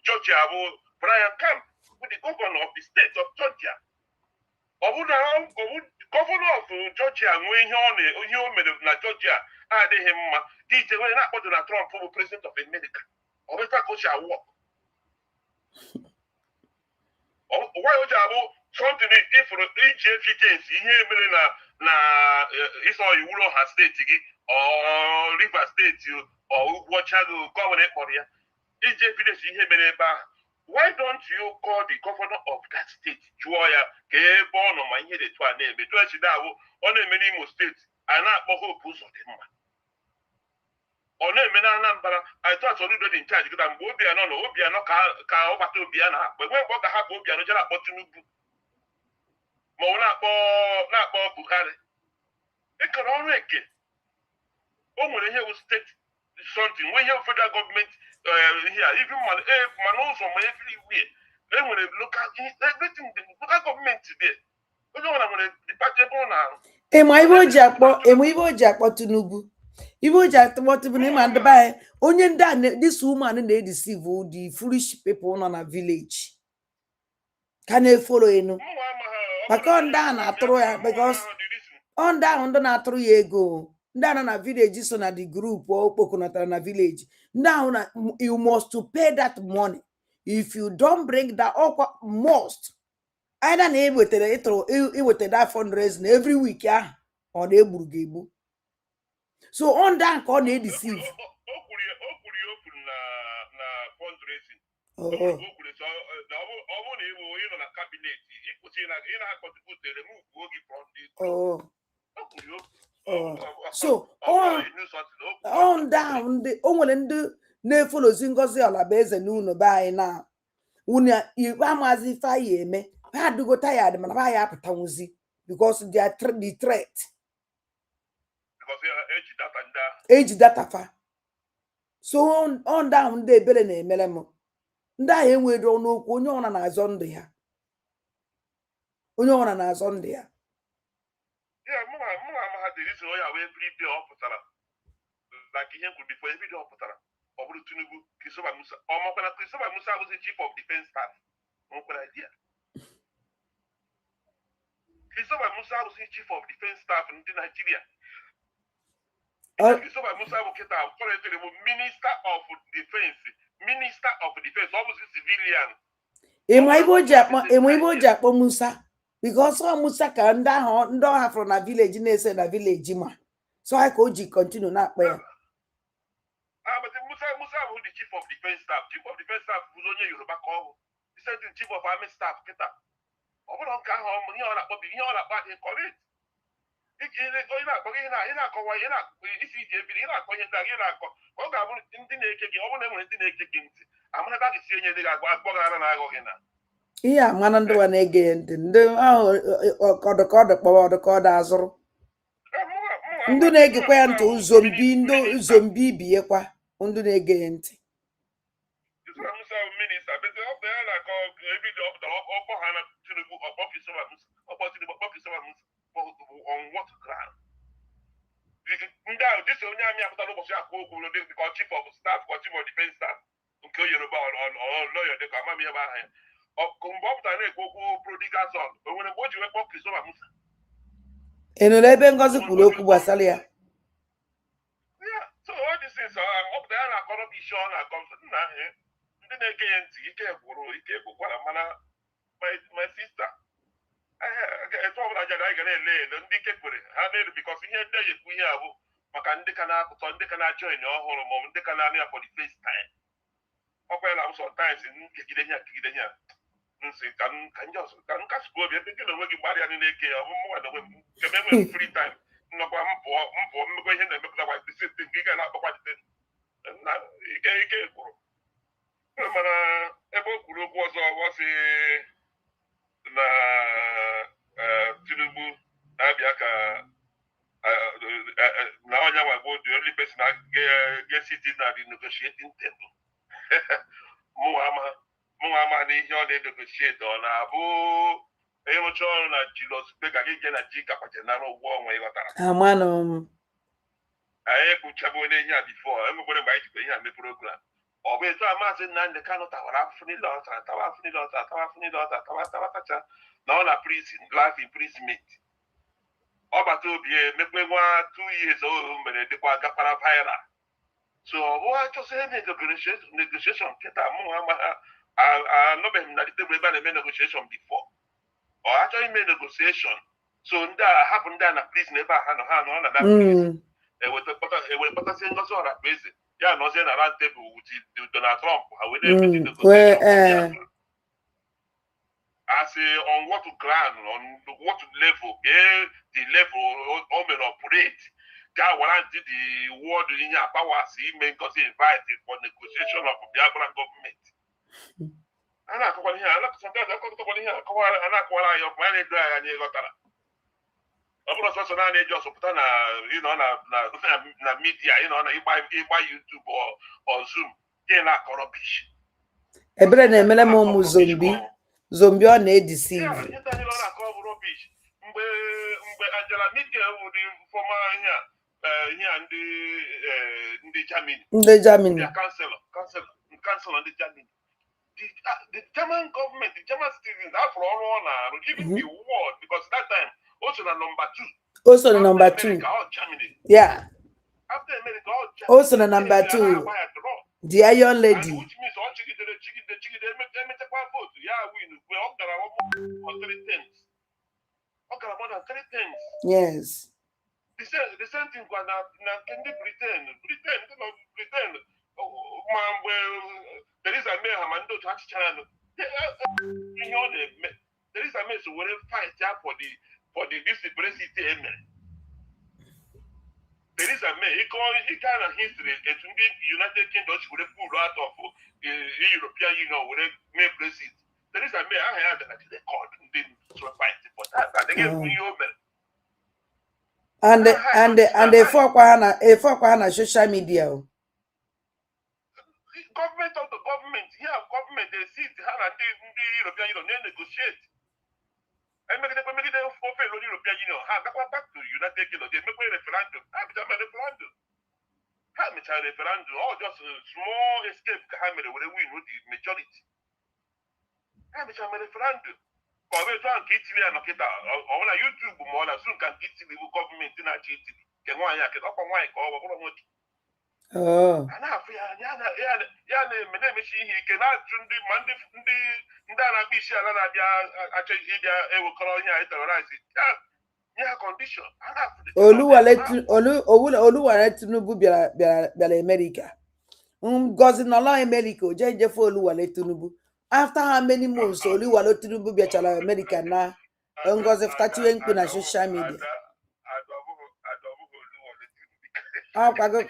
Georgia bụ Brian Kemp bụ the governor of the state of Georgia ọ bụ na gọvanọ of Georgia nwee ihe o mere na Georgia adịghị mma ka ije nwere na-akpọ Donald Trump bụ president of America. Or better coach at work. Why would you something if for each evidence here na it's all you will have state or River State or watch out government area. Each evidence here why don't you call the governor of that state? Joya, Kebon or my head to a name, because you know on many more states and not hope of them. I thought so do in charge because I'm Obiano ka over to Obiana. But when what have Obiano just about Tinubu. Mona not Bukhari. It can all make it. Oh, when you state something, when you federal government here, even Manos or everywhere. Then when they look at everything, the local government today. We don't want to depart now.
Jack Tinubu. Ibo just what to name and buy only that this woman they deceive the foolish people on a village. Can they follow you? But on down because on down not 3 years ago. Down on a village is on the group or coconut on a village. Now you must to pay that money. If you don't bring that most I don't able with that fundraising every week, yeah, on the Burgibu. So on that call they deceive. So on down the only ne follow Zingozi Alabeze Nuno by now. Una Ibamazi Faye me had to go tired man by up Townsy because they are the threat. Age data fa. So on down de belene melemo. Nda enwe do no onye ona na azonde ya. Onye ona na azonde ya.
Yeah, mama had the reason why every day oputara. Like he could be for every day oputara. Oburu Tinubu, Christopher Musa. Christopher Musa was the chief of defense staff. Open idea. Christopher Musa was the chief of defense staff in Nigeria. Christopher Musa Buketa, Minister of Defense, obviously civilian.
Emo Japo Musa. because Musa ka ndị ha from na village na-ese na village ma. So I could continue na akpa ya.
But Musa who the chief of defense staff. Chief of defense staff was only Yoruba call. He said the chief of army staff. Kita. Obo don ka ho mo ni ona po bi ni ona pa de correct.
Yeah, man, and one again. The azụrụ. Ndụ na-egekwa ya ntị zombi biekwa ndụ na-ege ya ntị.
On what ground? This is only me after the chief of staff, chief of defense staff, okay, Yoruba or lawyer, they come me about him. Or combat and go prodigal son. But when what you work Christopher Musa.
Ebe ngozi kwuru okwu gbasara ya.
Yeah, so all these things are up there and I call up issue and I come to ndị na-ege ya ntị ike gwụrụ ike gwụkwara mana my sister etu ọbụla jara anyị ga na-ele ndị ike kwere ha na-elu bikos ihe ndị ekwu ihe abụ maka ndị ka na-apụtọ ndị ka na-join ọhụrụ maọbụ ndị ka na-anụ ya for the first time ọkwa na sometimes nkegide ihe nsị ka m kasịkwa obi ebe gị na onwe gị gbarịa na-eke ya ọ bụ mụnwa na onwe m kebe enwe free time nnọkwa mpụọ mmekwa ihe na-emepụta gwa disiti nke ị ga na-akpọkwajite na ike kwuru mana ebe o kwuru okwu ọzọ ọ sị na Tinubu na-abịa ka na onye nwa bụ the only person get sitting at the negotiating table. Mụnwa ama na ihe ọ na-negotiate ọ na-abụ ịrụcha ọrụ na Julius Berger gị na ji kapachara nara ụgwọ ọnwa ịghọtara. Anyị ekpuchabu onye ihe a bifo enwekwere mgbe anyị jikwa ihe a mee program. Ọ bụ etu a maazị Nnamdị Kanụ tawara afụfụ niile ọ tara tawa afụfụ niile ọ tara tawa afụfụ niile ọ tara tawa tacha na ọ na prison life imprisonment. Ọ bata obi emekpe nwa 2 years o mere dịkwa gafara viral. So ọ bụ achọsị negotiation nkịta mụ ama ha anọbeghị m na tebụl ebe a na-eme negotiation before. Ọ achọghị ime negotiation so ndị a hapụ ndị a na prison ebe a ha nọ na prison ewepụtasị Ngozi Ọrakpeze ya nọzie na round table with Donald Trump ha wee na-emezi negotiation as on what ground on what level the level o mere operate ga warrant the world ihe powers ime Ngozi invite for negotiation of Biafra government. Ana akọkwala ihe ana-akọwara anyị ọkụ a na-edo anyị anya ịghọtara. Ọ bụrụ sọsọ naanị eji ọsọpụta na midia na ịgba YouTube or Zoom gị na-akọ rọbish.
Ebere na-emere m ụmụ zombi ọ na-edeceive.
Ọ na-akọ bụ rọbish mgbe Angela Merkel wụrụ fọma ihe a ndị Germany.
Ndị Germany.
Chancellor ndị Germany. The German government, the German citizens, after all, even the world, because that time also na number 2.
Also na number 2.
Germany.
Yeah.
After America, all Germany.
Also na number 2. The Iron Lady.
Which means all chicken, they make one vote. Yeah, win. We all got more than 3 things. All got more than 3 things.
Yes.
The same thing going now. Can they pretend? There is a man who touch channel. There is a man who will fight for the disability. There is a man, he kind of history, and the United Kingdom would have pulled out of the European Union, would have made Brexit. There is a man I had that they called and didn't fight for that. And they gave me over.
And they fuck on social media.
Government of the government, government, they see the European Union, they negotiate. And make it fulfill the European Union. Go back to United Kingdom, they make a referendum. Referendum, or just a small escape, with a win with the majority. A referendum. Or we try and get to the on YouTube, more than soon can get to the government in a GTV. Can one yak it up on one call?
Oh.
a na-afụ ya ya na-eme na-emechi ihe ike na-ajụ ndị ma ndị a na-akpa isi ala na-abịa achọ ihe ịbịa ewekọrọ ihe anyị terrorize nye ha kọndishọn a na-afụ
Oluwale Tinubu bịara America. Ngozi nọlọ America o jee njefe Oluwale Tinubu. After how many months Oluwale Tinubu bịachara America na Ngozi fụtachiwe mkpu na social media.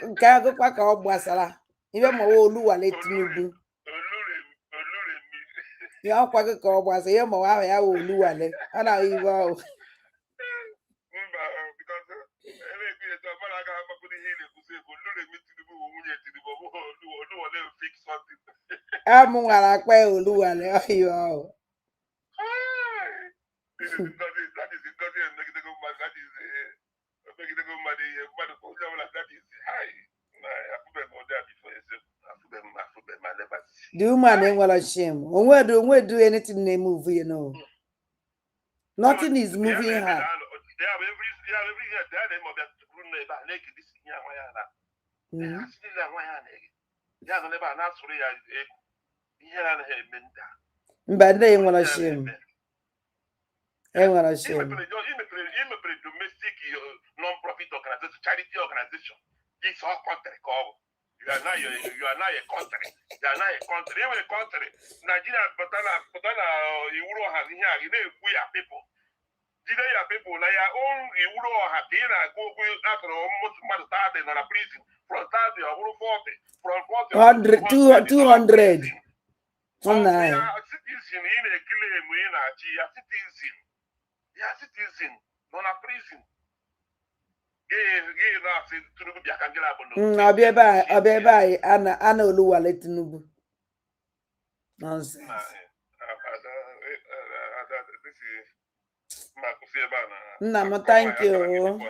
Nke agụkwa ka ọ gbasara ibe ma Oluwale Tinubu. Ya ọkwago ka ọ gbasara ihe ma ahụ ya wụ Oluwale. A na iwe ahụ. I'm nwara akpa ya Oluwale ọhịa ahụ. The woman ain't well shame. Onwe do anything they move, you know. Nothing is moving her. But they ain't well shame. Ain't well shame.
Domestic non-profit organization, charity organization. It's all country called. You are not a country. You are not a country. Even a country. Nigeria, but you have here. You know, we are people. You are people. Now your own you have here. Go after almost month started in a prison. From 30 or 40. From 40
200.
Citizen in a claim in a citizen. You are citizen, not a prison.
Abeba ana Oluwale Tinubu. Nonsense. Nna, thank you.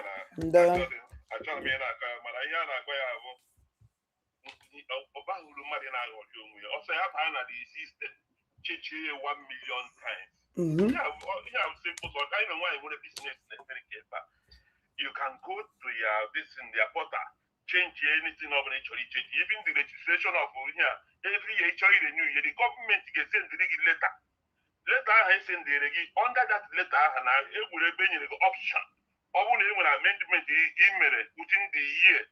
You can go to their portal, change anything of nature, even the registration of here. Every year, the government gets send the letter. Letter I send the under that letter, and I will be the option. Or when an amendment email within the year,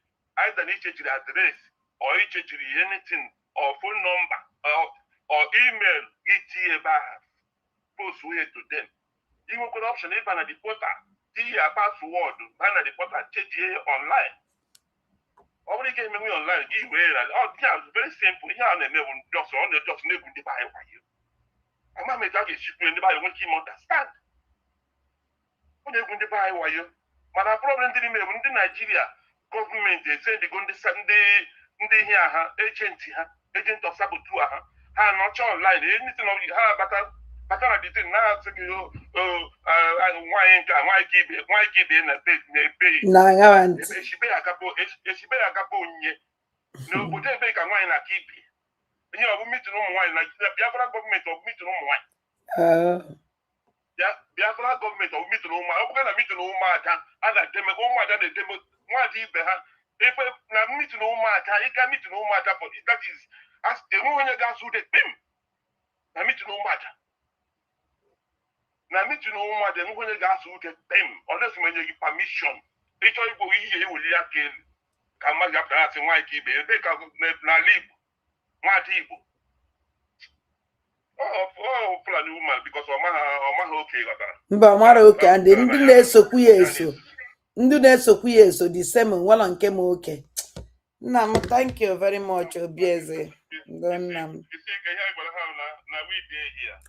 either change the address or change anything or phone number or email it post way to them. You will get option even at the portal. The password, and the portal change online. Only game online, very simple. Here and never just on the just never buy you. I'm not making a ship when the buy won't understand. When they won't buy you. But a problem didn't make in Nigeria government, they say they're going to Sunday here, agent of saboteur, not online, anything of the but I didn't now say why keep in a bit she be a couple no but they make a wine like keep you know we meet no wine like the Biafra government of meet no wine Biafra government of meet no wine I'm gonna meet no matter and I them why do you if na meet no matter you can meet no matter but that is as the one you got to the pim na meet no matter. Now, me to know what the new gas will get them, unless when you give permission. It's all you will kill. Come back after asking why keep it. They can leave. My people. Oh, plan woman because of my okay.
But mara okay, and the ndị na-esokwu ya eso the same nwala nke m okay. Nna m, thank you very much, Obieze. Nna m.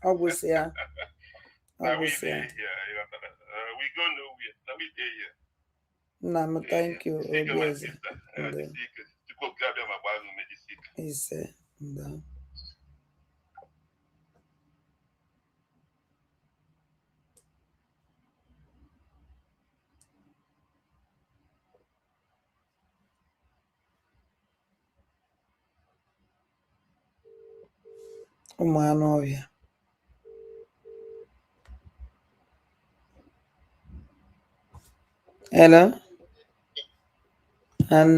Ọ gwụsị ya.
We go nowhere. Now we there here.
Nna, thank you, Obieze. Yes, no. Umanoia. Hello? And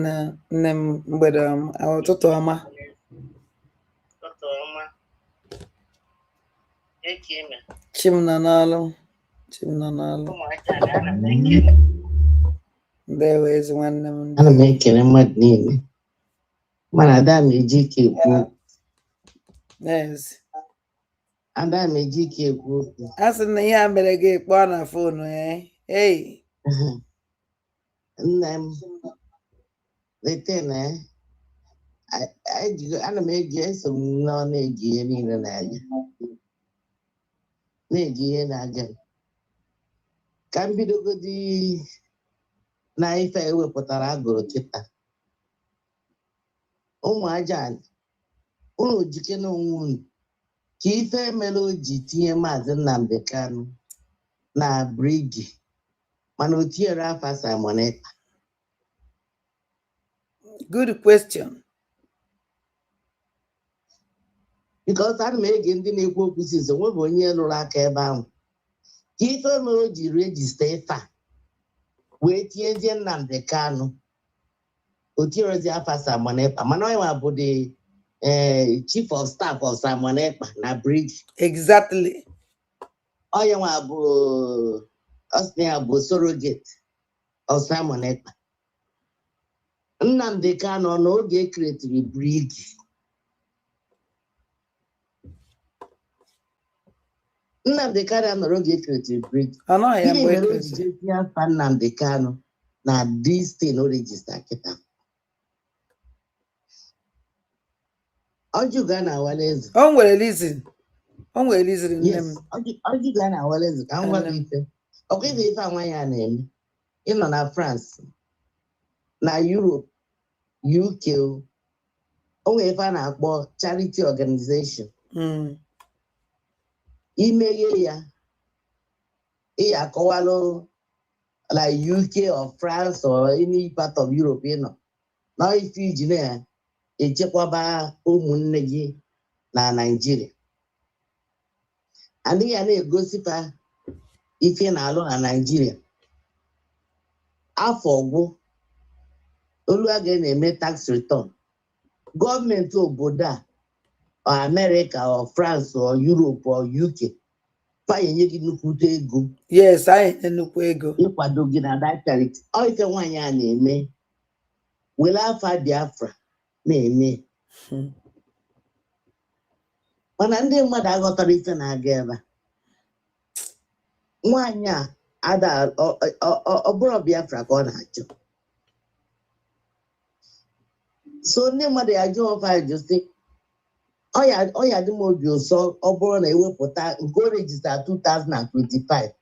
nne mgbede ụtụtụ ọma. Chim nọ n'ọlụ. Ndewo ezi nwanne m.
Ana m ekele mmadụ niile. Mana ada m eji ike ekwu okwu.
Yes.
Ada m eji ike ekwu okwu.
A sị na ihe a mere gị kpọọ na fonu ya. Hey.
Nna m lete na ana m eji eso m nọ na-eji ihe niile na-aga. Na-eji ihe na-aga. Ka m bidogodi na ife ewepụtara agụrụ kịta. Ụmụ aja unu jike n'onwe unu ka ife mere o ji tinye Maazị Nnamdi Kanu na brigi mana o tinyere afa Simon Ekpa.
Good question.
Because ana m ege ndị na-ekwu okwu since onwebụ onye lụrụ aka ebe ahụ. Ka ife mere o ji rejista ife a wee tinyezie Nnamdi Kanu o tinyerezi afa Simon Ekpa mana onye bụ the chief of staff of Simon Ekpa na bridge.
Exactly.
Onye nwa bụ Osnia bụ surrogate of Simon Ekpa. Nnamdi Kanu n'oge ekretiri bridge. Nnamdi Kanu nọrọ oge ekretiri bridge. Gịnị mere o ji tinye afa Nnamdi Kanu na this thing o register kịta? Ojuga na Awaleze.
O nwere reason. Nne m.
Ojuga na Awaleze ka m gwa gị ife. Ọkwa ife ife nwa ya na-eme. Ịnọ na France, na Europe, UK, o nwere ife a na-akpọ charity organization. Imeghe ya, ị akọwalụ like UK or France or any part of Europe ịnọ. Na ife iji na-echekwaba ụmụnne gị na Nigeria. Adịghị ya na-egosipa ife na-alụ na Nigeria. Afọ ọgwụ olu a ga-eme tax return. Gọọmenti obodo a or America or France or Europe or UK enye gị nnukwu ego.
Yes, anyị nnukwu ego
ịkwado gị na that charity. Ọ ife nwaanyị a na-eme were afa Biafra na-eme. Mana ndị mmadụ aghọtara ife na-aga ebe a. Nwaanyị a ada ọ bụrụ Biafra ka ọ na-achọ. So ndị mmadụ ya jụọ ọfa ajụ sị ọ ya dị m obi ụsọ ọ bụrụ na ewepụta nke o rejista 2025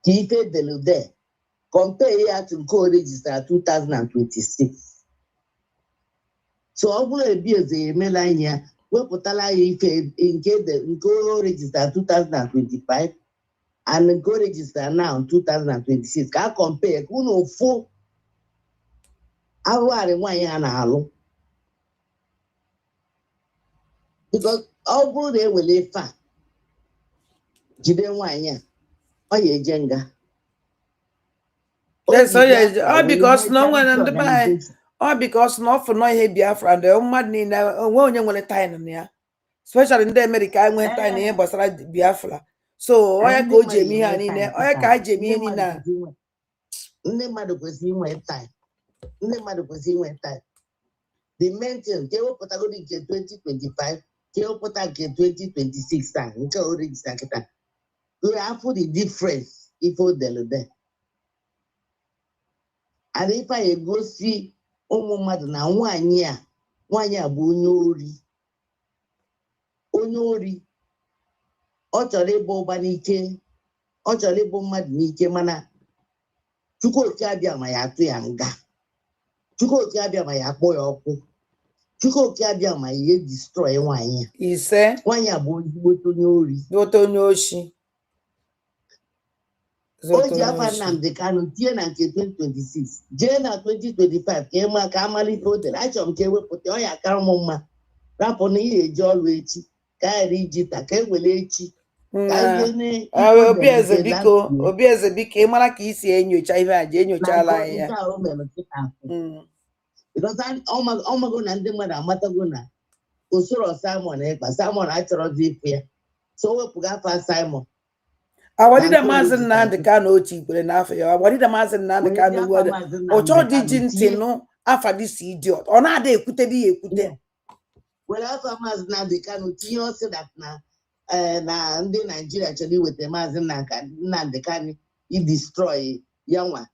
ka ife delude compare ya to nke o rejista 2026. So ọ bụrụ ebi eze emela anyị ya wepụtala ya ife nke o rejista 2025 and nke o rejista now 2026 ka a compare ka unu ofu arụgharị nwaanyị a na-alụ. Because ọ bụrụ na ewere ife a jide nwaanyị a ọ ya eje nga.
Ọ because na o nwere ndị be anyị. Ọ because na ọ fụ nọ ihe Biafra ndị mmadụ niile onwe onye nwere time na ya. Especially ndị America enweghị time na ihe gbasara Biafra. So onye ka o ji eme ihe a niile. Onye ka ha ji eme ihe niile a.
Ndị mmadụ kwesịrị inwe time. The main thing ka ewepụtagoro nke 2025 ka ewepụta nke 2026 taa nke o regista kịta. Afụ the difference ife o delude. And ife a egosi ụmụ mmadụ na nwaanyị a bụ onye ori. Ọ chọrọ ịbụ ụba n'ike, ọ chọrọ ịbụ mmadụ n'ike, mana Chukwu abịa ma ya atụ ya nga. Chukwu abịa ma ya akpọ ya ọkụ. Chukwu abịa ma ya destroy nwaanyị a.
Ise.
Nwaanyị a bụ onye ori.
Onye oshi.
O ji afa Nnamdi Kanu tie na nke 2026 jee na 2025 ka ịma ka amalite o dere. Achọrọ m ka ewepụta ọ ya akara m mma rapụ na ihe eji ọrụ echi ka ghara iji taa ka ewere echi
Obieze biko ịmara ka isi enyocha ihe aja enyochala ya
because ọmago na ndị mmadụ amatago na usoro Simon Ekpa Simon achọrọzi ịpụ ya so wepụga afa Simon
awadida Maazị Nnamdi Kanu otu ikwere n'afọ ya awadida Maazị Nnamdi Kanu were ụchọ dị ji ntị nụ afa disi idiot ọ na-ada ekwute dị ya ekwute
were afa Maazị Nnamdi Kanu tinye ọsị dat na ndị Naijiria chọrọ iweta Maazị Nnamdi Kanu idestroy ya nwa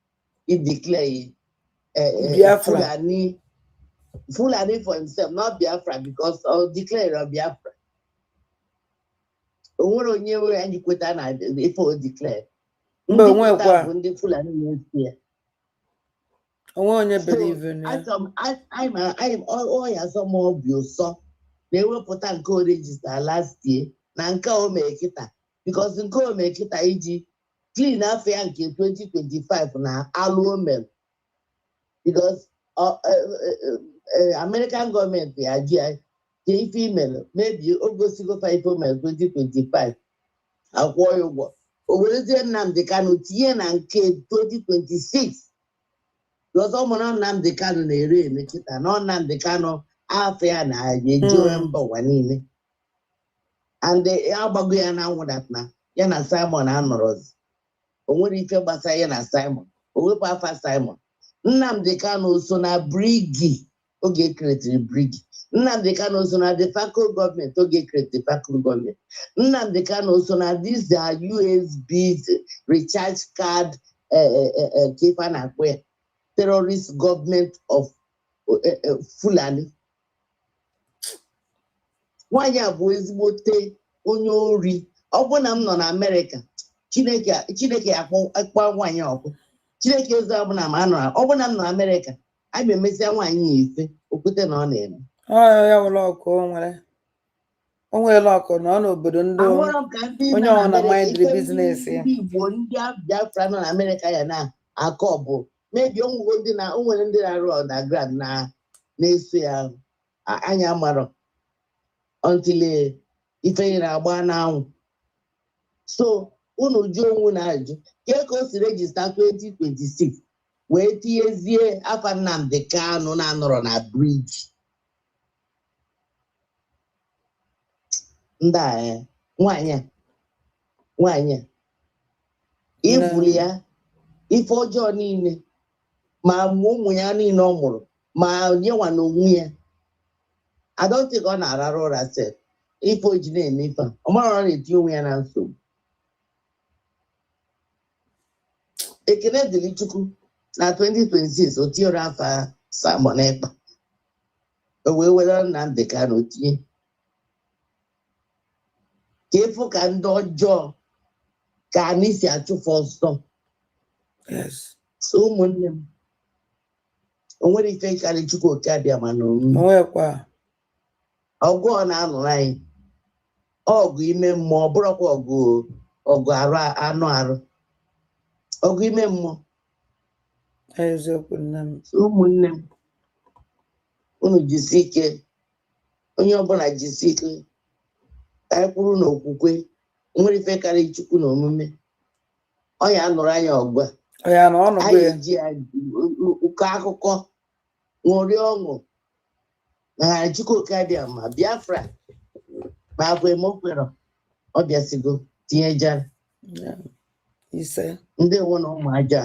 ideclare
Biafra
Fulani for himself, not Biafra, because I'll declare Biafra. Onwere onye we anyị kweta na if o declare. Ndị kweta bụ ndị Fulani na-esi.
Onwe onye believe in ya.
I'm all ya some obi ụsọ na-ewepụta nke o register last year na nke o mee kịta because nke o mee kịta iji clean afọ ya nke 2025 na alụ o mere because American government ya female maybe ogosigo 5 female 2025 akwụọ ya ụgwọ o werezie Nnamdi Kanu tinye na nke 2026 because ọmụrụ Nnamdi Kanu na-ere emechita na Nnamdi Kanu afọ ya na-eje mba ụwa niile and agbago ya na anwụ na ya na Simon anọrọzi o nwere ife gbasara ya na Simon o wepụ afa Simon Nnamdi Kanu so na brigi oge created brigi Nnamdi Kanu so na the federal government oge created federal government Nnamdi Kanu so na these are USB recharge card kepa na kwe terrorist government of Fulani nwanyị a bụ ezigbote onye ori ọ bụ na m nọ na Amerịka Chineke akpọ nwanyị ọkụ Chineke ozi ọbụla ma anọ ọ bụ na m nọ Amerịka a ga-emesịa nwaanyị ife okwute na ọ na-eme
ya ụlọ ọkụ o nwere ọkụ na ọ n'obodo ndị onye ọrụ na mind business ya
Igbo ndị Biafra nọ na Amerịka ya na-akọ bụ mebi o nwere ndị na-arụ underground na-eso ya anya marọ until ife nyere agba n'anwụ so unu jụọ onwe na-ajụ ka o si regista 2026 wee tinyezie afa Nnamdi Kanu na-anọrọ na briji ndị a nwanyị ifuru ya ife ọjọọ niile ma ụmụ ya niile ọ mụrụ ma nyewa na onwe ya I don't think ọ na-ararụ ụra sef ife oji na-eme ife ọ mara ọ na-etinye onwe ya na nsogbu ekene dịrị Chukwu na 2026 o tinyere afa Simon Ekpa o wee were Nnamdi Kanu tinye ka ịfụ ka ndị ọjọọ ka anyị si achụfụ ọsọ so ụmụnne m o nwere ife karị Chukwu oke abịa mana ọgụ ọ na-anụrụ anyị ọgụ ime mmụọ ọ bụrụkwa ọgụ anụ arụ ọgụ ime mmụọ ụmụnne m unu jisi ike onye ọbụla jisi ike ka anyị kwuru n'okwukwe nwere ife karịa Chukwu na omume ọ ya nụrụ anya ọgụ anyị ji ụkọ akụkọ ṅụrịa ọṅụ na Chukwu oke abịa ma Biafra ma agwa emokwero ọ bịasigo tinyejara ndị nwe na ụmụ aja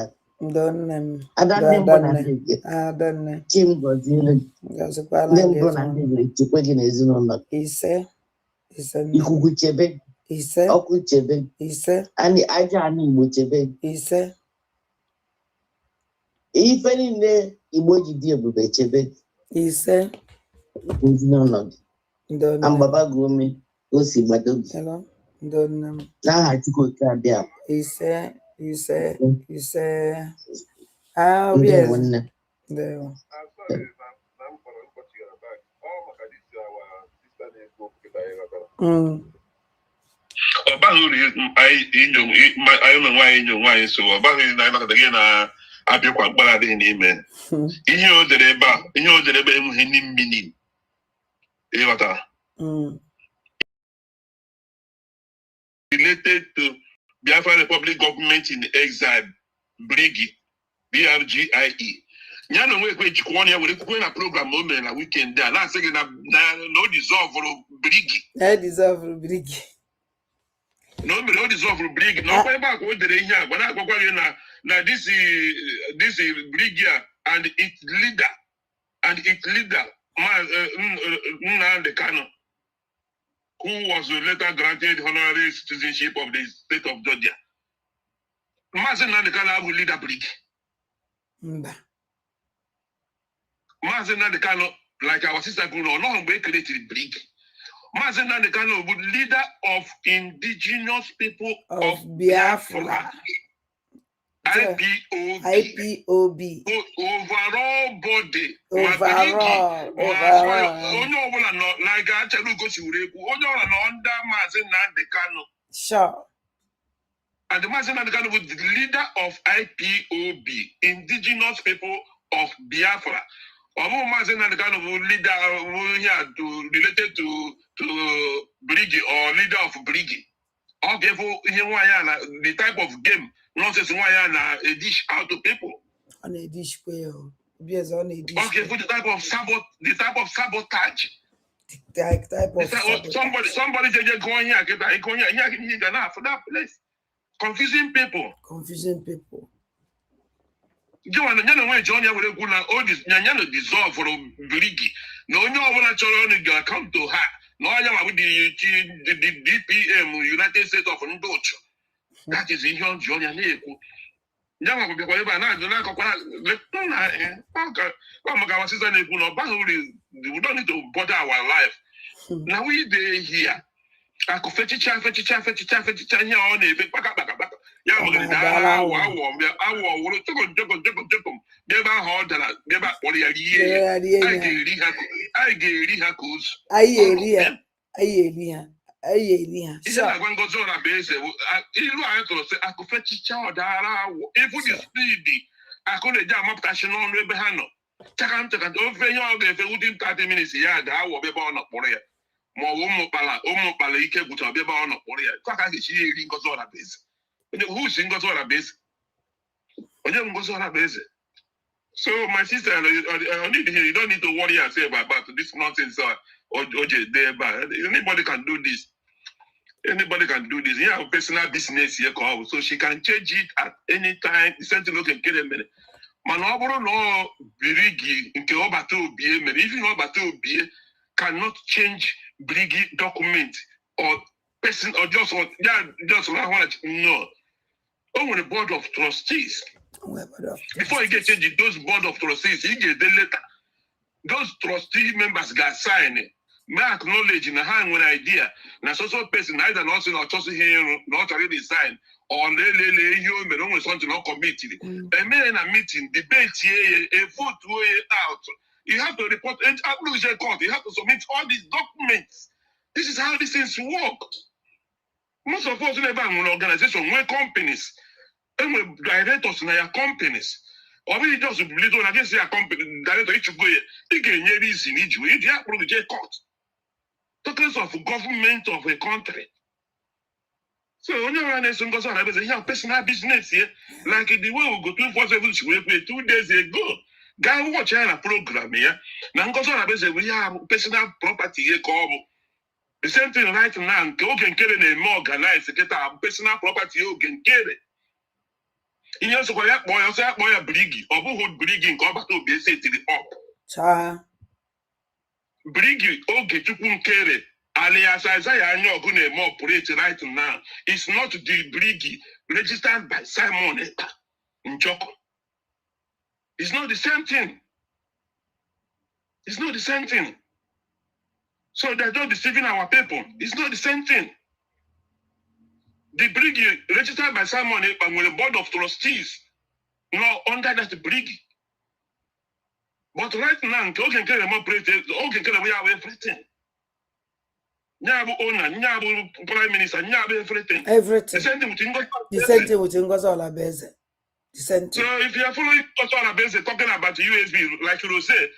adanne mbụ na ndị Chim gọziere ndị mbụ na ndị ga-echekwa gị n'ezinụlọ ikuku chebe ọkụ chebe aja anụ Igbo chebe ife niile Igbo ji dị ebube chebe ezinụlọ gị na mgbaba gị ome o si gbado gị n'aha Chukwu oke abịa
ọ baghị uru anyị nwaanyị inyo nwaanyị so ọ baghị na anyị nakọta gị na-apịakwa mkpara adịghị n'ime ihe o dere ebe enweghị ndị mmiri ịghọtara related to Biafra Republic government in exile, Brigi, BRGIE. Nyano we kwe chikwane we kwe na program moment na weekend there. Na say na no dissolve for Brigi.
Na dissolve Brigi.
No dissolve for Brigi. No kwe ba ko dere nya, but na kwa na this is Brigia and its leader Nnamdi Kanu, who was later granted honorary citizenship of the state of Georgia. Mazen Nnamdi Kanu will lead a Brigi. Mazen Nnamdi Kanu, like our sister Kuno, no one will create a Brigi. Mazen Nnamdi Kanu would leader of indigenous people of Biafra. IPOB. Overall body.
Overall. Sure.
And the Mazen Nnamdi Kanu was the leader of IPOB, indigenous people of Biafra. Mazen Nnamdi Kanu was leader related to Brigi or leader of Brigi. Okay, for the type of game. Nonsense why a dish out to people.
On a dish well. Yes, on a dish.
Okay, for the type of sabotage.
The type of sabotage.
Somebody just go here, get here for that place. Confusing people. Joanna, when Johnny will go now, all this Nyano dissolve for Brigi. No, when I come to her. No, I am with the DPM, United States of Ndocho. That is in your Johnny and Eku. Young will be whatever I do not go. We don't need to bother our life. Now we day here. I could fetch it here on a big back. Even the speedy, I could have jam up passion on Rebehano. Takam over within 30 minutes. Yeah, that will be born up for it. More Pala, Ike would have been born up for it. Kakashi goes on a base. Who singles on a base? When goes on a base. So, my sister, you don't need to worry yourself about this nonsense or there, but anybody can do this. Anybody can do this. You have a personal business here, so she can change it at any time. Something look and get a minute. Manobro no Birigi in Keobato BA, if you know Bato BA cannot change Brigi document or person or just one. No. Only the board of trustees. Before you get changed, those board of trustees, you get the letter. Those trustee members got signed it. May acknowledge in the hand with idea. Now, so person either not saying or just here, not already signed, or you may always want to not committee. A man in a meeting, debate here, a vote way out. You have to report and approach your court. You have to submit all these documents. This is how these things work. Most of us never have an organization, we're companies, and we're directors in our companies. Or we just believe on against your company, director, you go here. You can hear this in each way. You have to get court. Tokens of government of a country. So when you're on a single son, I have personal business here. Like the way we go 247 2 days ago. Guy watch a program here. Now we have personal property here called the same thing right now. You can carry a more organized get our personal property, you can carry. In your boy, a brigi, or who would brigi in combat to be set to the up. Brigi, okay, Chukwu Kere, alias Isaiah, I know going more operate right now. It's not the brigi registered by Simon in Joko. It's not the same thing. It's not the same thing. So they're not deceiving our people. It's not the same thing. The brigi registered by Simon with a board of trustees, under that brigi. But right now, we can get them operated, we have everything. Nyabu owner, Nyabu prime minister, Nyabu everything.
Everything.
The same thing with Ingo.
The same thing with Ngozola Beze. The same thing.
So if you are following Ngozola Beze talking about the USB, like you will say,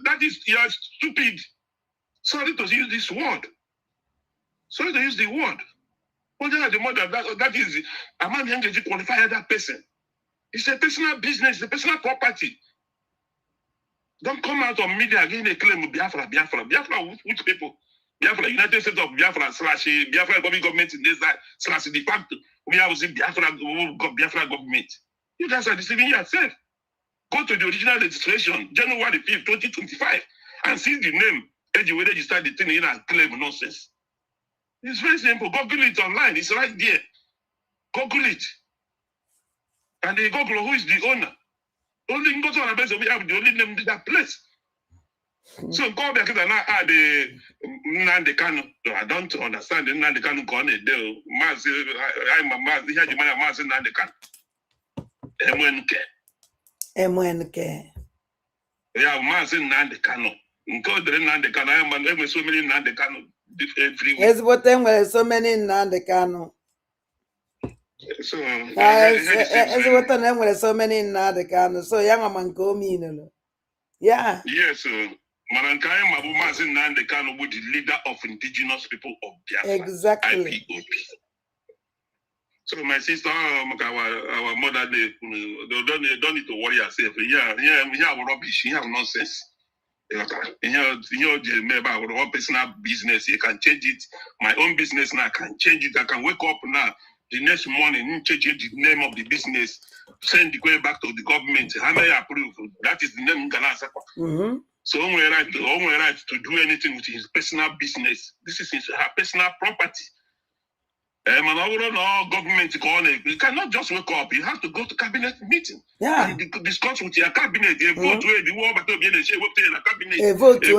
that is, you are stupid. Sorry to use this word. Sorry to use the word. The mother, that is, a man young to qualify that person. It's a personal business, it's a personal property. Don't come out on media again and claim Biafra. Which people? Biafra, United States of Biafra / Biafra government in this side / de facto. We have seen Biafra government. You guys are deceiving yourself. Go to the original registration, January 5th, 2025, and see the name. Whether you start the thing in and claim nonsense. It's very simple. Google it online. It's right there. Google it. And they Google who is the owner. Only go to our base, we have the only name that place. So go back and now add the Nande Kano. I don't understand the Nande Kano gone a day. I'm a mass, the Haji Maya Mass in Nande Kano.
MNK.
Yeah, Mass in Nande Kano. Go to the Nande Kano. I am so many Nande Kano every week.
Yes, but then there's so many in Nande Kano.
So,
as what the name was so many in Nande Kano. So young man go me, yeah.
Yes, Marankai Mabu Mazin Nande Kano would the leader of indigenous people of Biafra.
Exactly.
IPOP. So my sister, our mother, they don't need to worry yourself. Yeah, rubbish. You have nonsense. Our personal business, you can change it. My own business now, I can change it. I can wake up now. The next morning, change the name of the business, send the going back to the government. How may I approve? That is the name Ghana. So only right to do anything with his personal business. This is her personal property. Government you cannot just wake up. You have to go to cabinet meeting.
Yeah.
And discuss with your cabinet. A vote to the war, but the cabinet.
A vote to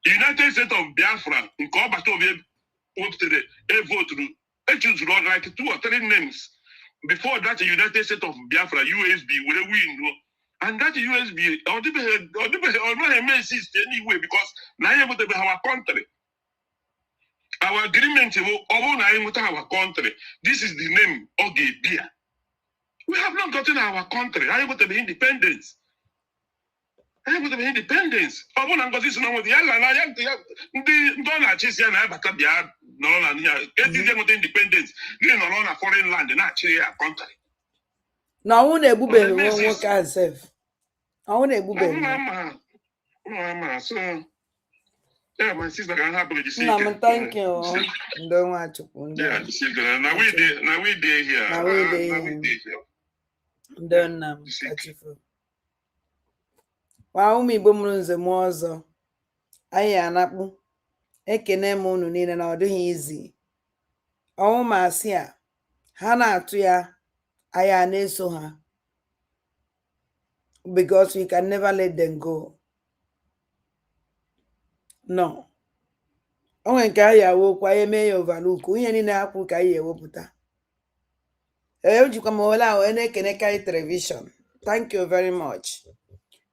the United States of Biafra. In a vote to choose like 2 or 3 names. Before that, the United States of Biafra, USB, will win. And that USB, or not exist anyway because now you have our country. Our agreement our country. This is the name of the beer. We have not gotten our country. I want to be independence. I want to be independence. I want to go to the independence. They no longer foreign land, not actually our country.
Now, I want to work as self. I want
to so. Yeah, my sister can happily see.
Thank you. Don't want to.
Yeah, now we there here.
Now we there here. Don't Wow, me bomrunze mozo. Aya anakpu. Ekene m unu niile na ọ dịghị izi. Ọnwụ ma asị a, ha na-atụ ya, aya na-eso ha. Because we can never let them go. No. Onwe nke aya wokwa eme ya overlook. Ihe niile hapụ ka aya ewepụta. Ejikwa m ole a wee na-ekene kai television. Thank you very much.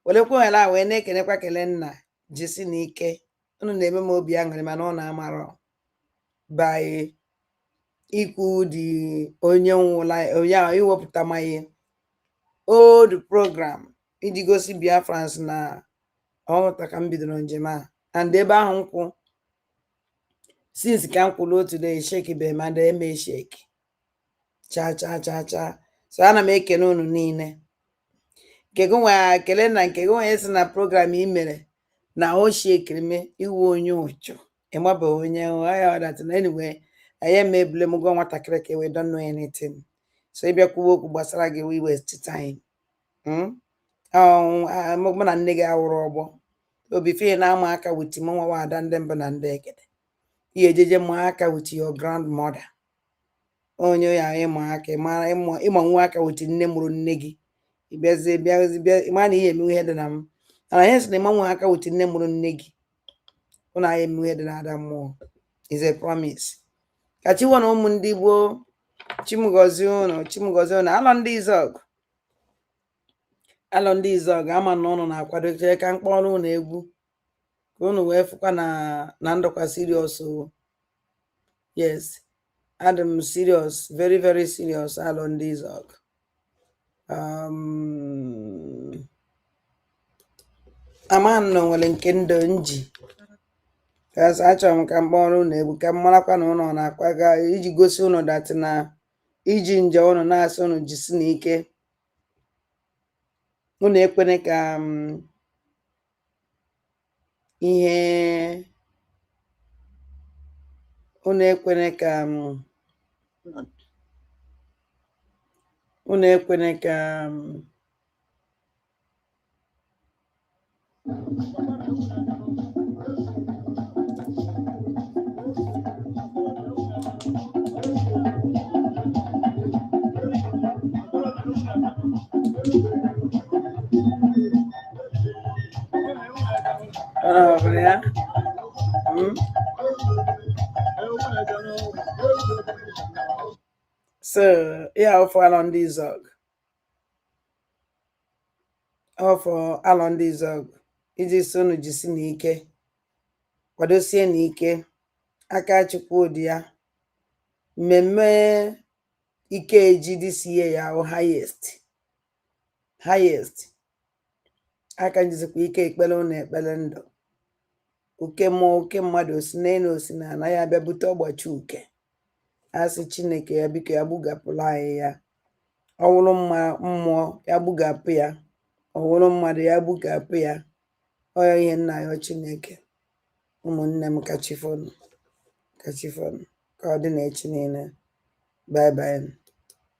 Olekwa ole a wee na-ekenekwa kele nna jisi n'ike. Unu na-eme m obi aṅụrị mana ọ na-amarọ. By Chukwu Di onye nwụla onye iwepụta maye old program iji gosi Biafrans na ọmụta ka m bidoro njem a. And ebe ahụ nkwụ since ka m kwụrụ today shake be ma da eme shake cha. So ana m ekene unu niile. Nke gị nwa kele na nke gị nwa si na program i mere na o shake me iwu onye ụchụ. Ịmaba onye ya that anyway I am able to go nwatakịrị we don't know anything. So ịbịa kwuo okwu gbasara gị we waste time. Mụ na nne gị awụrụ ọgbọ. Obi fe na ama aka with mama wa ada ndị mba na ndị egede. Ihe ejeje ma aka with your grandmother. Onye ya ịma aka ịma nwa aka with nne mụrụ nne gị. Ịbịazi ịma na ihe eme ihe dị na m. Ana ihe sị na ịma nwa aka with nne mụrụ nne gị. Ụna ya eme ihe dị na ada mmụọ. Is a promise. Kachi wana ụmụ ndị gboo chimgozi unu alọ ndị izọg ama na ụnụ na-akwado chere ka mkpọrọ ụnụ egwu ka ụnụ wee fụkwa na ndokwa serious. Yes, Adam serious, very very serious. Alọ ndị izọg ama nọ nwere nke ndo nji Because achọrọ m ka m kpọrọ unu egwu ka m marakwa na unu na-akwaga iji gosi unu dat na iji nje unu na-asị unu jisi n'ike. Unu ekwene ka ihe unu ekwene ka unu ekwene ka ya. So yeah, for along this zog. For along this zog. Iji sonu jisi n'ike. Kwadosie n'ike. Aka Chukwu Di Ya. Mmemme ike eji this year ya highest. Aka njizikwa ike ekpele unu ekpele ndụ. Uke mmụọ uke mmadụ osi n'elu osi na ana ya bịa bute ọgbachi uke. Asị Chineke ya biko ya gbugapụla anyị ya. Ọ wụrụ mmụọ ya gbugapụ ya. Ọ wụrụ mmadụ ya gbugapụ ya. Ọ ya ihe nna ya Chineke. Ụmụnne m kachifonu. Ka ọ dị na echi niile. Bye bye.